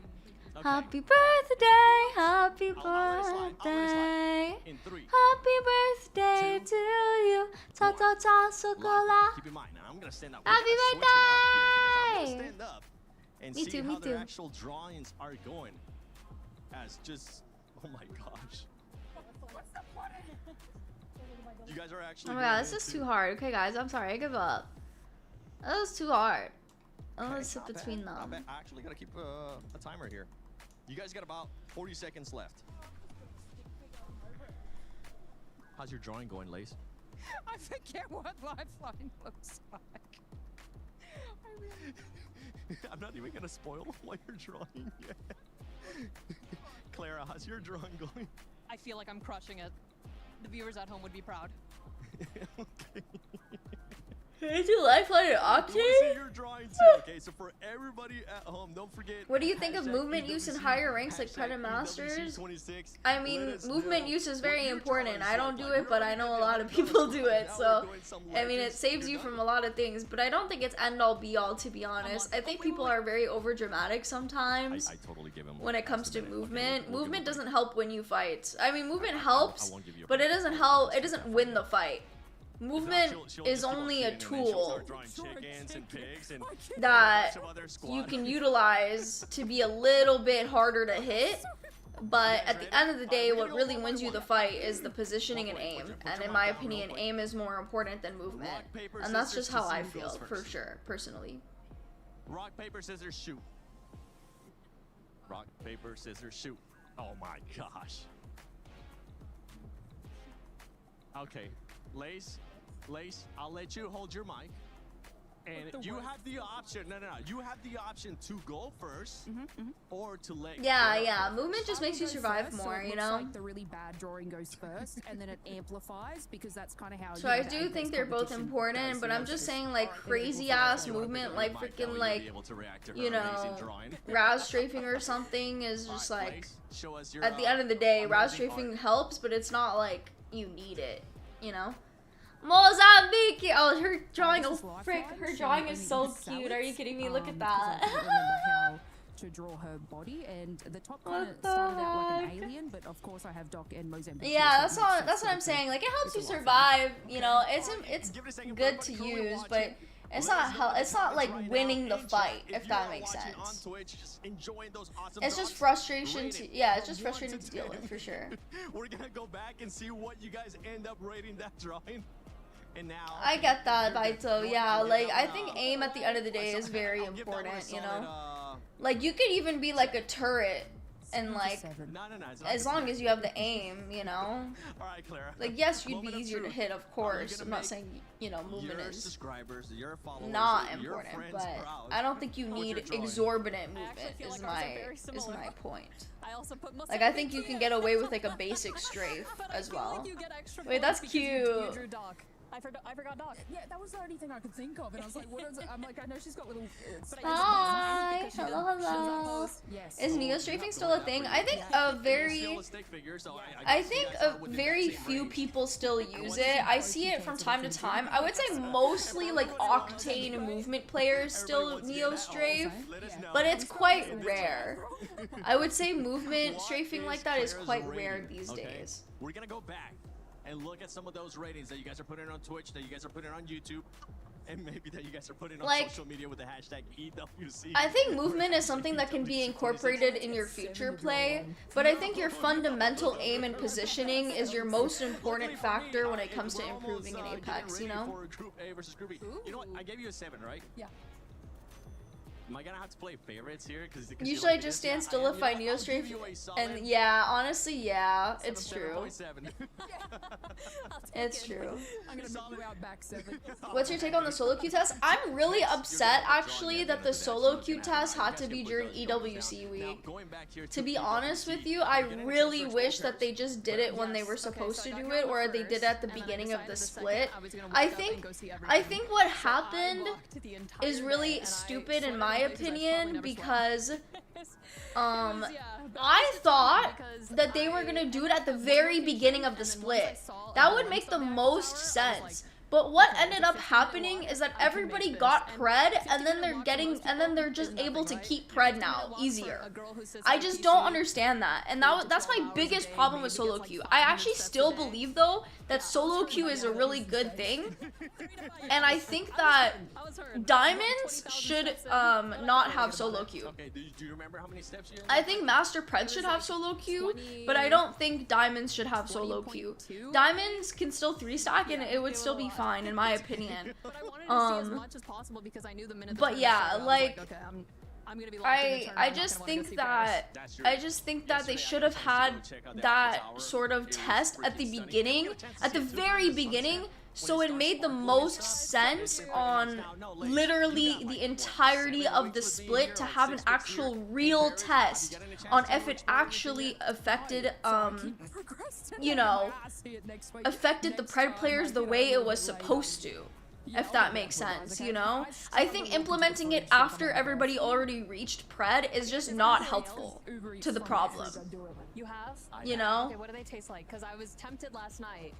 Okay. Happy birthday. Happy I'll let it slide. birthday. In 3. Happy birthday to you. Cha cha cha chocolat. Keep in mind, now I'm gonna stand up. Happy We're gonna switch it up here because I'm birthday. gonna stand up and Me see too, how me their too. actual drawings are going. As just, oh my gosh. You guys are actually. Oh my god, this is too hard. Okay, guys, I'm sorry. I give up. That was too hard. I'm gonna sit between them. I actually gotta keep a timer here. You guys got about 40 seconds left. How's your drawing going, Lace? I forget what Lifeline looks like. I'm not even gonna spoil what you're drawing yet. Clara, how's your drawing going? I feel like I'm crushing it. The viewers at home would be proud. Can I do Lifeline and You wanna see Octane? your drawing too, okay? So for everybody at home, don't forget. What do you think of hashtag movement use in EWC, higher ranks like hashtag Predator Masters? EWC26. I mean, Let us movement know use is what very your important. drawings I don't look do like. it, but I know a lot of people do it. So, I mean, it saves you from a lot of things. But I don't think it's end all be all, to be honest. I think people are very over dramatic sometimes. I totally give him When it comes to Okay, movement, we'll give movement him doesn't help when you fight. I mean, movement I helps, won't give you a but it doesn't help. It doesn't win the fight. Movement She'll is just keep on only a feeding, and then she'll tool start drawing chickens and pigs and that a bunch of other you squad. can utilize to be a little bit harder to hit. But at the end of the day, what really wins you the fight is the positioning and aim. And in my opinion, aim is more important than movement. And that's just how I feel, for sure, personally. Rock, paper, scissors, shoot. Rock, paper, scissors, shoot. Oh my gosh. Okay, Lace, I'll let you hold your mic. And you have the option. No. You have the option to go first or to let. Yeah. Movement just makes you survive So more, it you looks know. like the really bad drawing goes first, and then it amplifies because that's kind of how. So I do think they're both important, but I'm just saying like crazy ass movement, like freaking like, you know, Raz strafing or something is just like, at the end of the day, Raz strafing helps, but it's not like you need it, you know. Mozambique! Oh, her drawing, her drawing is so cute. Are you kidding me? Look at that. To draw her body, and the top kind of started out like an alien, but of course I have Doc and Mozambique. Yeah, that's what I'm saying. Like, it helps you survive, you know. It's good to use, but it's not like winning the fight, if that makes sense. It's just frustration to, yeah, it's just frustrating to deal with, for sure. We're gonna go back and see what you guys end up rating that drawing. And now I get that, Baito. Yeah, like, I think aim at the end of the day is very important, you know? Like, you could even be like a turret and like, as long as you have the aim, you know? Alright, Clara. Like, yes, you'd be easier to hit, of course. I'm not saying, you know, movement is subscribers, your followers, not your important, friends but proud. I don't think you need exorbitant movement, is my point. Like, I think you can get away with like a basic strafe as well. Wait, that's cute. I forgot Doc. Yeah, that was the only thing I could think of, and I was like, what is it? I'm like, I know she's got little. Hi, hello. Yes. Is neo strafing still a thing? I think a very few people still use it. I see it from time to time. I would say mostly like Octane movement players still neo strafe, but it's quite rare. I would say movement strafing like that is quite rare these days. We're gonna go back and look at some of those ratings that you guys are putting on Twitch, that you guys are putting on YouTube, and maybe that you guys are putting on like, social media with the hashtag EWC. I think movement is something that can be incorporated in your future play, but I think your fundamental aim and positioning is your most important factor when it comes to improving in Apex, you know? Group A versus Group B. You know what? I gave you a 7, right? Yeah. Am I gonna have to play favorites here? Usually I just stand still if I neo strafe, and yeah, honestly, yeah, it's true. It's true. I'm gonna make you out back 7. What's your take on the solo queue test? I'm really upset, actually, that the solo queue test had to be during EWC week. To be honest with you, I really wish that they just did it when they were supposed to do it, or they did it at the beginning of the split. I think what happened is really stupid in my opinion, because I thought that they were gonna do it at the very beginning of the split. That would make the most sense. But what ended up happening is that everybody got pred, and then they're just able to keep pred now easier. I just don't understand that, and that's my biggest problem with solo queue. I actually still believe though that solo queue is a really good thing, and I think that diamonds should not have solo queue. Okay, do you remember how many steps you I think master pred should have solo queue, but I don't think diamonds should have solo queue. Diamonds can still 3-stack and it would still be fine in my opinion. But I wanted to see as much as possible because I knew the minute. But yeah, like, okay, I'm gonna be locked in the tournament. I just think that they should have had that sort of test at the beginning, at the very beginning, so it made the most sense on literally the entirety of the split to have an actual real test on if it actually affected, you know, affected the pred players the way it was supposed to. If that makes sense, you know? I think implementing it after everybody already reached pred is just not helpful to the problem. You have? You know? Okay, what do they taste like? Because I was tempted last night.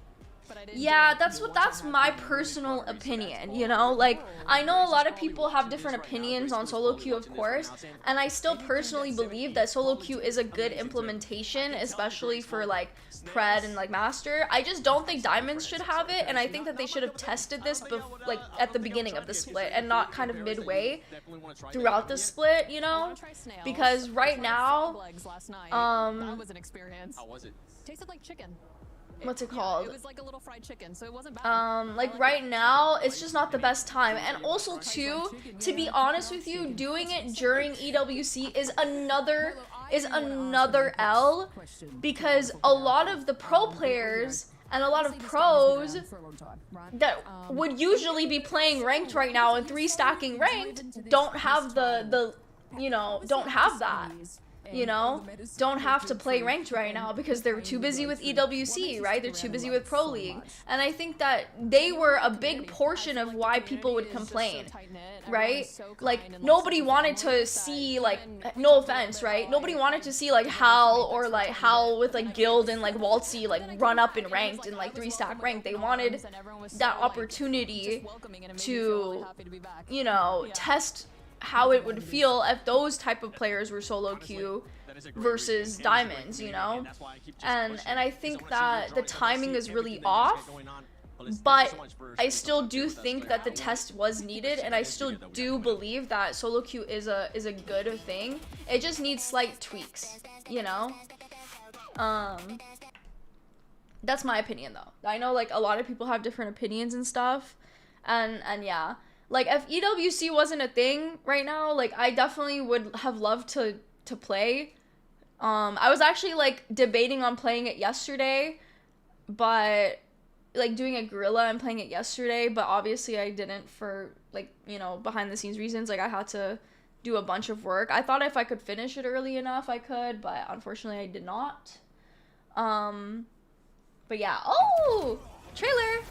Yeah, that's my personal opinion, you know? Like, I know a lot of people have different opinions on solo queue, of course, and I still personally believe that solo queue is a good implementation, especially for like pred and like master. I just don't think diamonds should have it, and I think that they should have tested this like at the beginning of the split and not kind of midway throughout the split, you know? Because right now, that was an experience. How was it? Tasted like chicken. What's it called? It was like a little fried chicken, so it wasn't bad. Like right now, it's just not the best time. And also too, to be honest with you, doing it during EWC is another L, because a lot of the pro players and a lot of pros that would usually be playing ranked right now and 3-stacking ranked don't have the you know, don't have that. You know, don't have to play ranked right now because they're too busy with EWC, right? They're too busy with Pro League. And I think that they were a big portion of why people would complain, right? Like, nobody wanted to see, like, no offense, right? Nobody wanted to see, like, Hal or, like, Hal with, like, Guild and, like, Waltzy, like, run up in ranked and, like, 3-stack ranked. They wanted that opportunity to, you know, test how it would feel if those type of players were solo queue versus diamonds, you know? And I think that the timing is really off, but I still do think that the test was needed, and I still do believe that solo queue is a good thing. It just needs slight tweaks, you know? That's my opinion though. I know like a lot of people have different opinions and stuff, and yeah. Like, if EWC wasn't a thing right now, like, I definitely would have loved to play. I was actually, like, debating on playing it yesterday, but, like, doing a gorilla and playing it yesterday, but obviously I didn't for, like, you know, behind-the-scenes reasons. Like, I had to do a bunch of work. I thought if I could finish it early enough, I could, but unfortunately I did not. But yeah. Oh! Trailer!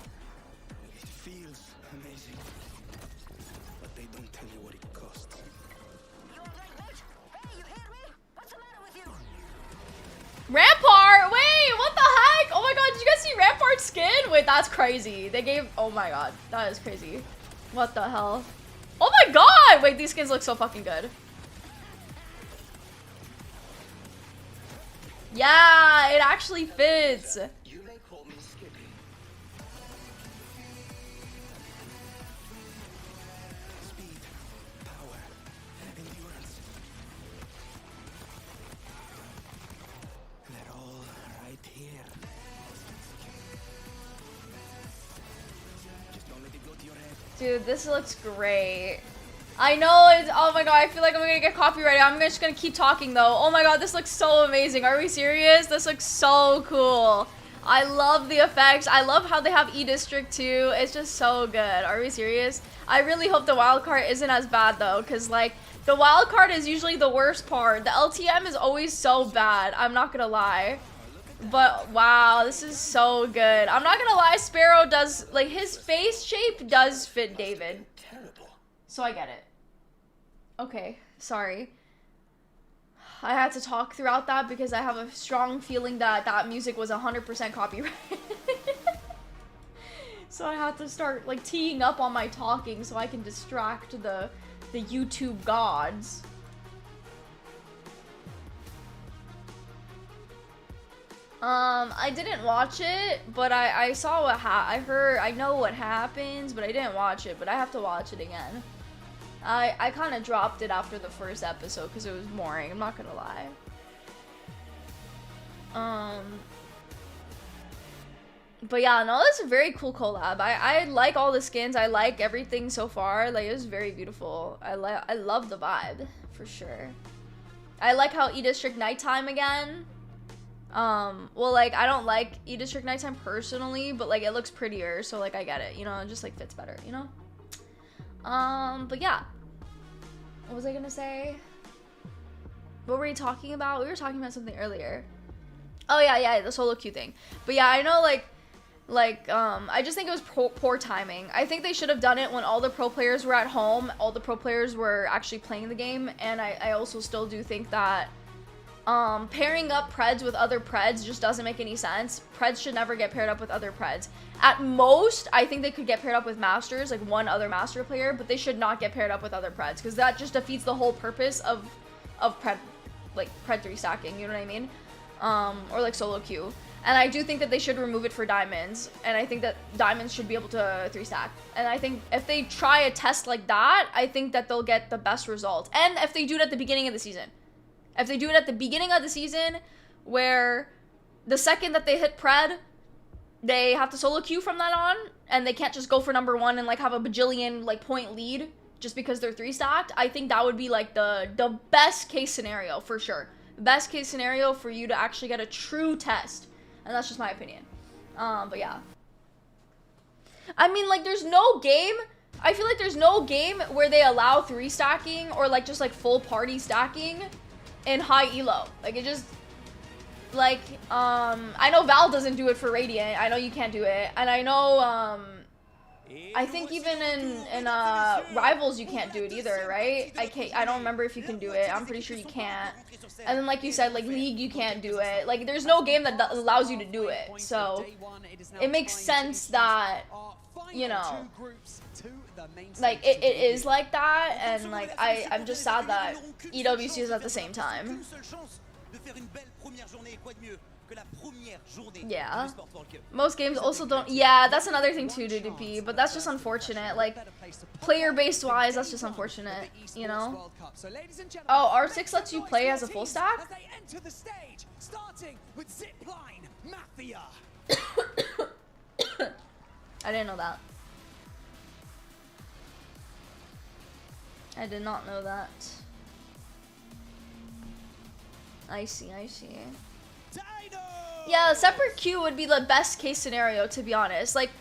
Rampart! Wait, what the heck? Oh my god, did you guys see Rampart's skin? Wait, that's crazy. They gave... Oh my god, that is crazy. What the hell? Oh my god! Wait, these skins look so fucking good. Yeah, it actually fits. Dude, this looks great. I know it's, oh my god, I feel like I'm gonna get copyrighted. I'm just gonna keep talking though. Oh my god, this looks so amazing. Are we serious? This looks so cool. I love the effects. I love how they have E-District too. It's just so good. Are we serious? I really hope the wildcard isn't as bad though, because like, the wildcard is usually the worst part. The LTM is always so bad. I'm not gonna lie. But wow, this is so good. I'm not gonna lie, Sparrow does, like, his face shape does fit David. So I get it. Okay, sorry. I had to talk throughout that because I have a strong feeling that that music was 100% copyrighted. So I had to start, like, teeing up on my talking so I can distract the YouTube gods. I didn't watch it, but I saw what I know what happens, but I didn't watch it, but I have to watch it again. I kind of dropped it after the first episode because it was boring, I'm not gonna lie. But yeah, no, that's a very cool collab. I like all the skins, I like everything so far, like, it was very beautiful. I love the vibe, for sure. I like how E-District nighttime again. Well, like, I don't like E-District nighttime personally, but, like, it looks prettier, so, like, I get it, you know, it just, like, fits better, you know? But yeah. What was I gonna say? What were we talking about? We were talking about something earlier. Oh, yeah, the solo queue thing. But yeah, I know, I just think it was poor timing. I think they should have done it when all the pro players were at home, all the pro players were actually playing the game, and I also still do think that pairing up Preds with other Preds just doesn't make any sense. Preds should never get paired up with other Preds. At most, I think they could get paired up with Masters, like one other Master player, but they should not get paired up with other Preds, because that just defeats the whole purpose of Pred, like, Pred 3 stacking, you know what I mean? Or like solo queue. And I do think that they should remove it for diamonds, and I think that diamonds should be able to 3 stack. And I think if they try a test like that, I think that they'll get the best result. And if they do it at the beginning of the season. If they do it at the beginning of the season, where the second that they hit Pred, they have to solo queue from that on, and they can't just go for number 1 and, like, have a bajillion, like, point lead just because they're 3 stacked, I think that would be, like, the best case scenario, for sure. The best case scenario for you to actually get a true test. And that's just my opinion. But yeah. I mean, like, there's no game. I feel like there's no game where they allow 3 stacking or like just like full party stacking in high elo. Like it just like I know Val doesn't do it for Radiant. I know you can't do it, and I know I think even in Rivals you can't do it either, right? I don't remember if you can do it. I'm pretty sure you can't. And then like you said, like League you can't do it. Like there's no game that allows you to do it. So it makes sense that, you know, like it is like that, and like I'm just sad that EWC is at the same time. Yeah. Most games also don't. Yeah, that's another thing too, DDP, but that's just unfortunate. Like, player-based wise, that's just unfortunate, you know? Oh, R6 lets you play as a full stack? I didn't know that. I did not know that. I see, I see. Yeah, separate queue would be the best case scenario, to be honest. Like,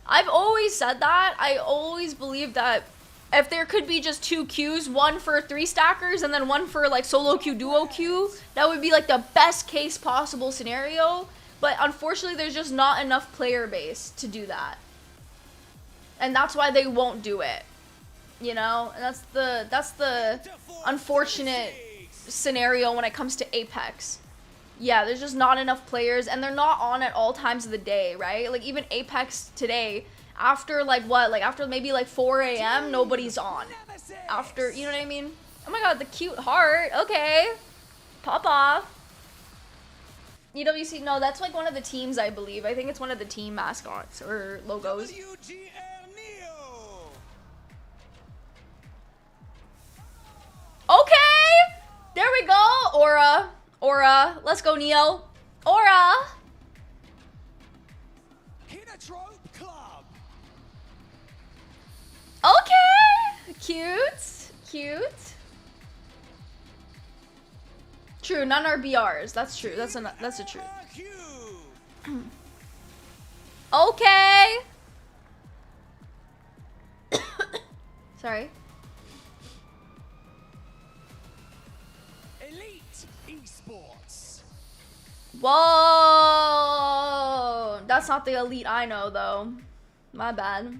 I've always said that. I always believe that if there could be just 2 queues, one for 3 stackers and then one for like solo queue, duo queue, that would be like the best case possible scenario. But unfortunately, there's just not enough player base to do that. And that's why they won't do it. You know? And that's the unfortunate scenario when it comes to Apex. Yeah, there's just not enough players, and they're not on at all times of the day, right? Like, even Apex today, after, like, what? Like, after maybe, like, 4 a.m., nobody's on. After, you know what I mean? Oh my god, the cute heart. Okay. Pop off. EWC, no, that's, like, one of the teams, I believe. I think it's one of the team mascots or logos. Okay! There we go! Aura, let's go, Neo. Aura. Okay, cute. True, none are BRs. That's true. That's a truth. Okay. Sorry. Whoa! That's not the elite I know, though. My bad.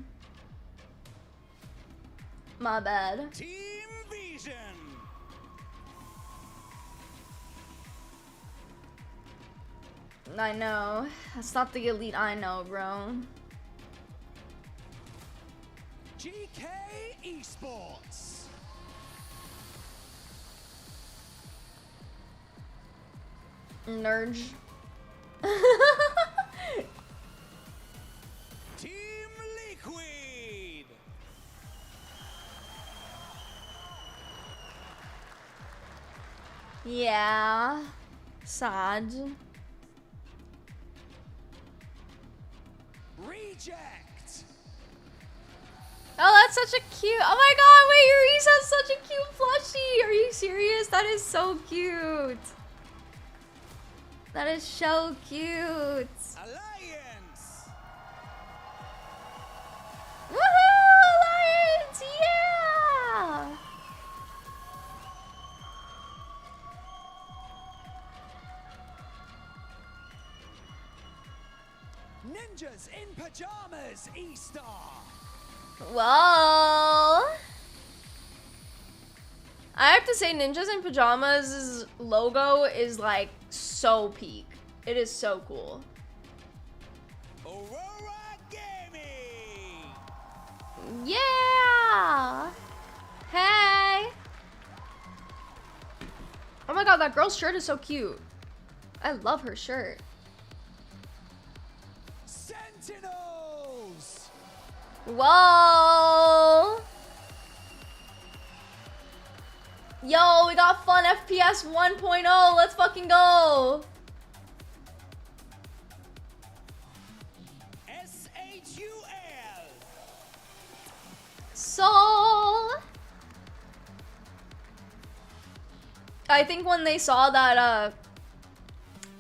My bad. Team Vision. I know. That's not the elite I know, bro. GK Esports. Nerge. Team Liquid. Yeah. Sad. Reject. Oh, that's such a cute. Oh my god, wait, Yuri's has such a cute plushie. Are you serious? That is so cute. That is so cute. Alliance. Woohoo! Alliance! Yeah! Ninjas in pajamas, E-Star. Well, I have to say Ninjas in Pajamas' logo is like so peak. It is so cool. Aurora Gaming. Yeah! Hey! Oh my god, that girl's shirt is so cute. I love her shirt. Sentinels. Whoa! Yo, we got fun FPS 1.0. Let's fucking go. SHUL. Soul. I think when they saw that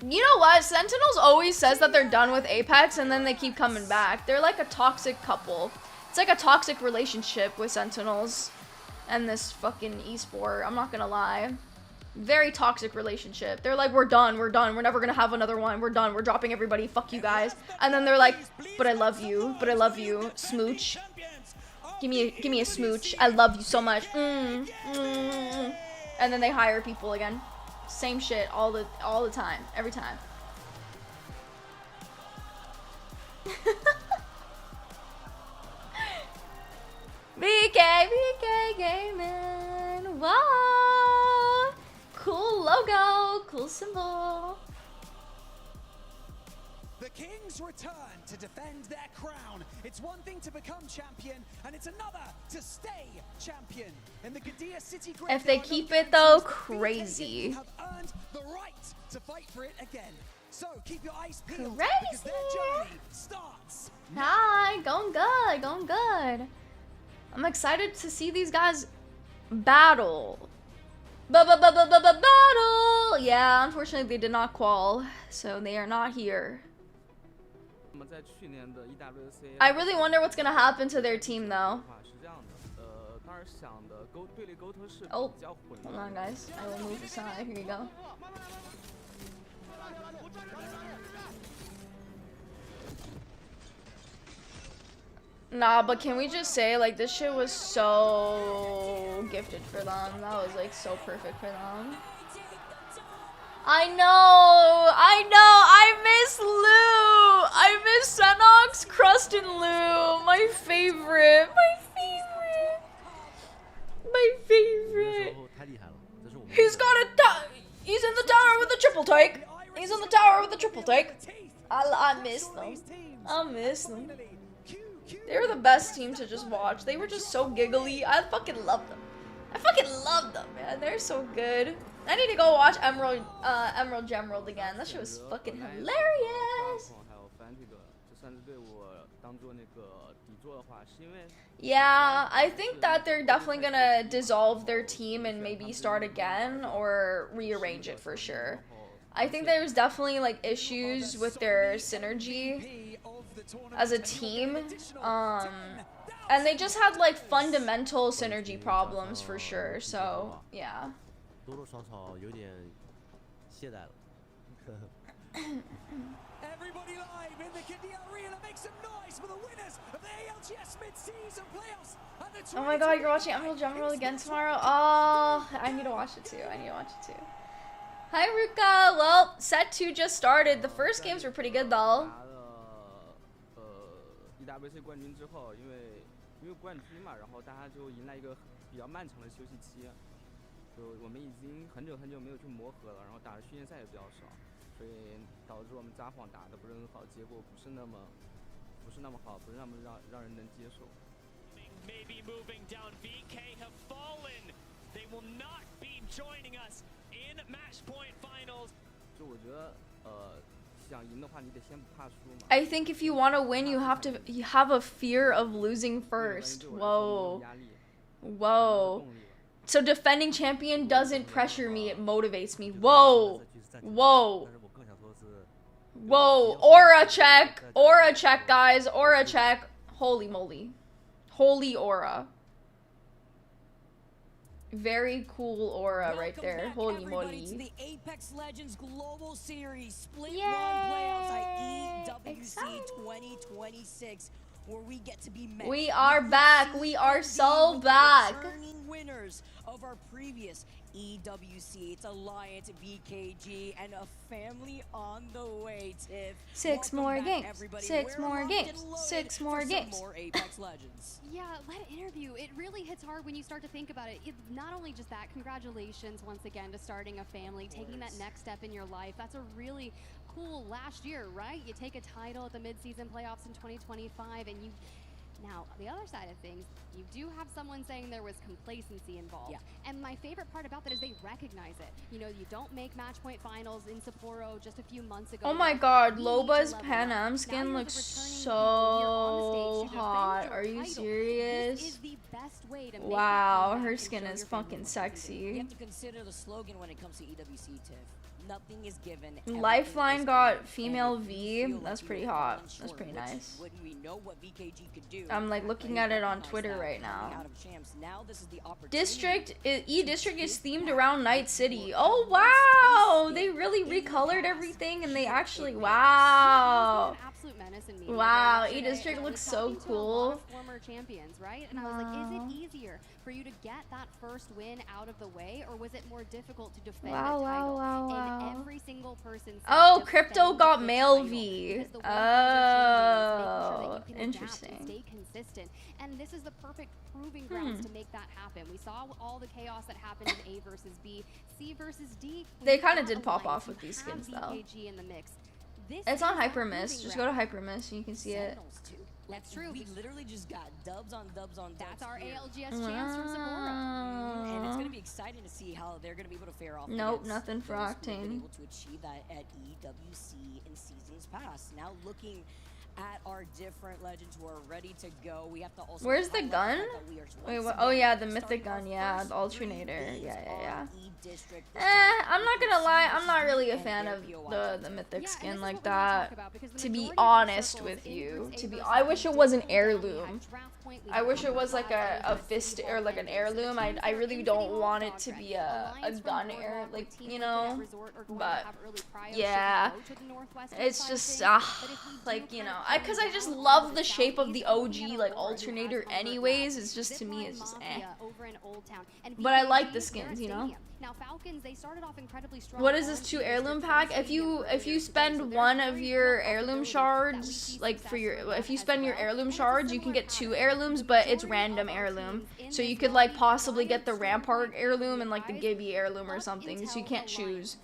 You know what? Sentinels always says that they're done with Apex and then they keep coming back. They're like a toxic couple. It's like a toxic relationship with Sentinels and this fucking esport. I'm not gonna lie. Very toxic relationship. They're like, we're done, we're never gonna have another one, we're done, we're dropping everybody, fuck you guys. And then they're like, but I love you, smooch. Give me a smooch. I love you so much. And then they hire people again. Same shit all the time, every time. BK Gaming. Wow. Cool logo, cool symbol. The Kings return to defend their crown. It's one thing to become champion, and it's another to stay champion. In the Gadia City If they keep it though, crazy. have earned the right to fight for it again. So keep your eyes peeled Crazy. because their journey starts. Hi, going good. I'm excited to see these guys battle. Battle! Yeah, unfortunately they did not qual, so they are not here. I really wonder what's gonna happen to their team though. Oh, hold on guys, I will move aside, here you go. Nah, but can we just say, like, this shit was so gifted for them. That was, like, so perfect for them. I know! I miss Lou! I miss Senox, Crust, and Lou! My favorite! He's got a he's in the tower with a triple take! I miss them. They were the best team to just watch. They were just so giggly. I fucking love them. Man. They're so good. I need to go watch Emerald Gemerald again. That shit was fucking hilarious. Yeah, I think that they're definitely gonna dissolve their team and maybe start again or rearrange it for sure. I think there's definitely like issues with their synergy as a team, and they just had like fundamental synergy problems for sure, so yeah. Everybody live in the Gadia Arena, make some noise for the winners of the ALGS mid-season playoffs. Oh my god, you're watching Emerald Gemerald again tomorrow? Oh, I need to watch it too. Hi Ruka! Well, set 2 just started. The first games were pretty good though. EWC 冠军之后，因为冠军嘛，然后大家就迎来一个比较漫长的休息期，就我们已经很久没有去磨合了，然后打的训练赛也比较少，所以导致我们札幌打的不是很好，结果不是那么好，不是那么让人能接受。Maybe moving down, VK have fallen. They will not be joining us in match point finals. 就我觉得想赢的话，你得先不怕输嘛。I think if you want to win, you have a fear of losing first. Whoa. So defending champion doesn't pressure me, it motivates me. Whoa. Aura check, guys. Aura check. Holy moly. Holy aura. Very cool aura right there. Holy moly. To the Apex Legends Global Series Split 1 playoffs at EWC 2026, where we get to be met. We are back. We are so back. Returning winners of our previous EWC. It's Alliance, BKG, and a family on the way, Tiff. 6 more games. 6 more games. 6 more games. More Apex Legends. Yeah, that interview, it really hits hard when you start to think about it. It's not only just that, congratulations once again to starting a family, taking that next step in your life. That's a really cool last year, right? You take a title at the mid-season playoffs in 2025, and you... Now, the other side of things, you do have someone saying there was complacency involved. Yeah. And my favorite part about that is they recognize it. You know, you don't make match point finals in Sapporo just a few months ago. Oh my god, Loba's Pan Am skin looks so hot. Are you serious? This is the best way to make wow, her skin is fucking sexy. You have to consider the slogan when it comes to EWC, Tiff. Nothing is given. Lifeline got female V. That's pretty hot. That's pretty nice. When we know what VKG could do, I'm like looking at it on Twitter right now. District E-District is themed around Night City. Oh wow! They really recolored everything and they actually wow. Wow, E-District looks so cool. Former champions, right? And I was like, is it easier for you to get that first win out of the way, or was it more difficult to defend the title? And every single person said Oh, Crypto got male V. Oh, interesting. Stay consistent, and this is the perfect proving grounds to make that happen. We saw all the chaos that happened in A versus B, C versus D. They kind of did pop off with these skins though. VKG in the mix. It's on Hypermist. Just go to Hypermist and you can see it. That's true. We literally just got dubs on dubs on dubs. That's our here. ALGS chance from Samora. And it's going to be exciting to see how they're going to be able to fare off. Nope, nothing for those who have been Octane. able to achieve that at EWC in seasons past. Now looking at our different legends who are ready to go, we have to also. Where's the highlight gun? that we are Wait, once what? Oh again yeah, the mythic starting gun. our Yeah, first the alternator. games Yeah. on E-District. I'm not gonna lie, I'm not really a fan of the mythic skin like that. To be honest with you, I wish it was an heirloom. I wish it was like a fist or like an heirloom. I really don't want it to be a gun heir, like, you know. But yeah, it's just like, you know, cause I just love the shape of the OG like alternator anyways. It's just, to me, it's just eh. But I like the skins, you know. Now Falcons, they started off incredibly strong. What is this 2 heirloom pack? If you spend one of your heirloom shards, like for your, if you spend your heirloom shards, you can get 2 heirlooms, but it's random heirloom. So you could like possibly get the Rampart heirloom and like the Gibby heirloom or something. So you can't choose.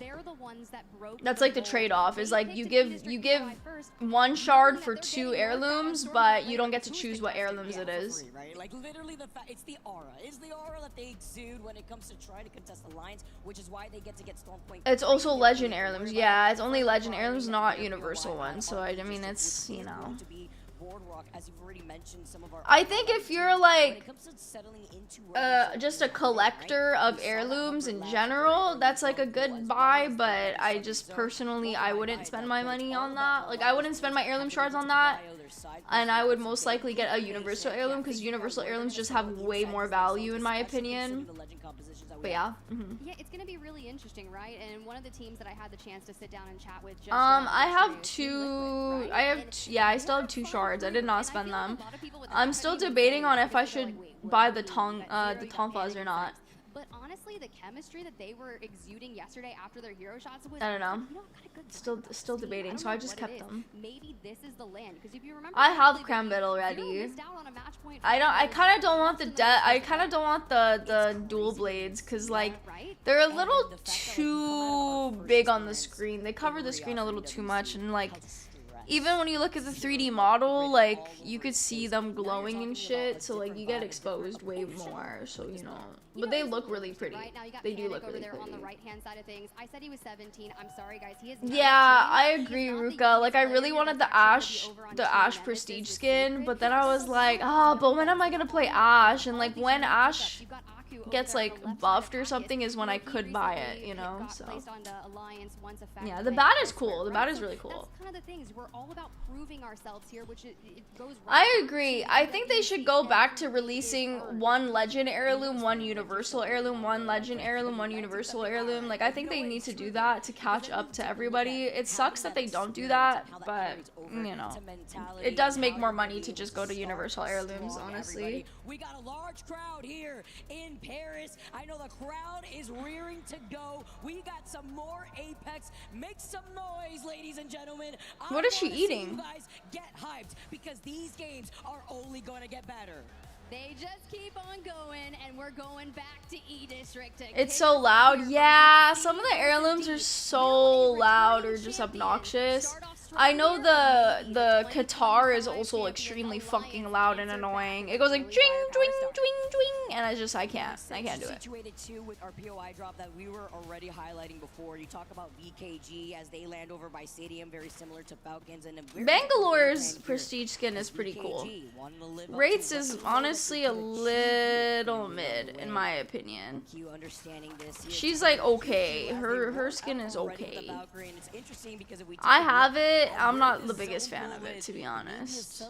That's like the trade-off. Is like you give 1 shard for 2 heirlooms, but you don't get to choose what heirlooms it is. Right? Like literally it's the aura. It's the aura that they exude when it comes to trying to contest the lines, which is why they get Stormpoint. It's also legend heirlooms. Yeah, it's only legend heirlooms, not universal ones. So I mean, it's, you know. I think if you're like just a collector of heirlooms in general, that's like a good buy, but I just personally, I wouldn't spend my money on that. Like, I wouldn't spend my heirloom shards on that, and I would most likely get a universal heirloom, because universal heirlooms just have way more value in my opinion. But yeah. Yeah, it's gonna be really interesting, right? And one of the teams that I had the chance to sit down and chat with. Just I have 2. Yeah, I still have 2 shards. I did not spend them. I'm still debating on if I should buy the tonfas or not. But honestly, the chemistry that they were exuding yesterday after their hero shots was, I don't know. Still debating, so I just kept them. Maybe this is the land, because if you remember, I have Crambit already. I kind of don't want the dual blades, cuz like they're a little too big on the screen. They cover the screen a little too much, and like even when you look at the 3D model, like you could see them glowing and shit, so like you get exposed way more, so you know. But they look really pretty. They do look really pretty. On the right-hand side of things. I said he was 17. I'm sorry, guys. He is. Yeah, I agree, Ruka. Like I really wanted the Ash Prestige skin, but then I was like, but when am I gonna play Ash? And like when Ash gets like buffed or something is when I could buy it, you know. So yeah, the bat is cool. The bat is really cool. That's kind of the things. We're all about proving ourselves here, which it goes. I agree. I think they should go back to releasing 1 legend heirloom, 1 universal heirloom, 1 legend heirloom, 1 universal heirloom. Like I think they need to do that to catch up to everybody. It sucks that they don't do that, but you know, it does make more money to just go to universal heirlooms, honestly. We got a large crowd here in Paris. I know the crowd is rearing to go. We got some more Apex. Make some noise, ladies and gentlemen. What is she eating? You guys get hyped, because these games are only going to get better. They just keep on going, and we're going back to E-District. It's so loud. Yeah, some of the heirlooms are so loud or just obnoxious. I know the Qatar is also extremely fucking loud and annoying. It goes like dring, dring, dring, dring, and I can't do it. Situated too with our POI drop that we were already highlighting before. You talk about VKG as they land over by Stadium, very similar to Falcons, and Bangalore's prestige skin is pretty cool. Rates is honestly a little mid in my opinion. She's like okay. Her skin is okay. I have it. I'm not the biggest fan of it, to be honest.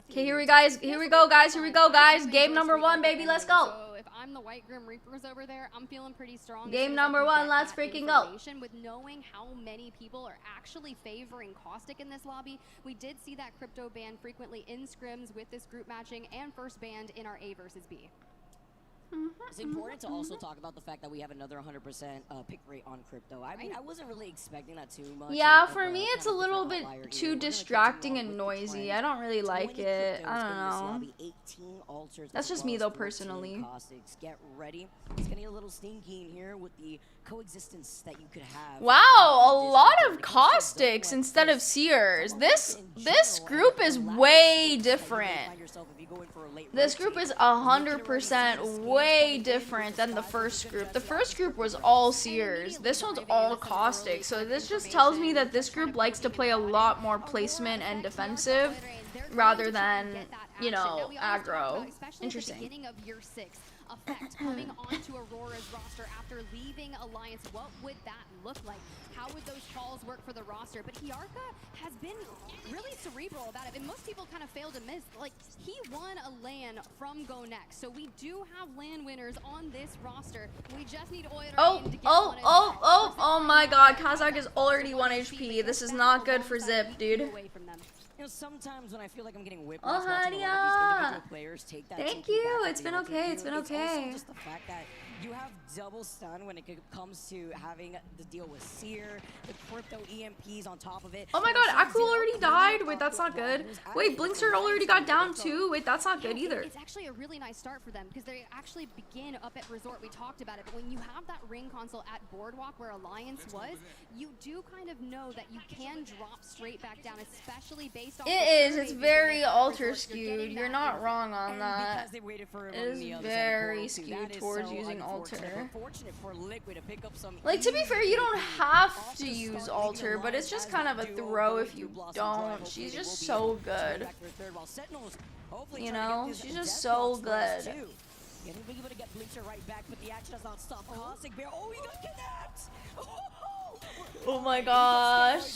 Okay, here we go, guys. Game number 1, baby. Let's go. So if I'm the White Grim Reapers over there, I'm feeling pretty strong. Game number 1. Let's freaking go. With knowing how many people are actually favoring Caustic in this lobby, we did see that crypto ban frequently in scrims with this group matching and first banned in our A versus B. It's important to also talk about the fact that we have another 100% pick rate on crypto. I mean, I wasn't really expecting that too much. Yeah, for me, it's a little bit too distracting and noisy. I don't really like it. I don't know. That's just me, though, personally. Get ready. It's getting a little stinky in here with the coexistence that you could have. Wow, a lot of Caustics instead of Seers. This group is way different. This group is 100% way different than the first group. The first group was all Seers. This one's all Caustic. So this just tells me that this group likes to play a lot more placement and defensive rather than, you know, aggro. Interesting. Effect coming onto Aurora's roster after leaving Alliance. What would that look like? How would those calls work for the roster? But Hyarka has been really cerebral about it, and most people kind of fail to miss. Like, he won a LAN from Go Next, so we do have LAN winners on this roster. We just need Oira to get oh my god, Kazakh is already 1 HP. This is not good for Zip, dude. You know, sometimes when I feel like I'm getting whipped, oh, Arya! Thank you. It's been okay. It's been okay. It's also just the fact that you have double stun when it comes to having the deal with Seer, the crypto EMPs on top of it. Oh my god, Aku already died. Wait, that's not good. Wait, Blinkster already got down too. Wait, that's not good either. It's actually a really nice start for them because they actually begin up at Resort. We talked about it, but when you have that ring console at Boardwalk where Alliance was, you do kind of know that you can drop straight back down, especially based on. It is. It's very altar skewed. You're not wrong on that. It is very skewed towards using altar. Like, to be fair, you don't have to use altar, but it's just kind of a throw if you don't. She's just so good. You know, she's just so good. Able to get Bleacher right back, but the action does not stop. Caustic Bear. Oh, he got kidnapped! Oh my gosh.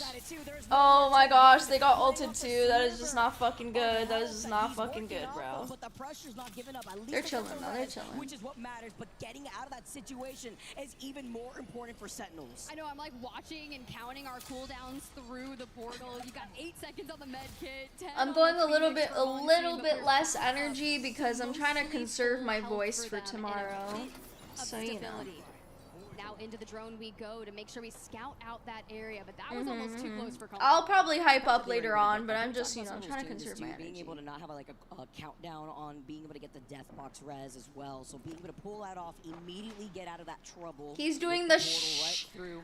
Oh my gosh, they got ulted too. That is just not fucking good. That is just not fucking good, bro. They're chilling though, they're chilling. Which is what matters, but getting out of that situation is even more important for Sentinels. I know, I'm like watching and counting our cooldowns through the portal. You got 8 seconds on the med kit. I'm going a little bit less energy because I'm trying to conserve my voice for tomorrow. So, you know. Now into the drone we go to make sure we scout out that area, but that was almost too close for comfort. I'll probably hype up later on, but I'm just, you know, trying to conserve my energy. Being able to not have like a countdown on being able to get the death box res as well, so being able to pull that off, immediately get out of that trouble. He's doing the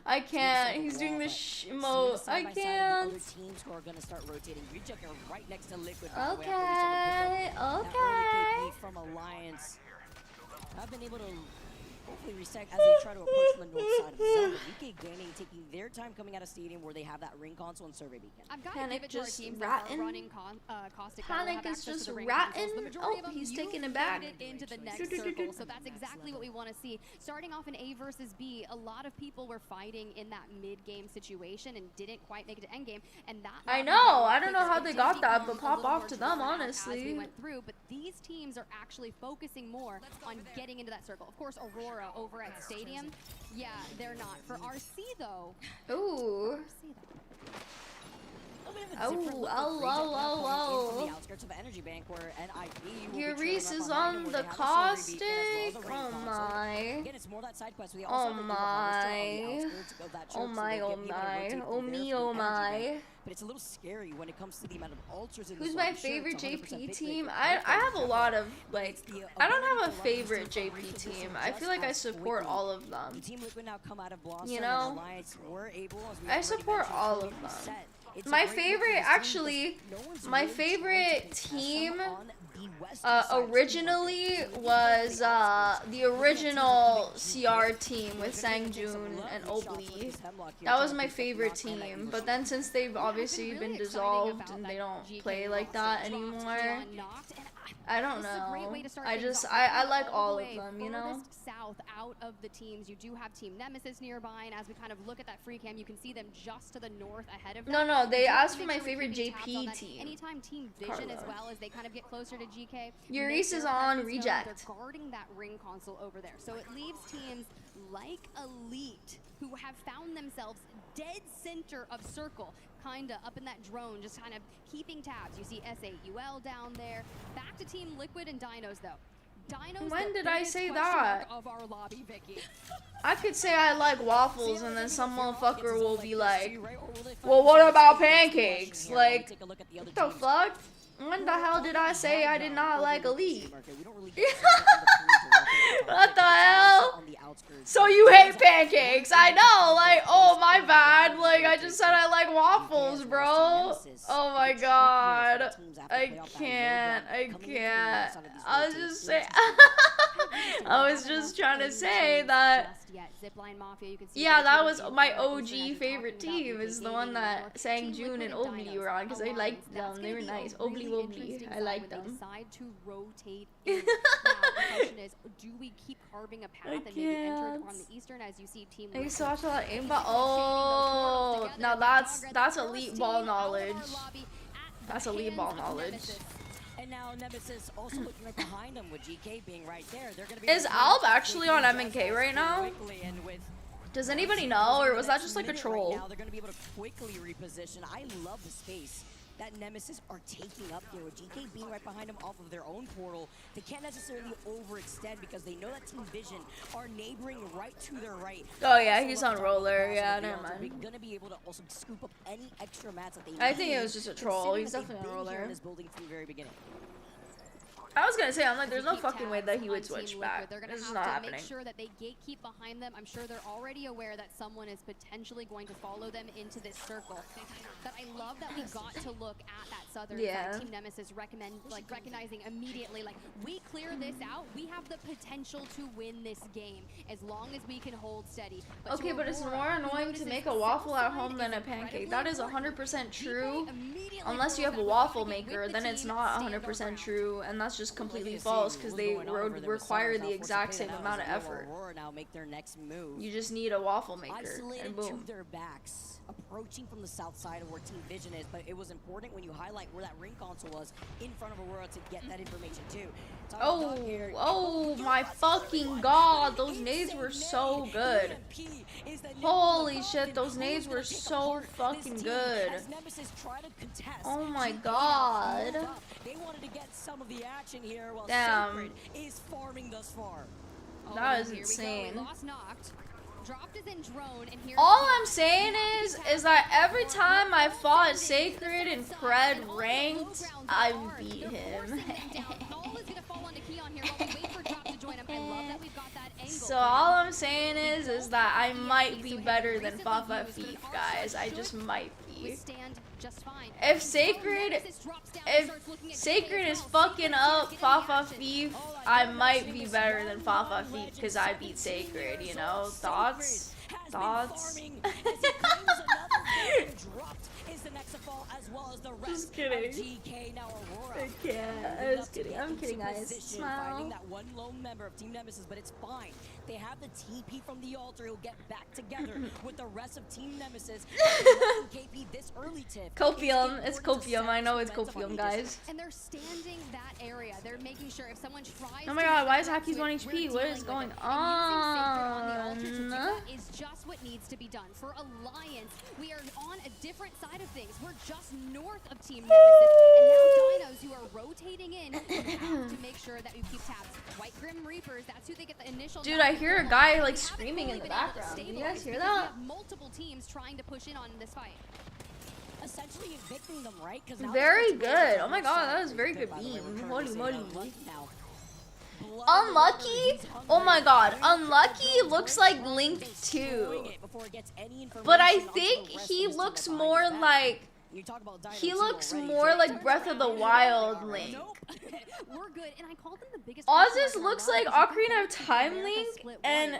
I can't. He's doing the mode. I can't. Other teams who are gonna start rotating. Recheck are right next to Liquid. Okay. Okay. From Alliance. I've been able to hopefully reset as they try to approach from the north side of the zone. VK Gaming taking their time coming out of Stadium where they have that ring console and survey beacon. I've got to give it to our teams that are running Caustic. Panic is just ratting. Oh, he's taking it back. Into the next circle, so that's exactly what we want to see. Starting off in A versus B, a lot of people were fighting in that mid-game situation and didn't quite make it to endgame, and that. I know. I don't know how they got that, but pop off to them, honestly. As we went through, but these teams are actually focusing more on getting into that circle. Of course, Aurora over at Stadium, yeah, they're not. For RC though, ooh. Oh. Reese is on the Caustic. Oh my. Oh my. Oh my, oh my. Oh me, oh my. But it's a little scary when it comes to the amount of ultras in Who's my favorite JP team? I have a lot of, like, I don't have a favorite JP team. I feel like I support all of them. You know? I support all of them. My favorite, actually, my favorite team originally was the original CR team with Sangjun and Obli. That was my favorite team, but then since they've obviously been dissolved and they don't play like that anymore, I don't know. I like all of them, you know? South out of the teams, you do have Team Nemesis nearby, and as we kind of look at that free cam, you can see them just to the north ahead of them. No, they asked for my favorite JP team. Anytime Team Vision as well, as they kind of get closer to GK. Euris is on reject. They're guarding that ring console over there, so it leaves teams like Elite, who have found themselves dead center of circle, kinda up in that drone, just kind of keeping tabs. You see S8UL down there. Back to Team Liquid and Dinos though. Dinos, when did I say that? Of our lobby, Vicky. I could say I like waffles and then some motherfucker will be like, well, what about pancakes? Like, what the fuck? When the hell did I say I did not like Elite? What the hell? So you hate pancakes? I know, like, oh my bad. Like, I just said I like waffles, bro. Oh my god. I can't. I was just saying. I was just trying to say that. Yeah, that was my OG favorite team. Is the one that Sangjun and Obli were on because I liked them. They were nice. Obli Wobli. I liked them. Now, the question is, do we keep carving a path and maybe enter on the eastern as you see Team I saw a lot of aimbot. Oh, now that's elite ball knowledge. That's elite ball knowledge. And now Nemesis also looking right behind him with GK being right there. They're gonna be Is Alb actually on MK right now? Does anybody know, or was that just like a troll? Now they're gonna be able to quickly reposition. I love the space that Nemesis are taking up here with GK being right behind them off of their own portal. They can't necessarily overextend because they know that Team Vision are neighboring right to their right. Oh yeah, he's on roller. Yeah, never mind. They're gonna be able to also scoop up any extra mats that they need. I think it was just a troll. He's definitely on roller. In this building from the very beginning. I was gonna say, I'm like, there's no fucking way that he would switch back. They're gonna This is have not to happening. make sure that they gatekeep behind them. I'm sure they're already aware that someone is potentially going to follow them into this circle. But I love that we got to look at that southern side. Team Nemesis recognizing immediately, like, we clear this out, we have the potential to win this game as long as we can hold steady. Okay, but it's more annoying to make a waffle at home than a pancake. That is 100% true. Unless you have a waffle maker, then it's not 100% true, and that's just completely false because they require the exact same amount of effort. You just need a waffle maker, and boom. To their backs, approaching from the south side of where Team Vision is, but it was important when you highlight where that ring console was in front of Aurora to get that information too. Oh my fucking god, those nades were so good. Holy shit, those nades were so fucking good. Oh my god. They wanted to get some of the action here while Damn. is farming thus far. That is insane. Dropped his in drone, and all I'm saying is that every time I fought Sacred and Pred ranked, I beat him. So all I'm saying is that I might be better than Fafa Thief, guys. I just might be. If Sacred is fucking up Fafa Thief, I might be better than Fafa Thief because I beat Sacred, you know? Thoughts? Just kidding. I can't. I'm kidding, guys. Smile. That one lone member of Team Nemesis, but it's fine. They have the TP from the altar who'll get back together with the rest of Team Nemesis. KP this early tip. Copium. It's Copium. I know it's Copium, guys. And they're standing that area. They're making sure if someone tries. Oh my god, why is Haki's 1 HP? What is going on? Is just what needs to be done. For Alliance, we are on a different side of things. We're just north of Team Nemesis, and now Dinos, who are rotating in, have to make sure that we keep tabs. White Grim Reapers, that's who they get the initial. Dude, I hear a guy like screaming in the background. Do you guys hear that? We have multiple teams trying to push in on this fight. Essentially evicting them, right? Very good. Oh my god, that was very good beam. Holy moly. Unlucky? Oh my god, Unlucky looks like Link 2. But I think he looks more like You talk about Dino He too looks already. more Jake like turns Breath of around the and Wild like, Link. nope. We're good, and I called them the biggest. Oz's looks like Ocarina of Time Link, and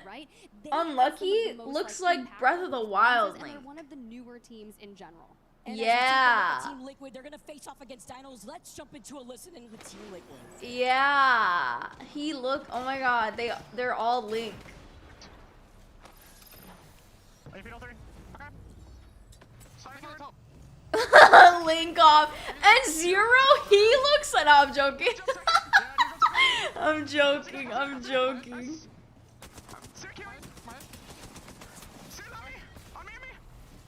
Unlucky looks like Breath of the Wild and Link. they're one of the newer teams in general. And as we Yeah. take a look at Team Liquid, they're gonna face off against Dinos. Let's jump into a listen in with Team Liquid. Yeah, he look. Oh my God, they're all Link. Link off and Zero. He looks. No, I'm joking. I'm joking. I'm joking.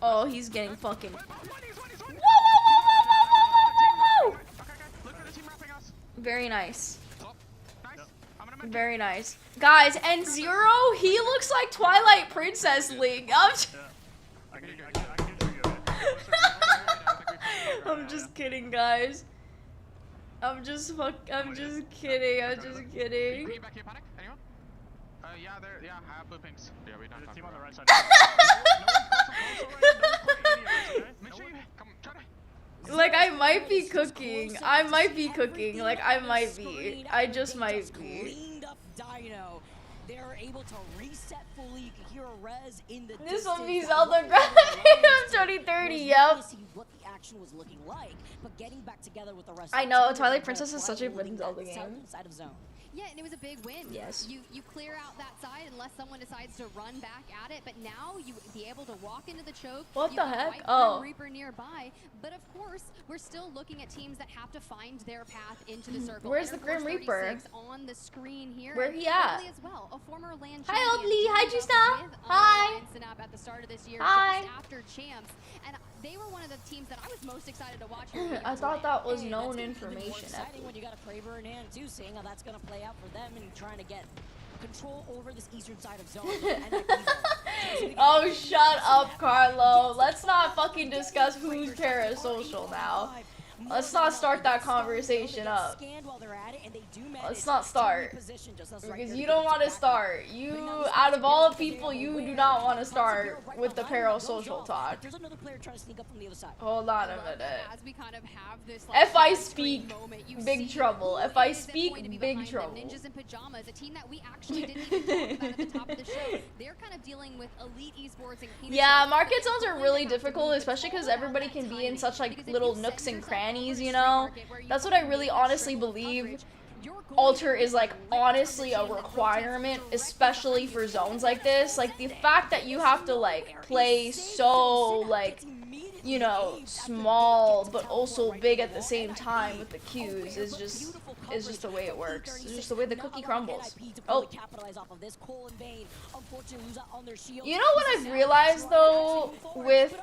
Oh, he's getting fucking. Whoa, whoa, whoa, whoa, whoa, whoa, whoa, whoa. Very nice. Very nice. Guys, and Zero, he looks like Twilight Princess Link. I'm just kidding, guys. I'm just kidding. I'm just kidding. Yeah, I have blue pinks. Yeah, we're not talking about. Like, I might be cooking. I might be cooking. Like, I might be. I just might be. Cleaned up Dino. They're able to reset fully. You can hear a res in the This will be distance. Zelda Graphic of 2030, yep. See what the action was looking like, but getting back together with the rest I of the know, team, Twilight they're Princess is such a holding good Zelda that game. side of zone. Yeah, and it was a big win. Yes. You clear out that side unless someone decides to run back at it, but now you be able to walk into the choke. What you the have heck? White Oh. Grim Reaper nearby, but of course, we're still looking at teams that have to find their path into the circle. Where's Air the Grim Force Reaper? 36 on the screen here. Where and he at? Oakley as well, a former land Hi, champion, Oakley. Hi, teamed up Justa. with Hi. Alliance Synap at the start of this year, Hi. just after champs, and they were one of the teams that I was most excited to watch. Here I thought that was Hey, known that's gonna be even more information. exciting when you got a Kraber in hand too, seeing how that's gonna play out for them and trying to get control over this eastern side of zone. And that Evo. Oh, shut up, Carlo. Let's not fucking discuss who's parasocial now. Let's not start that conversation up. Let's not start. Because you don't want to start. You, out of all people, you do not want to start with the parasocial talk. There's another player trying to sneak up from the other side. Hold on a minute. As we kind of have this, If I speak, big trouble. If I speak, big trouble. Ninjas in Pajamas, a team that we actually didn't even talk about at the top of the show. They're kind of dealing with elite esports and Yeah, market zones are really difficult, especially because everybody can be in such like little nooks and crannies, you know? That's what I really honestly believe. Alter is like honestly a requirement, especially for zones like this. Like the fact that you have to like play so like, you know, small but also big at the same time with the Qs is just the way it works. It's just the way the cookie crumbles. Oh. You know what I've realized though with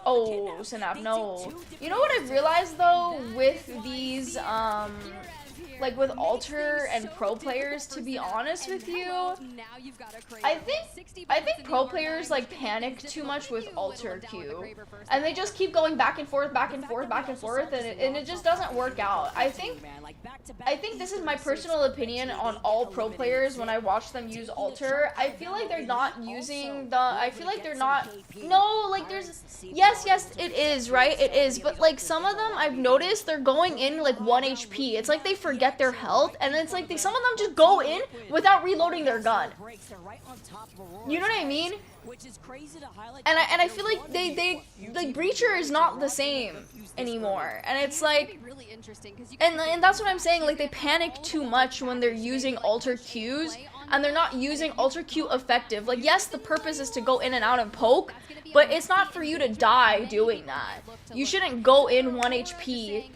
Snap, no. You know what I've realized though with these like with Alter and pro players, to be honest with you, I think pro players like panic too much with Alter Q, and they just keep going back and forth, and it just doesn't work out. I think this is my personal opinion on all pro players when I watch them use Alter. I feel like they're not using the, I feel like they're not, no, like there's, yes, it is, right? It is, but like some of them I've noticed they're going in like 1 HP. It's like they forget their health, and it's like some of them just go in without reloading their gun. You know what I mean? And I feel like they like Breacher is not the same anymore, and it's like, and that's what I'm saying. Like they panic too much when they're using Alter Qs, and they're not using Alter Q effective. Like yes, the purpose is to go in and out and poke, but it's not for you to die doing that. You shouldn't go in 1 HP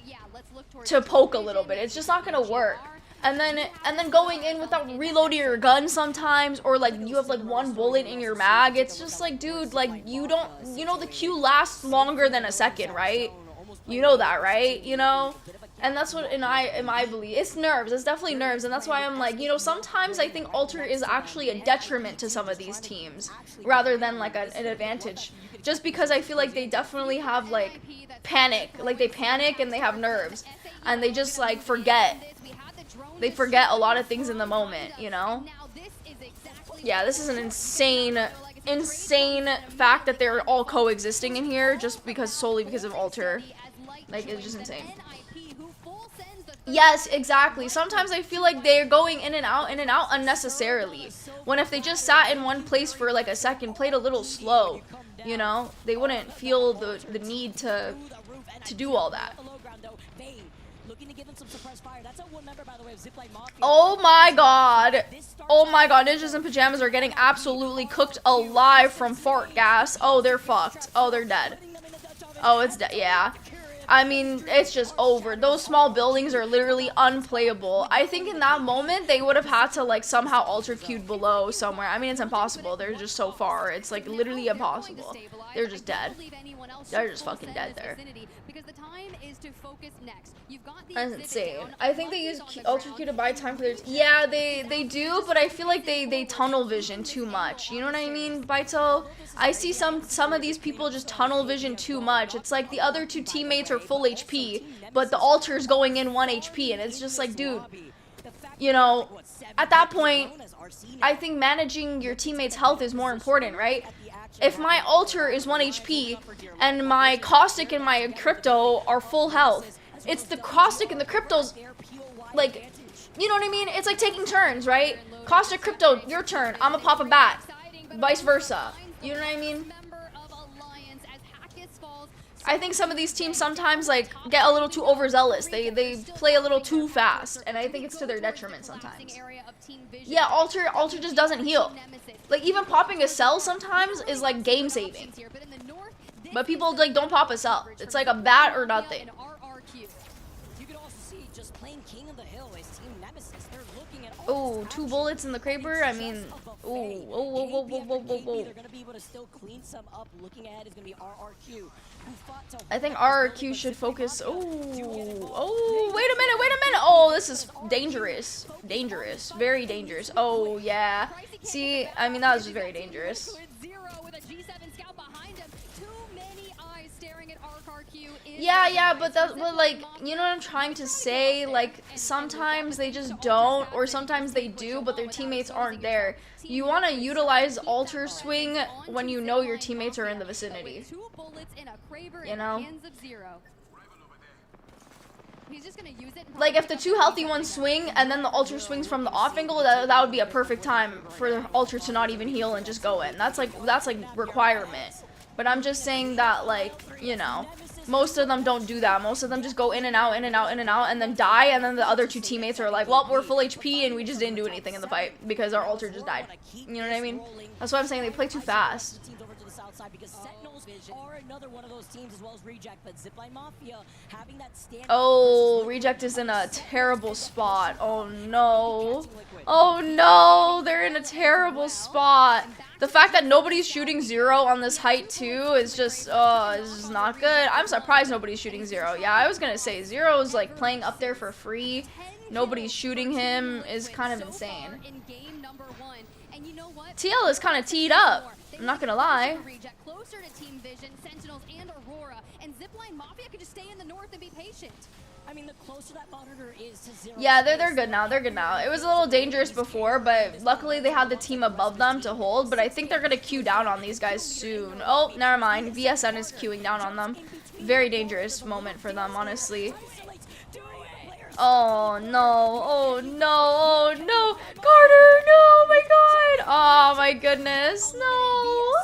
to poke a little bit. It's just not gonna work. And then going in without reloading your gun sometimes, or like you have like 1 bullet in your mag. It's just like, dude, like you know the Q lasts longer than a second, right? You know that, right? You know? And that's what in my belief. It's nerves. It's definitely nerves, and that's why I'm like, you know, sometimes I think Alter is actually a detriment to some of these teams rather than like an advantage. Just because I feel like they definitely have like panic. Like they panic and they have nerves, and they just like forget. They forget a lot of things in the moment, you know? Yeah, this is an insane fact that they're all coexisting in here just solely because of Alter. Like, it's just insane. Yes, exactly. Sometimes I feel like they're going in and out unnecessarily. When if they just sat in one place for like a second, played a little slow, you know, they wouldn't feel the need to do all that. Oh my god. Oh my god, Ninjas in Pajamas are getting absolutely cooked alive from fart gas. Oh, they're fucked. Oh, they're dead. Oh, it's dead. Yeah. I mean, it's just over. Those small buildings are literally unplayable. I think in that moment, they would have had to, like, somehow ultra queued below somewhere. I mean, it's impossible. They're just so far. It's, like, literally impossible. They're just dead. They're just fucking dead there. That's insane. I think they use ultra Q to buy time for their... Yeah, they do, but I feel like they tunnel vision too much. You know what I mean, Baito? I see some of these people just tunnel vision too much. It's like the other two teammates are full HP, but the ultra's going in 1 HP, and it's just like, dude, you know, at that point, I think managing your teammates' health is more important, right? If my ultra is 1 HP, and my caustic and my crypto are full health, it's the caustic and the cryptos, like, you know what I mean? It's like taking turns, right? Caustic, crypto, your turn, I'ma pop a bat, vice versa. You know what I mean? I think some of these teams sometimes, like, get a little too overzealous. They play a little too fast, and I think it's to their detriment sometimes. Yeah, Ultra just doesn't heal. Like, even popping a cell sometimes is, like, game saving. But people, like, don't pop a cell. It's like a bat or nothing. Oh, 2 bullets in the Kraber? I mean, ooh, whoa. I think RRQ should focus. Oh, wait a minute. Oh, this is dangerous. Dangerous. Very dangerous. Oh, yeah. See, I mean, that was just very dangerous. Yeah, but like, you know what I'm trying to say? Like, sometimes they just don't, or sometimes they do, but their teammates aren't there. You want to utilize Alter Swing when you know your teammates are in the vicinity. You know? Like, if the 2 healthy ones swing, and then the Ultra swings from the off angle, that would be a perfect time for the Ultra to not even heal and just go in. That's like requirement. But I'm just saying that, like, you know, most of them don't do that. Most of them just go in and out, and then die, and then the other 2 teammates are like, well, we're full HP, and we just didn't do anything in the fight, because our Ultra just died. You know what I mean? That's what I'm saying, they play too fast. Oh, Reject is in a terrible spot. Oh no. Oh no, they're in a terrible spot. The fact that nobody's shooting 0 on this height too is just, is just not good. I'm surprised nobody's shooting 0. Yeah, I was gonna say 0 is like playing up there for free. Nobody's shooting him is kind of insane. TL is kind of teed up. I'm not gonna lie. Yeah, they're good now. They're good now. It was a little dangerous before, but luckily they had the team above them to hold. But I think they're gonna queue down on these guys soon. Oh, never mind. VSN is queuing down on them. Very dangerous moment for them, honestly. Oh no, oh no, oh no, Carter, no, my god, oh my goodness, no.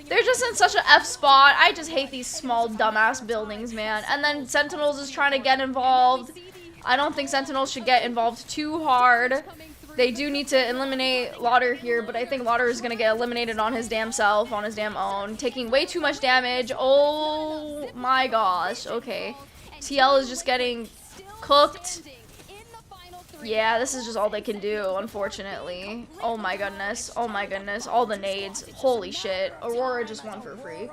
They're just in such an F spot. I just hate these small dumbass buildings, man. And then Sentinels is trying to get involved. I don't think Sentinels should get involved too hard. They do need to eliminate Lauder here, but I think Lauder is gonna get eliminated on his damn self, on his damn own, taking way too much damage. Oh my gosh, okay. TL is just getting cooked. Yeah, this is just all they can do, unfortunately. Oh my goodness. Oh my goodness. All the nades. Holy shit. Aurora just won for free.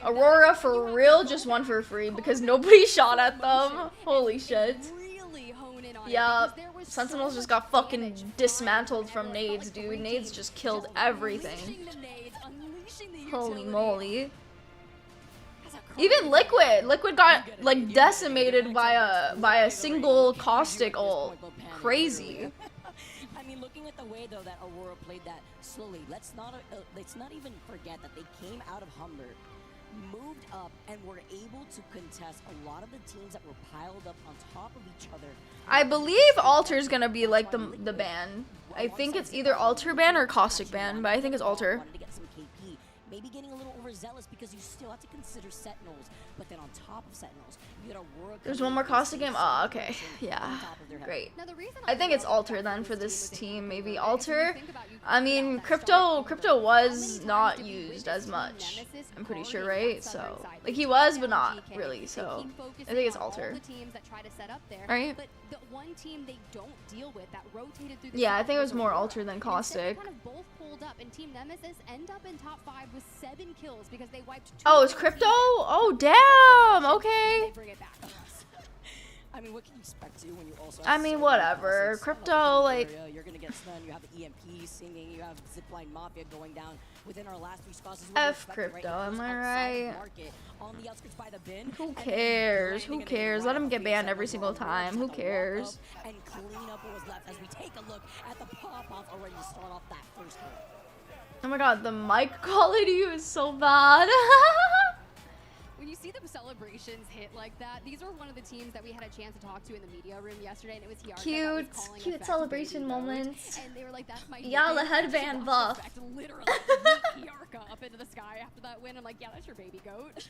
Aurora for real just won for free because nobody shot at them. Holy shit. Yeah, Sentinels just got fucking dismantled from nades, dude. Nades just killed everything. Holy moly. Even Liquid got like decimated by a single caustic ult. Crazy. like the way though that Aurora played that slowly. Let's not even forget that they came out of Humber, moved up, and were able to contest a lot of the teams that were piled up on top of each other. I believe Alter's gonna be like the ban. I think it's either Alter ban or Caustic ban, but I think it's Alter. Wanted to get some KP, maybe getting a little overzealous because you still have to consider Sentinels, but then on top of Sentinels, you got Aurora. There's one more Caustic game. Oh, okay. Yeah. Great. I think it's Alter then for this team. Maybe Alter. I mean, Crypto was not used as much. I'm pretty sure, right? So, like, he was, but not really. So, I think it's Alter. Right? But the one team they don't deal with that rotated through the Yeah, I think it was more Alter than Caustic. Kind of both pulled up, and Team Nemesis end up in top 5 with 7 kills because they wiped 2. Oh, it's Crypto? Oh, damn. Okay. I mean, what can you expect to when you also I mean, whatever. Crypto, like. You're gonna get stunned. You have the EMP singing. You have Zipline Mafia going down within our last 3 spots. F Crypto, am I right? On the outskirts by the bin. Who cares? Who cares? Let him get banned every single time. Who cares? And clean up what was left as we take a look at the pop-off already to start off that first kill. Oh my god, the mic quality is so bad. When you see the celebrations hit like that, these are one of the teams that we had a chance to talk to in the media room yesterday, and it was Yarka. Cute celebration moments. And they were like, "That's my Y'all a headband buff." Literally, Yarka up into the sky after that win. I'm like, "Yeah, that's your baby goat."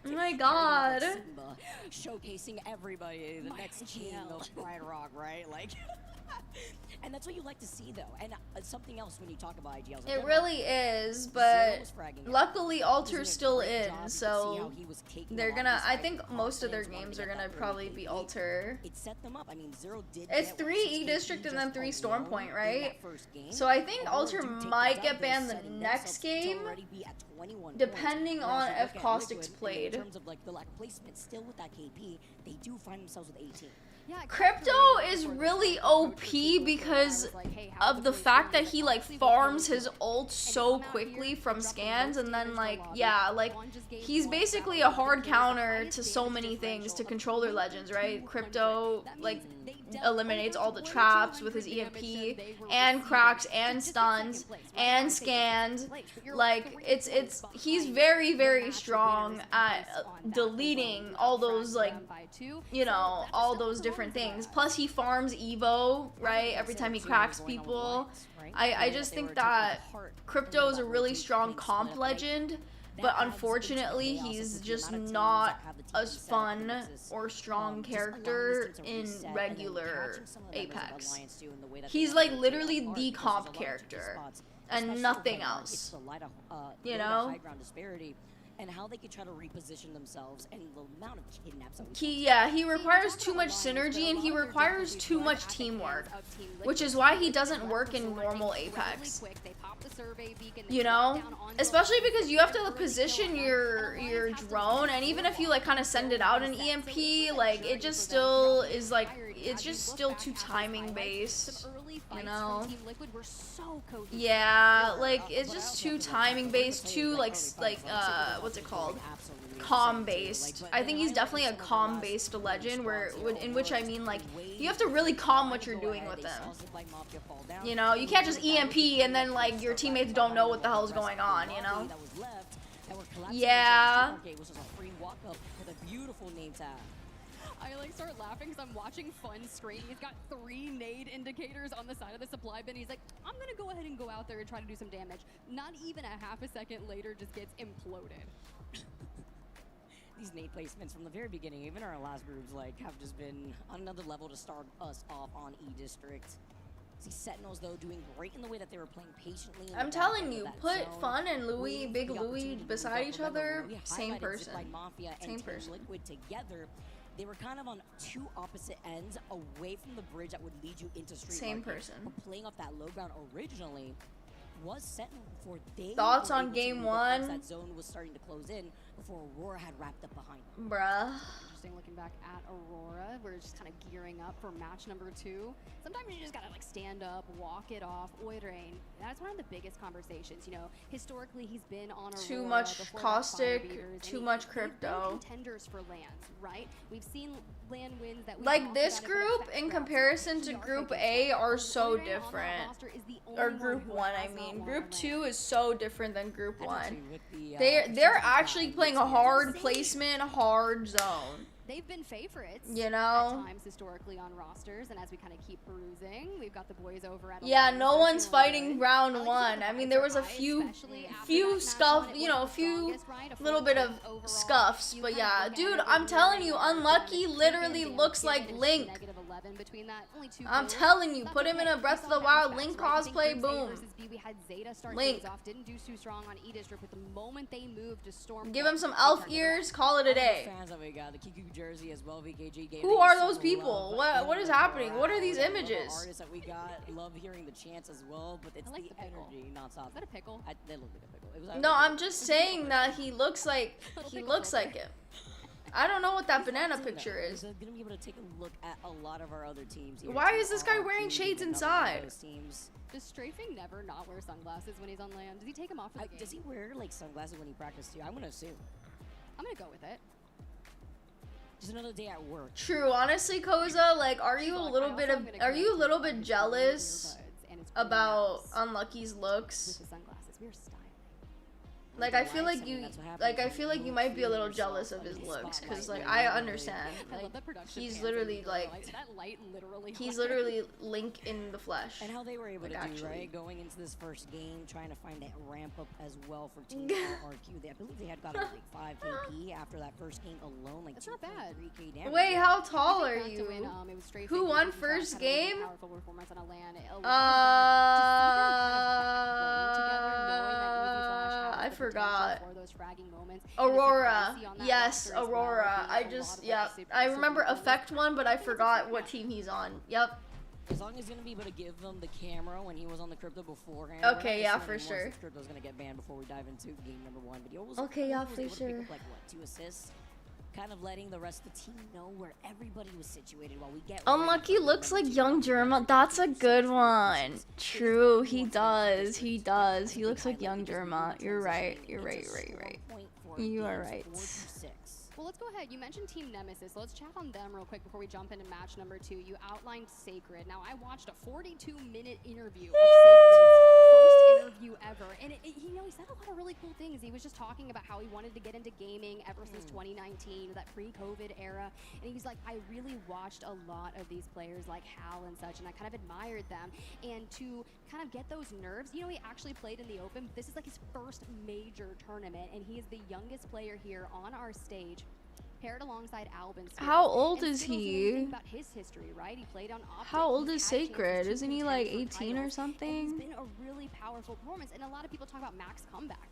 Oh my god. Simba, showcasing everybody, the next king of Pride Rock, right? Like. And that's what you like to see, though. And something else when you talk about IGLs. It really is, but luckily Alter's still in, so they're gonna. I think most of their games are gonna probably be Alter. It set them up. I mean, Zero did. It's 3 E District and then 3 Storm Point, right? So I think Alter might get banned the next game, depending on if Caustic's played. In terms of like the lack of placement, still with that KP, they do find themselves with 18. Crypto is really OP because of the fact that he like farms his ult so quickly from scans, and then like, yeah, like he's basically a hard counter to so many things to controller legends, right? Crypto like eliminates all the traps with his EMP and cracks and stuns and scans. Like he's very strong at deleting all those, like, you know, all those different things. Plus he farms Evo, right? Every time he cracks people. I just think that Crypto is a really strong comp legend, but unfortunately he's just not as fun or strong character in regular Apex. He's like literally the comp character and nothing else, you know? And how they could try to reposition themselves and the amount of kidnaps that he requires too much synergy and he requires too much teamwork, which is why he doesn't work in normal Apex. You know, especially because you have to position your drone, and even if you like kind of send it out an EMP, like it just still is like, it's just still too timing based, you know? Yeah, like it's just too timing based, too like what's it called? Comm based. I think he's definitely a comm based legend, in which I mean like you have to really calm what you're doing with them. You know, you can't just EMP and then like your teammates don't know what the hell is going on, you know? Yeah. I like start laughing because I'm watching Fun's screen. He's got 3 nade indicators on the side of the supply bin. He's like, I'm gonna go ahead and go out there and try to do some damage. Not even a half a second later, just gets imploded. These nade placements from the very beginning, even our last groups, like have just been on another level to start us off on E District. See Sentinels though doing great in the way that they were playing patiently. I'm telling you, put Fun and Louis, Big Louis beside each other, same person. Same person. Liquid together. They were kind of on 2 opposite ends, away from the bridge that would lead you into Street Same Market. person. But playing off that low ground originally was Sentinel before they Thoughts were on able game to move up 1? once that zone was starting to close in before Aurora had wrapped up behind them. Bruh. Interesting looking back at Aurora. We're just kind of gearing up for match number 2. Sometimes you just gotta like stand up, walk it off. Oidrain, that's one of the biggest conversations. You know, historically he's been on Aurora. Too much Caustic, too much Crypto. Contenders for lands, right? We've seen LAN wins that we Like talked this about, group if it in affects comparison to rounds, Group we are A taking are steps. so Only on that different. roster is the Or only Group who 1, I has not mean. won Group a 2 is so different than Group 1. the, They're actually playing a hard placement, hard zone. They've been favorites, You know? at times historically on rosters, and as we kind of keep perusing, we've got the boys over at Yeah, Alliance, no they're one's feeling fighting good. round I like 1. the I mean, vibes there are was a high, few especially after that match scuff, one. It you know, a was the few strongest, right? A little bit of 14 overall. scuffs, You but kind of yeah, look at dude, it, I'm and telling you, you're Unlucky damage literally taken, looks damage like given, Link. it's -11 between that. Only 2 I'm kills. telling you, That's put him in okay. a We Breath of saw the Wild bounce Link backs, right? I think cosplay, Groups A boom. versus B, we had Zeta start Link. things off, didn't do too strong on E-District, but the moment they moved to Storm, Give him some elf ears, call it a day. Fans that we got, the Kiku jersey as well, VKG gave Who it are some those people? love. What is happening? What are these Love our images? artists that we got, love hearing the chants as well, but it's I like the the pickle. energy nonstop. Is that a pickle? They look like a pickle. It was No, I'm just saying that he looks like him. I don't know what that banana picture is. We're gonna be able to take a look at a lot of our other teams here. Why too. is this guy RRQ wearing shades being another one of inside? those teams. Does Strafing never not wear sunglasses when he's on land? Does he take them off for the game? Does he wear like sunglasses when he practices too? I'm gonna assume. I'm gonna go with it. Just another day at work. True, honestly, Koza, like, are you a little bit jealous about Unlucky's looks? With the sunglasses, we're styling. Like, I feel like you might be a little jealous of his looks, cause like I understand. I love Like, that production. he's pants literally and like that light literally. he's literally Link in the flesh. And how they were able Like, to actually. do, right? Going into this first game, trying to find that ramp up as well for Team RRQ. I believe they had gotten like 5 KP after that first game alone. Like That's not bad. 3K damage. Wait, how tall are Back to you? win, it was Strafing Who won who first had a really game? powerful performance on a land. A lot of I forgot. for those fragging moments. Aurora. And it's a on that Yes, roster as well, Aurora. being I a lot just, of, yep. super, I super remember good Effect one, but I forgot what team he's on. Yep. As long as he's gonna be able to give them the camera when he was on the crypto beforehand. Okay, yeah, for sure. Crypto's gonna get banned before we dive into game number 1. But he always Okay, yeah, was for able to pick sure. up, like what, 2 assists, kind of letting the rest of the team know where everybody was situated while we get. Unlucky looks like young Germa. That's a good one. True, he does. He does. He looks like young Germa. You're right. You're right. You are right. Well, let's go ahead. You mentioned Team Nemesis. So let's chat on them real quick before we jump into match number 2. You outlined Sacred. Now, I watched a 42-minute interview of Sacred's first interview ever. And he said a lot of really cool things. He was just talking about how he wanted to get into gaming ever since 2019, that pre-COVID era. And he was like, I really watched a lot of these players like Hal and such, and I kind of admired them. And to kind of get those nerves, he actually played in the Open. This is like his first major tournament, and he is the youngest player here on our stage, paired alongside Albin. How old And is Skittles, when you he? think about his history, right? He played on Optic. How old He's is had chances Sacred? to Isn't he like contend for 18 or titles, and something? It's been a really powerful performance, and a lot of people talk about Mac's comeback.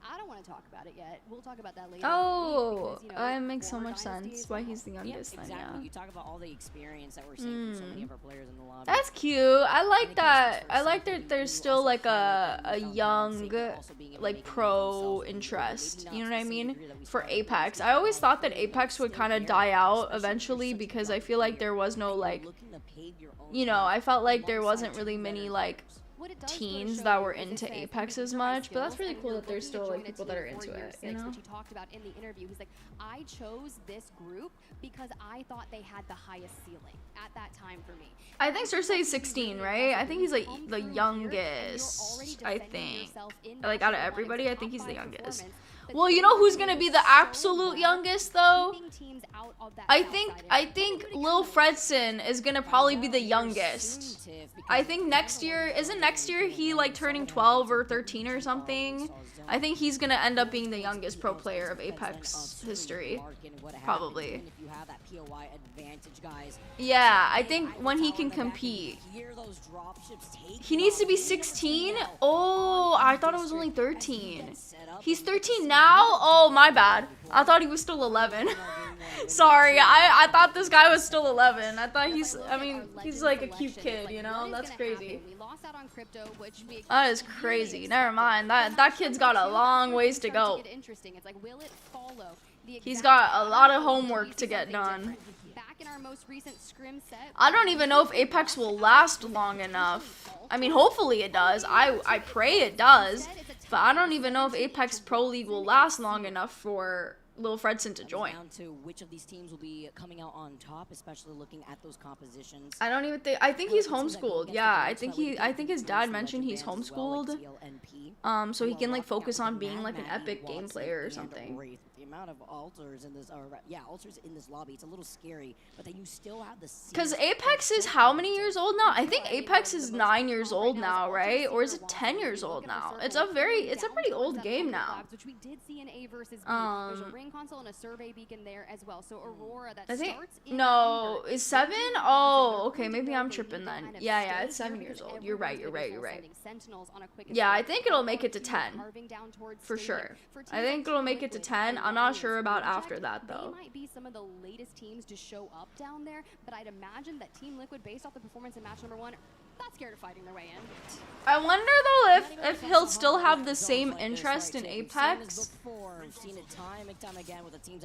I don't want to talk about it yet. We'll talk about that later. Oh, because, that makes so former much dynasties, sense. Why he's the youngest Yeah, then, exactly. yeah. You talk about all the experience that we're seeing from so many of our players in the lobby. That's cute. I like that. I like that there's still like a young, like pro interest. You know what I mean? For Apex. I always thought that Apex would kind of die out eventually because I feel like there was no like, you know, I felt like there wasn't really many like teens that were into Apex as much, but that's really cool that there's still like people that are into it, you know? Which he talked about in the interview. He's like, I chose this group because I thought they had the highest ceiling at that time for me. I think Cersei is 16, right? I think he's like the youngest, I think. Like out of everybody, I think he's the youngest. Well, you know who's gonna be the absolute youngest though? I think Lil Fredson is gonna probably be the youngest. I think next year, isn't next year he like turning 12 or 13 or something? I think he's gonna end up being the youngest pro player of Apex history. Probably. Yeah, I think when he can compete. He needs to be 16? Oh, I thought it was only 13. He's 13 now? Oh, my bad. I thought he was still 11. Sorry, I thought this guy was still 11. I thought he's like a cute kid, you know? That's crazy. That is crazy. Never mind. That kid's got a long ways to go. He's got a lot of homework to get done. I don't even know if Apex will last long enough. I mean, hopefully it does. I pray it does. But I don't even know if Apex Pro League will last long enough for Lil Fredson to join. Down to which of these teams will be coming out on top, especially looking at those compositions. I don't even think. I think he's homeschooled. Yeah, I think his dad mentioned he's homeschooled. So he can like focus on being like an epic game player or something. The amount of altars in this, altars in this lobby, it's a little scary. But then you still have the. Because Apex is how many years old now? I think Apex is 9 years old now, right? Or is it 10 years old now? It's a pretty old game now. Which we did see in A versus B. There's a ring console and a survey beacon there as well. So Aurora that I think starts in no, is 7? Oh, okay, maybe I'm tripping then. Yeah, it's 7 years old. You're right. Yeah, I think it'll make it to 10 for sure. I think it'll make it to 10. I'm not sure about after that though. They might be some of the latest teams to show up down there, but I'd imagine that Team Liquid, based off the performance in match number 1, not scared of fighting their way in. I wonder though if he'll still have the same interest in Apex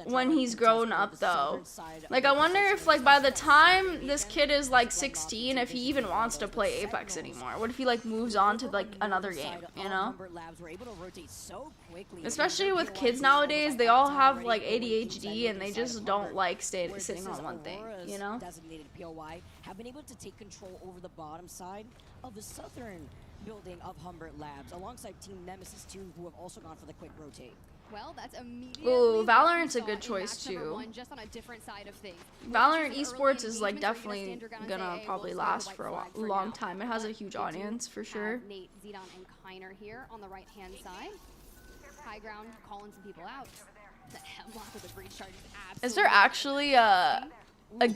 when he's grown up though. Like I wonder if like by the time this kid is like 16, if he even wants to play Apex anymore. What if he like moves on to like another game, you know? Especially with kids nowadays, they all have like ADHD and they just don't like sitting on one thing, you know? Designated POI have been able to take control over the bottom side of the southern building of Humbert Labs, alongside Team Nemesis 2, who have also gone for the quick rotate. Well, that's immediately. Ooh, Valorant's a good choice too. Just on a different side of things. Valorant esports is like definitely gonna probably last for a long time. It has a huge audience for sure. Nate, Zidon, and Kiner here on the right hand side. High ground, calling some people out. The hemlock with the breach charge is absolutely. Is there actually a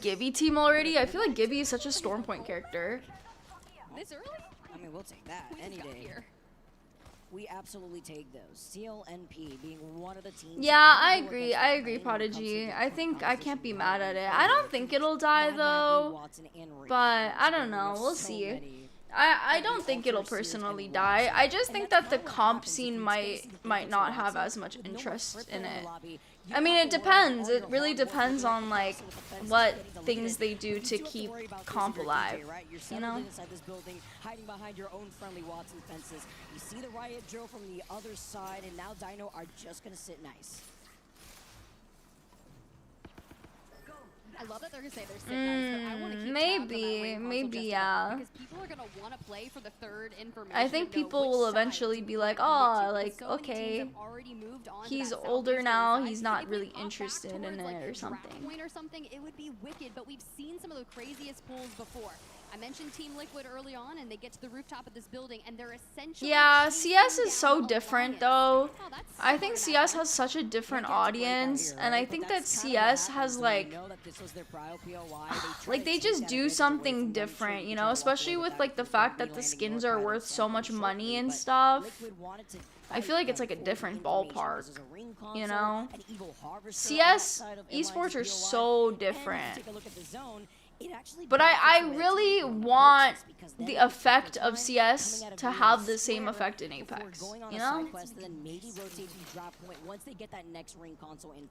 Gibby team already? I feel like Gibby is such a Stormpoint character. This early? I mean, we'll take that any day. Here. We absolutely take those. CLNP being one of the teams. Yeah, I agree, Prodigy. I think I can't be mad at it. I don't think it'll die though, but I don't know. We'll see. I don't think it'll personally die. I just think that the comp scene might not have as much interest in it. I mean, it depends. It really depends on like what things they do to keep comp alive. You know? Hiding behind your own friendly Watson fences. You see the riot drill from the other side, and now Dino are just gonna sit nice. I love that they're gonna say they're sitting nice, but I want to keep maybe, yeah. Because people are gonna want to play for the third information. I think people will eventually be like, oh, like, okay, he's older now, he's not really interested in it or something. It would be wicked, but we've seen some of the craziest pulls before. I mentioned Team Liquid early on, and they get to the rooftop of this building, and they're essentially. Yeah, CS is so different, though. I think CS has such a different audience, and I think that CS has like they just do something different, you know, especially with like the fact that the skins are worth so much money and stuff. I feel like it's like a different ballpark, you know. CS esports are so different. But I really want the effect of CS to have the same effect in Apex, you know?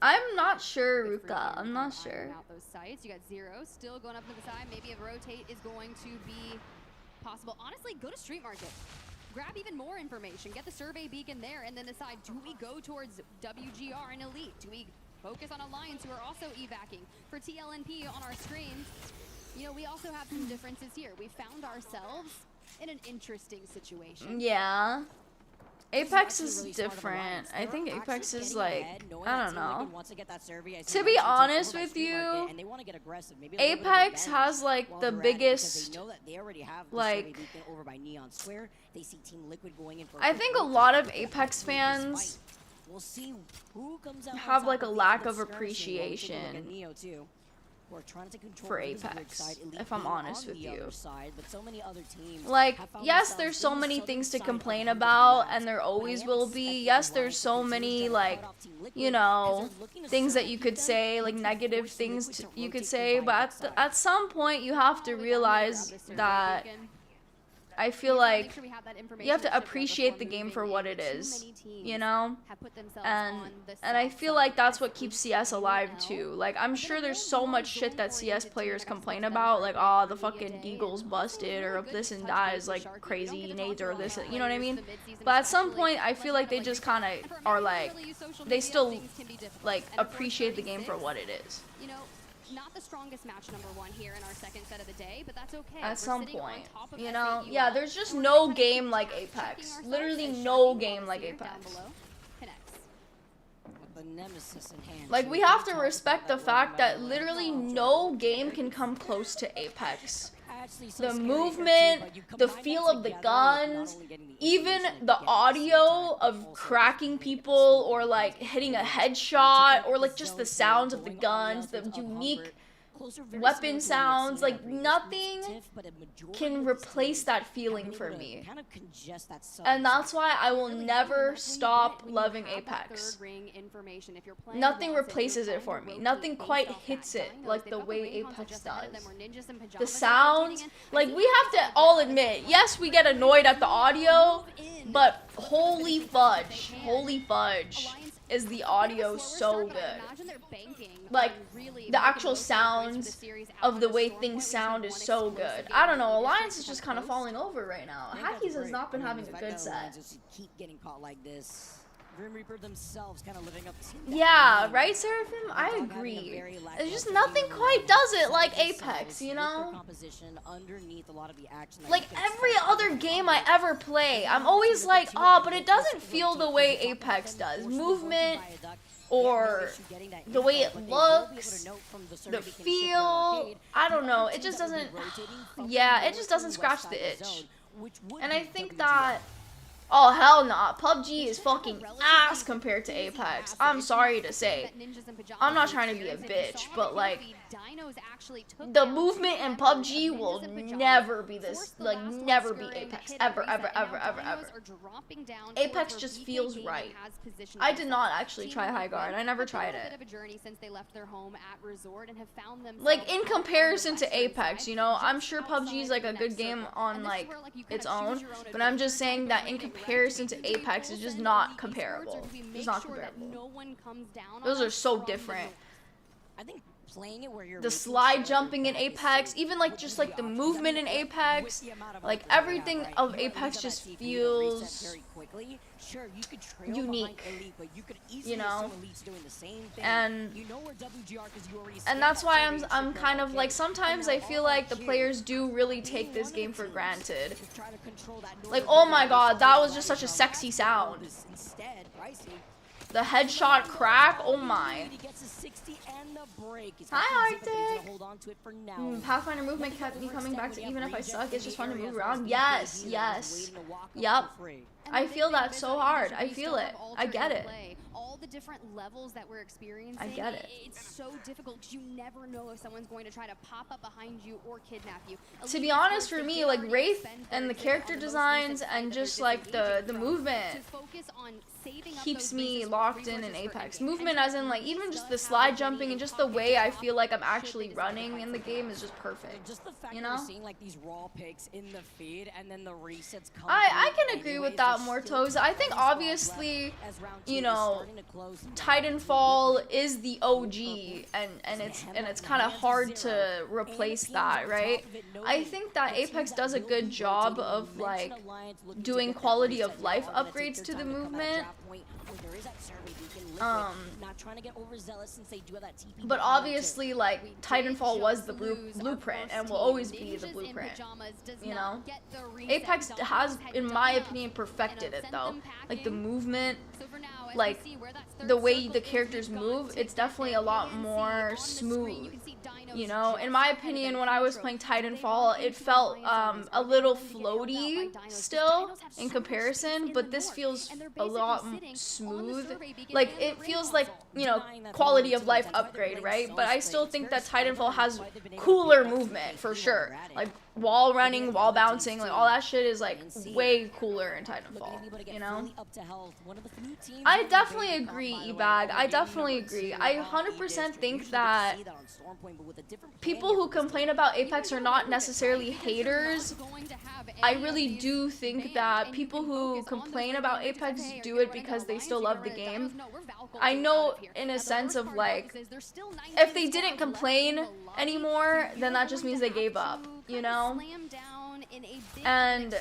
I'm not sure, Ruka. I'm not sure. Those sites. You got Zero still going up to the side. Maybe a rotate is going to be possible. Honestly, go to Street Market. Grab even more information. Get the survey beacon there and then decide, do we go towards WGR and Elite? Do we focus on Alliance, who are also evacing? For TLNP on our streams, you know, we also have some differences here. We found ourselves in an interesting situation. Yeah. Apex is different. I think Apex is like, I don't know. To be honest with you, Apex has like the biggest, like, I think a lot of Apex fans have like a lack of appreciation for Apex, if I'm honest with you. Like, yes, there's so many things to complain about, and there always will be. Yes, there's so many, like, you know, things that you could say, like negative things you could say, but at some point you have to realize that I feel like you have to appreciate the game for what it is, you know? And I feel like that's what keeps CS alive too. Like, I'm sure there's so much shit that CS players complain about, like, oh, the fucking Deagle's busted, or if this and that is like crazy nades, or this, you know what I mean? But at some point, I feel like they just kind of are like, they still like appreciate the game for what it is. You know, not the strongest match number 1 here in our second set of the day, but that's okay. At some point, you know? Yeah, there's just no game like Apex. Literally no game like Apex. Like, we have to respect the fact that literally no game can come close to Apex. The movement, the feel of the guns, even the audio of cracking people, or like hitting a headshot, or like just the sounds of the guns, the unique weapon sounds, like nothing can replace that feeling for me. And that's why I will never stop loving Apex. Nothing replaces it for me. Nothing quite hits it like the way Apex does. The sounds, like, we have to all admit, yes, we get annoyed at the audio, but holy fudge, is the audio so good. Like, the actual sounds of the way things sound is so good. I don't know, Alliance is just kind of falling over right now. Hackies has not been having a good set. Keep getting caught like this. Grim Reaper themselves kind of living up to yeah, right, Seraphim? I agree. It's just nothing quite does it like Apex, you know? Like, every other game I ever play, I'm always like, oh, but it doesn't feel the way Apex does. Movement, or the way it looks, the feel, I don't know, it just doesn't, yeah, it just doesn't scratch the itch. And I think that, oh, hell nah, PUBG is fucking ass compared to Apex. I'm sorry to say. I'm not trying to be a bitch, but like, the movement in PUBG will never be this, like, never be Apex. Ever, ever, ever, ever, ever. Apex just feels right. I did not actually try High Guard. I never tried it. Like, in comparison to Apex, you know, I'm sure PUBG is like a good game on like its own, but I'm just saying that in comparison to Apex, it's just not comparable. It's not comparable. Those are so different. I think playing it where you're the slide jumping in Apex, even like just like the movement in Apex, like everything of Apex just feels unique, you know, and that's why I'm kind of like, sometimes I feel like the players do really take this game for granted. Like, oh my god, that was just such a sexy sound. The headshot crack, oh my. Hi, Arctic! Pathfinder movement kept me coming back to even if I suck, it's just fun to move around. Yes, yes. Yep. I feel that so hard. I feel it. I get it. All the different levels that we're experiencing, I get it. It's so difficult because you never know if someone's going to try to pop up behind you or kidnap you. To be honest, for me, like Wraith and the character designs and just like the movement keeps me locked in Apex. Movement as in like even just the slide jumping and just the way I feel like I'm actually running in the game is just perfect. Just the fact you that know? we're seeing like these raw picks in the feed and then the resets come I can agree with that, Mortoza. I think obviously, you know, Titanfall is the OG and it's kind of hard to replace that, right? I think that Apex does a good job of like doing quality of life upgrades to the movement. But obviously, like, Titanfall was the blueprint and will always be the blueprint, you know? Apex has, in my opinion, perfected it, though. Like, the movement, like, the way the characters move, it's definitely a lot more smooth, you know? In my opinion, when I was playing Titanfall, it felt a little floaty still in comparison, but this feels a lot smooth. Like, it feels like, you know, quality of life upgrade, right? But I still think that Titanfall has cooler movement, for sure. Like, wall running, wall bouncing, like all that shit is like way cooler in Titanfall, you know? I definitely agree, Ebag. I definitely agree. I 100% think that people who complain about Apex are not necessarily haters. I really do think that people who complain about Apex do it because they still love the game. I know in a sense of like, if they didn't complain anymore, then that just means they gave up, you know? And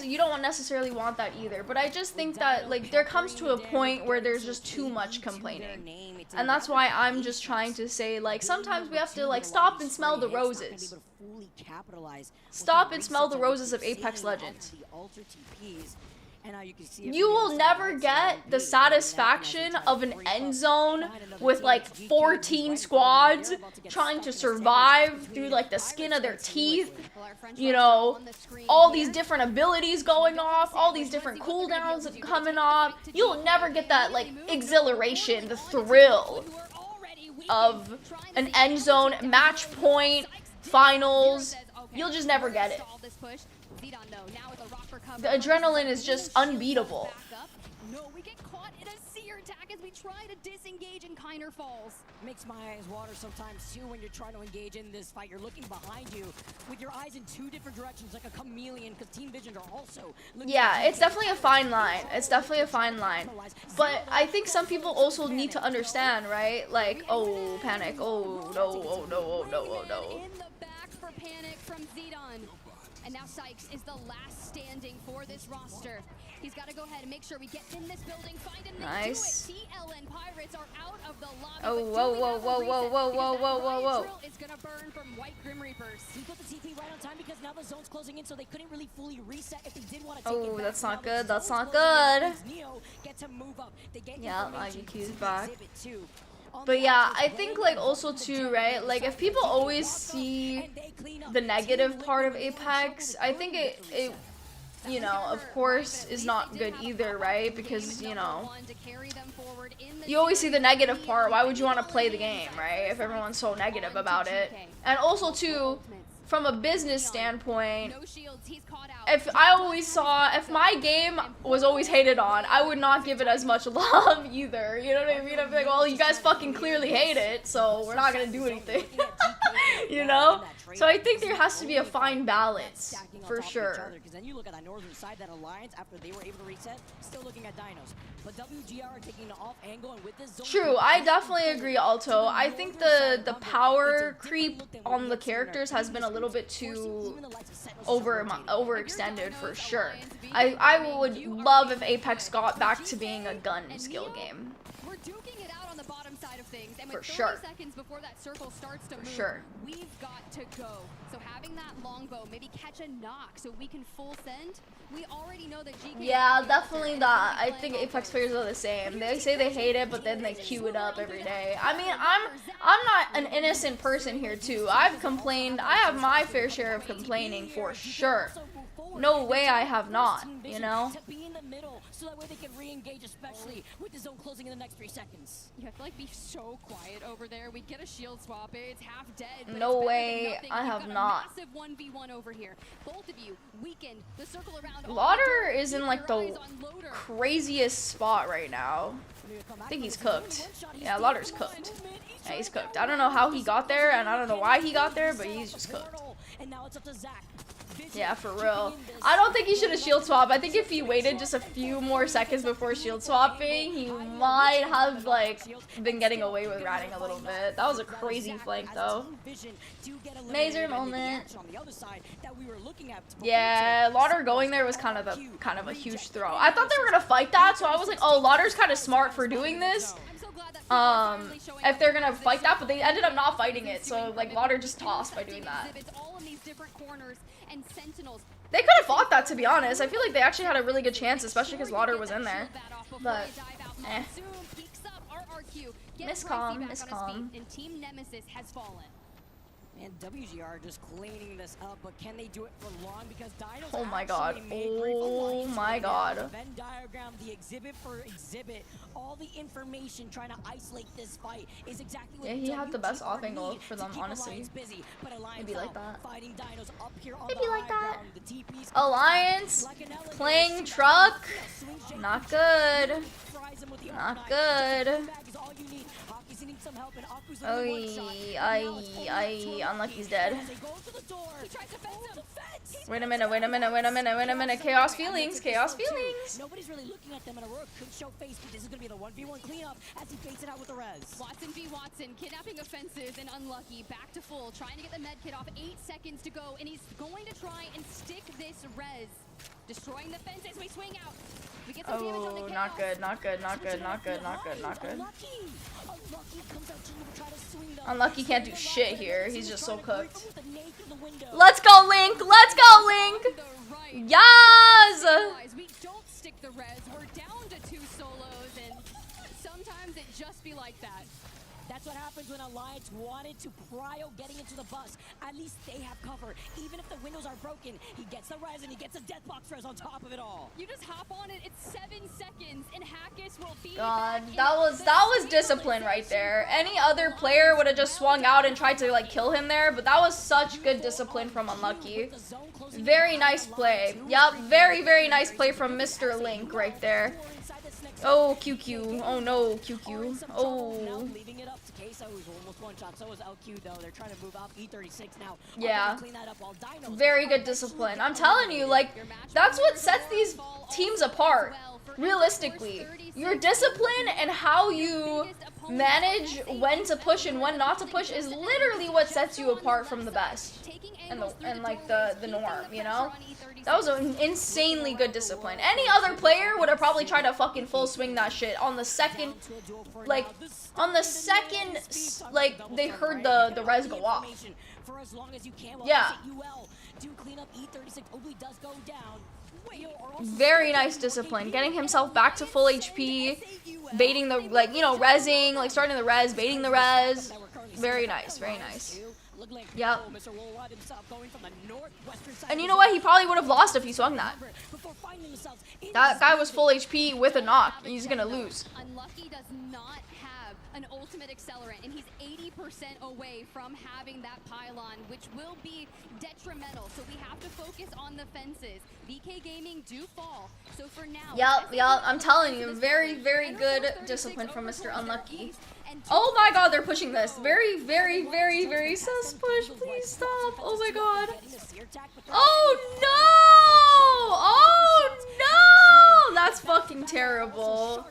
you don't necessarily want that either, but I just think that like there comes to a point where there's just too much complaining, and that's why I'm just trying to say like sometimes we have to like stop and smell the roses. Stop and smell the roses of Apex Legends. You will never get the satisfaction of an end zone with like 14 squads trying to survive through like the skin of their teeth, you know, all these different abilities going off, all these different cooldowns coming off. You'll never get that like exhilaration, the thrill of an end zone, match point, finals. You'll just never get it. The adrenaline is just unbeatable. No, we get caught in a seer attack as we try to disengage and Kiner falls. Makes my eyes water sometimes too when you're trying to engage in this fight. You're looking behind you with your eyes in two different directions like a chameleon because team visions are also yeah, it's definitely a fine line. It's definitely a fine line. But I think some people also need to understand, right? Like, oh, panic. Oh, no, oh, no, oh, no, oh, no. In the back for panic from Zidane. And now Sykes is the last standing for this roster. He's got to go ahead and make sure we get in this building, find him, nice. do it. TLN Pirates are out of the lobby. Oh, whoa, whoa, whoa, whoa, whoa, whoa, whoa, whoa, whoa. It's going to burn from White Grim Reapers. He put the TP right on time because now the zone's closing in, so they couldn't really fully reset if they did want to take it Oh, back. that's not good. That's not good. Neo get to move up. They get Yeah, IQ's back. too. But yeah, I think like also too, right? Like if people always see the negative part of Apex, I think it you know, of course is not good either, right? Because, you know, you always see the negative part. Why would you want to play the game, right? If everyone's so negative about it. And also too, from a business standpoint, if my game was always hated on, I would not give it as much love either. You know what I mean? I'd be like, well, you guys fucking clearly hate it, so we're not gonna do anything. You know? So I think there has to be a fine balance, for sure. Because then you look at the northern side, that alliance, after they were able to reset, still looking at dinos. But WGR are taking the off angle, and with this zone... True, I definitely agree, Alto. I think the power creep on the characters has been a little bit too overextended, for sure. I would love if Apex got back to being a gun skill game. We're duking it out on the bottom side of things, and with For 30 sure. seconds before that circle starts to move, sure. we've got to go. So having that longbow, maybe catch a knock so we can full send. We already know that GK... Yeah, definitely that. I think Apex players are the same. They say they hate it, but then they queue it up every day. I mean, I'm not an innocent person here too. I've complained. I have my fair share of complaining for sure. No way I have not, you know? So that way they can re-engage, especially with the zone closing in the next 3 seconds. You have to like be so quiet over there. We get a shield swap. It's half dead. But No it's way, I have not. Massive 1v1 over here. Both of you weakened. The circle around. Lauder is in like the craziest spot right now. I think he's cooked. Yeah, Lauder's cooked. Yeah, he's cooked. I don't know how he got there, and I don't know why he got there, but he's just cooked. And now it's up to Zach. Yeah, for real. I don't think he should have shield swapped. I think if he waited just a few more seconds before shield swapping, he might have like been getting away with ratting a little bit. That was a crazy flank though. Mazer moment. Yeah, Lauder going there was kind of a huge throw. I thought they were gonna fight that, so I was like, oh, Lauder's kind of smart for doing this. If they're gonna fight that, but they ended up not fighting it, so like Lauder just tossed by doing that. They could have fought that, to be honest. I feel like they actually had a really good chance, especially because Lauder was in there. But, eh. Miscom, miscom. And Team Nemesis has fallen. And WGR just cleaning this up, but can they do it for long? Because Dino's Oh my god. Oh my god. The Venn diagram, the exhibit for exhibit, all the information trying to isolate this fight is exactly what Yeah, he had the best off angle need for to them, keep honestly. Alliance busy. But Alliance Maybe like that. fighting Dinos up here on Maybe the like high that. ground. The TP's Alliance playing truck. Not good. Not good. Unlucky's dead. Wait a minute. Chaos feelings. Nobody's really looking at them, and Aurora could show face, but this is gonna be the 1v1 cleanup as he baits it out with the res. Watson v Watson, kidnapping offensive and Unlucky, back to full, trying to get the med kit off, 8 seconds to go, and he's going to try and stick this res. Destroying the fence as we swing out. We get some damage on the chaos. Not good. Unlucky can't do shit here. He's just so cooked. Let's go, Link! Yes! We don't stick the res. We're down to 2 solos, and sometimes it just be like that. That's what happens when Alliance wanted to prio getting into the bus. At least they have cover. Even if the windows are broken, he gets the res and he gets a death box res on top of it all. You just hop on it. It's 7 seconds, and Hackus will be God, that was discipline right there. Any other player would have just swung out and tried to like kill him there, but that was such good discipline from Unlucky. Very nice play. Yup, very nice play from Mr. Link right there. Oh, QQ. Oh no, QQ. Oh. Leaving it up to Queso, who's almost one shot. So is LQ though. They're trying to move out E36 now. Yeah. Very good discipline. I'm telling you, like, that's what sets these teams apart. Realistically, your discipline and how you manage when to push and when not to push is literally what sets you apart from the best and like the norm, you know? That was an insanely good discipline. Any other player would have probably tried to fucking full swing that shit on the second, like they heard the res go off. Yeah. Very nice discipline. Getting himself back to full HP, baiting the, like, you know, rezzing, like starting the res, baiting the res. Very nice. Yep. And you know what? He probably would have lost if he swung that. That guy was full HP with a knock. He's gonna lose. Unlucky does not have an ultimate accelerant, and he's 80% away from having that pylon, which will be detrimental. So we have to focus on the fences. VK Gaming do fall. So for now, Yep. I'm telling you, very good discipline from Mr. Unlucky. Oh my god, they're pushing this. Very sus push. Please stop. Oh my god. Oh no! Oh no! That's fucking terrible.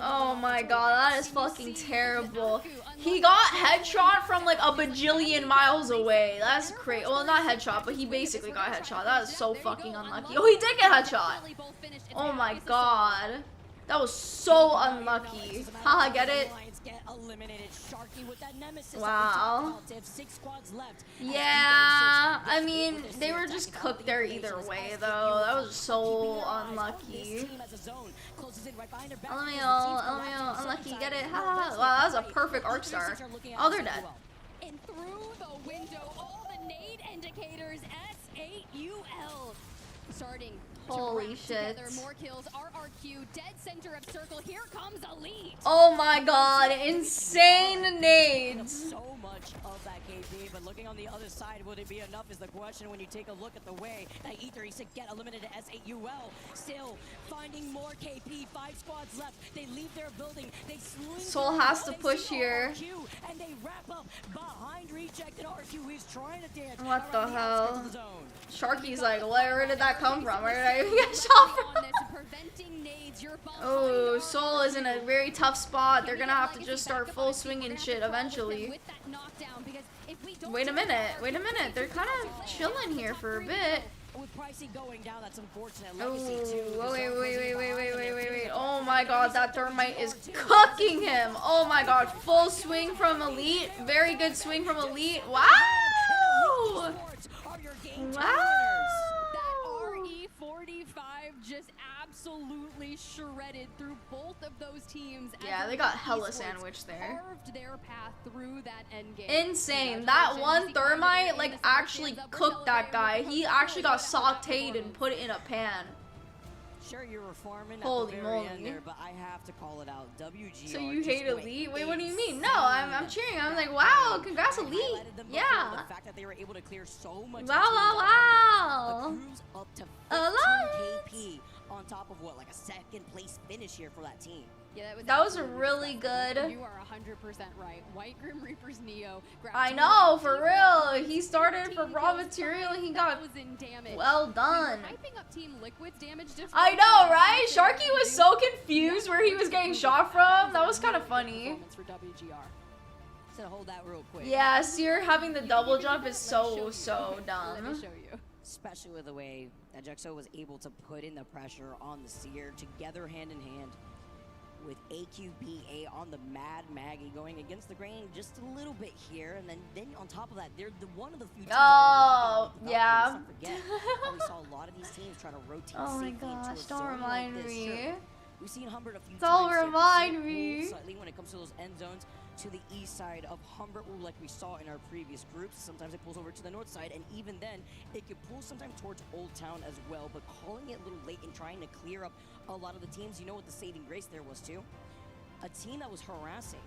Oh my god, that is fucking terrible. He got headshot from like a bajillion miles away. That's crazy. Well, not headshot, but he basically got headshot. That is so fucking unlucky. Oh, he did get headshot. Oh my god. That was so unlucky. Haha, get it? Wow. Yeah, I mean, they were just cooked there either way, though. That was so unlucky. LMAO, unlucky, get it? Haha. Wow, that was a perfect arc star. Oh, they're dead. And through the window, all the nade indicators, S8UL. Starting. Holy shit. More kills, RRQ, dead center of circle. Here comes Elite. Oh my god, insane nades. So much of that KP, but looking on the other side, would it be enough is the question when you take a look at the way that E36 get eliminated to S8UL. Still finding more KP, 5 squads left. They leave their building. They swing. Soul has to push here. And they wrap up behind rejected RQ. He's trying to dance. What the hell? Sharky's like, where did that come from? Where did I even get shot from? Oh, Soul is in a very tough spot. They're gonna have to just start full swinging shit eventually. Wait a minute. They're kind of chilling here for a bit. Oh, wait. Oh my god, that thermite is cooking him. Oh my god, full swing from Elite. Very good swing from Elite. Wow! Wow! That RE45 just absolutely shredded through both of those teams. Yeah, they got hella sandwiched there. Carved their path through that end game. Insane. That one thermite like actually cooked that guy. He actually got sauteed and put in a pan. Sure, you were farming Holy at the very moly. end there, but I have to call it out. WGR. So you hate just Elite? went Wait, what do you mean? insane No, I'm cheering. I'm like, wow, congrats I Elite. highlighted them before, Yeah. The fact that they were able to clear so much. Wow, wow, wow. The crew's up to 15 KP on top of what, like a second place finish here for that team. Yeah, That was absolutely really respectable. good. You are 100% right. White Grim Reaper's Neo. I know, for real. He started for raw material and he got well done. Hyping up Team Liquid's damage difference. I know, right? Sharky was so confused where he was getting shot from. That was kind of funny. For WGR. So hold that real quick. Yeah, Seer having the double jump is so dumb. Let me show you. Especially with the way that Juxo was able to put in the pressure on the Seer together hand in hand with AQBA on the Mad Maggie going against the grain just a little bit here, and then on top of that, they're one of the few teams Oh, yeah. Let's not forget how we saw a lot of these teams try to rotate Oh my safely into a gosh, zone don't remind like this. me. Sure, we've seen Humbert a few Don't times remind here. me. Slightly when it comes to those end zones to the east side of Humbert, like we saw in our previous groups. Sometimes it pulls over to the north side, and even then, it could pull sometimes towards Old Town as well. But calling it a little late and trying to clear up a lot of the teams, you know what the saving grace there was too? A team that was harassing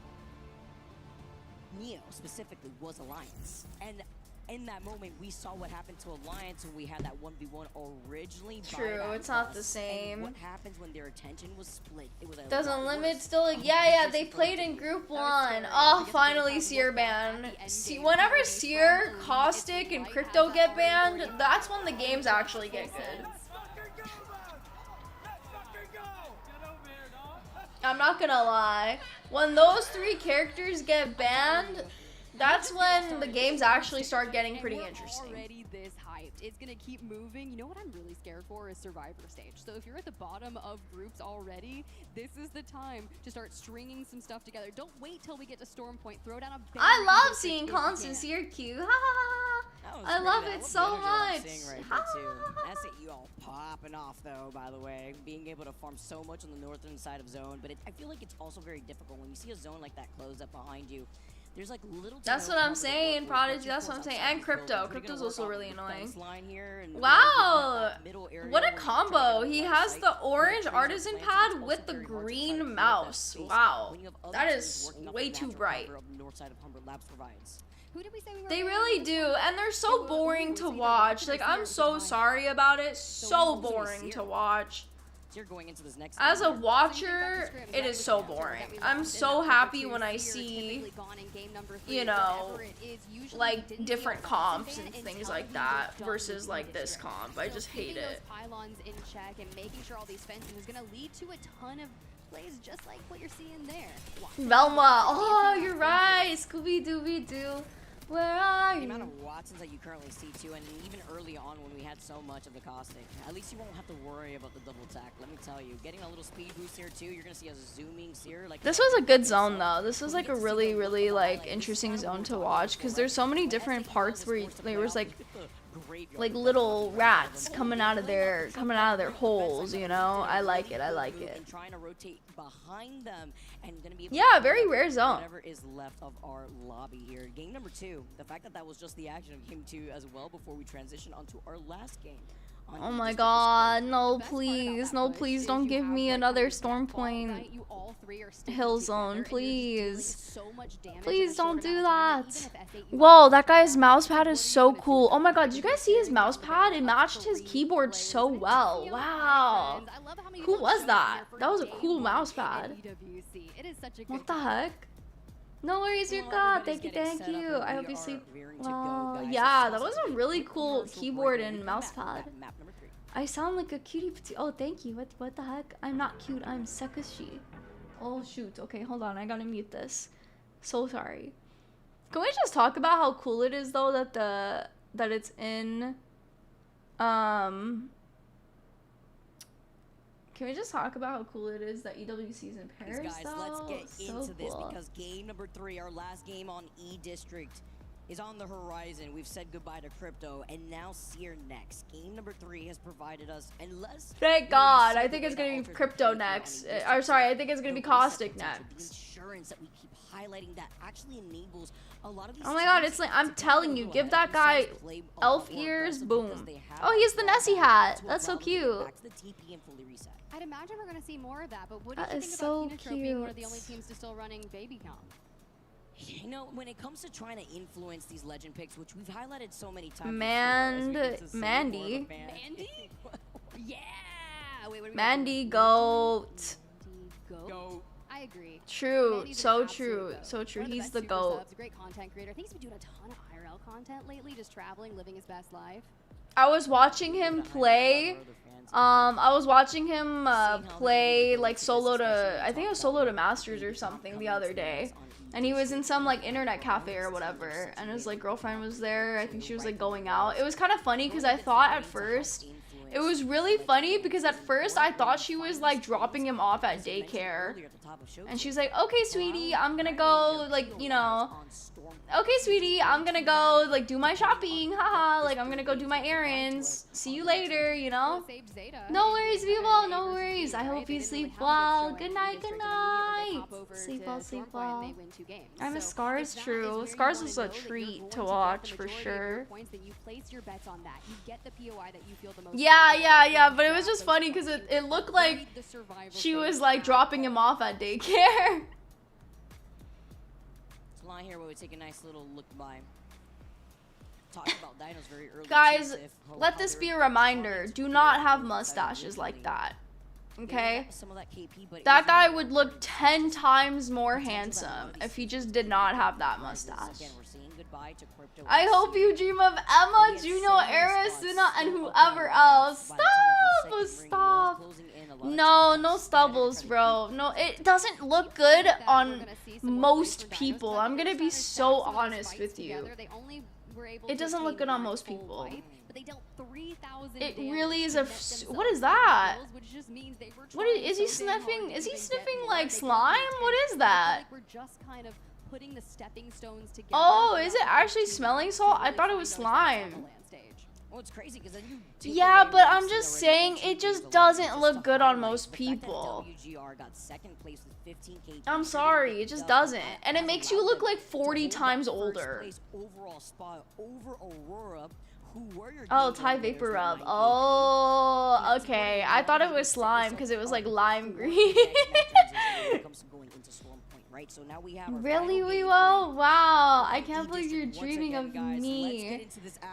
Neo specifically was Alliance. And in that moment, we saw what happened to Alliance when we had that 1v1 originally. True, it's not the same. And what happens when their attention was split? It was a Doesn't lot limit worse. still. Yeah, they played in Group 1. Oh, finally Seer banned. See, whenever Seer, Caustic, and Crypto get banned, that's when the games actually get good. I'm not gonna lie. When those three characters get banned, that's when the games actually start getting pretty interesting. Already this hyped. It's gonna keep moving. You know what I'm really scared for is Survivor stage. So if you're at the bottom of groups already, this is the time to start stringing some stuff together. Don't wait till we get to Storm Point. Throw down a banner. I love if seeing you Constance can. here cute. Ha ha ha. I love it so much. That's it, you all popping off though, by the way. Being able to farm so much on the northern side of zone, but I feel like it's also very difficult when you see a zone like that close up behind you. There's like little. That's what I'm saying, Prodigy. That's what I'm saying. And Crypto. Crypto's also really annoying. Wow. What a combo. He has the orange Artisan pad with the green mouse. Wow. That is way too bright. Who did we say we were They really do. And they're so boring to watch. Like, I'm so sorry about it. So boring to watch. As a watcher, it is so boring. I'm so happy when I see, you know, like different comps and things like that versus like this comp. I just hate it. Pylons in check and making sure all these fencing is going to lead to a ton of plays just like what you're seeing there. Velma. Oh, you're right. Scooby Dooby Doo. Where are The you? amount of Watsons that you currently see too, and even early on when we had so much of the Caustic, at least you won't have to worry about the double attack. Let me tell you, getting a little speed boost here too, you're gonna see a zooming Seer. Like This was a good zone though. This was like a really like interesting zone to watch because there's so many different parts where there was like little rats coming out of their holes, you know. I like it. And trying to rotate behind them and gonna be able Yeah, to very rare zone. Whatever is left of our lobby here. Game number 2. The fact that was just the action of game 2 as well before we transition onto our last game. Oh my god, no please, no please don't give me another Storm Point hill zone, please. Please don't do that. Whoa, that guy's mouse pad is so cool. Oh my god, did you guys see his mouse pad? It matched his keyboard so well. Wow. Who was that? That was a cool mouse pad. What the heck? No worries, your god. Thank you, thank you. I hope you sleep well. Yeah, that was a really cool keyboard and mouse pad. I sound like a cutie patootie. Oh, thank you. What the heck? I'm not cute. I'm Sekashi. Oh shoot. Okay, hold on. I gotta mute this. So sorry. Can we just talk about how cool it is though that it's in Can we just talk about how cool it is that EWC is in Paris, Guys, though? let's get So into this cool. because game number 3, our last game on E District, is on the horizon. We've said goodbye to Crypto, and now Seer next. Game number 3 has provided us, unless... Thank God. I think it's gonna be Crypto next. Or sorry, I think it's gonna be Caustic next. Insurance that we keep highlighting that actually enables a lot of these. Oh my God, it's like, I'm telling you, give that guy elf ears, boom. Oh, he has the Nessie hat. That's so cute. I'd imagine we're gonna see more of that, but what do That you is think so about Unitro being one of the cute. only teams to still running BabyCon? You know, when it comes to trying to influence these legend picks, which we've highlighted so many times Mandy. Mandy? Yeah! Wait, what do we Mandy GOAT. Goat. I agree. True, Mandy's so an absolute true, goat. so true. One of He's best the super GOAT. subs, a great content creator. I think he's been doing a ton of IRL content lately, just traveling, living his best life. I was watching him play. I was watching him play like solo to, I think it was solo to Masters or something the other day. And he was in some like internet cafe or whatever. And his like girlfriend was there. I think she was like going out. It was kind of funny because I thought at first, it was really funny because at first I thought she was like dropping him off at daycare. And she's like, okay, sweetie, I'm gonna go like, you know, okay, sweetie, I'm gonna go like do my shopping, haha, like I'm gonna go do my errands. See you later, you know? No worries, people, no worries. I hope you sleep well. Good night, good night. Sleep well, sleep well. I miss Scars, true. Scars is a treat to watch for sure. Yeah, but it was just funny because it looked like she was like dropping him off at daycare. Let's lie here while we take a nice little look by. Talking about dinos very early. Guys, let this be a reminder. Do not have mustaches like that. Okay? That guy would look 10 times more handsome if he just did not have that mustache. I hope you dream of Emma, Juno, Arisuna, and whoever else. Stop! No, no stubbles, bro. No, it doesn't look good on most people. I'm gonna be so honest with you. It doesn't look good on most people. It really is a. What is that? What is he sniffing? Is he sniffing like slime? What is that? Putting the stepping stones together. Oh, is it actually smelling salt? I thought it was slime. Well, it's crazy because then you yeah, but I'm just saying it just doesn't look good on most people. I'm sorry, it just doesn't. And it makes you look like 40 times older. Oh, Thai Vapor Rub. Oh, okay. I thought it was slime because it was like lime green. Really, we will? Wow, I can't believe you're dreaming of me.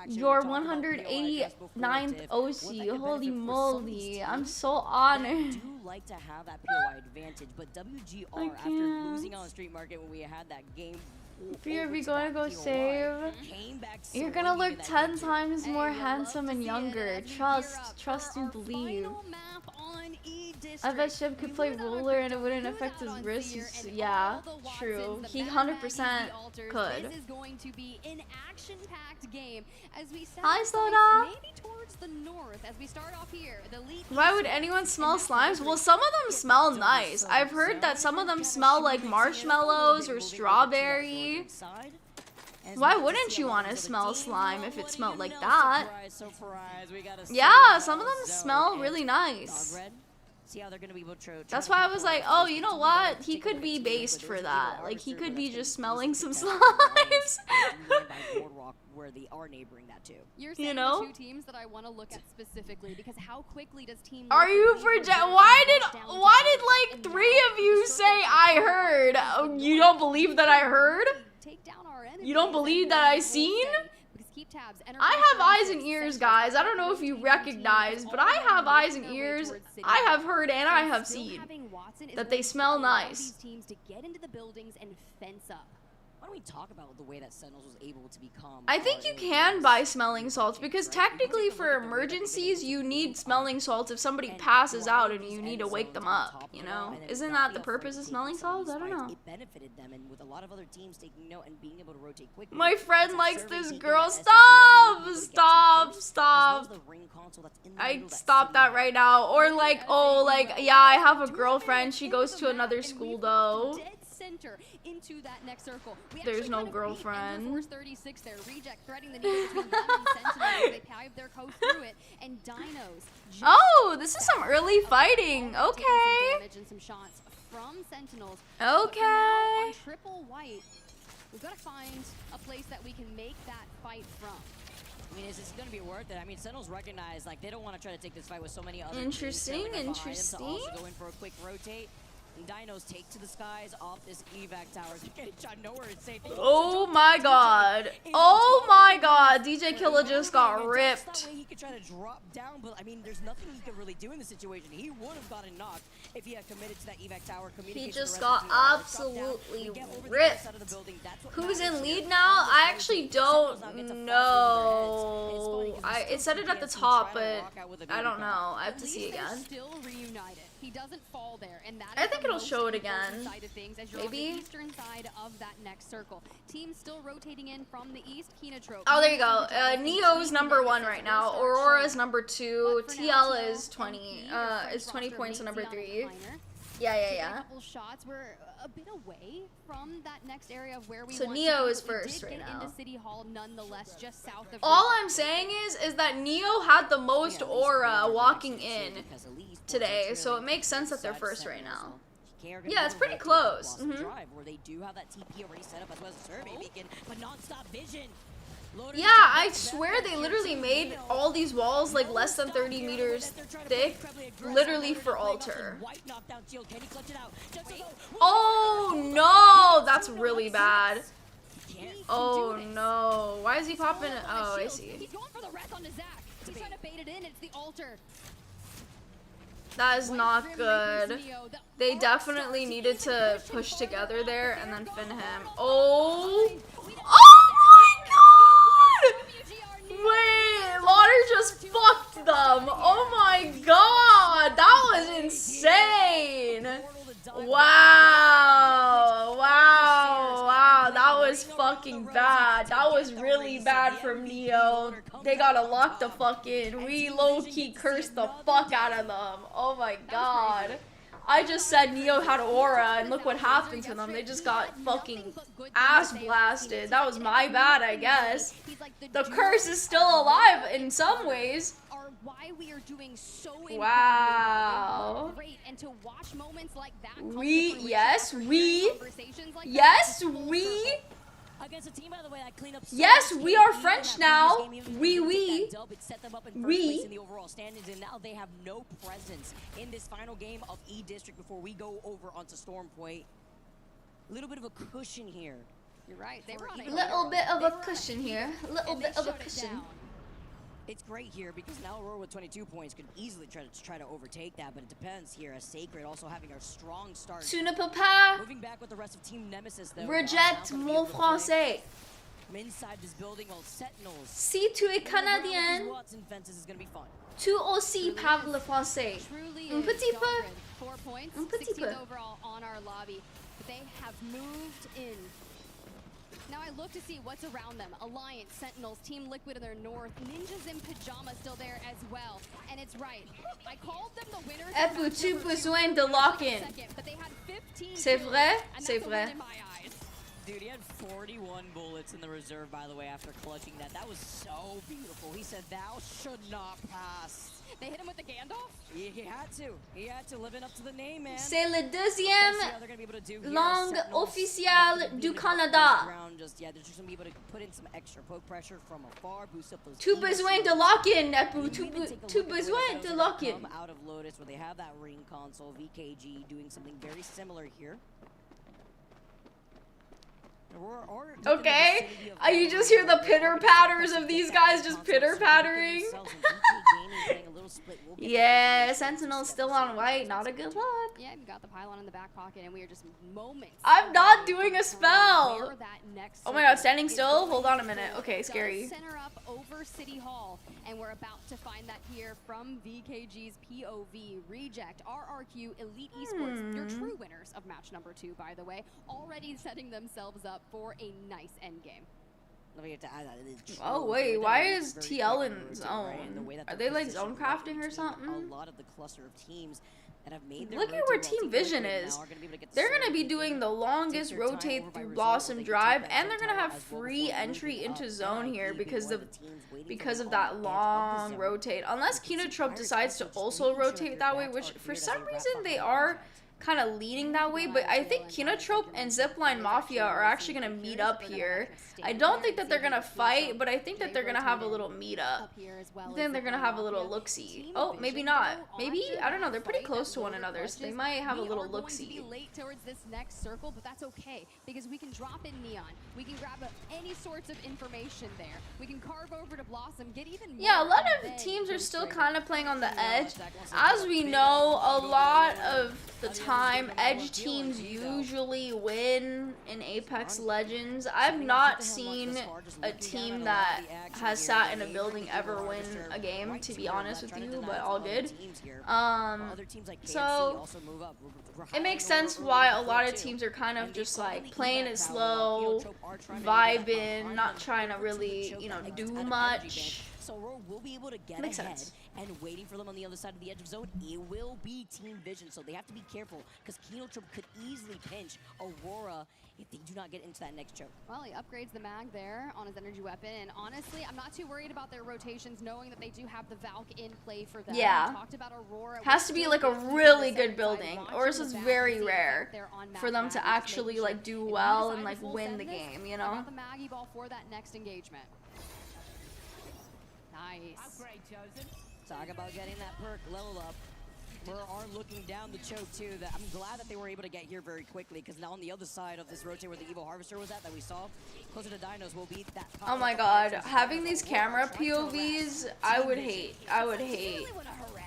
Your 189th OC. Holy moly, I'm so honored. Like to have that POI advantage, but WGR after losing on the street market when we had that game. Fear, are we gonna go save? You're gonna look 10 times more handsome and younger. Trust and believe. I bet Shib could play roller and it wouldn't affect his wrist. Yeah, true. He 100% could. This is going to be an action-packed game as we Hi, Soda. maybe towards the north as we start off here. The lead. Why would anyone smell slimes? Well, some of them smell nice. I've heard that some of them smell like marshmallows or strawberry. Why wouldn't you want to smell slime if it smelled like that? Yeah, some of them smell really nice. See how they're gonna be That's why I was like, oh, you know what? He could be based for that. Like, he could be just smelling some slimes. Where they are neighboring that too. You're saying the two teams that I want to look at specifically because how quickly does team? Are you why did like 3 of you say I heard? Oh, you don't believe that I heard? You don't believe that I seen? I have eyes and ears, guys. I don't know if you recognize, but I have eyes and ears. I have heard and I have seen that they smell nice. Teams to get into the buildings and fence up. Why don't we talk about the way that Sentinels was able to become? I think you can buy smelling salts because technically for emergencies you need smelling salts if somebody passes out and you need to wake them up, you know? Isn't that the purpose of smelling salts? I don't know. It benefited them, and with a lot of other teams taking note and being able to rotate quickly. My friend likes this girl. Stop! I stop that right now. Or like, oh, like, yeah, I have a girlfriend. She goes to another school though. center into that next circle. There's no girlfriend. Force 36 there. Reject threading the needle between them and Sentinels. They pive their coast through it, and Dinos. Oh, this is some early fighting. Okay. Some damage and some shots from Sentinels. Okay. On triple white, we've got to find a place that we can make that fight from. I mean, is this going to be worth it? I mean, Sentinels recognize, like, they don't want to try to take this fight with so many other Interesting, teams interesting. to also go in for a quick rotate. And Dinos take to the skies off this evac tower. They're getting shot nowhere and safe. Oh my god. Oh my god. DJ Killer just got ripped. That way he could try to drop down, but I mean, there's nothing he could really do in the situation. He would have gotten knocked if he had committed to that evac tower. He just got absolutely ripped. Who's in lead now? I actually don't know. It said it at the top, but I don't know. I have to see again. Still reunited. He doesn't fall there, and that I think it'll show it again. Maybe. Eastern side of that next circle. Team still rotating in from the east. Kinatrope. Oh, there you go. Neo's number 1 right now. Aurora's number 2. TL is 20. Is 20 points to number 3. Yeah. A couple shots. We're a bit away from that next area of where we so want Neo to is first right now. Into City Hall, nonetheless, just south of. All I'm saying is that Neo had the most aura walking in today, so it makes sense that they're first right now. Yeah, it's pretty close. Where they do have that TP already set up as well as a survey beacon, but non-stop vision. Yeah, I swear they literally made all these walls like less than 30 meters thick, literally for altar. Oh no, that's really bad. Oh no, why is he popping? Oh, I see. He's going for the wreck on Zach. He's trying to bait it in. It's the altar. That is not good. They definitely needed to push together there and then fin him. Oh! Oh my god! Wait, Lauder just fucked them. Oh my god! That was insane! Wow! Wow! Wow! That was fucking bad. That was really bad from Neo. They gotta lock the fuck in. We low-key cursed the fuck out of them. Oh my god. I just said Neo had aura, and look what happened to them. They just got fucking ass blasted. That was my bad, I guess. The curse is still alive in some ways. Why we are doing so wow. Great, and to watch moments like that. Yes, we are French now. We. Set them up in first place in the overall standings, and now they have no presence in this final game of E District before we go over onto Storm Point. A little bit of a cushion here. You're right. They were on a little bit of a cushion here. A little bit of a cushion. It's great here because now Aurora with 22 points could easily try to overtake that, but it depends here as Sacred also having a strong start. Tu ne peux pas moving back with the rest of Team Nemesis though. Reject mon français. Inside this building while Sentinels. Si tu es canadien, tu aussi parles le français. Un petit peu. 4 points. Un petit peu. Overall on our lobby. They have moved in. Now I look to see what's around them. Alliance, Sentinels, Team Liquid in their north, Ninjas in Pajamas still there as well. And it's right. I called them the winners. As-tu besoin de lock-in? C'est vrai? C'est vrai. Dude, he had 41 bullets in the reserve, by the way, after clutching that. That was so beautiful. He said, "Thou should not pass." They hit him with the Gandalf? He had to. He had to, living up to the name, man. C'est le deuxième langue officielle du Canada. Yeah, they're just going to be able to put in some extra poke pressure from afar, boost up those. Tu besoin de lock-in, Nepu. Tu besoin de lock-in. Out of Lotus, where they have that ring console, VKG doing something very similar here. Okay, you just hear the pitter-patters of these guys just pitter-pattering. Yeah, Sentinel's still on white, not a good look. Yeah, we got the pylon in the back pocket, and we are just moments. I'm not doing a spell. Oh my god, standing still? Hold on a minute. Okay, scary. Center up over City Hall, and we're about to find that here from VKG's POV. Reject, RRQ, Elite Esports, your true winners of match number 2, by the way, already setting themselves up for a nice endgame. Oh wait, why is TL in zone? Are they like zone crafting or something? A lot of the cluster of teams Look at where Team Vision is. They're going to be doing the longest rotate through Blossom Drive, and they're going to have free entry into zone here because of that long rotate. Unless Kinotrope decides to also rotate that way, which for some reason they are kind of leaning that way, but I think Kinotrope and Zipline Mafia are actually going to meet up here. I don't think that they're going to fight, but I think that they're going to have a little meet up. I think they're going to have a little look-see. Oh, maybe not. Maybe? I don't know. They're pretty close to one another, so they might have a little look-see. Late towards this next circle, but that's okay because we can drop in Neon. We can grab any sorts of information there. We can carve over to Blossom, get even more. Yeah, a lot of teams are still kind of playing on the edge. As we know, a lot of the time, edge teams usually win in Apex Legends. I've not seen a team that has sat in a building ever win a game, to be honest with you, but all good. So it makes sense why a lot of teams are kind of just like playing it slow, vibing, not trying to really, you know, do much. So Aurora will be able to get Makes ahead, sense. and waiting for them on the other side of the edge of zone, it will be Team Vision, so they have to be careful, because Kinotrope could easily pinch Aurora if they do not get into that next choke. Well, he upgrades the mag there on his energy weapon, and honestly, I'm not too worried about their rotations, knowing that they do have the Valk in play for them. Yeah. We talked about Aurora. Has to be like a really good building, or it's just very rare for them to actually like do well and like win the game, you know? Got the Maggie ball for that next engagement. Nice. Talk about getting that perk leveled up. We are looking down the choke too. I'm glad that they were able to get here very quickly, because now on the other side of this rotate where the Evil Harvester was at that we saw, closer to Dinos will be that. Oh my god, having these camera POVs, I would hate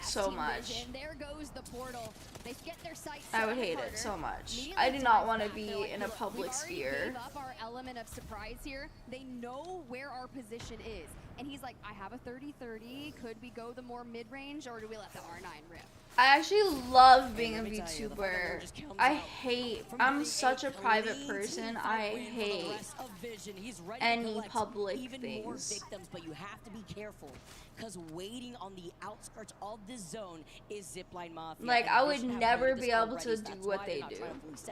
so much. And there goes the portal. They get their sights I would hate it so much. I do not want to be in a public sphere. Gave up our element of surprise here. They know where our position is. And he's like, I have a 30-30. Could we go the more mid-range, or do we let the R9 rip? I actually love being a VTuber. I'm such a private person. I hate any public things. But you have to be careful, because waiting on the outskirts of this zone is Zipline Mafia. Like, I would never be able to do what they do.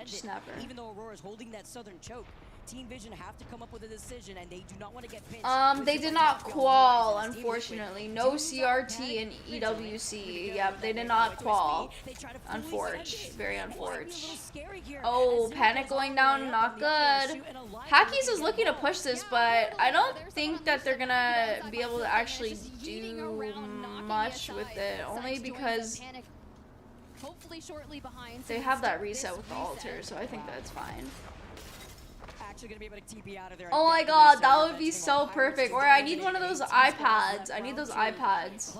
Just never. Even though Aurora's holding that southern choke, Team Vision have to come up with a decision, and they do not want to get pinched. They did not qual, unfortunately. No CRT and EWC. Yep, they did not qual. Unfortunate. Very unfortunate. Oh, Panic going down, not good. Hackies is looking to push this, but I don't think that they're gonna be able to actually do much with it. Only because they have that reset with the altar, so I think that's fine. Gonna be able to TP out of there. Oh my god, that would be so perfect. Or I need one of those iPads. I need those iPads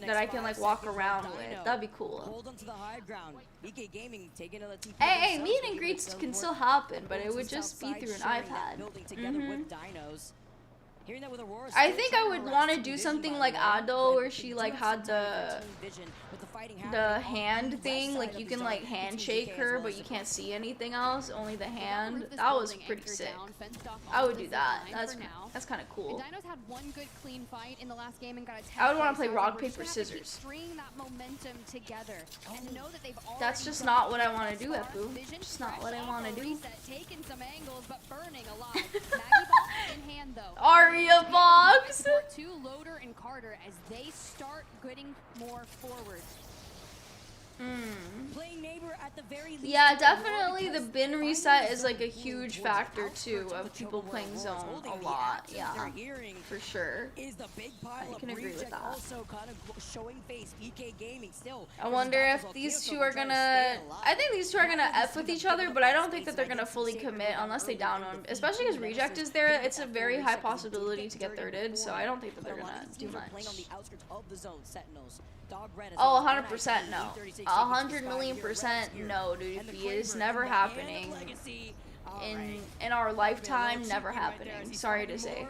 that I can like walk around with. That'd be cool. Hold on to the high ground. BK Gaming taking another TP. Hey, meet and greets can still happen, but it would just be through an iPad. I think I would want to do something like Ado, where she like had the hand thing, like you can like handshake her, but you can't see anything else, only the hand. That was pretty sick. I would do that. That's kind of cool. Dinos had one good clean fight in the last game and got a I would want to play rock paper scissors. String that momentum together and know that they've that's just not what I want to do, Efu. Just not what I want to do. Taking some angles, but burning a lot. Maggie ball in hand though. Arya box. To Loader and Carter as they start getting more forward. Playing neighbor at the very least. Yeah, definitely the bin reset is like a huge factor too of people playing zone a lot. Yeah, for sure. I can agree with that. Also kind of showing face. EK Gaming still. I wonder if these two are gonna. I think these two are gonna F with each other, but I don't think that they're gonna fully commit unless they down one. Especially because Reject is there, it's a very high possibility to get thirded. So I don't think that they're gonna do much. Oh, 100% no. 100,000,000% no, dude. It is never happening. In our lifetime, never happening. Sorry to say.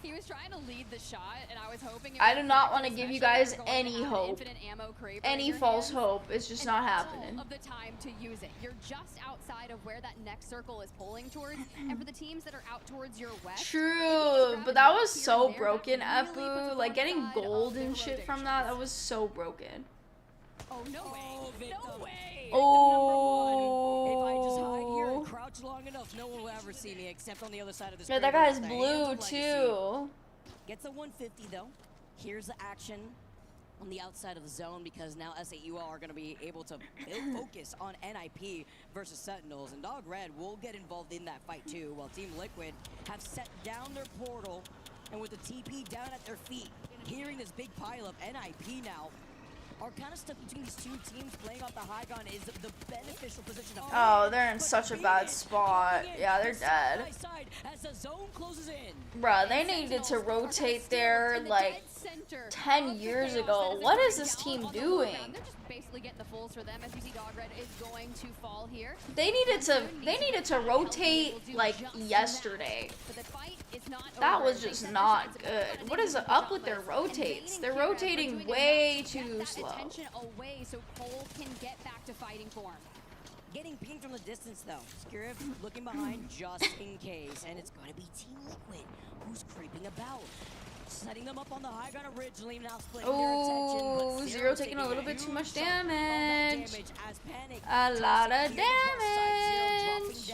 He was trying to lead the shot, and I was hoping. I do not want to give you guys any hope, any false hope. It's just not happening. Of the time to use it. You're just outside of where that next circle is pulling towards, and for the teams that are out towards your west. True, but that was so broken, Efu. Like getting gold and shit from that was so broken. Oh, no way. No way. Oh. If I just hide here and crouch long enough, no one will ever see me except on the other side of this. Yeah, that guy's blue too. Gets a 150 though. Here's the action on the outside of the zone because now SAUL are going to be able to focus on NIP versus Sentinels, and Dog Red will get involved in that fight too, while Team Liquid have set down their portal, and with the TP down at their feet, hearing this big pile of NIP now, are kind of stuck between these two teams. Playing off the high gun is the beneficial position of Oh, they're in such a bad spot. Yeah, they're dead. as the zone closes in. Bruh, they needed to rotate there like 10 years ago. What is this team doing? They're just basically getting the fulls for them. As you see, Dog Red is going to fall here. They needed to rotate like yesterday. That was just not good. What is up with their rotates? They're rotating way too slow. Attention away so Cole can get back to fighting form. Getting pinged from the distance though. Skirif looking behind just in case, and it's going to be Team Liquid who's creeping about. Setting them up on the high ground originally, now splitting their attention. Oh, Zero taking a little bit too much damage. A lot of damage.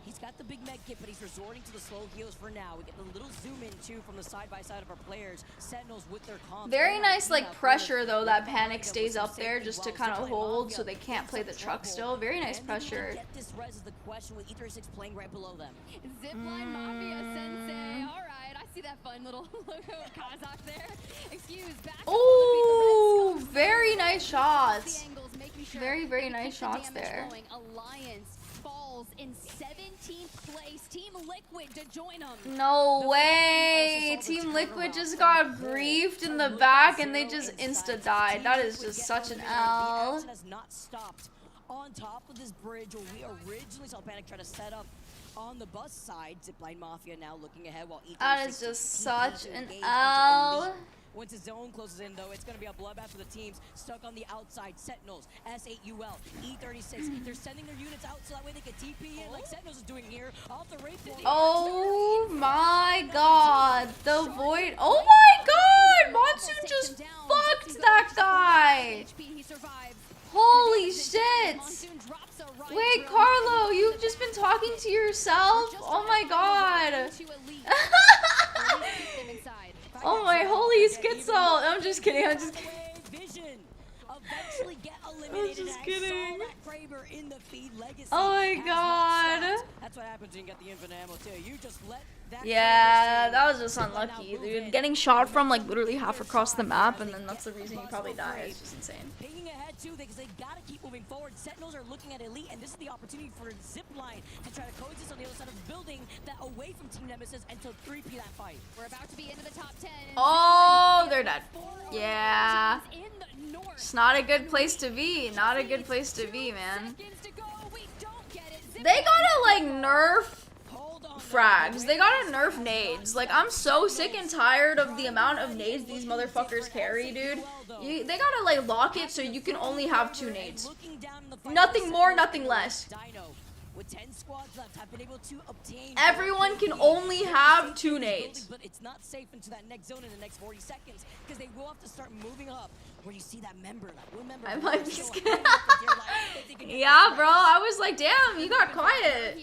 He's got the big med kit, but he's resorting to the slow heals for now. We get the little zoom in too from the side by side of our players. Sentinels with their comms. Very nice like pressure though, that Panic stays up there just to kind of hold so they can't play the truck still. Very nice pressure. Get this res is the question with E36 playing right below them. Zipline Mafia Sensei. All right, I see that fun little logo of Kazakh there. Excuse back. Oh, very nice shots. Very, very nice shots there. Alliance falls in 17th place. Team Liquid to join them. No way. Team Liquid just got briefed in the back and they just insta died. That is just such an L. Has not stopped on top of this bridge where we originally saw Panic try to set up on the bus side. Zipline Mafia now looking ahead while that is just such an L. Once the zone closes in, though, it's going to be a bloodbath for the teams stuck on the outside. Sentinels, S8UL, E36. They're sending their units out so that way they can TP in like Sentinels is doing here. Off the Wraith. Oh my god. The Void. Oh my god. Monsoon just fucked that guy. Holy shit. Wait, Carlo, you've just been talking to yourself? Oh my god. Oh my holy schizo! I'm just kidding, I'm just kidding. I'm just kidding. Oh my god. That's what happens when you get the infinite ammo too. You just let that. Yeah, that was just unlucky, dude. Getting shot from like literally half across the map, and then that's the reason you probably die. It's just insane. Pinging ahead too, because they gotta keep moving forward. Sentinels are looking at Elite, and this is the opportunity for Zipline to try to coexist on the other side of the building, that away from Team Nemesis, and to 3P that fight. We're about to be into the top 10. Oh, they're dead. Yeah. It's not a good place to be. Not a good place to be, man. They gotta like nerf frags. They gotta nerf nades. Like, I'm so sick and tired of the amount of nades these motherfuckers carry, dude. They gotta like lock it so you can only have 2 nades. Nothing more, nothing less. With 10 squads left, have been able to obtain. Everyone can only have 2 nades. But it's not safe into that next zone in the next 40 seconds because they will have to start moving up. Where you see that member, I might be scared. Yeah, bro. I was like, damn, you got quiet.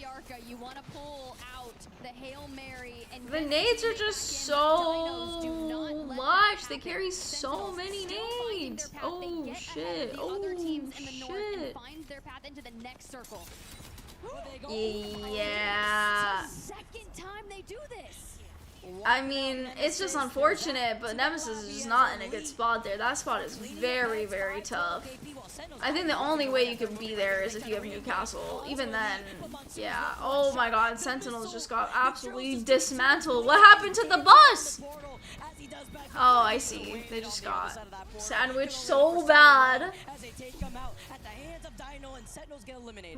You want to pull out the Hail Mary, and the nades are just so much. They carry so many nades. Oh shit. Oh shit. Find their path into the next circle. Yeah. Second time they do this. I mean, it's just unfortunate, but Nemesis is just not in a good spot there. That spot is very, very tough. I think the only way you can be there is if you have Newcastle. Even then, yeah. Oh my god, Sentinels just got absolutely dismantled. What happened to the bus? Oh, I see. They just got sandwiched so bad.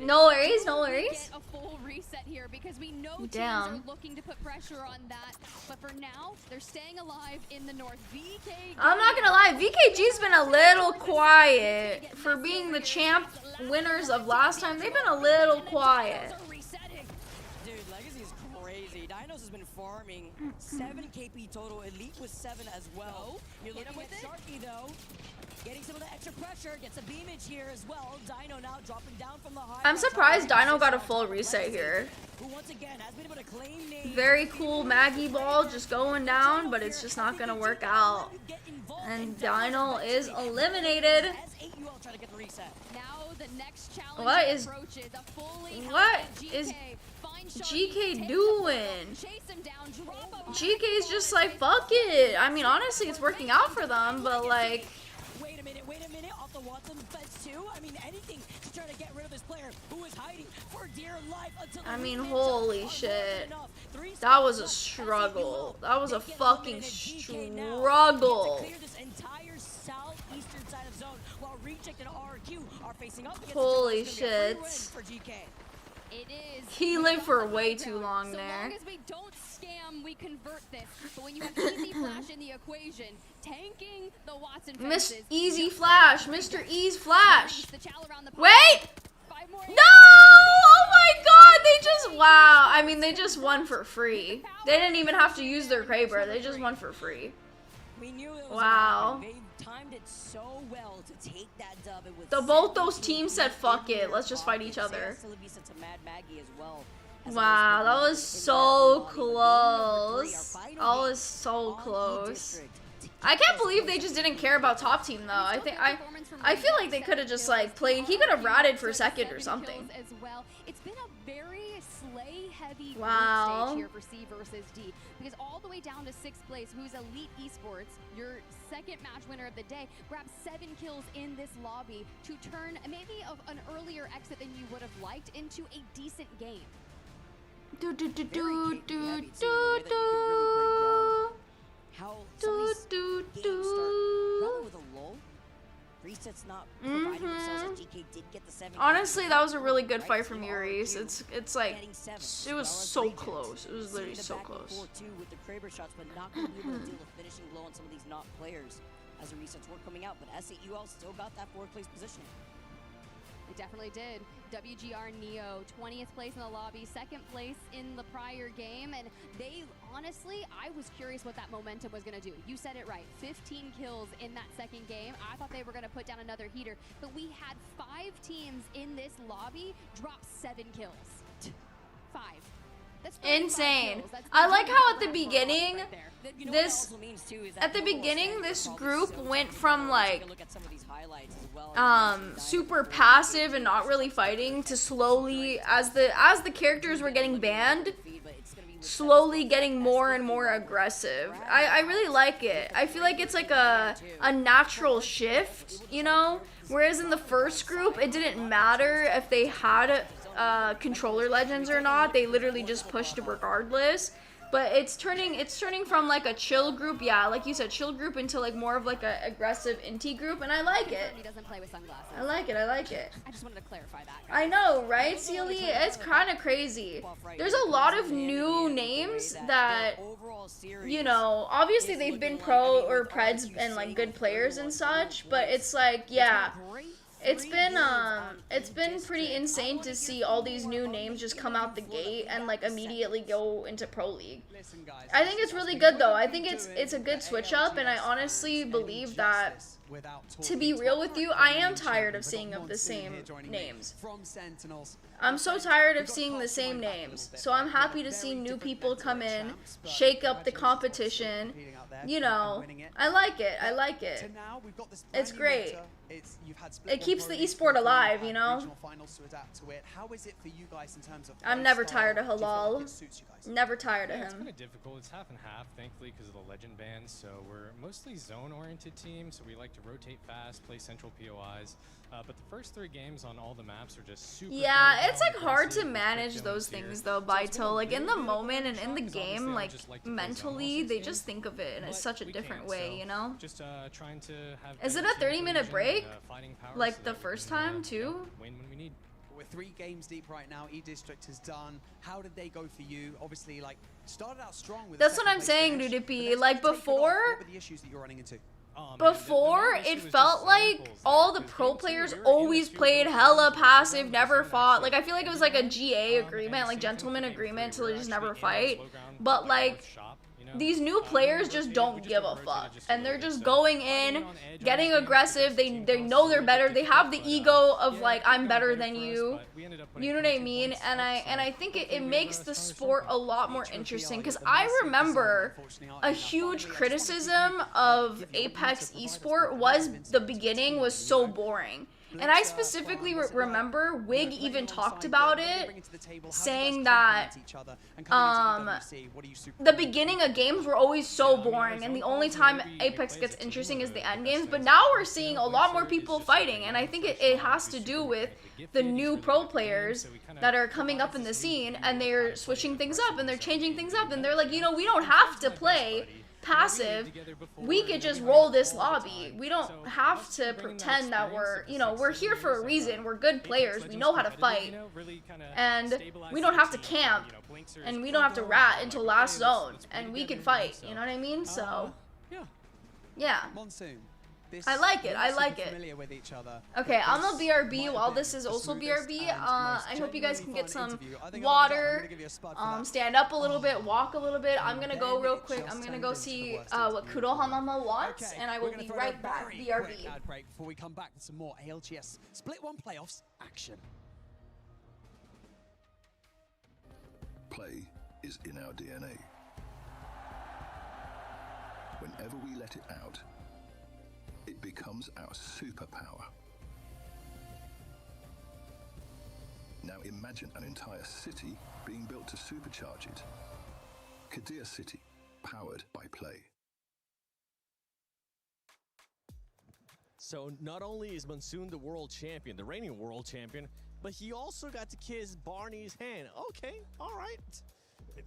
No worries, no worries. A full reset here because we know teams Damn. are looking to put pressure on that, but for now they're staying alive in the north. I'm not gonna lie, VKG's been a little quiet for being the champ winners of last time. They've been a little quiet. Dude, Legacy is crazy. Dinos has been farming 7 KP total. Elite was 7 as well. You're looking at Sharky though. Getting some of the extra pressure, gets a beamage here as well. Dino now dropping down from the high. I'm surprised Dino got a full reset here. Who once again has been able to claim name. Very cool Maggie ball just going down, but it's just not gonna work out. And Dino is eliminated. Now the next challenge What is approaches, GK doing? GK's just like, fuck it. I mean, honestly, it's working out for them, but like. Wait a minute, off the Watson fence too. I mean, anything to try to get rid of this player who is hiding for dear life until I mean, holy shit. That was a struggle. That was a fucking struggle. Holy shit. It is. He lived for way too long there. So long as we don't scam, we convert this. But when you have Easy Flash in the equation, tanking the Watson Miss fences. Easy Flash, Mr. Ease Flash. Wait! No! Oh my god, they just, wow. I mean, they just won for free. They didn't even have to use their Kraber, they just won for free. We knew it was wow. They timed it so well to take that dub. It was Both those teams said, fuck it, let's just fight each other. Wow, that was so close. That was so close. I can't believe they just didn't care about top team though. I feel like they could have just like played. He could have ratted for second or something. As well. It's been a very slay heavy wow. stage here for C versus D, because all the way down to 6th place, who's Elite Esports, your second match winner of the day, grabbed 7 kills in this lobby to turn maybe an earlier exit than you would have liked into a decent game. How games start rather with a lull. Resets not providing themselves as GK did get the 7. Honestly, that was a really good fight from Yuri's. It's like it was so close. It was literally so close. With the Kraber shots, but not going to be able to deal with finishing blow on some of these not players as the resets were coming out. But SAUL still got that 4th place positioning. They definitely did. WGR Neo, 20th place in the lobby, 2nd place in the prior game, and they, honestly, I was curious what that momentum was going to do. You said it right, 15 kills in that second game. I thought they were going to put down another heater, but we had 5 teams in this lobby drop 7 kills. 5. That's insane. I like how at the beginning, this group went from like super passive and not really fighting to slowly, as the characters were getting banned, slowly getting more and more aggressive. I really like it. I feel like it's like a natural shift, you know? Whereas in the first group, it didn't matter if they had controller legends or not. They literally just pushed regardless. But it's turning from like a chill group, yeah, like you said, chill group, into like more of like a aggressive inti group, and I like it. He doesn't play with sunglasses. I like it. I like it. I just wanted to clarify that. I know, right, Sealy? It's kind of crazy. There's a lot of new names that, you know, obviously they've been pro or preds and like good players and such, but it's like, yeah. It's been pretty insane to see all these new names just come out the gate and like immediately go into Pro League. I think it's really good though. I think it's a good switch up, and I honestly believe that, to be real with you, I am tired of seeing the same names. I'm so tired of seeing the same names. So I'm happy to see new people come in, shake up the competition. You know, I like it. I like it. It's great. It keeps the esport alive, you know? I'm never tired of Halal. Never tired of him. It's kind of difficult. It's half and half, thankfully, because of the legend bans. So we're mostly zone-oriented teams, so we like to rotate fast, play central POIs. But the first 3 games on all the maps are just super. Yeah, it's like hard to manage those things though, Baito. Like in the moment and in the game, like mentally, they just think of it in such a different way, you know? Just trying to have. Is it a 30-minute break? Like the first time too? Win when we need. We're 3 games deep right now. E-District is done. How did they go for you? Obviously, like, started out strong with. That's what I'm saying, Dudipi. Like before. What were the issues that you're running into? Before, it felt like all the pro players always played hella passive, never fought. Like, I feel like it was like a GA agreement, like gentleman agreement to just never fight. but like these new players just don't give a fuck, and they're just going in, getting aggressive. They know they're better. They have the ego of like, I'm better than you. You know what I mean? And I think it makes the sport a lot more interesting, because I remember a huge criticism of Apex esport was the beginning was so boring. And I specifically remember Wig even talked about it, saying that the beginning of games were always so boring, and the only time Apex gets interesting is the end games. But now we're seeing a lot more people fighting, and I think it has to do with the new pro players that are coming up in the scene, and they're switching things up, and they're changing things up, and they're like, you know, we don't have to play passive, we could just roll this lobby. We don't have to pretend that we're, you know, we're here for a reason. We're good players. We know how to fight. And we don't have to camp. And we don't have to rat until last zone. And we can fight. You know what I mean? So, yeah. I like it. I like it. Okay, I'm a BRB while this is also BRB. I hope you guys can get some water, stand up a little bit, walk a little bit. I'm gonna go real quick. I'm gonna go see what Kuroha Mama wants, and I will be right back. BRB. Before we come back with some more ALGS Split 1 playoffs action. Play is in our DNA. Whenever we let it out, it becomes our superpower. Now imagine an entire city being built to supercharge it. Kadir City, powered by Play. So not only is Monsoon the world champion, the reigning world champion, but he also got to kiss Barney's hand. Okay, all right.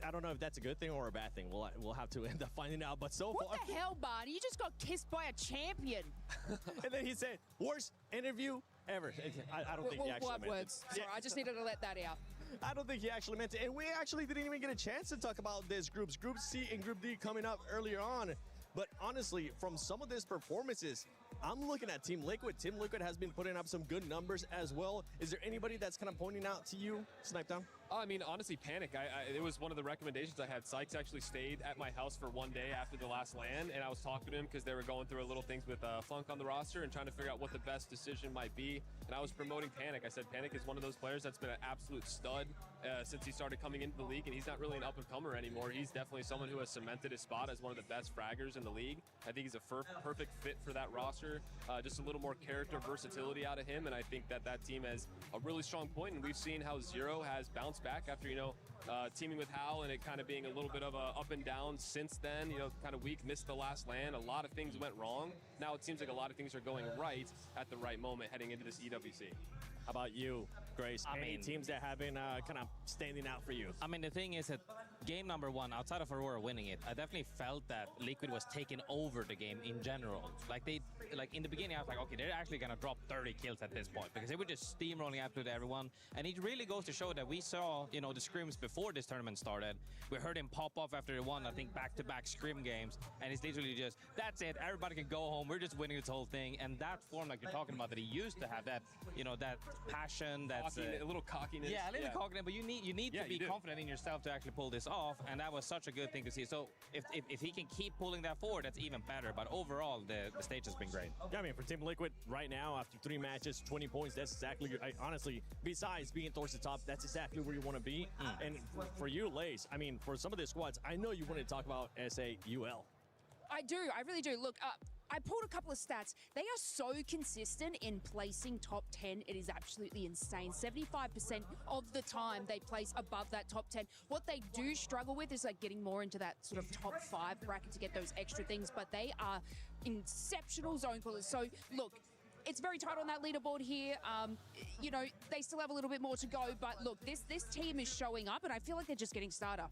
I don't know if that's a good thing or a bad thing. We'll have to end up finding out. But so far, what the hell, Barney? You just got kissed by a champion. And then he said, "Worst interview ever." I don't think he actually meant words? it. Sorry, I just needed to let that out. I don't think he actually meant it. And we actually didn't even get a chance to talk about this groups. Group C and Group D coming up earlier on. But honestly, from some of these performances, I'm looking at Team Liquid. Team Liquid has been putting up some good numbers as well. Is there anybody that's kind of pointing out to you, Snipedown? I mean, honestly, Panic. It was one of the recommendations I had. Sykes actually stayed at my house for one day after the last LAN, and I was talking to him because they were going through a little things with Funk on the roster and trying to figure out what the best decision might be. And I was promoting Panic. I said Panic is one of those players that's been an absolute stud since he started coming into the league, and he's not really an up-and-comer anymore. He's definitely someone who has cemented his spot as one of the best fraggers in the league. I think he's a perfect fit for that roster. Just a little more character versatility out of him, and I think that team has a really strong point, and we've seen how Zero has bounced back after, you know, teaming with Hal and it kind of being a little bit of a up and down since then, you know, kind of weak, missed the last LAN. A lot of things went wrong. Now it seems like a lot of things are going right at the right moment heading into this EWC. How about you, Grace? Any teams that have been kind of standing out for you? I mean, the thing is that game number one, outside of Aurora winning it, I definitely felt that Liquid was taking over the game in general. Like in the beginning, I was like, okay, they're actually gonna drop 30 kills at this point because they were just steamrolling absolutely everyone. And it really goes to show that we saw, you know, the scrims before this tournament started. We heard him pop off after they won, I think, back-to-back scrim games, and it's literally just, that's it, everybody can go home, we're just winning this whole thing. And that form, like you're talking about, that he used to have, that, you know, that passion, that's a little cockiness. Yeah, a little cockiness, but you need to be confident in yourself to actually pull this off, and that was such a good thing to see. So if he can keep pulling that forward, that's even better. But overall, the stage has been great. Yeah, I mean, for Team Liquid right now, after 3 matches, 20 points, that's exactly, honestly, besides being towards the top, that's exactly where you want to be. And for you, Lace, I mean, for some of the squads, I know you want to talk about SAUL. I do, I really do. Look, I pulled a couple of stats. They are so consistent in placing top 10. It is absolutely insane. 75% of the time they place above that top 10. What they do struggle with is like getting more into that sort of top 5 bracket to get those extra things, but they are exceptional zone callers. So look, it's very tight on that leaderboard here. You know, they still have a little bit more to go, but look, this team is showing up, and I feel like they're just getting started.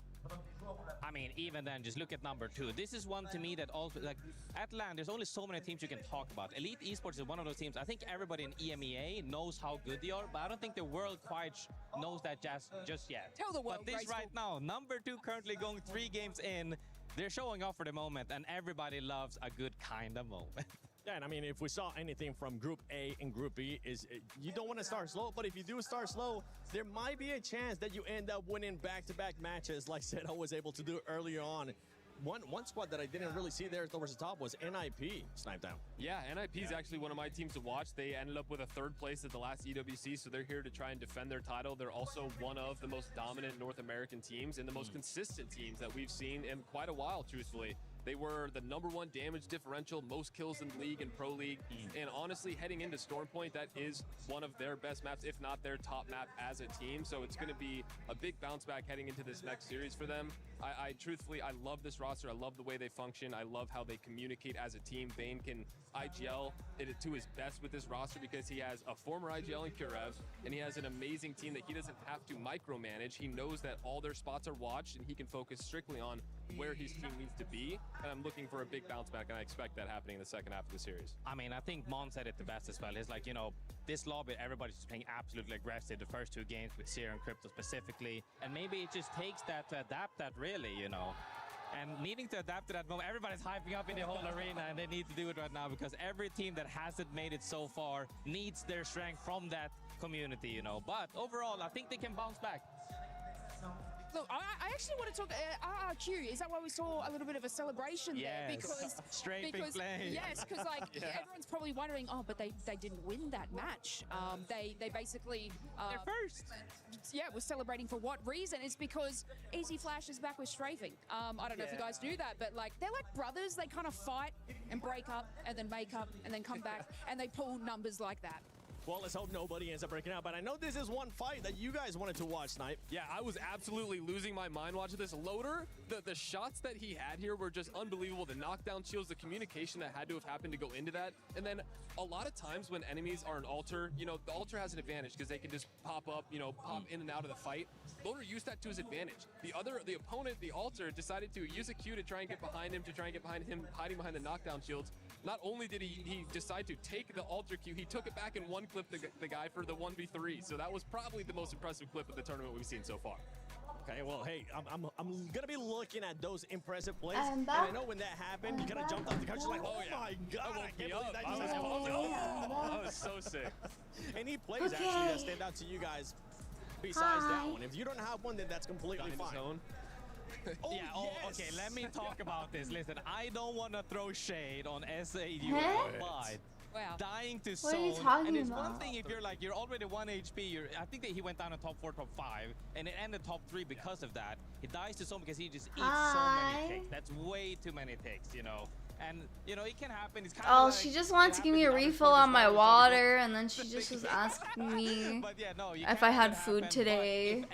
I mean, even then, just look at number 2. This is one to me that also, like, at LAN, there's only so many teams you can talk about. Elite Esports is one of those teams. I think everybody in EMEA knows how good they are, but I don't think the world quite knows that just yet. Tell the world, but this right now, number 2 currently going 3 games in. They're showing off for the moment, and everybody loves a good kind of moment. Yeah, and I mean, if we saw anything from Group A and Group B, is you don't want to start slow, but if you do start slow, there might be a chance that you end up winning back-to-back matches, like Zeta was able to do earlier on. One squad that I didn't really see there towards the top was NIP sniped down. Yeah, NIP is actually one of my teams to watch. They ended up with a 3rd place at the last EWC, so they're here to try and defend their title. They're also one of the most dominant North American teams and the most consistent teams that we've seen in quite a while, truthfully. They were the #1 damage differential, most kills in the league and pro league. And honestly, heading into Stormpoint, that is one of their best maps, if not their top map as a team. So it's going to be a big bounce back heading into this next series for them. I truthfully, I love this roster. I love the way they function. I love how they communicate as a team. Vayne can IGL it to his best with this roster because he has a former IGL in Kurev, and he has an amazing team that he doesn't have to micromanage. He knows that all their spots are watched, and he can focus strictly on where his team needs to be. And I'm looking for a big bounce back, and I expect that happening in the second half of the series. I mean, I think Mon said it the best as well. It's like, you know, this lobby, everybody's just playing absolutely aggressive the first 2 games with Zero and Crypto specifically. And maybe it just takes that to adapt that really, you know. And needing to adapt to that moment, everybody's hyping up in the whole arena, and they need to do it right now because every team that hasn't made it so far needs their strength from that community, you know. But overall, I think they can bounce back. Look, I actually want to talk RRQ. Is that why we saw a little bit of a celebration there? Because strafing flame. Yes, because like everyone's probably wondering, oh, but they didn't win that match. They basically they're first. Yeah, we're celebrating for what reason? It's because Easy Flash is back with strafing. I don't know if you guys knew that, but like they're like brothers. They kind of fight and break up and then make up and then come back and they pull numbers like that. Well, let's hope nobody ends up breaking out. But I know this is one fight that you guys wanted to watch, Snipe. Yeah, I was absolutely losing my mind watching this. Loader, the shots that he had here were just unbelievable. The knockdown shields, the communication that had to have happened to go into that. And then a lot of times when enemies are an altar, you know, the altar has an advantage because they can just pop up, you know, pop in and out of the fight. Loader used that to his advantage. The opponent, the altar, decided to use a Q to try and get behind him, hiding behind the knockdown shields. Not only did he decide to take the altar Q, he took it back in one clip the guy for the 1v3. So that was probably the most impressive clip of the tournament we've seen so far. Okay, well, hey, I'm gonna be looking at those impressive plays, and I know when that happened, you kind of jumped off the couch, like, oh my god, I can't believe that just happened. That was so sick. Any plays actually that stand out to you guys besides that one? If you don't have one, then that's completely fine. Oh, yeah, okay, let me talk about this. Listen, I don't want to throw shade on SAU, but dying to What are you zone, talking and it's about? one thing if you're already 1 HP, I think that he went down in top 4, top 5, and it ended top 3 because of that. He dies to zone because he just eats so many ticks. That's way too many ticks, you know. And, you know, it can happen. It's kind of like, she just wanted to give me a refill on my water, and then she just was asking me if I had food today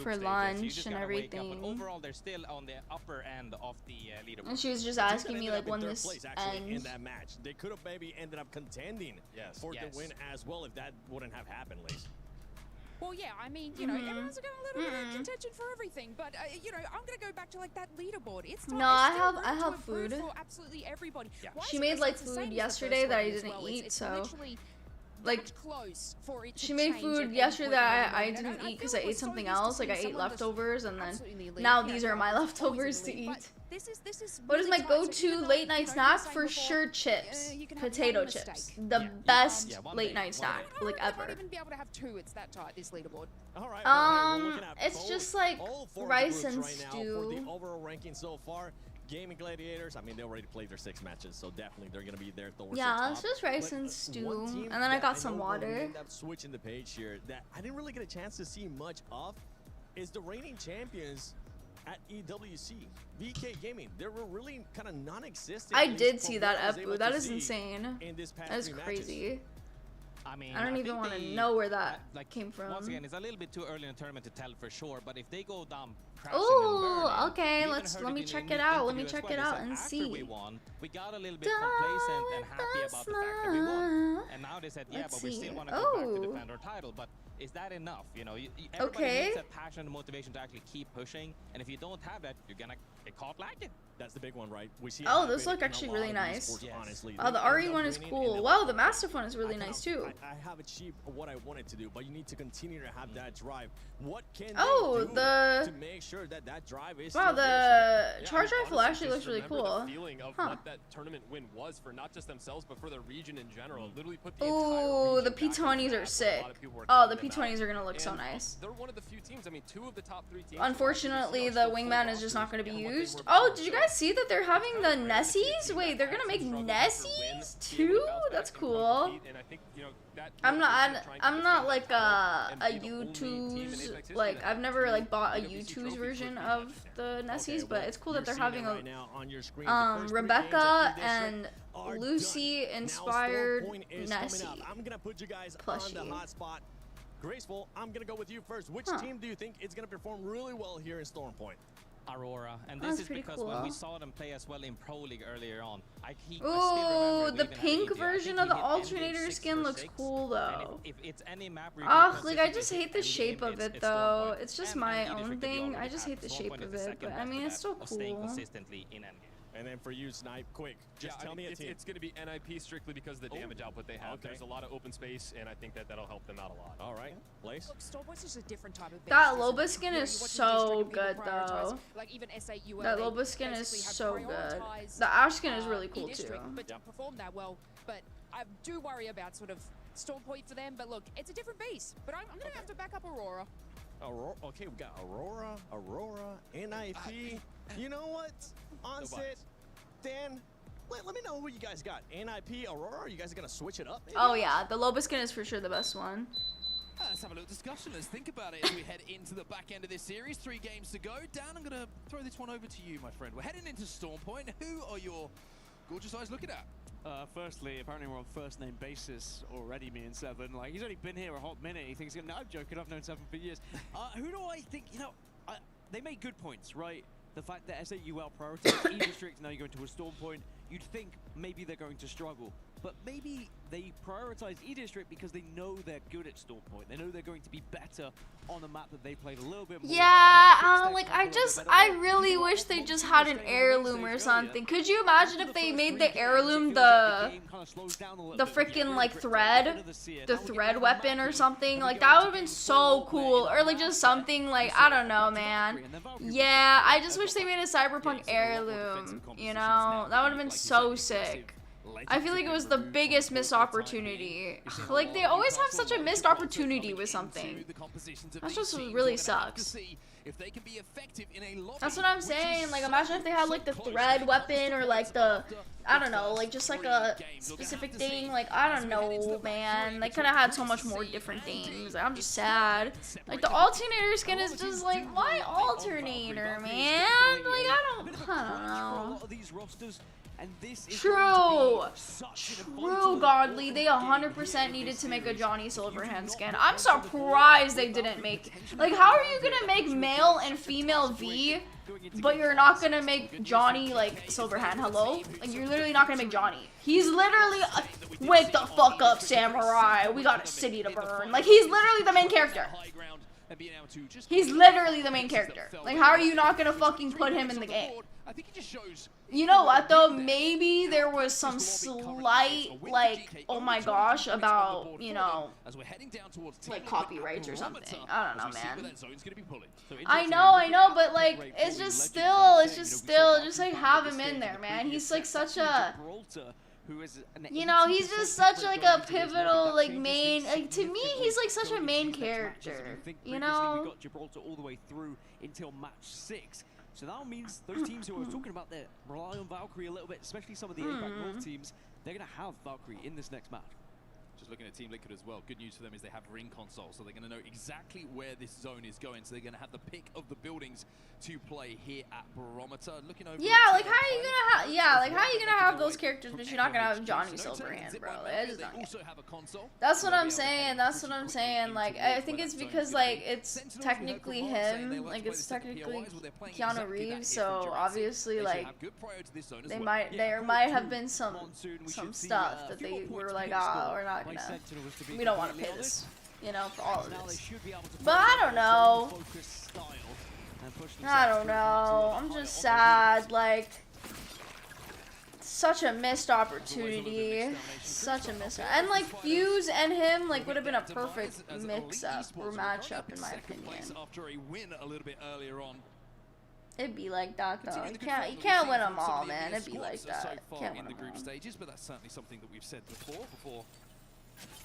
for lunch and everything. But overall, they're still on the upper end of the leaderboard. And she was just asking me like when this ends. In that match, they could have maybe ended up contending for the win as well if that wouldn't have happened, Liz. Well, yeah, I mean, you know, everyone's got a little bit of contention for everything, but you know, I'm gonna go back to like that leaderboard. It's time. No, I have food. For absolutely everybody. Yeah. Why She is it made as like insane food as the yesterday first that one I as didn't well? eat, It's so literally like that close for it to she made change food at yesterday one point that or I another. didn't And I eat because feel I we're ate so something used to else. Like I seeing ate someone that's leftovers, and then absolutely elite, now you know, these are my always leftovers to elite, eat. but This is What is really my tight. So go-to even though, late night you know, snack? you were For saying sure, before, chips, you can have potato one chips, mistake. the best one late day, night one snack I like might ever. even be able to have 2. It's that tight, this leaderboard. All right. Well, we're looking at It's just like all 4 rice groups and right now for the stew. overall ranking so far. Gaming Gladiators, I mean, they already played their 6 matches, so definitely they're going to be there towards the Yeah, top. it's just rice and One stew, team and then I that got some know we'll water. end up switching the page here that I didn't really get a chance to see much of is the reigning champions at EWC. VK Gaming, they were really kind of non-existent. I at least did from see what that I was able Epu. That to is see insane. in this past That is 3 matches. crazy. I mean, I don't even think want to they- know where that like, came from. Once again, it's a little bit too early in the tournament to tell for sure, but if they go down crashing and Ooh, burning, okay. you even Let heard me in check the it out. Let me interview as check well, it they out said and after see. we won, we got a little bit complacent and happy about the fact that we won. And now they said, yeah, Let's but we see. still want to go back to Oh. defend our title. But is that enough? You know, everybody needs a passion and motivation to actually keep pushing, and if you don't have that, you're gonna get caught lacking. That's the big one, right? We see. Oh, those look actually really nice. Honestly, Oh, the Ari one is cool. Wow, the Mastiff one is really nice too. I have achieved what I wanted to do, but you need to continue to have that drive. What can oh, they do to make sure that that drive is? Wow, the charge rifle actually looks really cool. The feeling of what that tournament win was for not just themselves, but for the region in general. Literally put the ooh, the P20s are sick. Oh, the P20s are gonna look so nice. They're one of the few teams. I mean, 2 of the top 3 teams. Unfortunately, the wingman is just not gonna be used. Oh, did you guys see that they're having the Nessies? Wait, they're gonna make Nessies too? That's cool. I'm not like a U2's, like I've never like bought a U2's version of the Nessies, but it's cool that they're having a Rebecca and Lucy inspired Nessie plushie. Graceful, I'm gonna go with you first. Which team do you think is gonna perform really well here in Storm Point? Aurora, and this is because when we saw them play as well in Pro League earlier on, ooh, the pink version of the alternator skin looks cool though. Oh, like I just hate the shape of it though. It's just my own thing. I just hate the shape of it, but I mean it's still cool. And then for you, Snipe, quick, just tell me a team. It's going to be NIP strictly because of the damage output they have. There's a lot of open space, and I think that that'll help them out a lot. All right, Lace. Look, Stormpoint's just a different type of that Loba skin is so good though. Like even SAU, that Loba skin is so good. The Ash skin is really cool too. But didn't perform that well. But I do worry about sort of Stormpoint for them. But look, it's a different beast. But I'm going to have to back up Aurora. Aurora. Okay, we got Aurora, NIP. You know what? Onset, Dan, let me know who you guys got. NIP, Aurora, are you guys gonna switch it up? Maybe? Oh yeah, the Loba skin is for sure the best one. Let's have a little discussion. Let's think about it as we head into the back end of this series. 3 games to go. Dan, I'm gonna throw this one over to you, my friend. We're heading into Storm Point. Who are your gorgeous eyes looking at? Firstly, apparently we're on first name basis already, me and Seven. Like, he's only been here a hot minute. He thinks, no, I'm joking, I've known Seven for years. Who do I think, you know, they made good points, right? The fact that SAUL prioritized E-District, now you're going to a Storm Point, you'd think maybe they're going to struggle. But maybe they prioritize E-District because they know they're good at Storm Point. They know they're going to be better on a map that they played a little bit more. Yeah, like I really wish they just had an heirloom or something. Could you imagine if they made the heirloom the freaking like the thread weapon or something? Like that would have been so cool. Or like just something like, I don't know, man. Yeah, I just wish they made a Cyberpunk heirloom, you know? That would have been so sick. I feel like it was the biggest missed opportunity. Like, they always have such a missed opportunity with something. That just really sucks. That's what I'm saying. Like, imagine if they had, like, the thread weapon or, like, the, I don't know, like, just, like, a specific thing. Like, I don't know, man. They could have had so much more different things. Like, I'm just sad. Like, the alternator skin is just, like, why alternator, man? Like, I don't know. True, Godly. They 100% needed to make a Johnny Silverhand skin. I'm surprised they didn't make. Like, how are you gonna make male and female V, but you're not gonna make Johnny like Silverhand? Hello? Like, you're literally not gonna make Johnny. He's literally wake the fuck up, samurai. We got a city to burn. Like, he's literally the main character. He's literally the main character. Like, how are you not gonna fucking put him in the game? You know what though? Maybe there was some slight, like, oh my gosh, about, you know, like copyrights or something. I don't know, man. I know, but like, it's just still, just like have him in there, man. He's like such a, you know, he's just such like a pivotal, like main, like to me, he's like such a main character, you know? We got Gibraltar all the way through until match 6. So that means those teams who I was talking about that rely on Valkyrie a little bit, especially some of the APAC North teams, they're going to have Valkyrie in this next match. Just looking at Team Liquid as well, good news for them is they have ring console, so they're going to know exactly where this zone is going, so they're going to have the pick of the buildings to play here at Barometer. Looking over, yeah, like how are you gonna have those characters, but you're not gonna have Johnny Silverhand, bro? Like, I just don't get it. That's what I'm saying. Like, I think it's because like it's technically him, like it's technically Keanu Reeves, so obviously like there might have been some stuff that they were like, ah, we're not gonna, we don't want to pay this you know, for all of Now they this. should be able to But I don't know. focused style and push I themselves don't through know. to I'm higher just on sad. Like, such a missed opportunity. Such a missed. And like Fuse and him like would have been a perfect mix-up or matchup in my opinion. After a win a little bit earlier on. It'd be like that though. You can't win them all, man. It'd be like that. So far Can't in win the them group all. stages, but that's certainly something that we've said before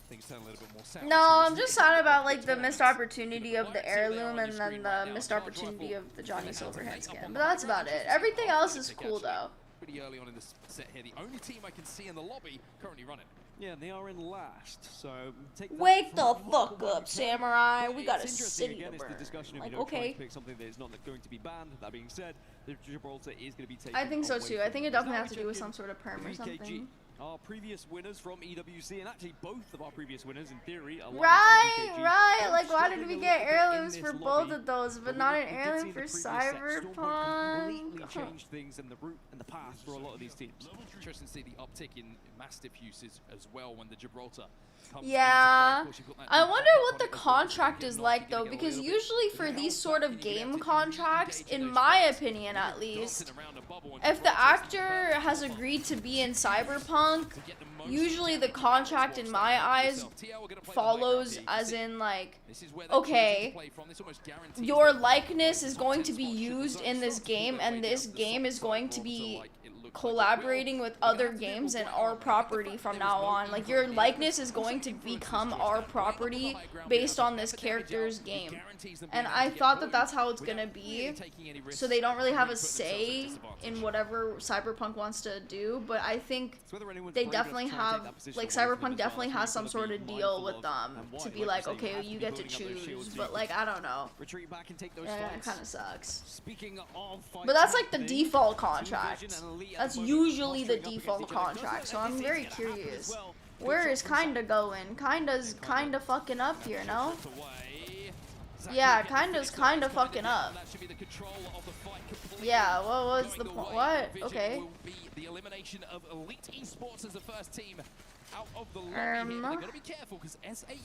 things turn a little bit more sour. No, I'm just sad about like the missed opportunity of the heirloom and then the missed opportunity of the Johnny Silverhand skin. But that's about it. Everything else is cool though. Pretty early on in this set here, the only team I can see in the lobby currently running. Yeah, and they are in last, so take that Wake from the what fuck we've up, said. Samurai. But We got a it's interesting, city again, to it's the burn. discussion of, Like, you know, trying okay. to pick something that is not going to be banned. That being said, the Gibraltar is going to be taken I think so away too. from I think it them. definitely Now has to we do with check some in sort of perm or VKG, something. our previous winners from EWC, and actually both of our previous winners, in theory, Alliance and Right, VKG, right. both Like, why did struggling we a get little bit in heirlooms this for lobby. both of those, but we not an did see heirloom in the for previous set, Stormpoint Cyberpunk? completely changed things and the route and the path for a lot of these teams. Interesting to see the uptick in mastiff usage as well when the Gibraltar comes Yeah. into play. Of course, you've got that I new wonder iconic what the as well. contract is like though, because usually for these sort of game contracts, in my opinion at least, if the actor has agreed to be in Cyberpunk, usually the contract in my eyes follows as in like, okay, your likeness is going to be used in this game and this game is going to be collaborating with other games and our property from now on. Like, your likeness is going to become our property based on this character's game. And I thought that that's how it's gonna be, so they don't really have a say in whatever Cyberpunk wants to do. But I think they definitely have, like, Cyberpunk definitely has some sort of deal with them to be like, okay, you get to choose. But like, I don't know. Retreat back and take those Yeah, it fights. kind of sucks. Speaking of fights But that's like the happening, default contract. Team Vision and Elite That's at the moment usually the posturing up against default each other. contract, so This I'm is very gonna happen as curious. well. Where is kinda going? Kinda fucking up here, no? Yeah, kinda's kinda fucking up. Yeah, what was the point? What? Okay. The elimination of Elite Esports as the first team out of the lobby here. They're going to be careful because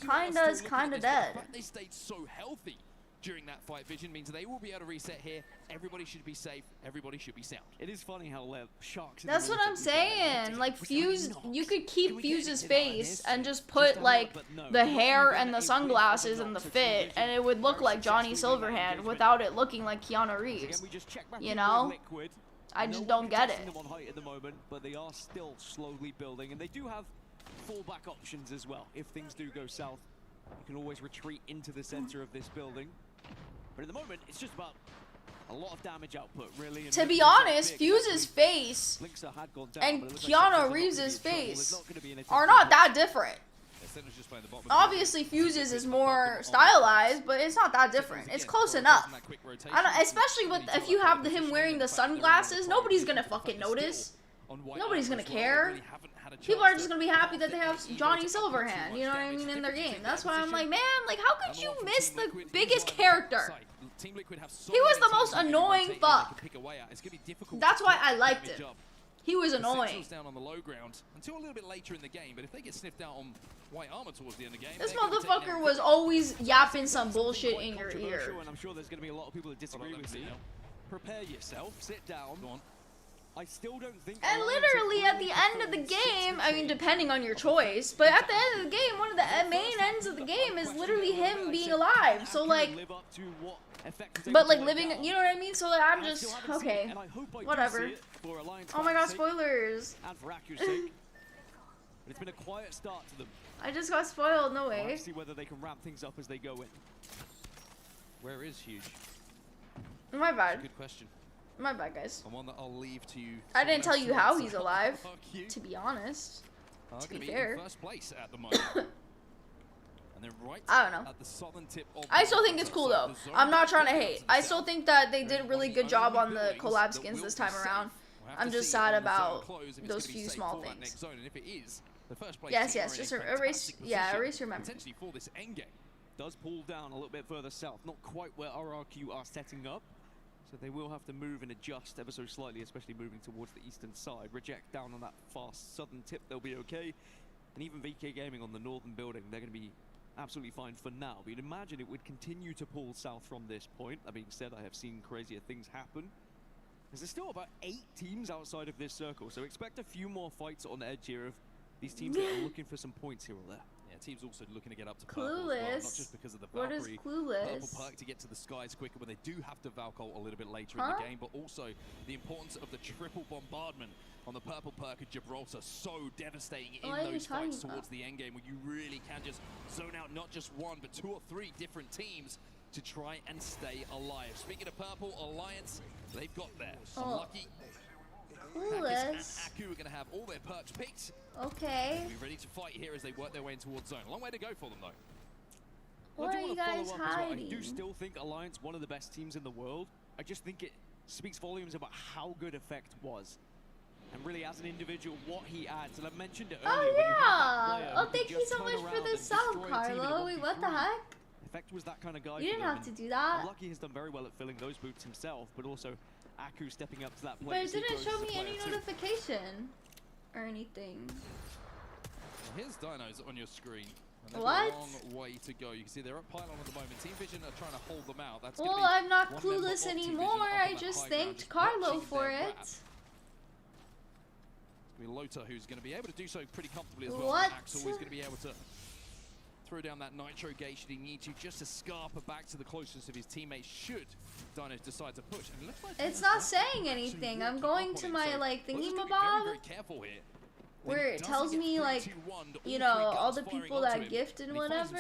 Kinda's kinda dead. The fact they stayed so healthy during that fight, Vision, means they will be able to reset here. Everybody should be safe. Everybody should be sound. It is funny how sharks. That's what I'm saying. Like, Fuse, you could keep Fuse's face and just put, like, the hair and the sunglasses and the fit, and it would look like Johnny Silverhand without it looking like Keanu Reeves. You know? I just don't get it. Them on height at the moment, but they are still slowly building, and they do have fallback options as well. If things do go south, you can always retreat into the center of this building. But at the moment, it's just about a lot of damage output, really. And To be honest, Fuse's face Linksa had gone down, and but it looks like Sentinels are Keanu not Reeves' gonna be in trouble. There's face not gonna be anything are too not much. that different. Sentinels just playing the bottom. Obviously, Fuse's is more stylized, but it's not that different. It's close enough. I don't, especially with if you have him wearing the sunglasses, nobody's gonna fucking notice. Nobody's gonna care. People are just gonna be happy that they have Johnny Silverhand, you know what I mean, in their game. That's why I'm like, man, like, how could you miss the biggest character? He was the most annoying fuck. That's why I liked him. He was annoying. Down on the low ground until a little bit later in the game, but if they get sniffed out on white armor towards the end of the game, This they're gonna take motherfucker down- was always yapping some bullshit in your ear. Controversial, and I'm sure there's going to be a lot of people that disagree with me. Prepare yourself, sit down. I still don't think. And literally at the end of the game, I mean, depending on your choice, but at the end of the game, one of the main ends of the game is literally him being alive. So like, but like living, you know what I mean? So like, I'm just, okay, whatever. Oh my god, spoilers. And for accuracy, but it's been a quiet start to them. I just got spoiled, no We'll way. have to see whether they can ramp things up as they go in. Where is Huge? My bad. Good question. My bad, guys. And one that I'll leave to you. I didn't tell you how he's Someone alive, else to to be honest. are To gonna be be fair. in first place at the moment. And then right I don't know. at the southern tip of I still think it's cool though. I'm not trying to hate. I still think that they did a really good job on the collab skins this time around. I'm just sad about those few small things. And if it is, the first place Yes, team yes, are in a just erase, fantastic yeah, position, erase your memory. potentially for this end game. Does pull down a little bit further south, not quite where RRQ are setting up. So they will have to move and adjust ever so slightly, especially moving towards the eastern side. Reject down on that fast southern tip, they'll be okay. And even VK Gaming on the northern building, they're going to be absolutely fine for now. But you'd imagine it would continue to pull south from this point. That being said, I have seen crazier things happen. Because there's still about 8 teams outside of this circle, so expect a few more fights on edge here of these teams that are looking for some points here or there. Yeah, teams also looking to get up to purple as well, not just because of the What is Valkyrie. clueless? Purple perk to get to the skies quicker when they do have to Valk ult a little bit later in the game, but also the importance of the triple bombardment on the purple perk of Gibraltar, so devastating in those fights towards the end game, where you really can just zone out not just one, but 2 or 3 different teams to try and stay alive. Speaking of purple, Alliance, they've got there. Unlucky. Clueless. And Aku are going to have all their perks picked. Okay. They'll be ready to fight here as they work their way in towards zone. A long way to go for them, though. What are you guys hiding? I do still think Alliance one of the best teams in the world. I just think it speaks volumes about how good Effect was. And really, as an individual, what he adds. And I mentioned it earlier. Oh, yeah. Oh, thank you so much for the sub, Carlo. Wait, what the heck? Effect was that kind of guy. You didn't have to do that. Lucky has done very well at filling those boots himself, but also Aku stepping up to that But plate. it didn't show me any notification or anything. Here's Dinos on your screen. And there's What? a long way to go. You can see they're up pylon at the moment. Team Vision are trying to hold them out. That's Well, I'm not clueless anymore. I just thanked Carlo for it. It's going to be Lota who's going to be able to do so pretty comfortably as well. What? Axel is going to be able to throw down that nitro gauge that he needs to just to scarper back to the closest of his teammates should Dinos decide to push. And it looks like It's not saying anything. I'm going to my like thingy-mabob very careful here. where it tells me like, you know, all the people that gift and whatever,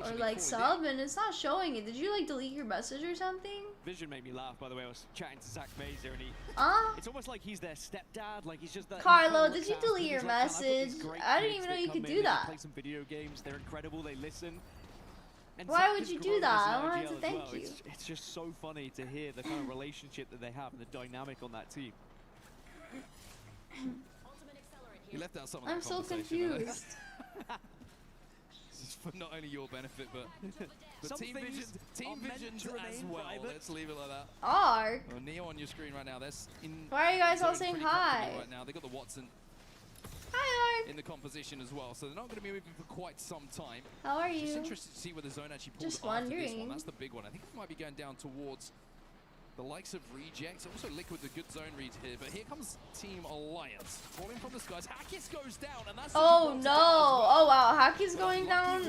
or like sub, and it's not showing it. Did you like delete your message or something? Vision made me laugh, by the way. I was chatting to Zach Mazer, and he... It's almost like he's their stepdad, like he's just that... Carlo, did you delete your message? I didn't even know you could do that. Play some video games, they're incredible, they listen. And why Zach would has you grown do that? as an I wanted to RGL as thank well. you. It's just so funny to hear the kind of relationship that they have and the dynamic on that team. You left out some of I'm that so conversation, confused. This is for not only your benefit, but Some Team things Vision's are meant to as remain well. private. Let's leave it like that. Are. Well, Neo on your screen right now. That's in. Why are you guys all zone saying pretty hi? comfortably right now. They got the Watson. Hi, Ark. In the composition as well, so they're not going to be moving for quite some time. How are Just you? interested to see where the zone actually pulls Just after this one. wondering. That's the big one. I think it might be going down towards the likes of Reject. Also Liquid, the good zone read here, but here comes Team Alliance. Falling from the skies. Hackis goes down, and that's Oh no! Oh wow, Haki's going down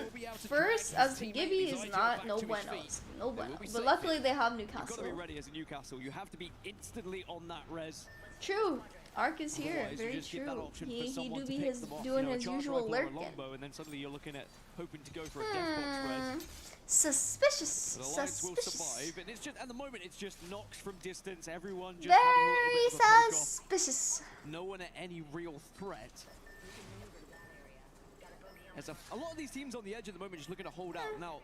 first as Gibby is not no bueno. No bueno. But luckily they have You've got to Newcastle. be ready as a Newcastle. You have to be instantly on that res. True. Ark is here. Otherwise, you Very just get that true. option He for someone do to be pick his them off, doing you know, a his charge usual rifle or a lurking. longbow, and then suddenly you're looking at hoping to go for a death box res. Suspicious. But Alliance will Suspicious. survive, and it's just at the moment it's just knocks from distance. Everyone just having a Very little bit of a poke off. suspicious. No one at any real threat. There's a lot of these teams on the edge at the moment just looking to hold out. Now,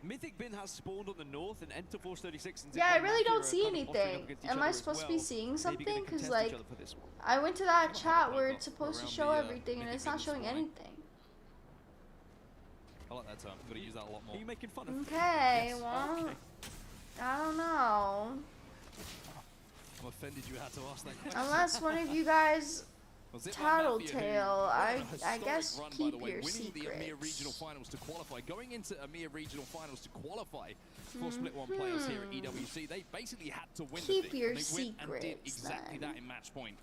Mythic Bin has spawned on the north, and Enter Force 36 and Yeah, I Zipline really don't Mafia see are kind of offering up anything. against each Am other I as supposed to well. be seeing Maybe something? gonna Because contest like, each other for this one. I went to that chat where it's supposed to around show the, everything and it's not showing anything. I like that term. Got to use that a lot more. Are you making fun of? Okay, Yes. well, Okay. I don't know. I'm offended you had to ask that question. Unless one of you guys Well, Zipline tattletale, Mafia, who I won a guess historic run, by keep the way, your winning the EMEA regional secrets. finals to qualify, going into EMEA regional finals to qualify for Split 1 playoffs here at EWC. They basically had to win Keep the thing, your and they went and did secrets, exactly then. that in match point.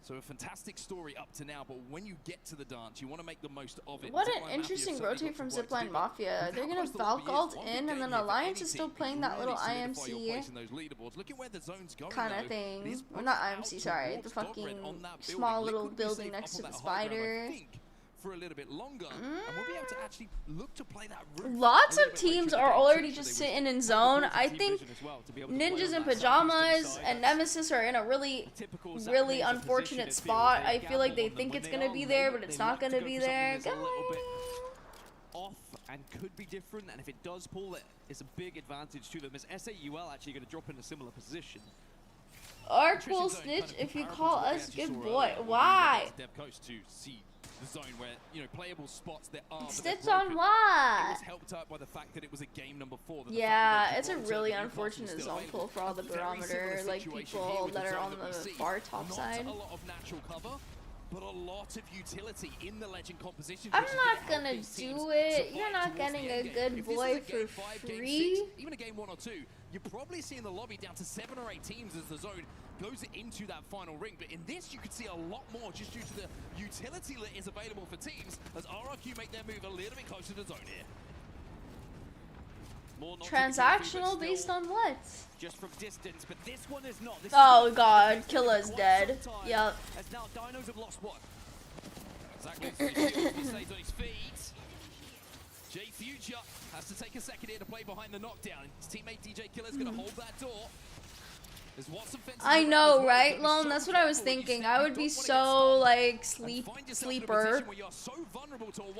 So a fantastic story up to now, but when you get to the dance, you want to make the most of it. What Zipline an Mafia interesting certainly rotate got from some work to do, Zipline but Mafia. with They're how gonna close the lobby Valk is, ult one in, big and game then here for Alliance any is still team playing can that little really solidify your IMC place in those leaderboards. Look at where the zone's going kind though. of thing. It is Well, not pushed out IMC, sorry. The towards top red fucking on that building. small little Liquid will be building safe next up to on the that high ground, I spider. think, for a little bit longer, and we'll be able to actually look to play that roof Lots a little of bit later teams in the are game, already so just they sitting would in zone. Team I think Vision as well, to be able to play Ninjas on in that Pajamas southeastern and side. Nemesis are in a really, Typical Zach really Mazer unfortunate position, it spot. feels. I They feel like they gamble on think them it's when gonna they be are there, late. but it's They not like to gonna go be for something there. that's a little bit off and could be different, and if it does pull it, it's a big advantage to them. Is SAUL actually going to drop in a similar position? Ark will snitch if you call us good boy. Why? Dev Coast to see the zone where, you know, playable spots there are. but Snitch they're on broken. what? It was helped out by the fact that it was a game number 4. Yeah, it's a really unfortunate zone pull for all the barometer, like people that are on the far top side. Not a lot of natural cover, but a lot of utility in the legend composition. I'm not gonna do it. You're not getting a good boy for free. Even a game 1 or 2, you're probably seeing the lobby down to 7 or 8 teams as the zone goes into that final ring. But in this, you could see a lot more just due to the utility that is available for teams as RRQ make their move a little bit closer to zone here. Transactional based on what? Just from distance, but this one is not. This Oh god, Killa's dead. Yep. As now Dinos have lost one. Zach goes for the shield, he stays on his feet. J Future has to take a second here to play behind the knockdown. His teammate DJ Killer's gonna hold that door. I know, right, Lone? That's what I was thinking. I would be so, like, sleeper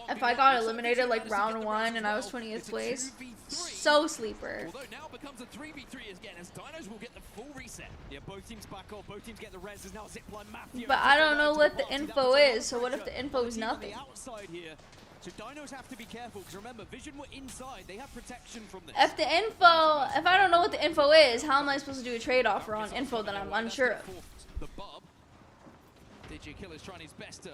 if I got eliminated, like, round 1 and I was 20th place. So sleeper. Although now becomes a 3v3 again, as Dinos will get the full reset. Yeah, both teams back up, both teams get the res. There's now Zipline Mafia. But I don't know what the info is, so what if the info is nothing? Outside here. So Dinos have to be careful, because remember, Vision were inside. They have protection from this. If the info, if I don't know what the info is, how am I supposed to do a trade offer on info that I'm unsure of? The Bob. DJ Killer's trying his best to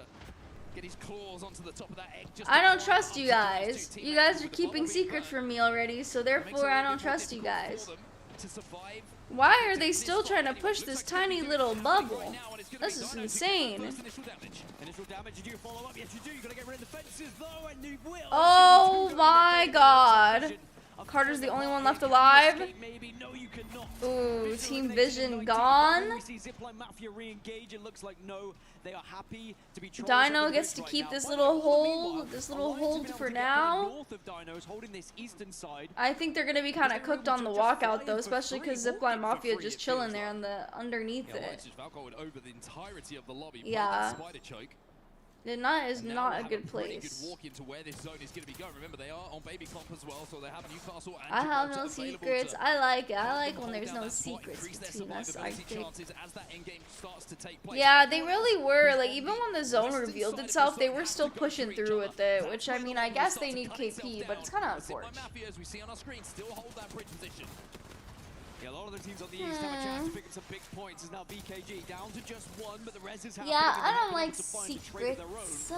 get his claws onto the top of that egg. I don't trust you guys. You guys are keeping secrets from me already, so therefore I don't trust you guys. Why are they still trying to push this tiny little bubble? This is insane. Oh my god. Carter's the only one left alive. Ooh, Team Vision gone. Dino gets to keep this little hold for now. I think they're gonna be kind of cooked on the walkout though, especially because Zipline Mafia just chilling there on the underneath it. Yeah. It is not a good place. I have no secrets. I like it. I like when there's no secrets between us. Yeah, they really were. Like, even when the zone revealed itself, they were still pushing through with it. Which, I mean, I guess they need KP, but it's kind of unfortunate. Yeah, a lot of the teams on the east have a chance to pick up some big points. As now BKG down to just 1, but the res is happening. Yeah, I don't like secrets.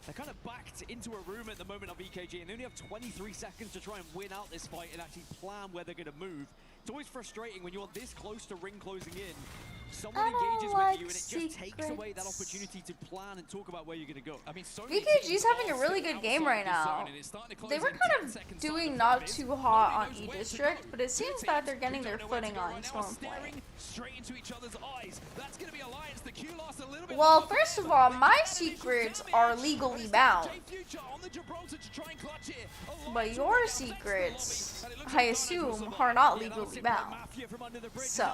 They're kind of backed into a room at the moment on BKG, and they only have 23 seconds to try and win out this fight and actually plan where they're going to move. It's always frustrating when you're this close to ring closing in. Someone engages with you, and it just takes away that opportunity to plan and talk about where you're going to go. I mean, BKG's having a really good game right now. They were kind of doing not too hot on E-District, but it seems that they're getting their footing on Stormpoint. Well, first of all, my secrets are legally bound. But your secrets, I assume, are not legally bound. So.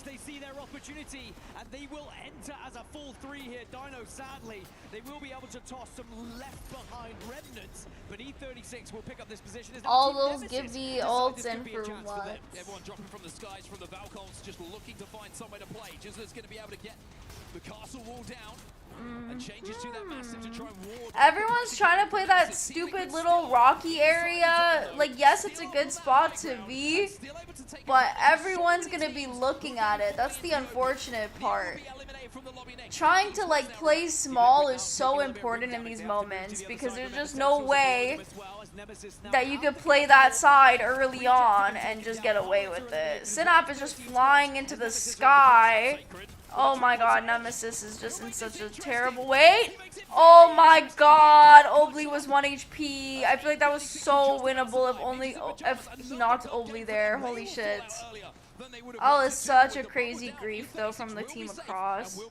They see their opportunity, and they will enter as a full 3 here. Dino, sadly, they will be able to toss some left behind remnants, but E36 will pick up this position. All those give the ults in for what? Everyone dropping from the skies from the Valkyries, just looking to find somewhere to play. Jizzler's going to be able to get the castle wall down. And changes to that massive to try and ward. Everyone's trying to play that stupid little rocky area. Like, yes, it's a good spot to be, but everyone's gonna be looking at it. That's the unfortunate part. Trying to, like, play small is so important in these moments because there's just no way that you could play that side early on and just get away with it. Synap is just flying into the sky. Oh my god, Nemesis is just in such a terrible way. Oh my god, Obli was 1 HP. I feel like that was so winnable if he knocked Obli there. Holy shit. All is such a crazy grief though from the team across. All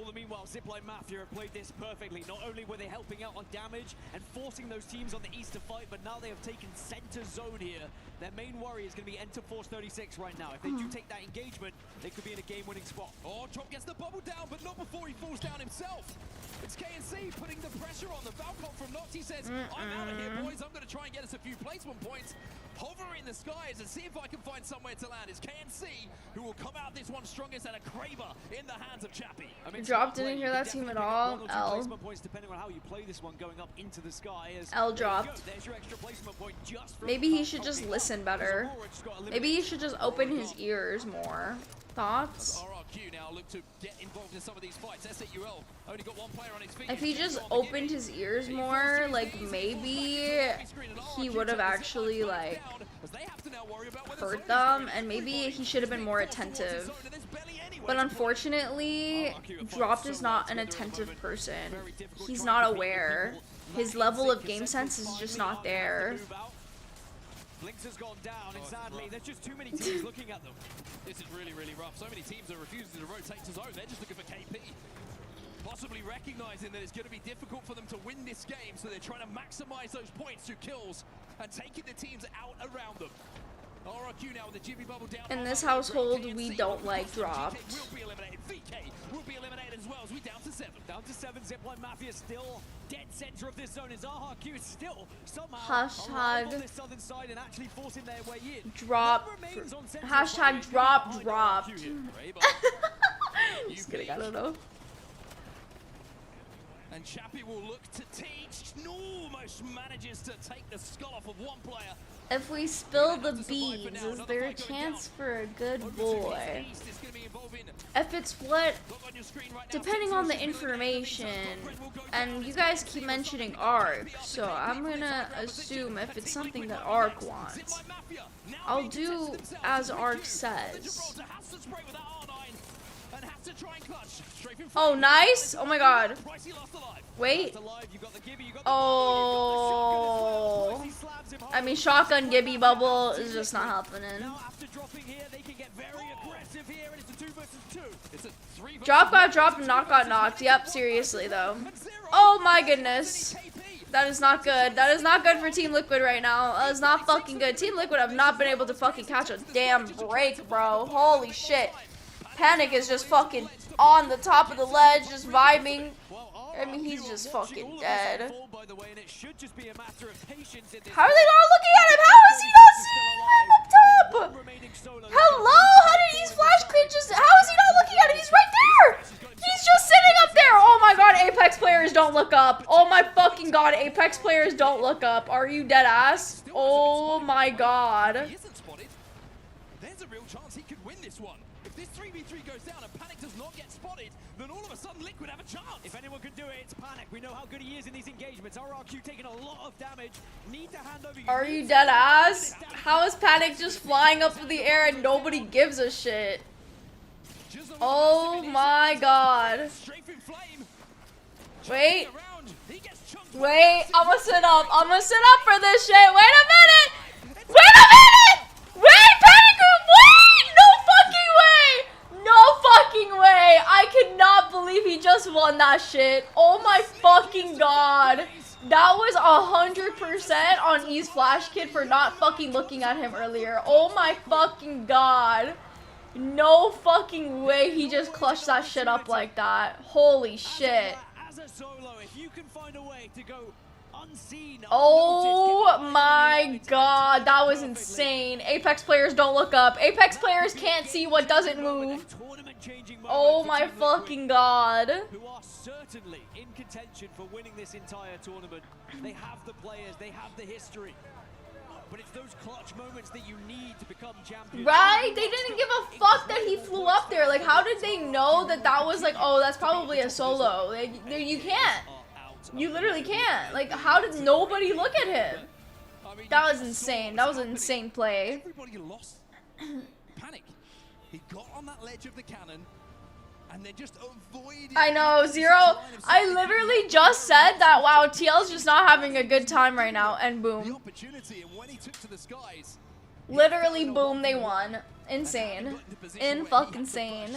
the meanwhile, Zipline Mafia have played this perfectly. Not only were they helping out on damage and forcing those teams on the east to fight, but now they have taken center zone here. Their main worry is going to be Enter Force 36 right now. If they do take that engagement, they could be in a game-winning spot. Oh, Chop gets the bubble down, but not before he falls down himself. It's KNC putting the pressure on. The Valcon from Nocti says, I'm out of here, boys. I'm going to try and get us a few placement points. Hover in the skies and see if I can find somewhere to land. It's KNC who will come out this one strongest and a Kraber in the hands of Chappie. Drop didn't hear that team at all. L. Depending on how you play this one going up into the sky. L dropped. Maybe he should just listen better. Maybe he should just open his ears more. Thoughts? RRQ now look to get involved in some of these fights. SAUL only got one player on his feet. If he just opened his ears more, like maybe he would have actually like hurt them, and maybe he should have been more attentive. But unfortunately, Dropped is not an attentive person. He's not aware. His level of game sense is just not there. Blinks has gone down, and sadly, there's just too many teams looking at them. This is really, really rough. So many teams are refusing to rotate to zone. They're just looking for KP. Possibly recognizing that it's going to be difficult for them to win this game, so they're trying to maximize those points through kills and taking the teams out around them. RRQ now with the Jimmy bubble down. In this household, we don't like Dropped. Will be eliminated. VK will be eliminated as well as we down to 7. Down to 7. Zipline Mafia still dead center of this zone. Is RRQ still somehow Hashtag on the southern side and actually forcing their way in. Drop. Hashtag drop dropped. Just kidding, I don't know. And Chappie will look to teach. Almost manages to take the skull off of one player. If we spill the beads, is there a chance for a good boy? If it's what, depending on the information, and you guys keep mentioning Arc, so I'm gonna assume if it's something that Arc wants, I'll do as Arc says. Oh, nice! Oh my god. Wait. Oh. I mean, shotgun Gibby bubble is just not happening. Drop got dropped and knock got knocked. Yep, seriously though. Oh my goodness. That is not good. That is not good for Team Liquid right now. That is not fucking good. Team Liquid have not been able to fucking catch a damn break, bro. Holy shit. Panic is just fucking on the top of the ledge, just vibing. I mean, he's just fucking dead. How are they not looking at him? How is he not seeing him up top? Hello? How did he flash crit just... How is he not looking at him? He's right there! He's just sitting up there! Oh my god, Apex players don't look up. Oh my fucking god, Apex players don't look up. Are you dead ass? Oh my god. There's a real chance he could win this one. If this 3v3 goes down and Panic does not get spotted, then all of a sudden Liquid have a chance. If anyone can do it, it's Panic. We know how good he is in these engagements. RRQ taking a lot of damage. Need to hand over. Are you dead ass? How is Panic just flying up in the air and nobody gives a shit? Oh my god. Wait. Wait, I'ma sit up. I'ma sit up for this shit. Wait a minute. Wait a minute. Wait, Panic Group, wait! No fucking way! No fucking way! I cannot believe he just won that shit. Oh my fucking god. That was 100% on E's Flash Kid for not fucking looking at him earlier. Oh my fucking god. No fucking way he just clutched that shit up like that. Holy shit. As a solo, if you can find a way to go unseen, oh my god, that was insane. Apex players don't look up. Apex players can't see what doesn't move. Oh my fucking god. Who are certainly in contention for winning this entire tournament. They have the players, they have the history. But it's those clutch moments that you need to become champions. Right? They didn't give a fuck that he flew up there. Like, how did they know that that was like, oh, that's probably a solo? Like, you can't. You literally can't. Like, how did nobody look at him? That was insane. That was an insane play. Everybody lost Panic. He got on that ledge of the cannon and then just avoided. I know, Zero. I literally just said that, wow, TL's just not having a good time right now, and boom. The opportunity, and when he took to the skies, literally, boom, they won. Insane. In fucking insane.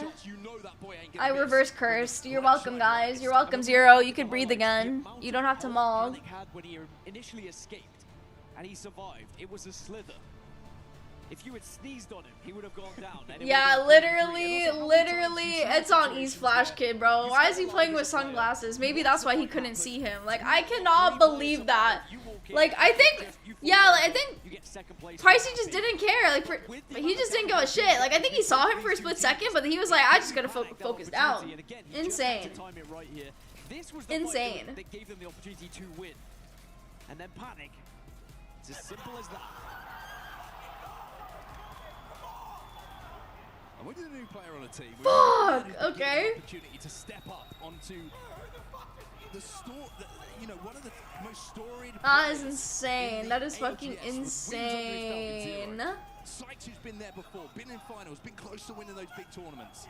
I reverse cursed. You're welcome, guys. You're welcome, Zero. You could breathe again. You don't have to maul. When he initially escaped and he survived, it was a slither. If you had sneezed on him, he would have gone down. Yeah, literally, it's on East Flash Kid, bro. Why is he playing with sunglasses? Maybe that's why he couldn't see him. Like, I cannot believe that. Like, I think, yeah, like, I think Pricey just didn't care. Like, he just didn't give a shit. Like, I think he saw him for a split second, but he was like, I just gotta focus down. Insane. Insane. That gave them the opportunity to win. And then Panic. It's as simple as that. And when you're the new player on a team, fuck. Okay. Opportunity to step up onto the one of the most storied. That is insane. That is fucking insane. Sykes, who's been there before, been in finals, been close to winning those big tournaments.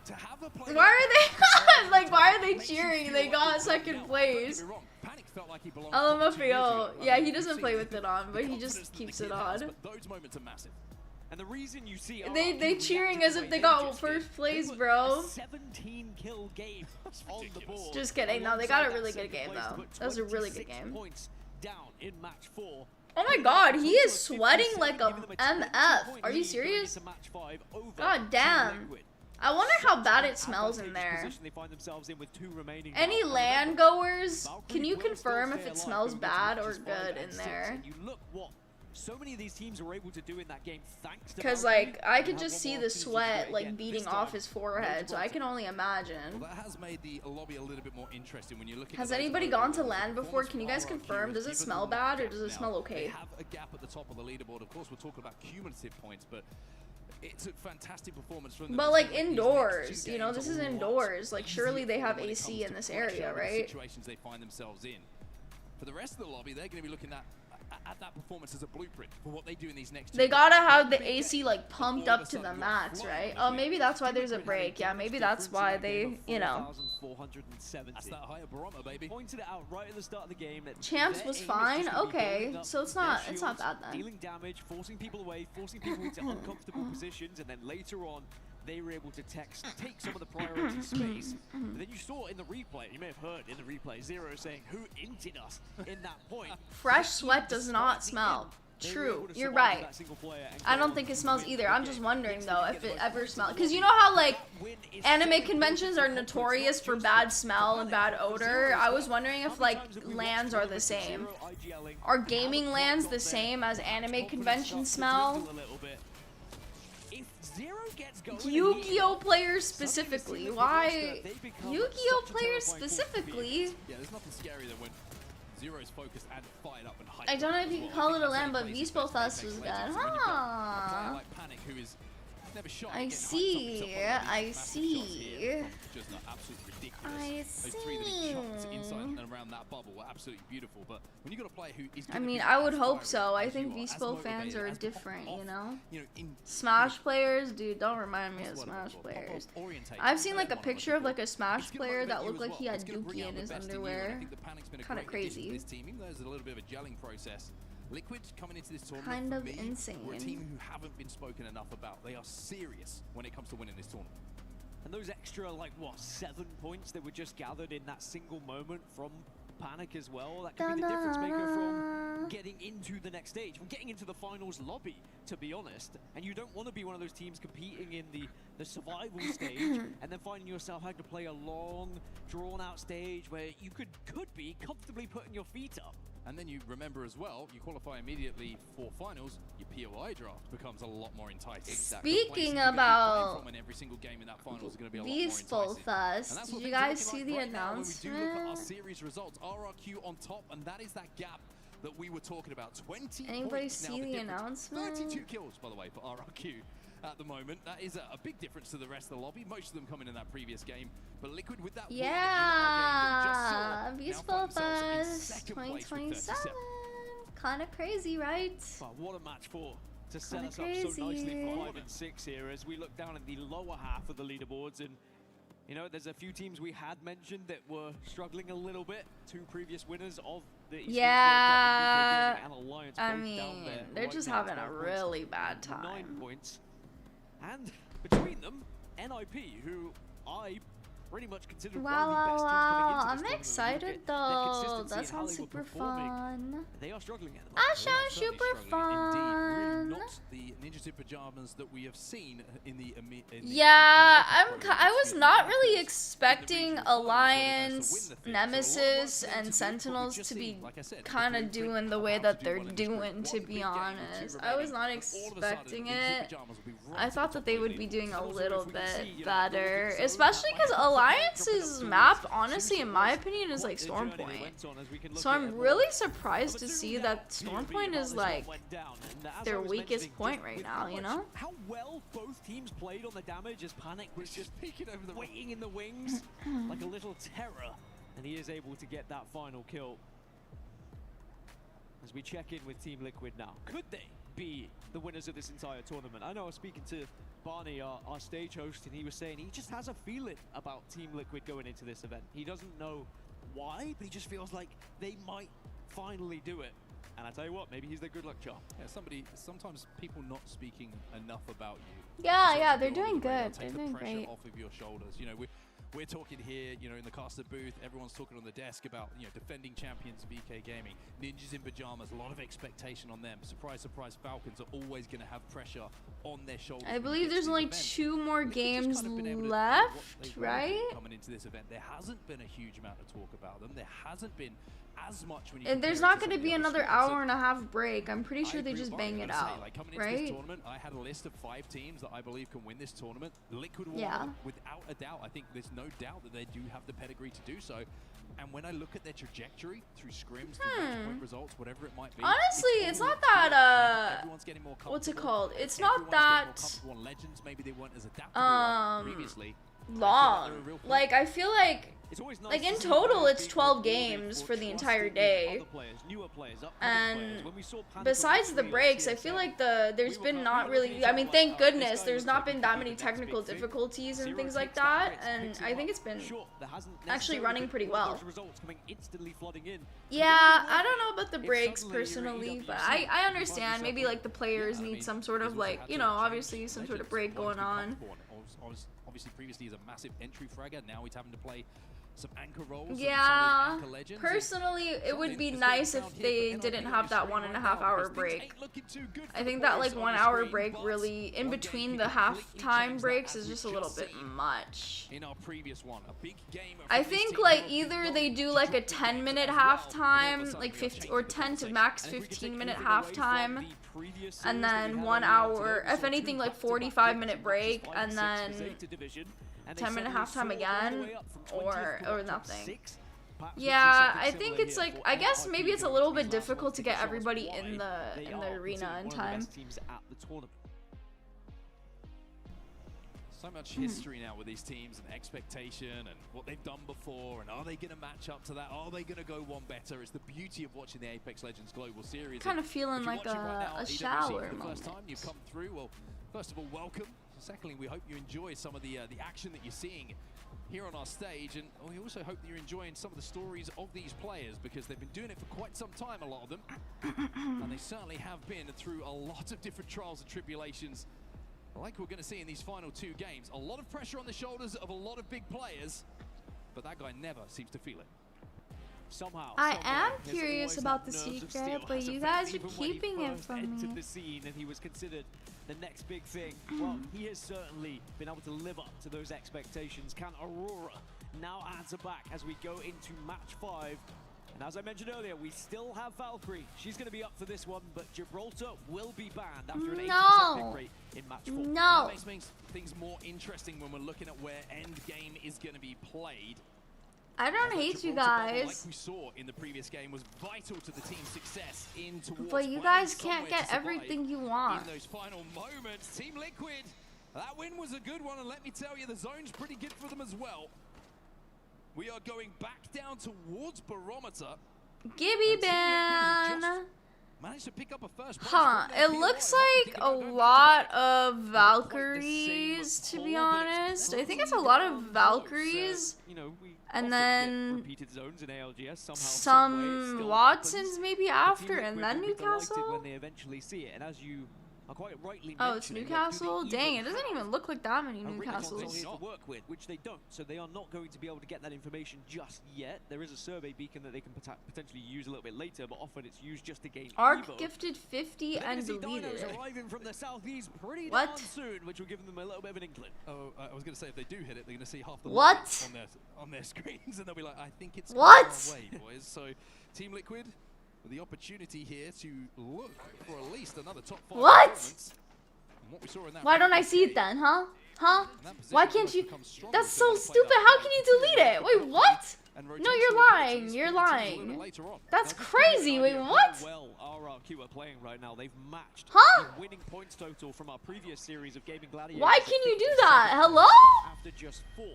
To have a player why are they like? Why are they cheering? They got second place. LMFAO. Yeah, he doesn't play with it on, but he just keeps it on. Those moments are massive. And the reason you see they cheering as if they got first place, bro. 17 kill game on the board. Just kidding. No, they got a really good game though. That was a really good game. Points down in match 4. Oh my god, he is sweating like a MF. Are you serious? God damn. I wonder how bad it smells in there. Any land goers, can you confirm if it smells bad or good in there? So many of these teams were able to do in that game thanks to because like I could just see the sweat like beating off his forehead, so I can only imagine. Well, that has made the lobby a little bit more interesting when you look at. Has anybody gone to land before? Can you guys confirm? Does it smell bad or does it smell okay? They have a gap at the top of the leaderboard. Of course, we're talking about cumulative points, but it's a fantastic performance from them. But like indoors, you know, this is indoors. Like surely they have AC in this area, right? Situations they find themselves in. For the rest of the lobby, they're going to be looking at that performance as a blueprint for what they do in these next. They gotta have the AC like pumped up to the max, right? Oh, maybe that's why there's a break. Yeah, maybe that's why they, you know. That's that higher barometer, baby. Pointed it out right at the start of the game. Champs was fine. Okay, so it's not bad then. Dealing damage, forcing people away, forcing people into uncomfortable positions, and then later on, they were able to take some of the priority space. But then you saw in the replay, you may have heard in the replay, Zero saying, who inted us in that point? Fresh sweat does not smell. True, you're right. I don't think it smells either. I'm just wondering though if it ever smells. Because you know how like anime conventions are notorious for bad smell and bad odor? I was wondering if like lands are the same. Are gaming lands the same as anime convention smell? Yu-Gi-Oh players specifically. Why Yu-Gi-Oh players specifically? Yeah, there's nothing scarier than when Zero's focused and fired up and hyped. I don't know if you can call it a land, but Vspo Fest was good. Huh. I see. I see. I see. I mean, I would hope so. I think Vspo fans are different, you know? Smash players? Dude, don't remind me of Smash players. I've seen like a picture of like a Smash player that looked like he had Dookie in his underwear. Kind of crazy. Liquid coming into this tournament kind of insane. We're a team who haven't been spoken enough about. They are serious when it comes to winning this tournament. And those extra, like, what, 7 points that were just gathered in that single moment from Panic as well, that could be the difference maker from getting into the next stage, from getting into the finals lobby, to be honest. And you don't want to be one of those teams competing in the survival stage and then finding yourself having to play a long, drawn-out stage where you could be comfortably putting your feet up. And then you remember as well, you qualify immediately for finals, your POI draft becomes a lot more enticing. Speaking about Vspo Fest, did you guys see the announcement? We do look at our series results, RRQ on top, and that is that gap that we were talking about. 20 Anybody points. see the announcement? 32 kills, by the way, for RRQ. At the moment, that is a big difference to the rest of the lobby. Most of them coming in that previous game, but Liquid with that. Yeah, Vspo Fest 2027. Kind of crazy, right? Oh, what a match to set us up so nicely for 5 and 6 here as we look down at the lower half of the leaderboards. And you know, there's a few teams we had mentioned that were struggling a little bit. 2 previous winners of the yeah, and Alliance. I mean, they're just having a really bad time. 9 points. And between them, NIP, who I pretty much consider one of the best teams coming into this I'm excited though. That sounds super fun. They are struggling at the moment. That sounds super fun. Not the ninja suit pajamas that we have seen in the. Yeah, I was not really expecting Alliance, Nemesis, and Sentinels to be kind of doing the way that they're doing. To be honest, I was not expecting it. I thought that they would be doing a little bit better, especially because Alliance's map, honestly, in my opinion, is like Stormpoint. So I'm really surprised to see that Stormpoint is like their weakest point right now, you know? How well both teams played on the damage as Panic was just peeking over the waiting in the wings like a little terror, and he is able to get that final kill. As we check in with Team Liquid now, could they be the winners of this entire tournament? I know I was speaking to Barney, our stage host, and he was saying he just has a feeling about Team Liquid going into this event. He doesn't know why, but he just feels like they might finally do it. And I tell you what, maybe he's their good luck charm. Yeah, sometimes people not speaking enough about you. Yeah, they're doing good. They're doing the pressure great. off of your shoulders. You know, we're talking here, you know, in the caster booth, everyone's talking on the desk about, you know, defending champions, VK Gaming, ninjas in pajamas, a lot of expectation on them. Surprise, surprise, Falcons are always going to have pressure on their shoulders. I believe there's only 2 more games left, right? Coming into this event, there hasn't been a huge amount of talk about them. There hasn't been as much when you And there's not going to be another hour and a half break. I'm pretty sure they just bang it out, coming into right? this tournament, I had a list of 5 teams that I believe can win this tournament. Liquid will, without a doubt. I think there's no doubt that they do have the pedigree to do so. And when I look at their trajectory through scrims, through match point results, whatever it might be, honestly, it's not that everyone's getting more what's it called? It's Everyone's not that getting more comfortable on Legends. Maybe they weren't as adaptable previously. long. Like I feel like in total it's 12 games for the entire day. And besides the breaks, I feel like there's been not really, I mean, thank goodness there's not been that many technical difficulties and things like that, and I think it's been actually running pretty well. Yeah, I don't know about the breaks personally, but I understand maybe like the players need some sort of like, you know, obviously some sort of break going on. Obviously previously he's a massive entry fragger, now he's having to play some anchor roles. Yeah, personally, it would be nice if they didn't have that 1.5 hour break. I think that like 1 hour break really in between the halftime breaks is just a little bit much. In our previous one, a big game. I think like either they do like a 10-minute halftime, like 15 or 10 to max 15-minute halftime, and then 1 hour, if anything, like 45-minute break, and then 10-minute halftime again, or nothing. Yeah, I think it's like, I guess maybe it's a little bit difficult to get everybody in the arena in time. So much history now with these teams and expectation and what they've done before, and are they going to match up to that? Are they going to go one better? It's the beauty of watching the Apex Legends Global Series. Kind of feeling like a shower the first time you've come through, well, first of all, welcome. Secondly, we hope you enjoy some of the action that you're seeing here on our stage, and we also hope that you're enjoying some of the stories of these players, because they've been doing it for quite some time, a lot of them, and they certainly have been through a lot of different trials and tribulations, like we're going to see in these final 2 games. A lot of pressure on the shoulders of a lot of big players, but that guy never seems to feel it. Somehow, I am curious about the secret, but you guys are keeping it from me. The scene, and he was considered the next big thing. Well, he has certainly been able to live up to those expectations. Can Aurora now answer back as we go into match 5? And as I mentioned earlier, we still have Valkyrie. She's going to be up for this one, but Gibraltar will be banned after an 80% pick rate in match 4. No. That makes things more interesting when we're looking at where end game is going to be played. I don't hate you guys. Like we saw in the previous game, was vital to the team's success in towards. But you guys can't get everything you want. In those final moments, Team Liquid, that win was a good one, and let me tell you, the zone's pretty good for them as well. We are going back down towards Barometer. Gibby ban. Managed to pick up a first. Huh, it looks like a lot of Valkyries, to be honest. I think it's a lot of Valkyries. And then some Watsons maybe after, and then Newcastle. When they eventually see it, and as you are quite rightly oh, it's Newcastle? Dang, it doesn't even look like that many Newcastles. To work with, which they don't, so they are not going to be able to get that information just yet. There is a survey beacon that they can potentially use a little bit later, but often it's used just to gain Arc Evo. Gifted 50 and deleted. Arriving from the southeast pretty what? darn soon, which will give them a little bit of an inkling. Oh, I was going to say, if they do hit it, they're going to see half the what? on their screens, and they'll be like, I think it's what? Away, boys. So, Team Liquid with the opportunity here to look for at least another top 5 what? What we saw in that why don't I see it then, huh? Huh? Why can't you? That's so stupid. How can you delete it? Wait, what? No, you're lying. You're lying. That's crazy. Wait, what? Well, RRQ are playing right now. They've matched Huh? the winning points total from our previous series of Gaming Gladiators. Why can you do that? Hello? After just 4.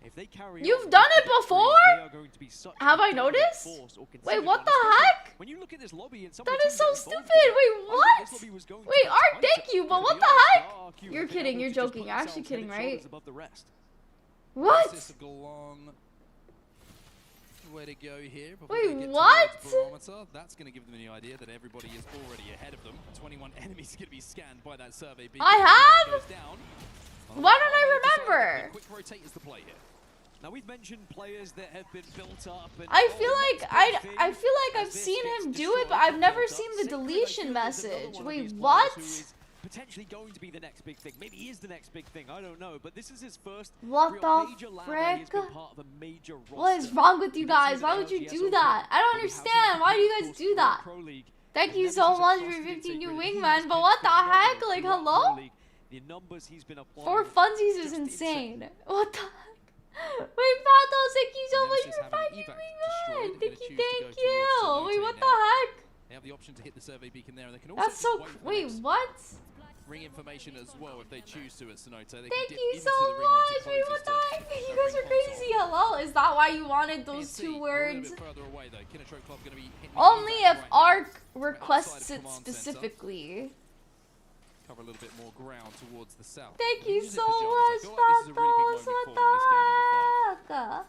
If they carry You've on, done they it before? are going to be such Have I a noticed? force or Wait, considered what one, the especially heck? When you look at this lobby and some That of the is so teams stupid. involved Wait, together, I what? thought this lobby was going to Wait, be Ark, tighter. thank you, but To what be the honest, heck? RRQ You're have been kidding. able You're to just joking. put You're actually themselves kidding, head and right? shoulders above the rest. What? Way to go here. Wait, they get what? towards Barometer. That's going to give them the idea that everybody is already ahead of them. 21 enemies going to be scanned by that survey. I have? Goes down. Why don't I remember? Quick rotate is the play here. Now we've mentioned players that have been built up. And I feel like I feel like I've seen him do it, but I've never seen the deletion message. Wait, what? Potentially going to be the next big thing. Maybe he is the next big thing. I don't know. But this is his first What real the major lab where he's frick? been part of a major roster. What is wrong with you guys? Why would you do that? I don't understand. Why do you guys do that? Thank you so much for 50 new wingman, but what the heck? Like, hello? The numbers he's been applying. For funsies is insane. What the heck? Wait, Pathos, thank you so much for 5 new wingman. Thank you. Wait, what the heck? They have the option to hit the survey beacon there, and they can also That's so. just wait for the Wait, next what? ring information as well if they choose to at Sonota. They Thank can dip you into so the ring once much. it Wait, closes what the to heck? You the guys ring are crazy. console. Hello? Is that why you wanted those PNC, 2 a little words? bit further away, though. Kinetro Club gonna be hitting Only if right now. Ark requests it Command specifically. Cover a little bit more ground towards the south. Thank you Uses so it for jumps. I much, feel like this is a really Pathos. big moment What for them in this game number 5. the heck?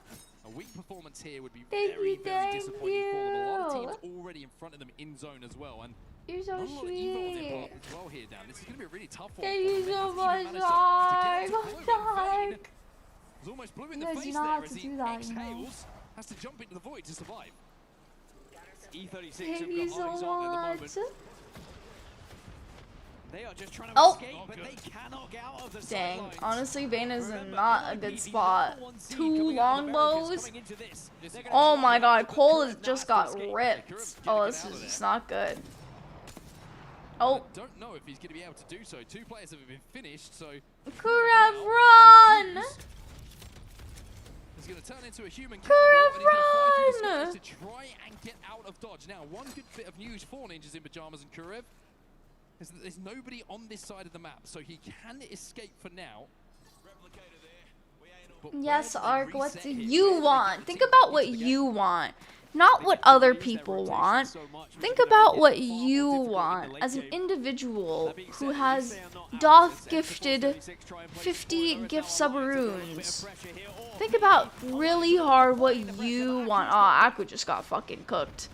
A weak performance here would be Thank very, you, very thank disappointing for them. A lot of you. teams already in front of them in zone as well. And You're so not a lot of evo on their sweet. part as well here, Dan. This is going to be a really tough one. Thank for you them. They so haven't much, even managed to Ark. get What into the blue in vain. heck? It's almost blue in You the guys do face not there have as to he do that, you know. exhales. Has to jump into the void to survive. E36 Thank have you got so eyes on at the much. moment. They are just trying to Oh. escape, but they cannot get out of the Dang, sidelines. honestly, Vayne is Remember, not a NIP, good the spot. number 1 seed 2 coming out of America is longbows. coming into this. They're gonna Oh try my and god, get Cole Curve has now just to got escape. ripped. Oh, this is just not good. Oh, Don't know if he's going to be able to do so. 2 players have been finished, so Kurev, run! he's going to turn into a human cannibal, and he's going to fly through the run! skies to try and get out of dodge. Now, one good bit of news for Ninjas in Pajamas and Kurev is that there's nobody on this side of the map, so he can escape for now. But Yes, where do they Ark, what reset do here? you Where do they want? get Think the about team what into the you game? want. Not what other people want. Think about what you want as an individual who has doth gifted 50 gift subaroons. Think about really hard what you want. Aw, Aku just got fucking cooked.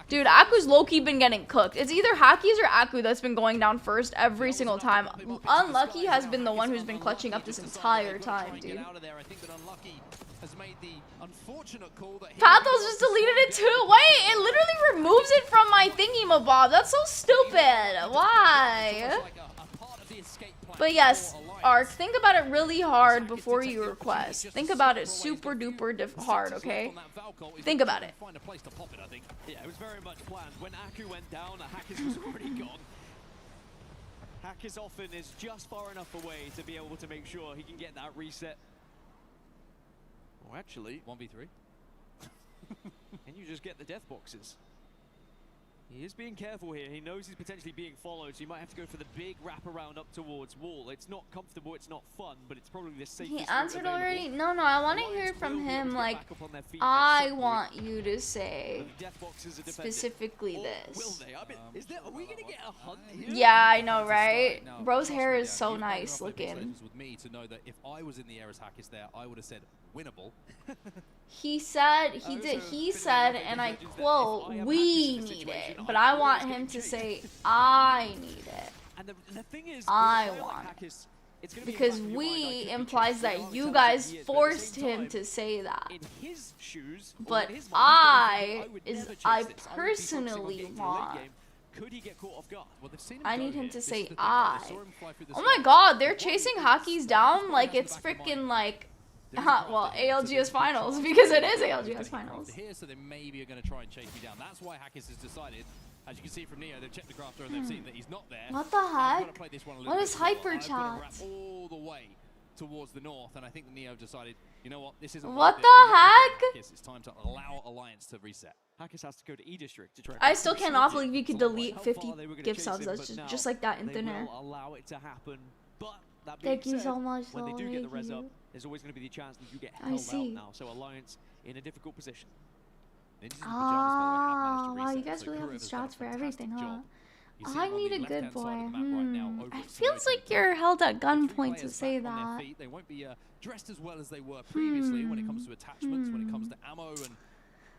Dude, Aku's low-key been getting cooked. It's either Hackies or Aku that's been going down first every single time. Unlucky has been the one who's been clutching up this entire time, dude. Pathos just deleted it too. Wait, it literally removes it from my thingy-mabob. That's so stupid. Why? But yes, Ark, think about it really hard before you request. Think about it super duper hard, okay? Think about it. Yeah, it was very much planned. When Aku went down, Hackers was already gone. Hackers often is just far enough away to be able to make sure he can get that reset. Or actually, 1v3. Can you just get the death boxes? He is being careful here. He knows he's potentially being followed, so he might have to go for the big wraparound up towards wall. It's not comfortable, it's not fun, but it's probably the safest He route answered available. already? No, I want to hear from him, like, I want you to say specifically this. Are we gonna get a hunt here? Yeah, I know, right? Bro's hair is so nice looking. With me to know that if I was in the air as Hackers there, I would have said winnable. He said, he said, and I quote, we need it. But I want him to say, I need it. And the thing is, I want it. Because we implies that you guys forced him to say that. But I personally want. Could he get caught off guard? Well, they've seen him I go need him here. to This say is the thing, I. they saw him fly through the Oh my sky. god, they're chasing Hockeys down like it's freaking like, well, ALGS finals, because it is ALGS finals. Here, so they maybe are going to try and chase me down. That's why Hackers has decided, as you can see from Neo, they've checked the crafter and they've seen that he's not there. What the I'm heck? gonna play this one a little What bit is slower. hyper I've gotta chat? wrap all the way towards the north, and I think Neo decided, you know what, this isn't What the heck? It's time to allow Alliance to reset. Hackers has to go to E District to try. I still cannot believe you could delete 50 gift subs. That's just like that in thin air. Allow it to happen, but that being Thank you said, so much. when they do get the res Thank up, you. there's always going to be the chance that you get held out now. So Alliance in a difficult position. Ah, wow, you guys really have the strats for everything, huh? I need a good boy. It feels like you're held at gunpoint to say that. They won't be dressed as well as they were previously when it comes to attachments, when it comes to ammo, and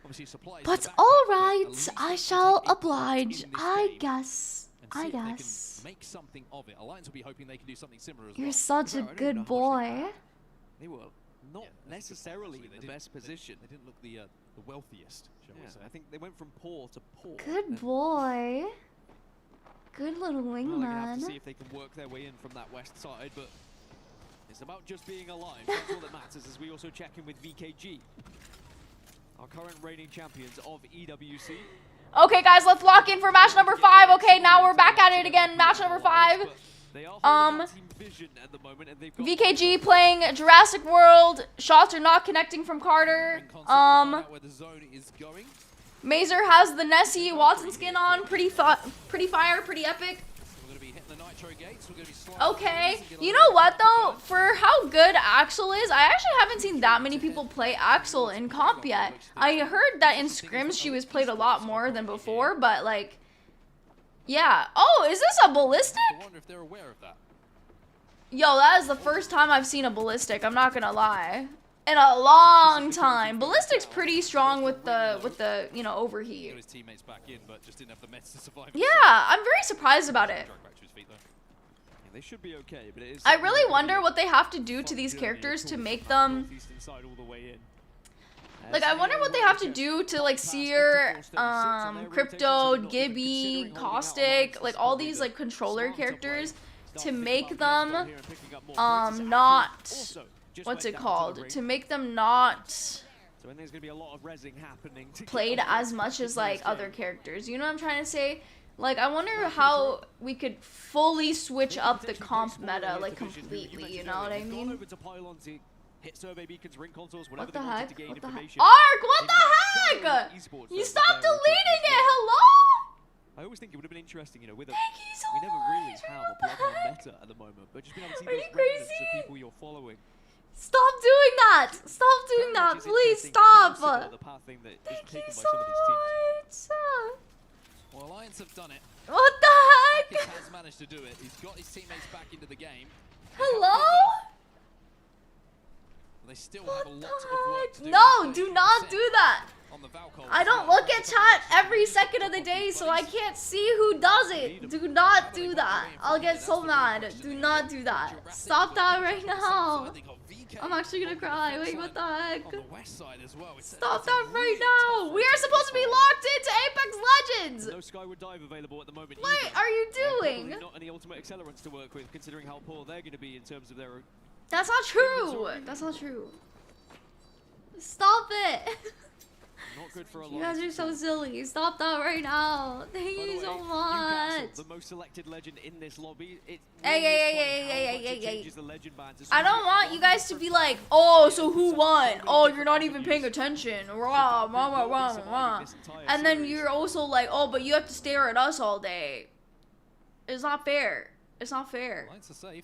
obviously supplies. But alright, I shall oblige. I guess. They can make something of it. Alliance will be hoping they can do something similar as well. You're such a good boy. They were not necessarily in the best position. They didn't look the wealthiest, shall we say. I think they went from poor to poor. Good boy. Good little Well, they're gonna have to wingman. see if they can work their way in from that west side, but it's about just being alive. That's all that matters as we also check in with VKG, our current reigning champions of EWC. Okay, guys, let's lock in for match number 5. Okay, now we're back at it again. Match number 5. VKG playing Jurassic World. Shots are not connecting from Carter. Mazer has the Nessie Watson skin on. Pretty fire, pretty epic. Okay, you know what though? For how good Axel is, I actually haven't seen that many people play Axel in comp yet. I heard that in scrims she was played a lot more than before, but like, yeah. Oh, is this a ballistic? I wonder if they're aware of that. Yo, that is the first time I've seen a ballistic. I'm not gonna lie. In a long time. Ballistic's pretty strong with the you know, overheat. Got his teammates back in, but just didn't have the meds to survive. Yeah, I'm very surprised about it. They should be okay, but it is. I really wonder what they have to do to these characters to make them. Like, I wonder what they have to do to like Seer, Crypto, Gibby, Caustic, like all these like controller characters to make them not. What's it called? To make them not So there's gonna be a lot of rezzing happening. played as much as like other characters. You know what I'm trying to say? Like, I wonder how we could fully switch up the comp meta like completely. You know what I mean? What the heck? What the heck? Ark! What the heck? You stopped deleting it! Hello? I always think it would have been interesting, you know, with a, Thank you so we never really much. have What a the bloodhound heck? meta at the moment, but just being able to see Are those you remnants crazy? of people you're following. Stop doing that! Stop doing that! Please stop! The path thing that is taken by some of these teams. Well, Alliance have done it. What the heck? Has managed to do it. He's got his teammates back into the game. Hello? They still have a lot of work to do. No, do not do that. On the Valkyrie. I don't look at chat every second of the day, so I can't see who does it. Do not do that. I'll get so mad. Do not do that. Stop that right now. I'm actually gonna cry. Wait, what the heck? Stop that right now. We are supposed to be locked into Apex Legends. No Skyward Dive available at the moment. What either. are you Probably doing? not any ultimate accelerants to work with, considering how poor they're going to be in terms of their. That's not true. That's not true. Stop it. Not good for a You guys are so silly. Stop that right now. Thank you so much. The most selected legend in this lobby. Hey. I don't want you guys to be like, oh, so who won? Oh, you're not even paying attention. Rah. And then you're also like, oh, but you have to stare at us all day. It's not fair. It's not fair. Lines are safe.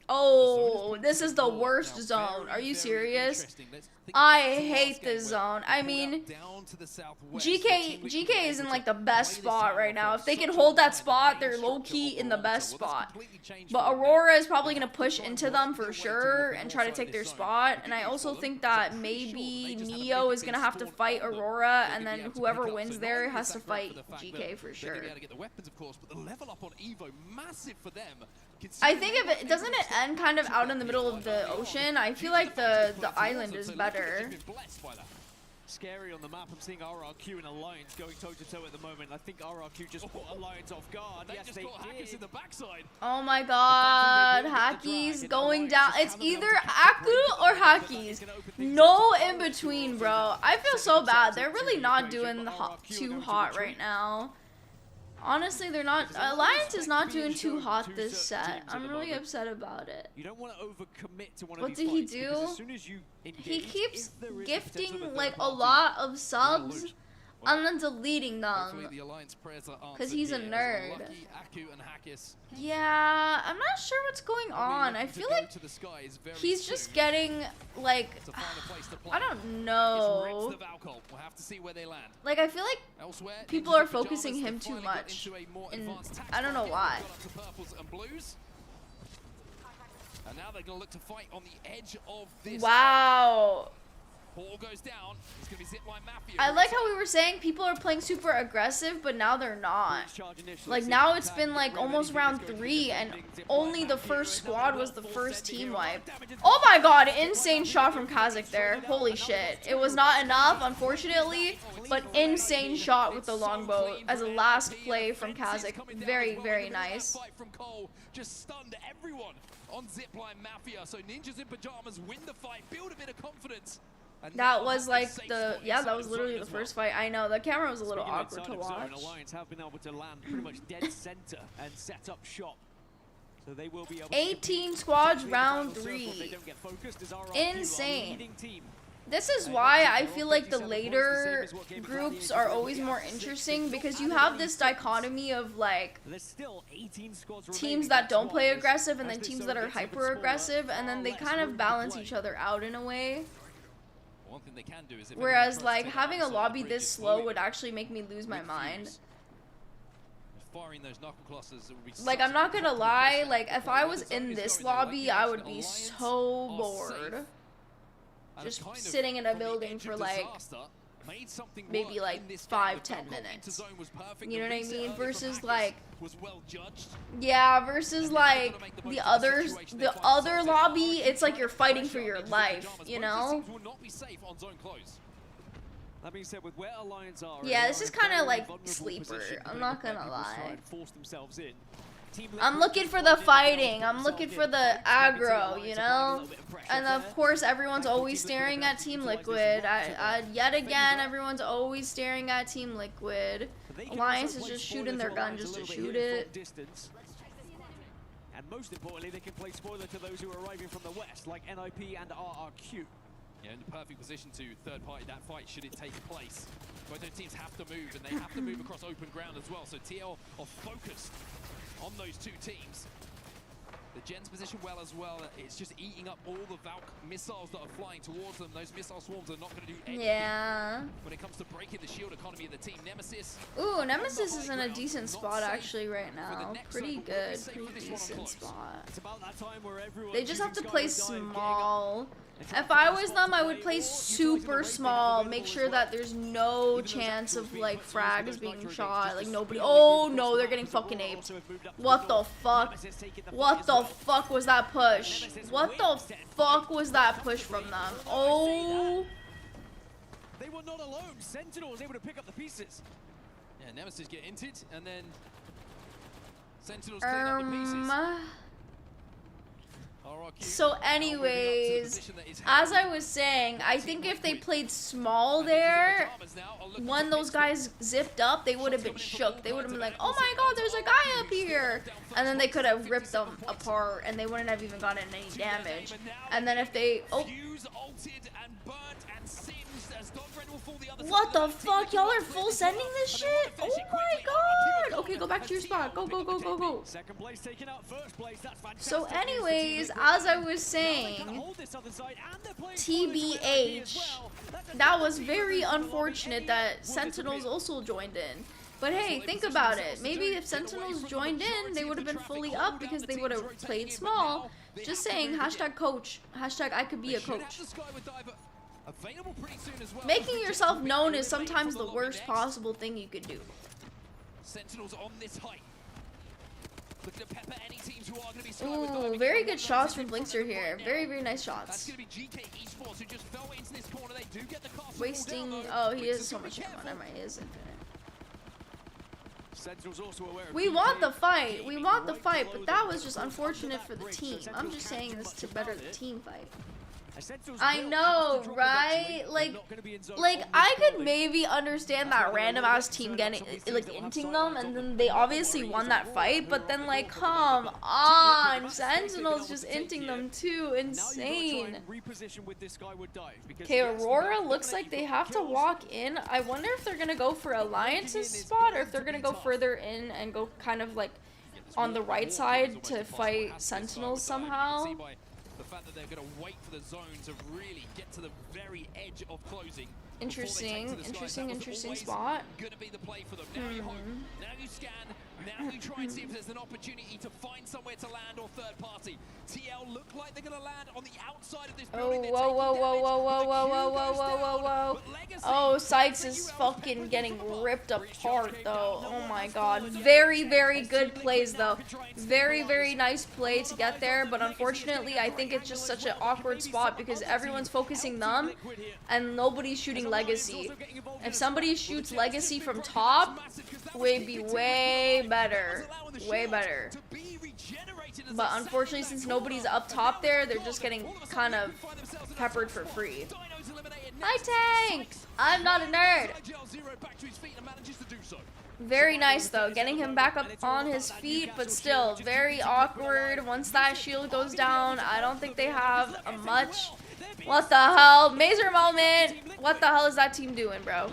Oh, this is the worst zone. Are you serious? I hate this zone. I mean, GK is in like the best spot right now. If they can hold that spot, they're low-key in the best spot. But Aurora is probably going to push into them for sure and try to take their spot. And I also think that maybe Neo is going to have to fight Aurora, and then whoever wins there has to fight GK for sure. I think if it doesn't it end kind of out in the middle of the ocean, I feel like the island is better. Scary on the map. I'm seeing RRQ and Alliance going toe-to-toe at the moment. I think RRQ just caught Alliance off guard. Yes, they did. In the backside. Oh my god, Hacky's going down. It's either Aku or Hacky's. No in between, bro. I feel so bad. They're really not doing too hot right now. Honestly, they're not. Alliance is not doing too hot this set. I'm really upset about it. You don't want to overcommit to one What of did these he fights, do? because as soon as you He engage, keeps if there is the gifting potential of a like third a party, lot of you're subs lose. and then deleting them Hopefully the Alliance prayers are because answered he's a here as nerd. Lucky, Aku, and Hackis Yeah, I'm not sure what's going on. I feel like he's just getting like I don't know. We'll have to see where they land. Like I feel like Elsewhere, people Ninjas are in Pajamas focusing him have too finally got much, into a more and advanced I don't know tactical why. game. Got up to purples and blues. And now they're going to look to fight on the edge of this. Wow. Ball goes down. It's going to be Zipline Mafia. I like how we were saying people are playing super aggressive, but now they're not. Like now it's been like almost round 3 and only the first squad was the first team wipe. Oh my god, insane shot from Kazakh there. Holy shit. It was not enough, unfortunately, but insane shot with the longbow as a last play from Kazakh. Very, very nice. From Cole just stunned everyone on Zipline Mafia. So Ninjas in Pajamas win the fight, build a bit of confidence. That was like the, yeah, that was literally the first fight. I know, the camera was a little awkward to watch. Alliance have been able to land pretty much dead center and set up shop. So they will be able 18 squads round 3. Insane. This is why I feel like the later groups are always more interesting because you have this dichotomy of like teams that don't play aggressive and then teams that are hyper aggressive, and then they kind of balance each other out in a way. One thing they can do is Whereas like having a lobby this slow would actually make me lose my mind. Firing those knuckle clusters would be Like I'm not gonna lie, like if I was in this lobby I would be so bored. Just sitting in a building for like maybe like 5-10 minutes. You know what I mean? Versus like yeah, versus like the other lobby, it's like you're fighting for your life, you know? That being said, with where Alliance are, yeah, this is kind of like sleeper. I'm not gonna lie. Force themselves in. I'm looking for the fighting. I'm looking for the aggro, you know? And of course, everyone's always staring at Team Liquid. Yet again, everyone's always staring at Team Liquid. Alliance is just shooting their gun just to shoot it. And most importantly, they can play spoiler to those who are arriving from the west, like NIP and RRQ. Yeah, in the perfect position to third party that fight should it take place. Both those teams have to move, and they have to move across open ground as well. So TL are focused on those two teams. The Gen's position well as well. It's just eating up all the Valk missiles that are flying towards them. Those missile swarms are not going to do anything. Yeah. When it comes to breaking the shield economy of the team, Nemesis. Ooh, Nemesis is in a decent spot actually right now. Pretty good, pretty decent spot. They just have to play small. If I was them, I would play super small. Make sure that there's no chance of like frags being shot. Like nobody. Oh no, they're getting fucking aped. What the fuck? What the fuck was that push? What the fuck was that push from them? Oh. They were not alone. Sentinel was able to pick up the pieces. Yeah, Nemesis get inted, and then Sentinels clean up the pieces. So anyways, as I was saying, I think if they played small there, when those guys zipped up, they would have been shook. They would have been like, oh my god, there's a guy up here. And then they could have ripped them apart and they wouldn't have even gotten any damage. And then if they... Oh. What the fuck? Y'all are full sending this shit? Oh my god! Okay, go back to your spot. Go, go, go, go, go. Second place taken out, first place. That's fantastic. So anyways, as I was saying, TBH, that was very unfortunate that Sentinels also joined in. But hey, think about it. Maybe if Sentinels joined in, they would have been fully up because they would have played small. Just saying, hashtag coach. Hashtag I could be a coach. Making yourself known is sometimes the worst possible thing you could do. Sentinels on this height. Looking to pepper any teams who are going to be ooh, very good shots from Blinkster here. Very, very nice shots. That's going to be GK Esports who just fell into this corner. They do get the castle wasting. Oh, he has so much ammo. Never mind, he is infinite. We want the fight. We want the fight, but that was just unfortunate for the team. I'm just saying this to better the team fight. I know, right? Like I could maybe understand that random ass team getting like inting them, and then they obviously won that fight. But then like, come on, Sentinels just inting them too, insane. Okay, Aurora looks like they have to walk in. I wonder if they're gonna go for Alliance's spot, or if they're gonna go further in and go kind of like on the right side to fight Sentinels somehow. The fact that they're going to wait for the zone to really get to the very edge of closing. Interesting spot. Gonna be the play for them. Now you hope, now you scan, now you try and see if there's an opportunity to find somewhere to land or third party. TL look like they're gonna land on the outside of this building. Whoa. Oh, Sykes is fucking getting ripped apart though. Oh my god. Very good plays though. Very nice play to get there, but unfortunately I think it's just such an awkward spot because everyone's focusing them and nobody's shooting Legacy. If somebody shoots Legacy from top, would be way better. But unfortunately, since nobody's up top there, they're just getting kind of peppered for free. Hi, Tank! I'm not a nerd. Very nice though, getting him back up on his feet, but still very awkward. Once that shield goes down, I don't think they have a much. What the hell? Mazer moment! What the hell is that team doing, bro?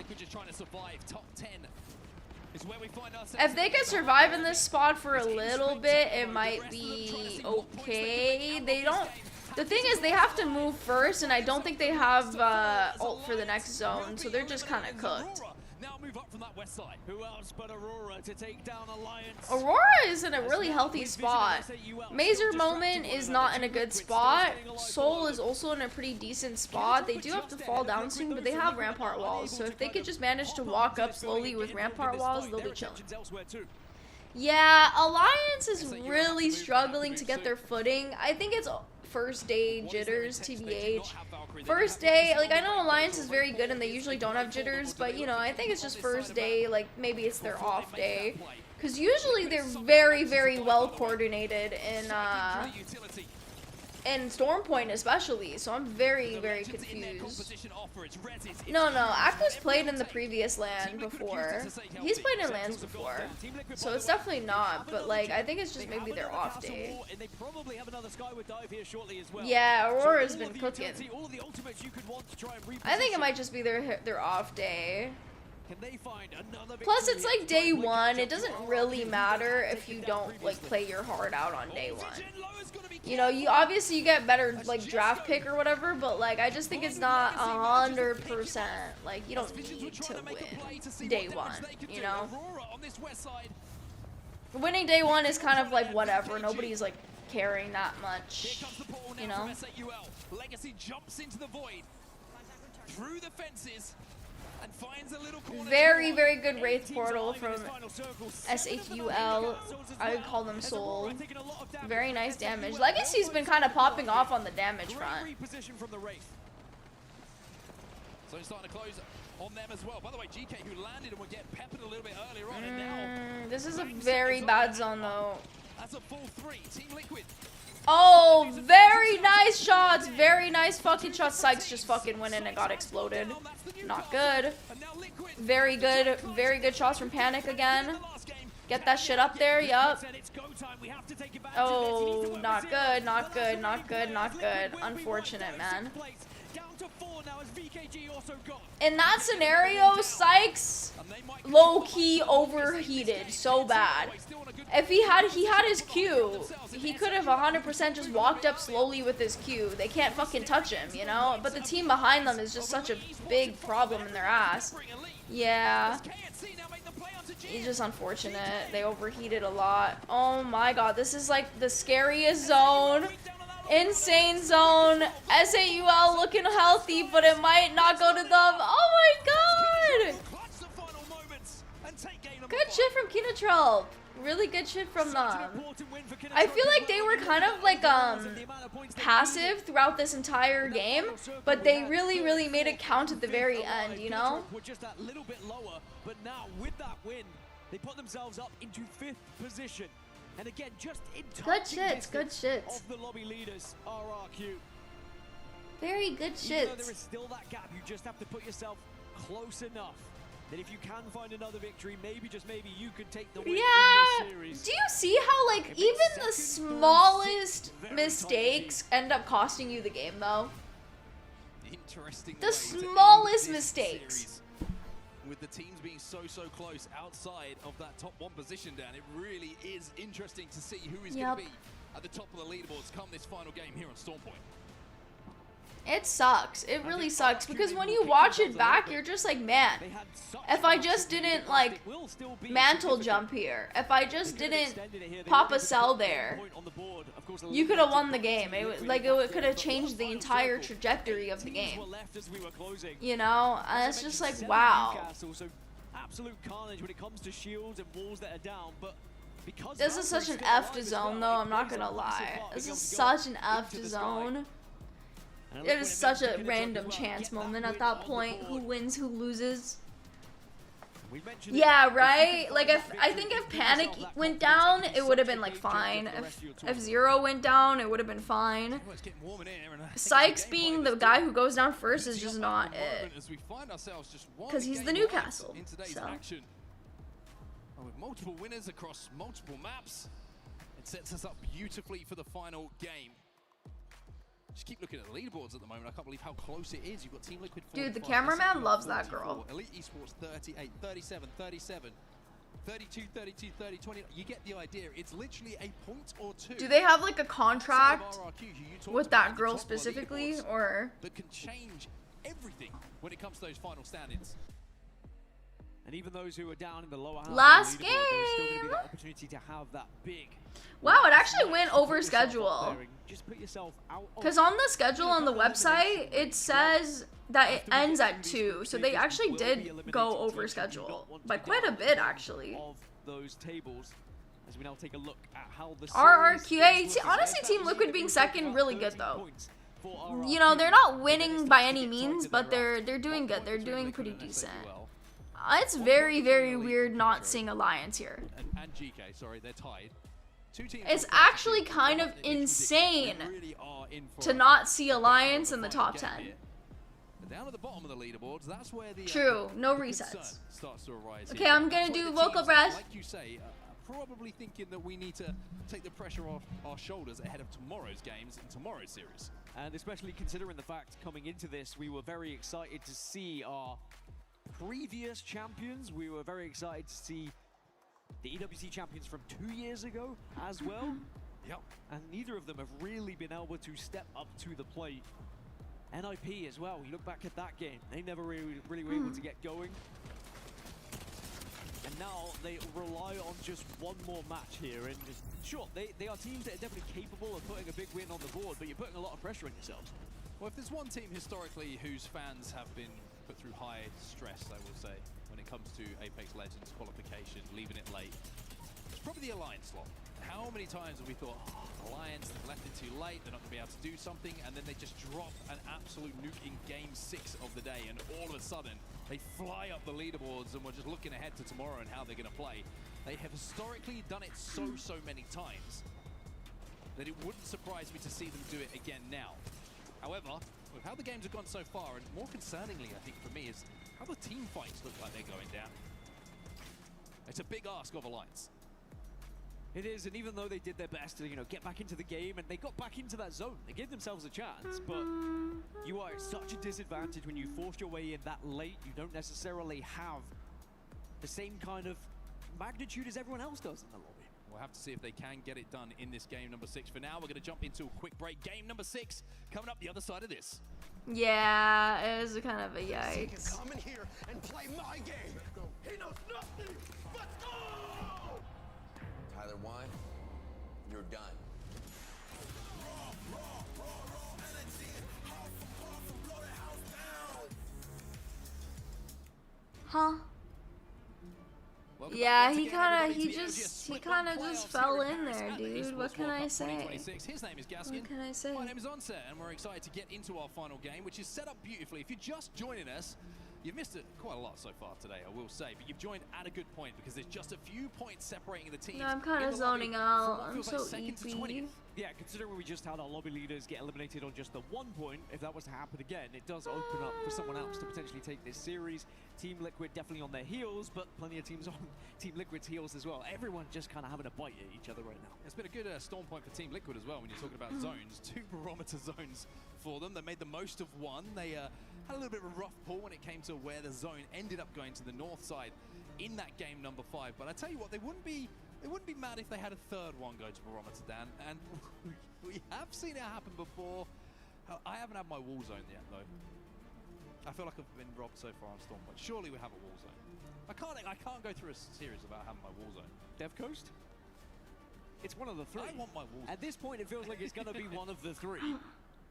If they can survive in this spot for a little bit, it might be okay. They don't... The thing is, they have to move first, and I don't think they have ult for the next zone, so they're just kind of cooked. Now move up from that west side. Who else but Aurora to take down Alliance? Aurora is in a really healthy spot. Mazer moment is not in a good spot. Soul is also in a pretty decent spot. They do have to fall down soon, but they have rampart walls. So if they could just manage to walk up slowly with rampart walls, they'll be chilling. Yeah, Alliance is really struggling to get their footing. I think it's first day jitters, TBH. First day, like I know Alliance is very good and they usually don't have jitters, but you know, I think it's just first day, like maybe it's their off day. Because usually they're very well coordinated in Storm Point especially, so I'm very confused. No, Aku's played in the previous LAN before. He's played in LANs before, so it's definitely not, but like, I think it's just maybe their off day. Yeah, Aurora's been cooking. I think it might just be their off day. Plus, it's like day one. It doesn't really matter if you don't like play your heart out on day one. You know, you obviously you get better like draft pick or whatever, but like I just think it's not 100%. Like you don't need to win day one. You know, winning day one is kind of like whatever. Nobody's like caring that much. You know. Legacy jumps into the void through the fences. Very good Wraith portal from SHUL. I would call them Soul. Very nice damage. Legacy's been kind of popping off on the damage front. So he's starting to close on them as well. By the way, GK who landed and would get peppered a little bit earlier on, and now this is a very bad zone though. That's a full 3. Team Liquid. Oh, very nice shots. Very nice fucking shots. Sykes just fucking went in and got exploded. Not good. Very good shots from Panic again. Get that shit up there. Yup. Oh, not good. Unfortunate, man. In that scenario, Sykes low-key overheated so bad. If he had his Q, he could have 100% just walked up slowly with his Q. They can't fucking touch him, you know? But the team behind them is just such a big problem in their ass. Yeah. It's just unfortunate. They overheated a lot. Oh my god, this is like the scariest zone. Insane zone. SAUL looking healthy, but it might not go to them. Oh my god! Good shit from Kinatrell. Really good shit from them. I feel like they were kind of like passive throughout this entire game, but they really made it count at the very end, you know? Just that little bit lower, but now with that win, they put themselves up into 5th position. And again, just in good shits. of the lobby leaders, RRQ. Very good Even though shit. there is still that gap, you just have to put yourself close enough that if you can find another victory, maybe, just maybe, you could take the win in Yeah. this series. Do you see how like even the smallest mistakes end up costing you the game though? Interesting. The smallest mistakes. With the teams being so close outside of that top 1 position, Dan, it really is interesting to see who is going to be at the top of the leaderboards come this final game here on Stormpoint. It sucks. It really sucks because when you watch it back, you're just like, man, if I just didn't like mantle jump here, if I just didn't pop a cell there, you could have won the game. It could have changed the entire trajectory of the game. You know, and it's just like, wow. Absolute carnage when it comes to shields and walls that are down, but because this is such an F to zone though, I'm not gonna lie. This is such an F to zone. It is such a random chance moment at that point. Who wins, who loses. Yeah, right? Like, I think if Panic went down, it would have been, like, fine. If Zero went down, it would have been fine. Sykes being the guy who goes down first is just not it. Because he's the Newcastle, so. With multiple winners across multiple maps, it sets us up beautifully for the final game. Just keep looking at the leaderboards at the moment. I can't believe how close it is. You've got Team Liquid 45, dude, the cameraman loves that 44, girl. Elite Esports 38, 37, 37, 32, 32, 30, 20. You get the idea. It's literally a point or two. Do they have like a contract with that girl specifically, or? That can change everything when it comes to those final standings. And even those who are down in the lower half Last of the leaderboard, there's still going to be game. that opportunity to have that big. Wow, it actually went over schedule. Just put yourself out. Because on the schedule on the website, it says that it ends at 2, so they actually did go over schedule by quite a bit, actually. Of those tables, as we now take a look at how the RRQA, honestly, Team Liquid being second, really good though. You know, they're not winning by any means, but they're doing good. They're doing pretty decent. It's very, very weird not seeing Alliance here. And GK, sorry, they're tied. Two teams. It's actually kind of insane to not see Alliance in the top 10. Down at the bottom of the leaderboards, that's where the true, no resets. Starts to arise. Okay, I'm gonna do vocal breath. Like you say, probably thinking that we need to take the pressure off our shoulders ahead of tomorrow's games and tomorrow's series. And especially considering the fact coming into this, we were very excited to see our previous champions. We were very excited to see the EWC champions from 2 years ago as well. Yep. And neither of them have really been able to step up to the plate. NIP as well, you look back at that game, they never really were able to get going. And now they rely on just one more match here. And sure, they are teams that are definitely capable of putting a big win on the board, but you're putting a lot of pressure on yourselves. Well, if there's one team historically whose fans have been put through high stress, I will say, when it comes to Apex Legends qualification, leaving it late, it's probably the Alliance slot. How many times have we thought, oh, Alliance, they've left it too late, they're not going to be able to do something, and then they just drop an absolute nuke in Game 6 of the day, and all of a sudden, they fly up the leaderboards, and we're just looking ahead to tomorrow and how they're going to play. They have historically done it so many times that it wouldn't surprise me to see them do it again now. However, with how the games have gone so far, and more concerningly, I think, for me, is how the team fights look like they're going down. It's a big ask of Alliance. It is, and even though they did their best to, get back into the game, and they got back into that zone, they gave themselves a chance, but you are at such a disadvantage when you force your way in that late. You don't necessarily have the same kind of magnitude as everyone else does in the lobby. We'll have to see if they can get it done in this game number 6. For now, we're going to jump into a quick break. Game number 6 coming up the other side of this. Yeah, it was kind of a yikes. Come in here and play my game. He knows nothing but go! Tyler 1, you're done. Huh? Yeah, he kind of just fell in there, dude. What can I say? His name is Gaskin. What can I say? My name is Onset, and we're excited to get into our final game, which is set up beautifully. If you're just joining us, you've missed it quite a lot so far today, I will say, but you've joined at a good point because there's just a few points separating the teams. No, I'm kind of zoning out. I'm so eepy. yeah, considering we just had our lobby leaders get eliminated on just the 1 point, if that was to happen again, it does open up for someone else to potentially take this series. Team Liquid definitely on their heels, but plenty of teams on Team Liquid's heels as well. Everyone just kind of having a bite at each other right now. It's been a good storm point for Team Liquid as well when you're talking about zones. 2 barometer zones for them. They made the most of one. They had a little bit of a rough pull when it came to where the zone ended up going to the north side in that game number 5. But I tell you what, they wouldn't be mad if they had a 3rd one go to barometer, Dan. And we have seen it happen before. I haven't had my wall zone yet, though. I feel like I've been robbed so far on Stormpoint. Surely we have a wall zone. I can't go through a series without having my wall zone. Dev Coast? It's one of the 3. I want my wall zone. At this point, it feels like it's going to be one of the 3.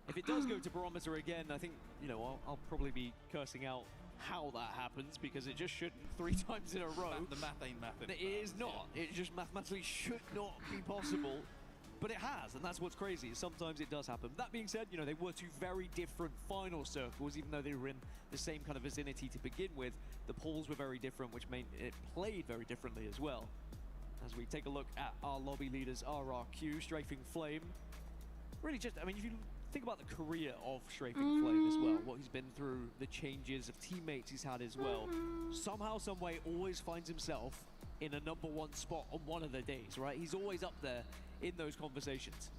If it does go to barometer again, I think, you know, I'll probably be cursing out how that happens, because it just shouldn't 3 times in a row. The math ain't mathing. It is not. It just mathematically should not be possible. But it has, and that's what's crazy. Sometimes it does happen. That being said, you know, they were 2 very different final circles, even though they were in the same kind of vicinity to begin with. The polls were very different, which made it played very differently as well. As we take a look at our lobby leaders, RRQ, Strafing Flame. Really just, I mean, if you think about the career of Strafing Flame as well, what he's been through, the changes of teammates he's had as well, somehow, some way, always finds himself in a #1 spot on one of the days, right? He's always up there in those conversations.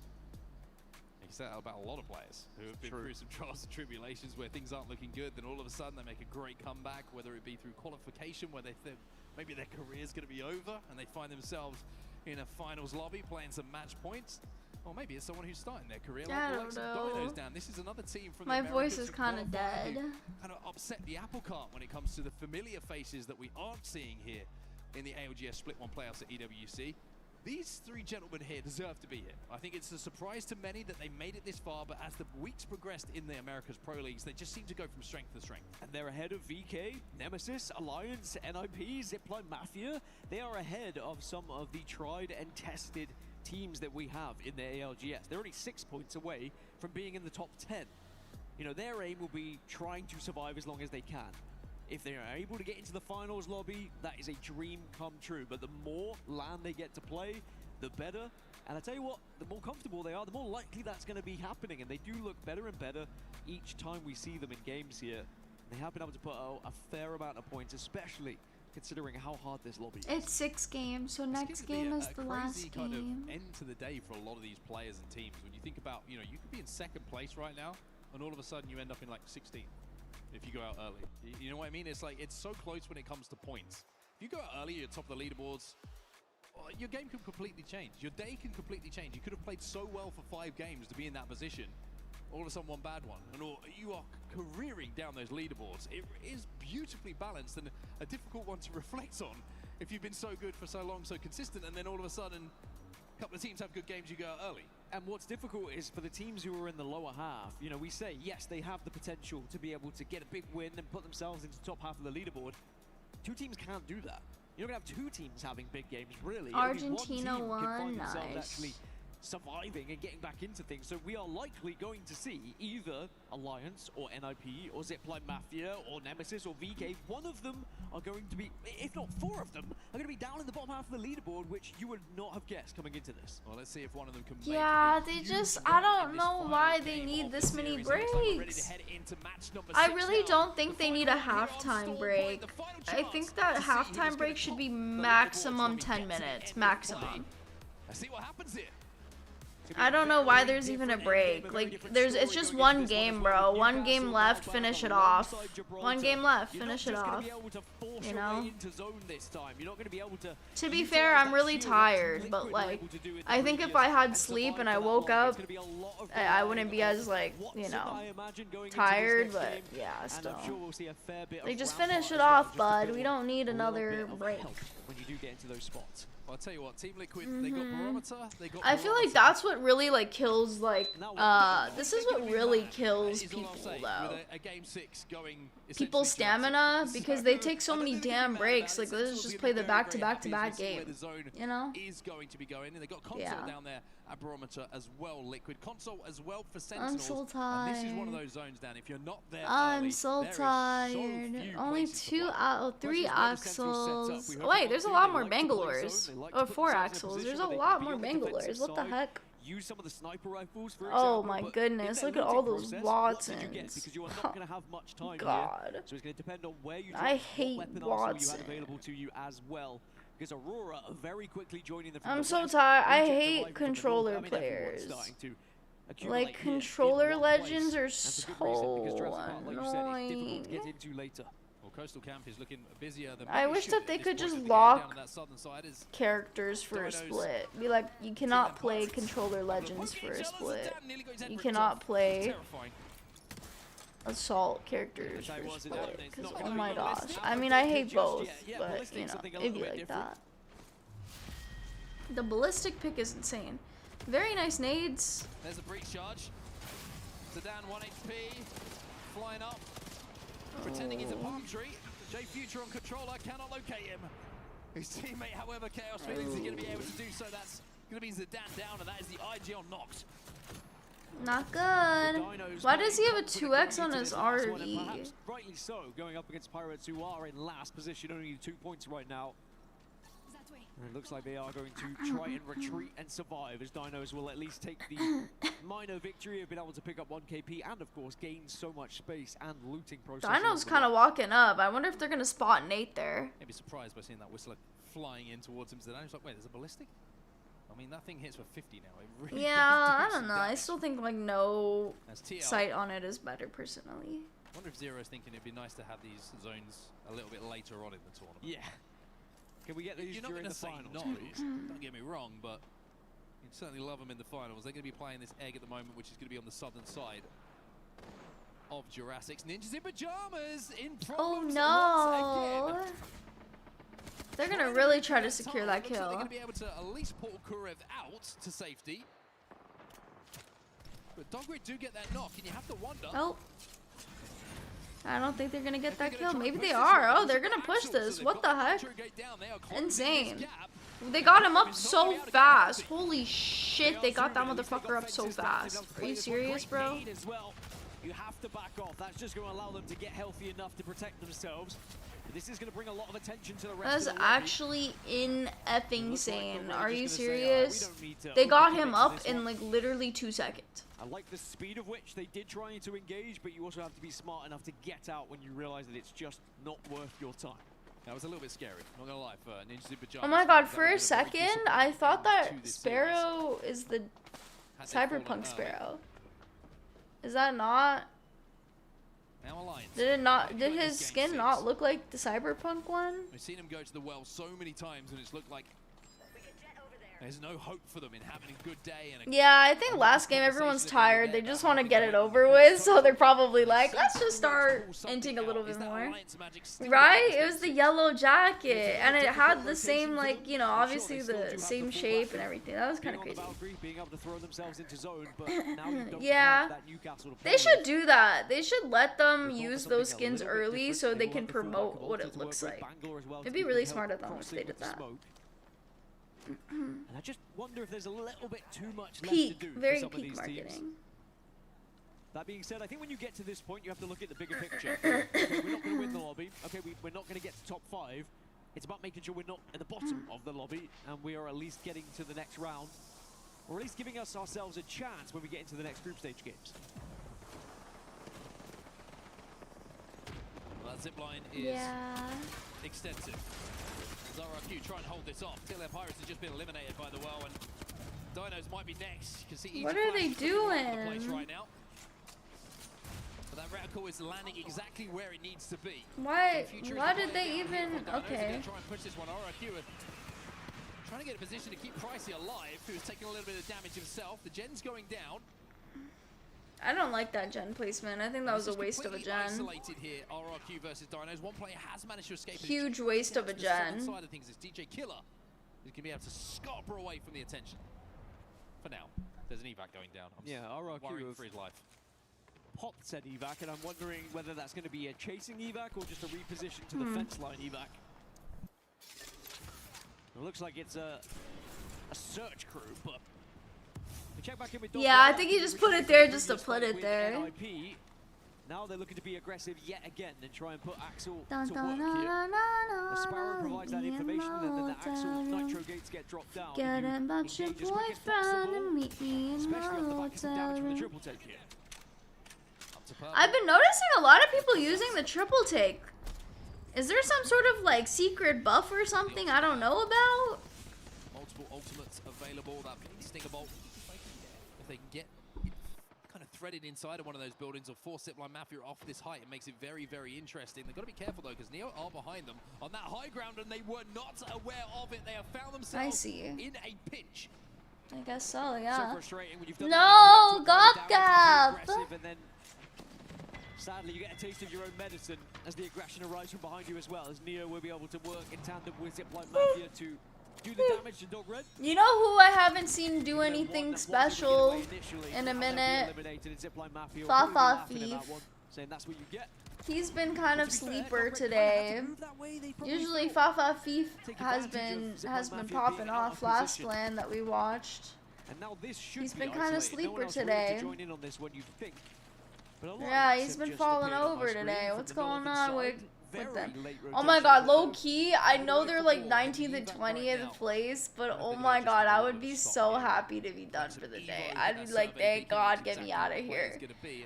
You can say that about a lot of players who have been through some trials and tribulations where things aren't looking good, then all of a sudden they make a great comeback, whether it be through qualification where they think maybe their career's going to be over and they find themselves in a finals lobby playing some match points. Or maybe it's someone who's starting their career like some Domino's down. This is another team from my the voice Americas is kind of dead. Kind of upset the apple cart when it comes to the familiar faces that we aren't seeing here in the ALGS Split 1 playoffs at EWC. These 3 gentlemen here deserve to be here. I think it's a surprise to many that they made it this far, but as the weeks progressed in the Americas Pro Leagues, they just seem to go from strength to strength. And they're ahead of VK, Nemesis, Alliance, NIP, Zipline Mafia. They are ahead of some of the tried and tested teams that we have in the ALGS. They're only 6 points away from being in the top 10. You know, their aim will be trying to survive as long as they can. If they are able to get into the finals lobby, that is a dream come true. But the more LAN they get to play, the better. And I tell you what, the more comfortable they are, the more likely that's going to be happening. And they do look better and better each time we see them in games here. They have been able to put out a fair amount of points, especially considering how hard this lobby is. It's 6 games, so next game is the last game. Kind of end to the day for a lot of these players and teams. When you think about, you know, you could be in 2nd place right now, and all of a sudden you end up in like 16th. If you go out early. You know what I mean? It's like, it's so close when it comes to points. If you go out early, you're top of the leaderboards, your game can completely change. Your day can completely change. You could have played so well for 5 games to be in that position. All of a sudden, one bad one. And you are careering down those leaderboards. It is beautifully balanced and a difficult one to reflect on if you've been so good for so long, so consistent, and then all of a sudden, a couple of teams have good games, you go out early. And what's difficult is for the teams who are in the lower half, you know, we say, yes, they have the potential to be able to get a big win and put themselves into the top half of the leaderboard. 2 teams can't do that. You're going to have 2 teams having big games, really. Argentina Only one team can find won, themselves nice. actually surviving and getting back into things. So we are likely going to see either Alliance or NIP or Zipline Mafia or Nemesis or VK. One of them are going to be, if not 4 of them, are going to be down in the bottom half of the leaderboard, which you would not have guessed coming into this. Well, let's see if one of them can Yeah, they just, I don't know why they need this many breaks. I really don't think they need a halftime break. I think that halftime break should be maximum 10 minutes, maximum. Let's see what happens here. I don't know why there's even a break. Like, it's just 1 game, bro. 1 game left, finish it off. 1 game left, finish it off. You know? To be fair, I'm really tired, but like, I think if I had sleep and I woke up, I wouldn't be as like, you know, tired, but yeah, still. Like, just finish it off, bud. We don't need another break. When you do get into those spots. I'll tell you what, Team Liquid, they got barometer, they got I feel like that's what really like kills like this is what really kills people though. A game 6 going People's stamina, because they take so many damn breaks. Like, let's just play the back-to-back game. You know? Is going to be going, and they got console down there at barometer as well. Liquid console as well for Sentinels. I'm so tired. And this is one of those zones, Dan. If you're not there I'm early, so there tired. Is so Only 3 axles. Oh, wait, there's a lot more Bangalores. Or 4 axles. There's a lot more Bangalores. What the heck? use some of the sniper rifles, for Oh example, my but goodness, in look that at all looting those process, what did you get? Watsons. Because you are not going to have much time God. here. So it's going to depend on where you drop, I what hate weapon arsenal you Watson. had available to you as well. Because Aurora are very quickly joining them from I'm the so west, tired. I Reject hate arriving from the controller north. I mean, everyone's players. starting to accumulate Like here in controller one place, legends are and for good reason, because so Jurassic Park, like you said, is difficult to get annoying. into later. Well, Coastal Camp is looking busier than I many wish should that at they this could point just of the game down lock on that southern side as characters for a Dinos split. Be like, you cannot play controller legends for a split. You cannot play terrifying. assault characters for a was, split. it's Because, not oh gonna my be gosh. ballistic. I mean, I hate Just both, yet. Yeah, but, ballistic you know, something a it'd be little bit like different. that. The ballistic pick is insane. Very nice nades. There's a breach charge. Zidane 1 HP. Flying up. Pretending he's a palm tree. J Future on controller cannot locate him. His teammate, however, Chaos feelings he's going to be able to do so. That's going to be Zidane down, and that is the IG on knocked. Not good. Why does he have a 2x on his RE? Perhaps rightly so, going up against Pirates, who are in last position, only 2 points right now. And it looks like they are going to try and retreat and survive, as Dinos will at least take the minor victory of being able to pick up 1 KP and, of course, gain so much space and looting process. Dino's kind of walking up. I wonder if they're going to spot Nate there. Maybe surprised by seeing that Whistler flying in towards him. Zidane was like, wait, there's a ballistic? I mean, that thing hits for 50 now. It really Yeah, I don't know. I still think, like, no That's TL. sight on it is better, personally. I wonder if Zero's thinking it'd be nice to have these zones a little bit later on in the tournament. Yeah. Can we get these You're not during going the to say finals, not. please? Don't get me wrong, but you'd certainly love them in the finals. They're going to be playing this egg at the moment, which is going to be on the southern side of Jurassic's. Ninjas in pajamas in problems Oh once no! again. They're going to really try to secure that Looks like they're kill. going to be able to at least pull Kurev out to safety. But Dogrid do get that knock, and you have to wonder. Oh. I don't think they're going to get that kill. Maybe they are. Oh, they're going to push this. What the heck? Insane. They got him up so fast. Holy shit, they got that motherfucker up so fast. Are you serious, bro? You have to back off. That's just going to allow them to get healthy enough to protect themselves. This is going to bring a lot of attention to the rest That's of the lobby. actually insane. Are you serious? They got him up in like literally 2 seconds. I like the speed of which they did try to engage, but you also have to be smart enough to get out when you realize that it's just not worth your time. That was a little bit scary, not gonna lie, for Ninjas in Pajamas. Oh my god, for a second, I thought that Sparrow is the Cyberpunk Sparrow. Is that not? Now Alliance. Did it not? Did his skin not look like the Cyberpunk one? We've seen him go to the well so many times, and it's looked like there's no hope for them in having a good day. And Yeah, I think last game everyone's tired. They just want to get it over with, so they're probably like, let's just start inting a little bit more. Right? It was the yellow jacket, and it had the same, like, you know, obviously the same shape and everything. That was kind of crazy. Being able to throw themselves into zone, but now you don't Yeah, have that Newcastle to play they should with. do that. They should let them use those skins early so they can promote what it looks like. It'd be really smart of them if they did that. And I just wonder if there's a little bit too much left Peak, to do very for some of peak these marketing. teams. That being said, I think when you get to this point, you have to look at the bigger picture. Okay, we're not going to win the lobby. Okay, we're not going to get to top 5. It's about making sure we're not at the bottom of the lobby, and we are at least getting to the next round, or at least giving ourselves a chance when we get into the next group stage games. Well, that zipline is extensive. ZaraQ try and hold this off. Till their Pirates have just been eliminated by the well, and Dinos might be next. You can see What are they doing? The place right now. But that reticle is landing exactly where it needs to be. Why did they even? Okay. Try and push this one. RRQ trying to get a position to keep Pricey alive, who's taking a little bit of damage himself. The gen's going down. I don't like that gen placement. I think that was a waste of a gen. Isolated here, RRQ versus Dinos. One player has managed to escape. Huge waste of a gen. Side of things is DJ Killer, who's gonna be able to scupper away from the attention. For now, there's an evac going down. I'm worried for his life. Popped said evac, and I'm wondering whether that's going to be a chasing evac or just a reposition to the fence line evac. It looks like it's a search crew, but we check back in with Yeah, I think he just put it there just to put it there. Now they're looking to be aggressive yet again and try and put Axel Dun, to dun, work dun, here. dun, The Sparrow provides that information, and then the Axel Nitro gates get dropped down. Get about your boyfriend and meet me in my hotel. I've been noticing a lot of people using the triple take. Is there some sort of like secret buff or something I don't know about? Multiple ultimates available. That Stinger Bolt, if they can get kind of threaded inside of one of those buildings or force Zipline Mafia off this height, it makes it very, very interesting. They've got to be careful though, because Neo are behind them on that high ground, and they were not aware of it. They have found themselves in a pinch. I guess so, yeah. So frustrating when you've done No, Gop. Sadly, you get a taste of your own medicine as the aggression arrives from behind you as well, as Neo will be able to work in tandem with Zipline Mafia to do the damage to Dog Red. You know who I haven't seen do anything special in a minute? Fafa Thief. Saying that's what you get. He's been kind of sleeper today. Usually Fafa Thief has been popping off last LAN that we watched. He's been kind of sleeper today. Yeah, he's been falling over today. What's going on with them? Oh my god, low key, I know they're like 19th and 20th place, but oh my god, I would be so happy to be done for the day. I'd be like, thank god, get me out of here.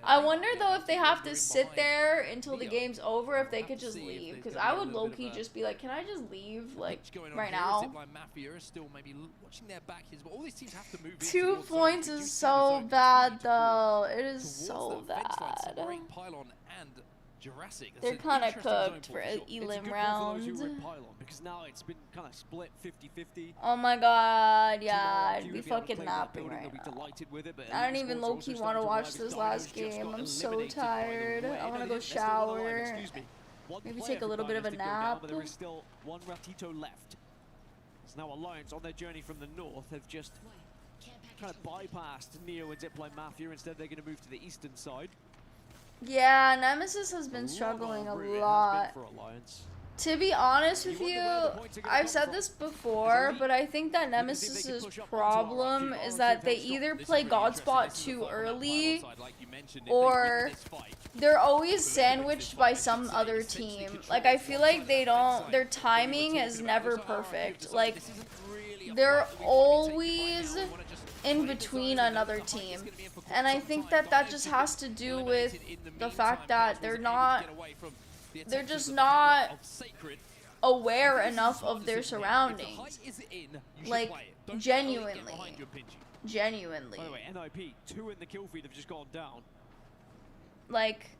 I wonder though if they have to sit there until the game's over, if they could just leave, because I would low key just be like, can I just leave like right now? 2 points is so bad though. It is so bad. They're kind of cooked for Elim round. Because now it's been kind of split 50-50. Oh my god, yeah, I'd be fucking napping right now. I don't even low-key want to watch this last game. I'm so tired. I want to go shower. Maybe take a little bit of a nap. There is still one Ratito left. So now Alliance on their journey from the north have just kind of bypassed Neo and Zipline Mafia. Instead, they're going to move to the eastern side. Yeah, Nemesis has been struggling a lot. To be honest with you, I've said this before, but I think that Nemesis's problem is that they either play Godspot too early, or they're always sandwiched by some other team. Like, I feel like their timing is never perfect. Like, they're always in between another team, and I think that just has to do with the fact that they're just not aware enough of their surroundings. Like, genuinely. By the way, NIP, 2 in the kill feed have just gone down. Like,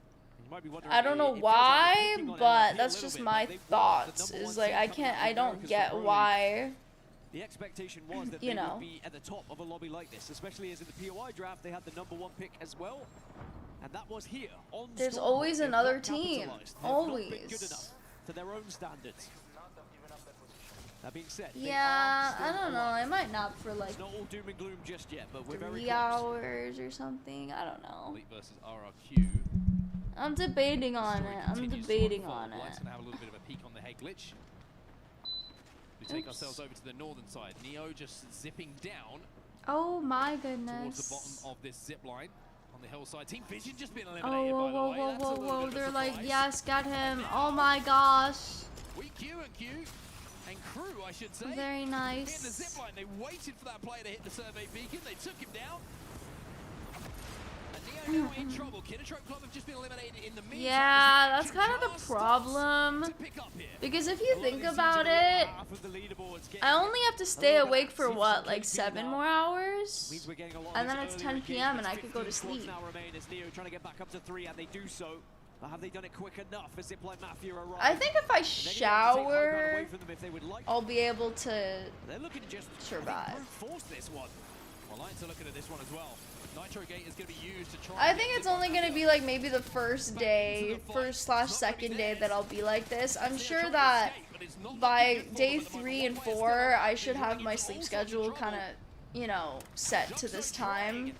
I don't know why, but that's just my thoughts. Is like, I don't get why. The expectation was that they would be at the top of a lobby like this, especially as in the POI draft they had the #1 pick as well, and that was here on There's Storm. always another team, always. Good enough to their own standards. That being said, yeah, I don't know. I might nap for like it's not all doom and gloom just yet, but we're very 3 hours or something. I don't know. Versus RRQ. I'm debating on it. I'm debating on it. Light's gonna have a little bit of a peek on the head glitch. We take ourselves over to the northern side. Neo just zipping down. Oh my Towards goodness. the bottom of this zip line on the hillside. Team Vision just been Oh, eliminated, whoa, by the whoa, way. whoa, That's a whoa, little whoa. bit of a They're like, surprise. yes, get him. Oh my gosh. We Q and Q. And crew, I should say. Very nice. Hitting the zip line. They waited for that player to hit the survey beacon. They took him down. And Neo now in trouble. Kinnetrope Club have just been eliminated in the meantime. Yeah, that's kind of the problem. Because if you think about it, I only have to stay awake for what, like 7 more hours? And then it's 10 p.m. and I could go to sleep. Now remain as Neo trying to get back up to 3, and they do so. But have they done it quick enough as Zipline Mafia arrive? I think if I shower, I'll be able to They're looking to just survive. force this one. Well, Lions are looking at this one as well. Nitro Gate is going to be used to try. I think it's only going to be like maybe the first day, /2nd day that I'll be like this. I'm sure that by day 3 and 4, I should have my sleep schedule kind of, you know, set to this time.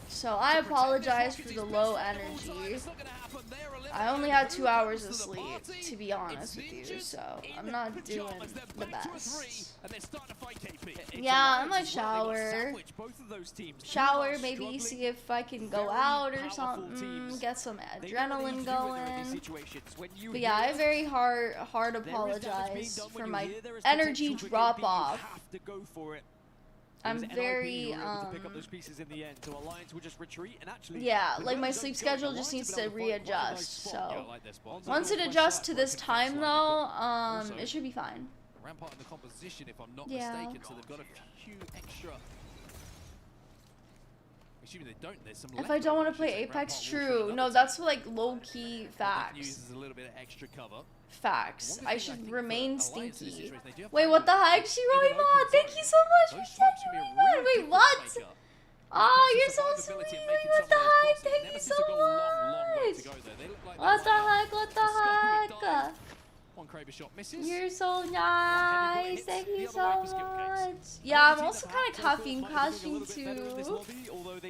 So I apologize for the low energy. I only had 2 hours of sleep, to be honest with you, so I'm not doing the best. Yeah, I might shower. Maybe see if I can go out or something, get some adrenaline going. But yeah, I very hard apologize for my energy drop off. I'm very yeah, like my sleep schedule just needs to readjust. So once it adjusts to this time though, it should be fine. Rampart in the composition, if I'm not Yeah. mistaken, so they've got a few extra. Assuming they don't, there's some. If I don't want to play Apex, true. No, that's like low-key facts. Uses a little bit of extra cover. Facts. I should remain stinky. Wait, what the heck? Shiroima, thank you so much for sending me that. Wait, what? Oh, you're so sweet. Wait, what the heck? Thank you so much. What the heck? What the heck? One Kraber shot misses. You're so nice. Thank you so much. Yeah, I'm also kind of caffeine crashing too.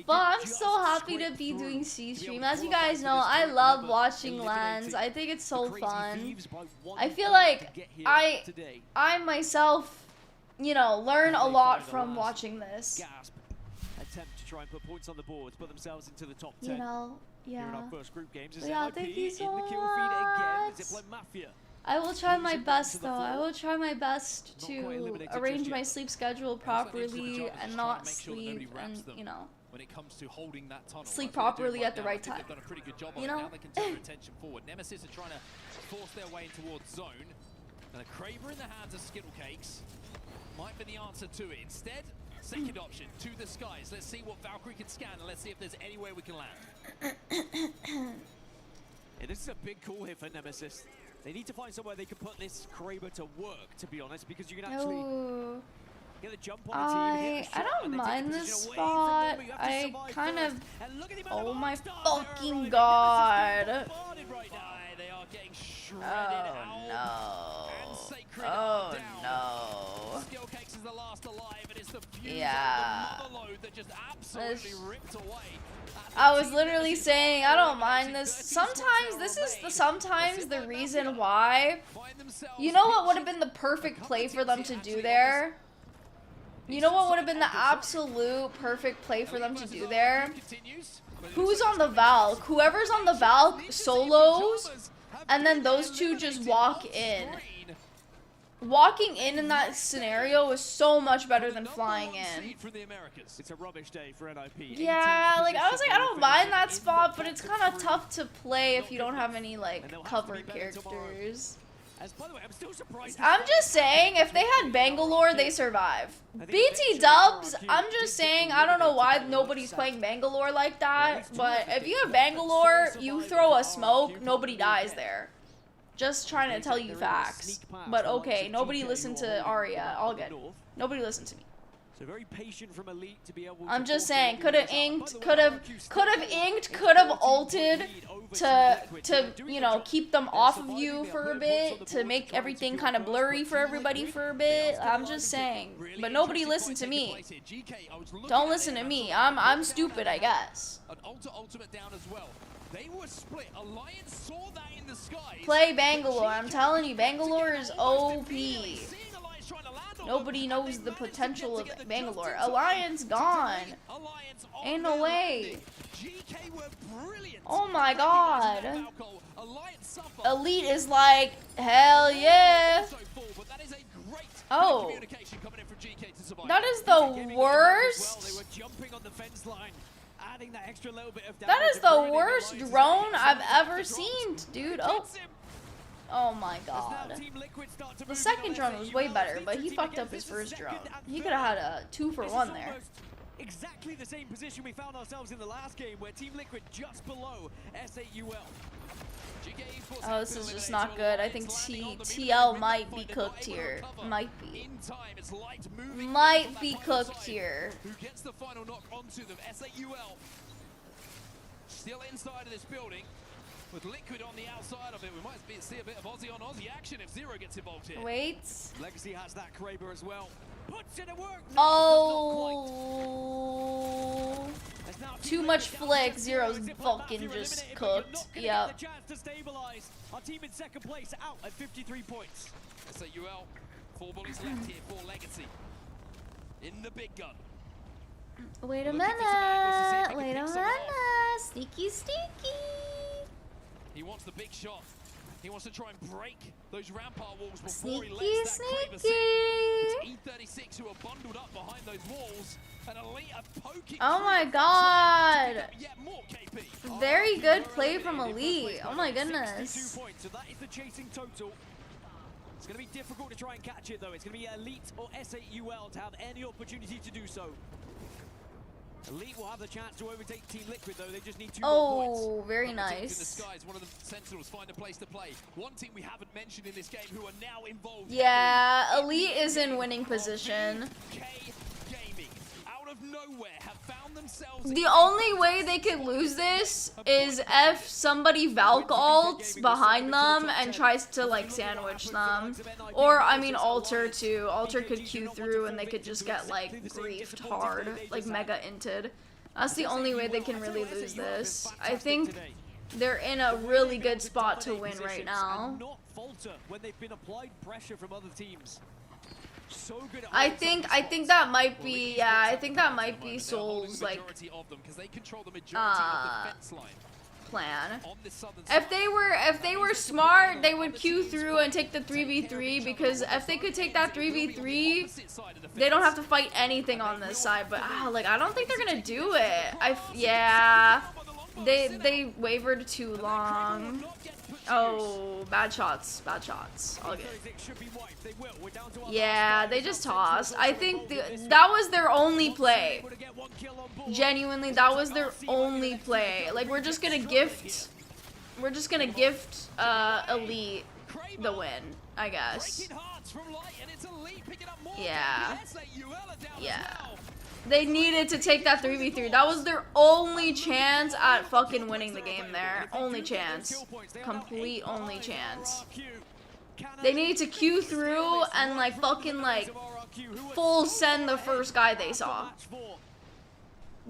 But I'm so happy to be doing C-Stream. As you guys know, I love watching LANs. I think it's so fun. I feel like I myself, you know, learn a lot from watching this. Attempt to try and put points on the board, put themselves into the top 10. You know, yeah. Here in our first group games, Yeah, thank you so much. Mafia. I will try my best though. I will try my best to arrange my sleep schedule properly and not sleep and, you know, when it comes to holding that tunnel, sleep properly at the right time. They've done a pretty good job on You it. know? Now they can turn their attention forward. Nemesis are trying to force their way towards zone. And a Kraber in the hands of Skittle Cakes might be the answer to it. Instead, second option, to the skies. Let's see what Valkyrie can scan and let's see if there's any way we can land. Yeah, this is a big call here for Nemesis. They need to find somewhere they can put this Kraber to work, to be honest, because you can actually get a jump on the team. I don't mind this spot. I kind of. Oh my fucking god. Oh no. Oh no. Yeah. I was literally saying I don't mind this. Sometimes the reason why. You know what would have been the perfect play for them to do there? You know what would have been the absolute perfect play for them to do there? Who's on the Valk? Whoever's on the Valk solos, and then those two just walk in. Walking in that scenario is so much better than flying in. It's a rubbish day for NIP. Yeah, like I was like, I don't mind that spot, but it's kind of tough to play if you don't have any like cover characters. By the way, I'm still surprised. I'm just saying, if they had Bangalore, they survive. BT Dubs, I'm just saying, I don't know why nobody's playing Bangalore like that, but if you have Bangalore, you throw a smoke, nobody dies there. Just trying to tell you facts. But okay, nobody listened to Arya. All good. Nobody listened to me. So very patient from Elite to be able I'm just saying, could have inked, could have ulted to you know, keep them off of you for a bit, to make everything kind of blurry for everybody for a bit. I'm just saying, but nobody listened to me. Don't listen to me. I'm stupid, I guess. An ultimate down as well. They were split. Alliance saw that in the skies. Play Bangalore. I'm telling you, Bangalore is OP. Nobody knows the potential of Bangalore. Alliance gone. Ain't no way. Oh my god. Elite is like, hell yeah. Oh. That is the worst. That is the worst drone I've ever seen, dude. Oh my god. The second drone was way better, but he fucked up his first drone. He could have had a 2-for-1 there. Exactly the same position we found ourselves in the last game, where Team Liquid just below S8UL. Oh, this is just not good. I think TL might be cooked here. Might be. Might be cooked here. Who gets the final knock onto them? S8UL still inside of this building with Liquid on the outside of it. We might see a bit of Aussie on Aussie action if Zero gets involved here. Wait. Legacy has that Kraber as well. Puts it to work. Oh. Too much flick. Zero's fucking just cooked. Yep. Our team in second place out at 53 points. SAUL, 4 bullies left here for Legacy. In the big gun. Wait a minute. Wait a minute. Sneaky, sneaky. He wants the big shot. He wants to try and break those rampart walls before Sneaky, he lets that Kraber sneaky. see. It's E36 who are bundled up behind those walls. And Elite are poking. Oh my god. Very good play from Elite. Oh my goodness. 62 points, so that is the chasing total. It's going to be difficult to try and catch it though. It's going to be Elite or SAUL to have any opportunity to do so. Elite will have the chance to overtake Team Liquid though. They just need 2 more points. Oh, very In the nice. skies, one of the Sentinels find a place to play. One team we haven't mentioned in this game who are now involved. Yeah, Elite is in winning position. Out of nowhere have found themselves. The only way they could lose this is if somebody Valk ults behind them and tries to like sandwich them. Or I mean Alter too. Alter could queue through and they could just get like griefed hard, like mega inted. That's the only way they can really lose this. I think they're in a really good spot to win right now. Not falter when they've been applied pressure from other teams. So good at I think that might be, yeah, I think that might be Soul's like plan. If they were smart, they would queue through and take the 3v3, because if they could take that 3v3, they don't have to fight anything on this side. But like I don't think they're gonna do it. Yeah, they wavered too long. Oh, bad shots, bad shots. All good. Yeah, they just tossed. I think that was their only play. Genuinely, that was their only play. Like we're just gonna gift Elite the win, I guess. Yeah. Yeah. They needed to take that 3v3. That was their only chance at fucking winning the game there. Only chance. Complete only chance. They needed to queue through and like fucking like full send the first guy they saw.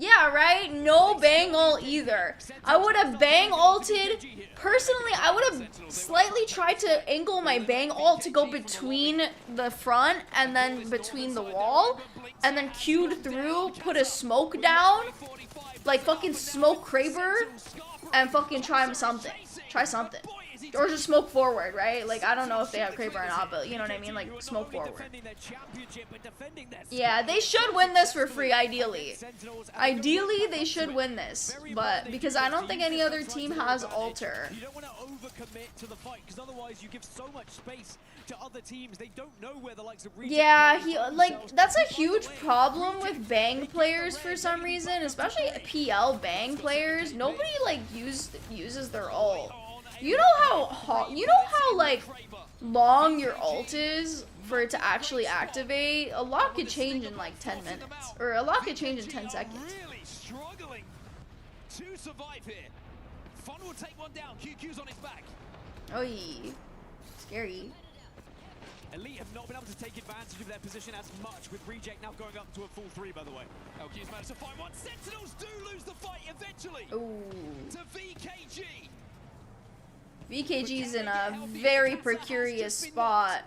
Yeah, right? No bang ult either. I would have bang ulted. Personally, I would have slightly tried to angle my bang ult to go between the front and then between the wall. And then queued through, put a smoke down. Like fucking smoke Kraber. And fucking try something. Try something. Or just smoke forward, right? Like, I don't know if they have Kraber or not, but you know what I mean? Like, smoke forward. Yeah, they should win this for free, ideally. Ideally, they should win this. But, because I don't think any other team has Alter. You don't want to overcommit to the fight, because otherwise you give so much space to other teams. They don't know where the likes of Yeah, that's a huge problem with Bang players for some reason, especially PL Bang players. Nobody, like, uses their ult. You know how like long your ult is for it to actually activate? A lot could change in like 10 minutes, or a lot could change in 10 seconds. Really struggling to survive here. Fun will take one down. QQ's on his back. Oy, scary. Elite have not been able to take advantage of their position as much, with Reject now going up to a full 3, by the way. LQ's managed to find one. Sentinels do lose the fight eventually. Ooh. To VKG. VKG's in a very precarious spot.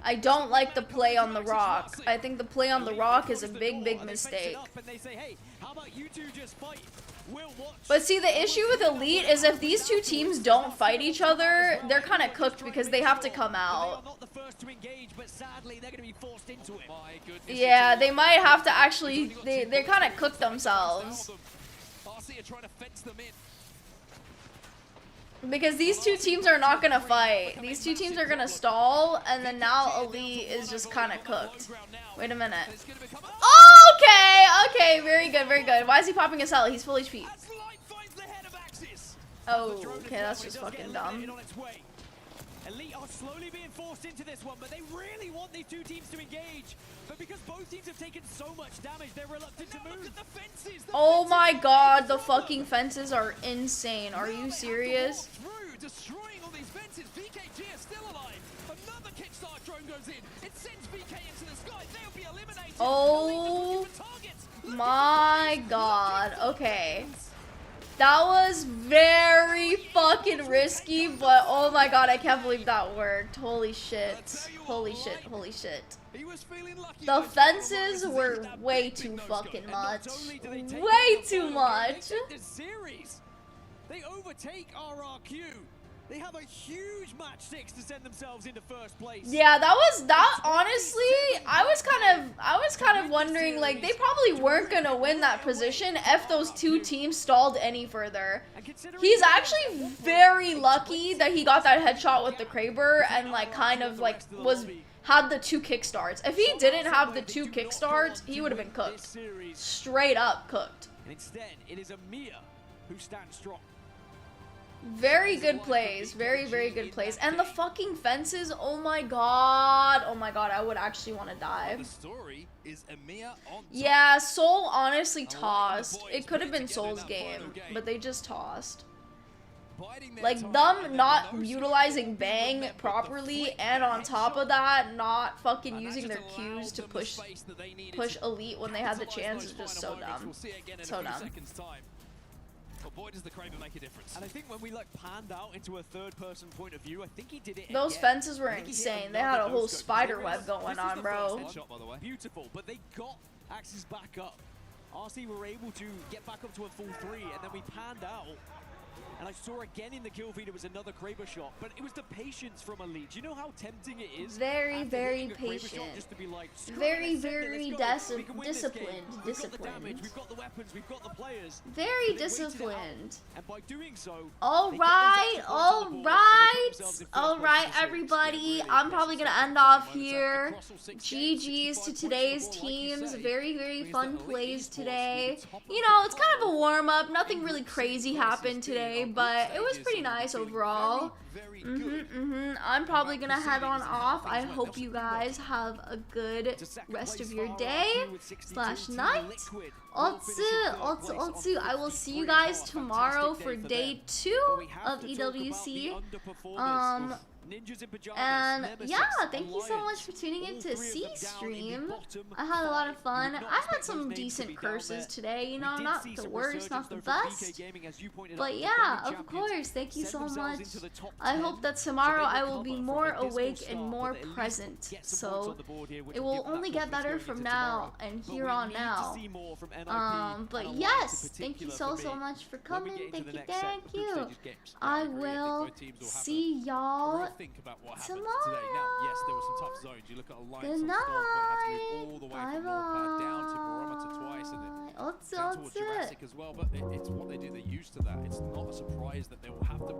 I don't like the play on the rock. I think the play on the rock is a big mistake. But see, the issue with Elite is if these two teams don't fight each other, they're kind of cooked because they have to come out. Yeah, they might have to actually, they kind of cook themselves. Because these two teams are not gonna fight. These two teams are gonna stall, and then now Elite is just kind of cooked. Wait a minute. Okay, very good, very good. Why is he popping a cell? He's full HP. Oh, okay, that's just fucking dumb. Elite are slowly being forced into this one, but they really want these two teams to engage. But because both teams have taken so much damage, they're reluctant to move. Look at the fences. Oh my god, the fucking fences are insane. Are you serious? destroying all these fences. VKG is still alive. Another kickstart drone goes in. It sends VK into the sky. They'll be eliminated. Oh my god. Okay. That was very fucking risky, but oh my god, I can't believe that worked. Holy shit. Holy shit. Holy shit. The fences were way too fucking much. Way too much. They overtake RRQ. They have a huge match 6 to send themselves into first place. Yeah, honestly, I was kind of wondering, like, they probably weren't gonna win that position if those two teams stalled any further. He's actually very lucky that he got that headshot with the Kraber and like kind of like had the 2 kickstarts. If he didn't have the 2 kickstarts, he would have been cooked. Straight up cooked. And instead, it is Amir who stands strong. Very good plays. Very, very good plays. And the fucking fences, oh my god. Oh my god, I would actually want to die. Yeah, Soul honestly tossed. It could have been Soul's game, but they just tossed. Like, them not utilizing Bang properly, and on top of that, not fucking using their Qs to push Elite when they had the chance is just so dumb. So dumb. But boy, does the Kraber make a difference. And I think when we like panned out into a third-person point of view, I think he did it. Those fences were insane. They had a whole spider web going on, bro. Beautiful, but they got Axes back up. RC were able to get back up to a full 3, and then we panned out. And I saw again in the kill feed it was another Kraber shot, but it was the patience from Elite. Do you know how tempting it is? Very, very patient. Just to be like, very, very disciplined. We've got the weapons, we've got the players. Very disciplined. And by doing so, all right, everybody. I'm probably gonna end off here. GG's to today's teams. Very, very fun plays today. You know, it's kind of a warm up. Nothing really crazy happened today, but it was pretty nice overall. I'm probably gonna head on off. I hope you guys have a good rest of your day / night. Otsu. I will see you guys tomorrow for day 2 of EWC. And yeah, thank you so much for tuning in to C stream. I had a lot of fun. I had some decent curses today, you know, not the worst, not the best. But yeah, of course, thank you so much. I hope that tomorrow I will be more awake and more present. So it will only get better from now and here on now. But yes, thank you so much for coming. Thank you. I will see y'all tomorrow. Now, yes, there were some tough zones. You look at Alliance Good on night. all the way from Northpad down to Barometer twice, and then down towards Jurassic as well. But it's what they do. They're used to that. It's not a surprise that they will have to.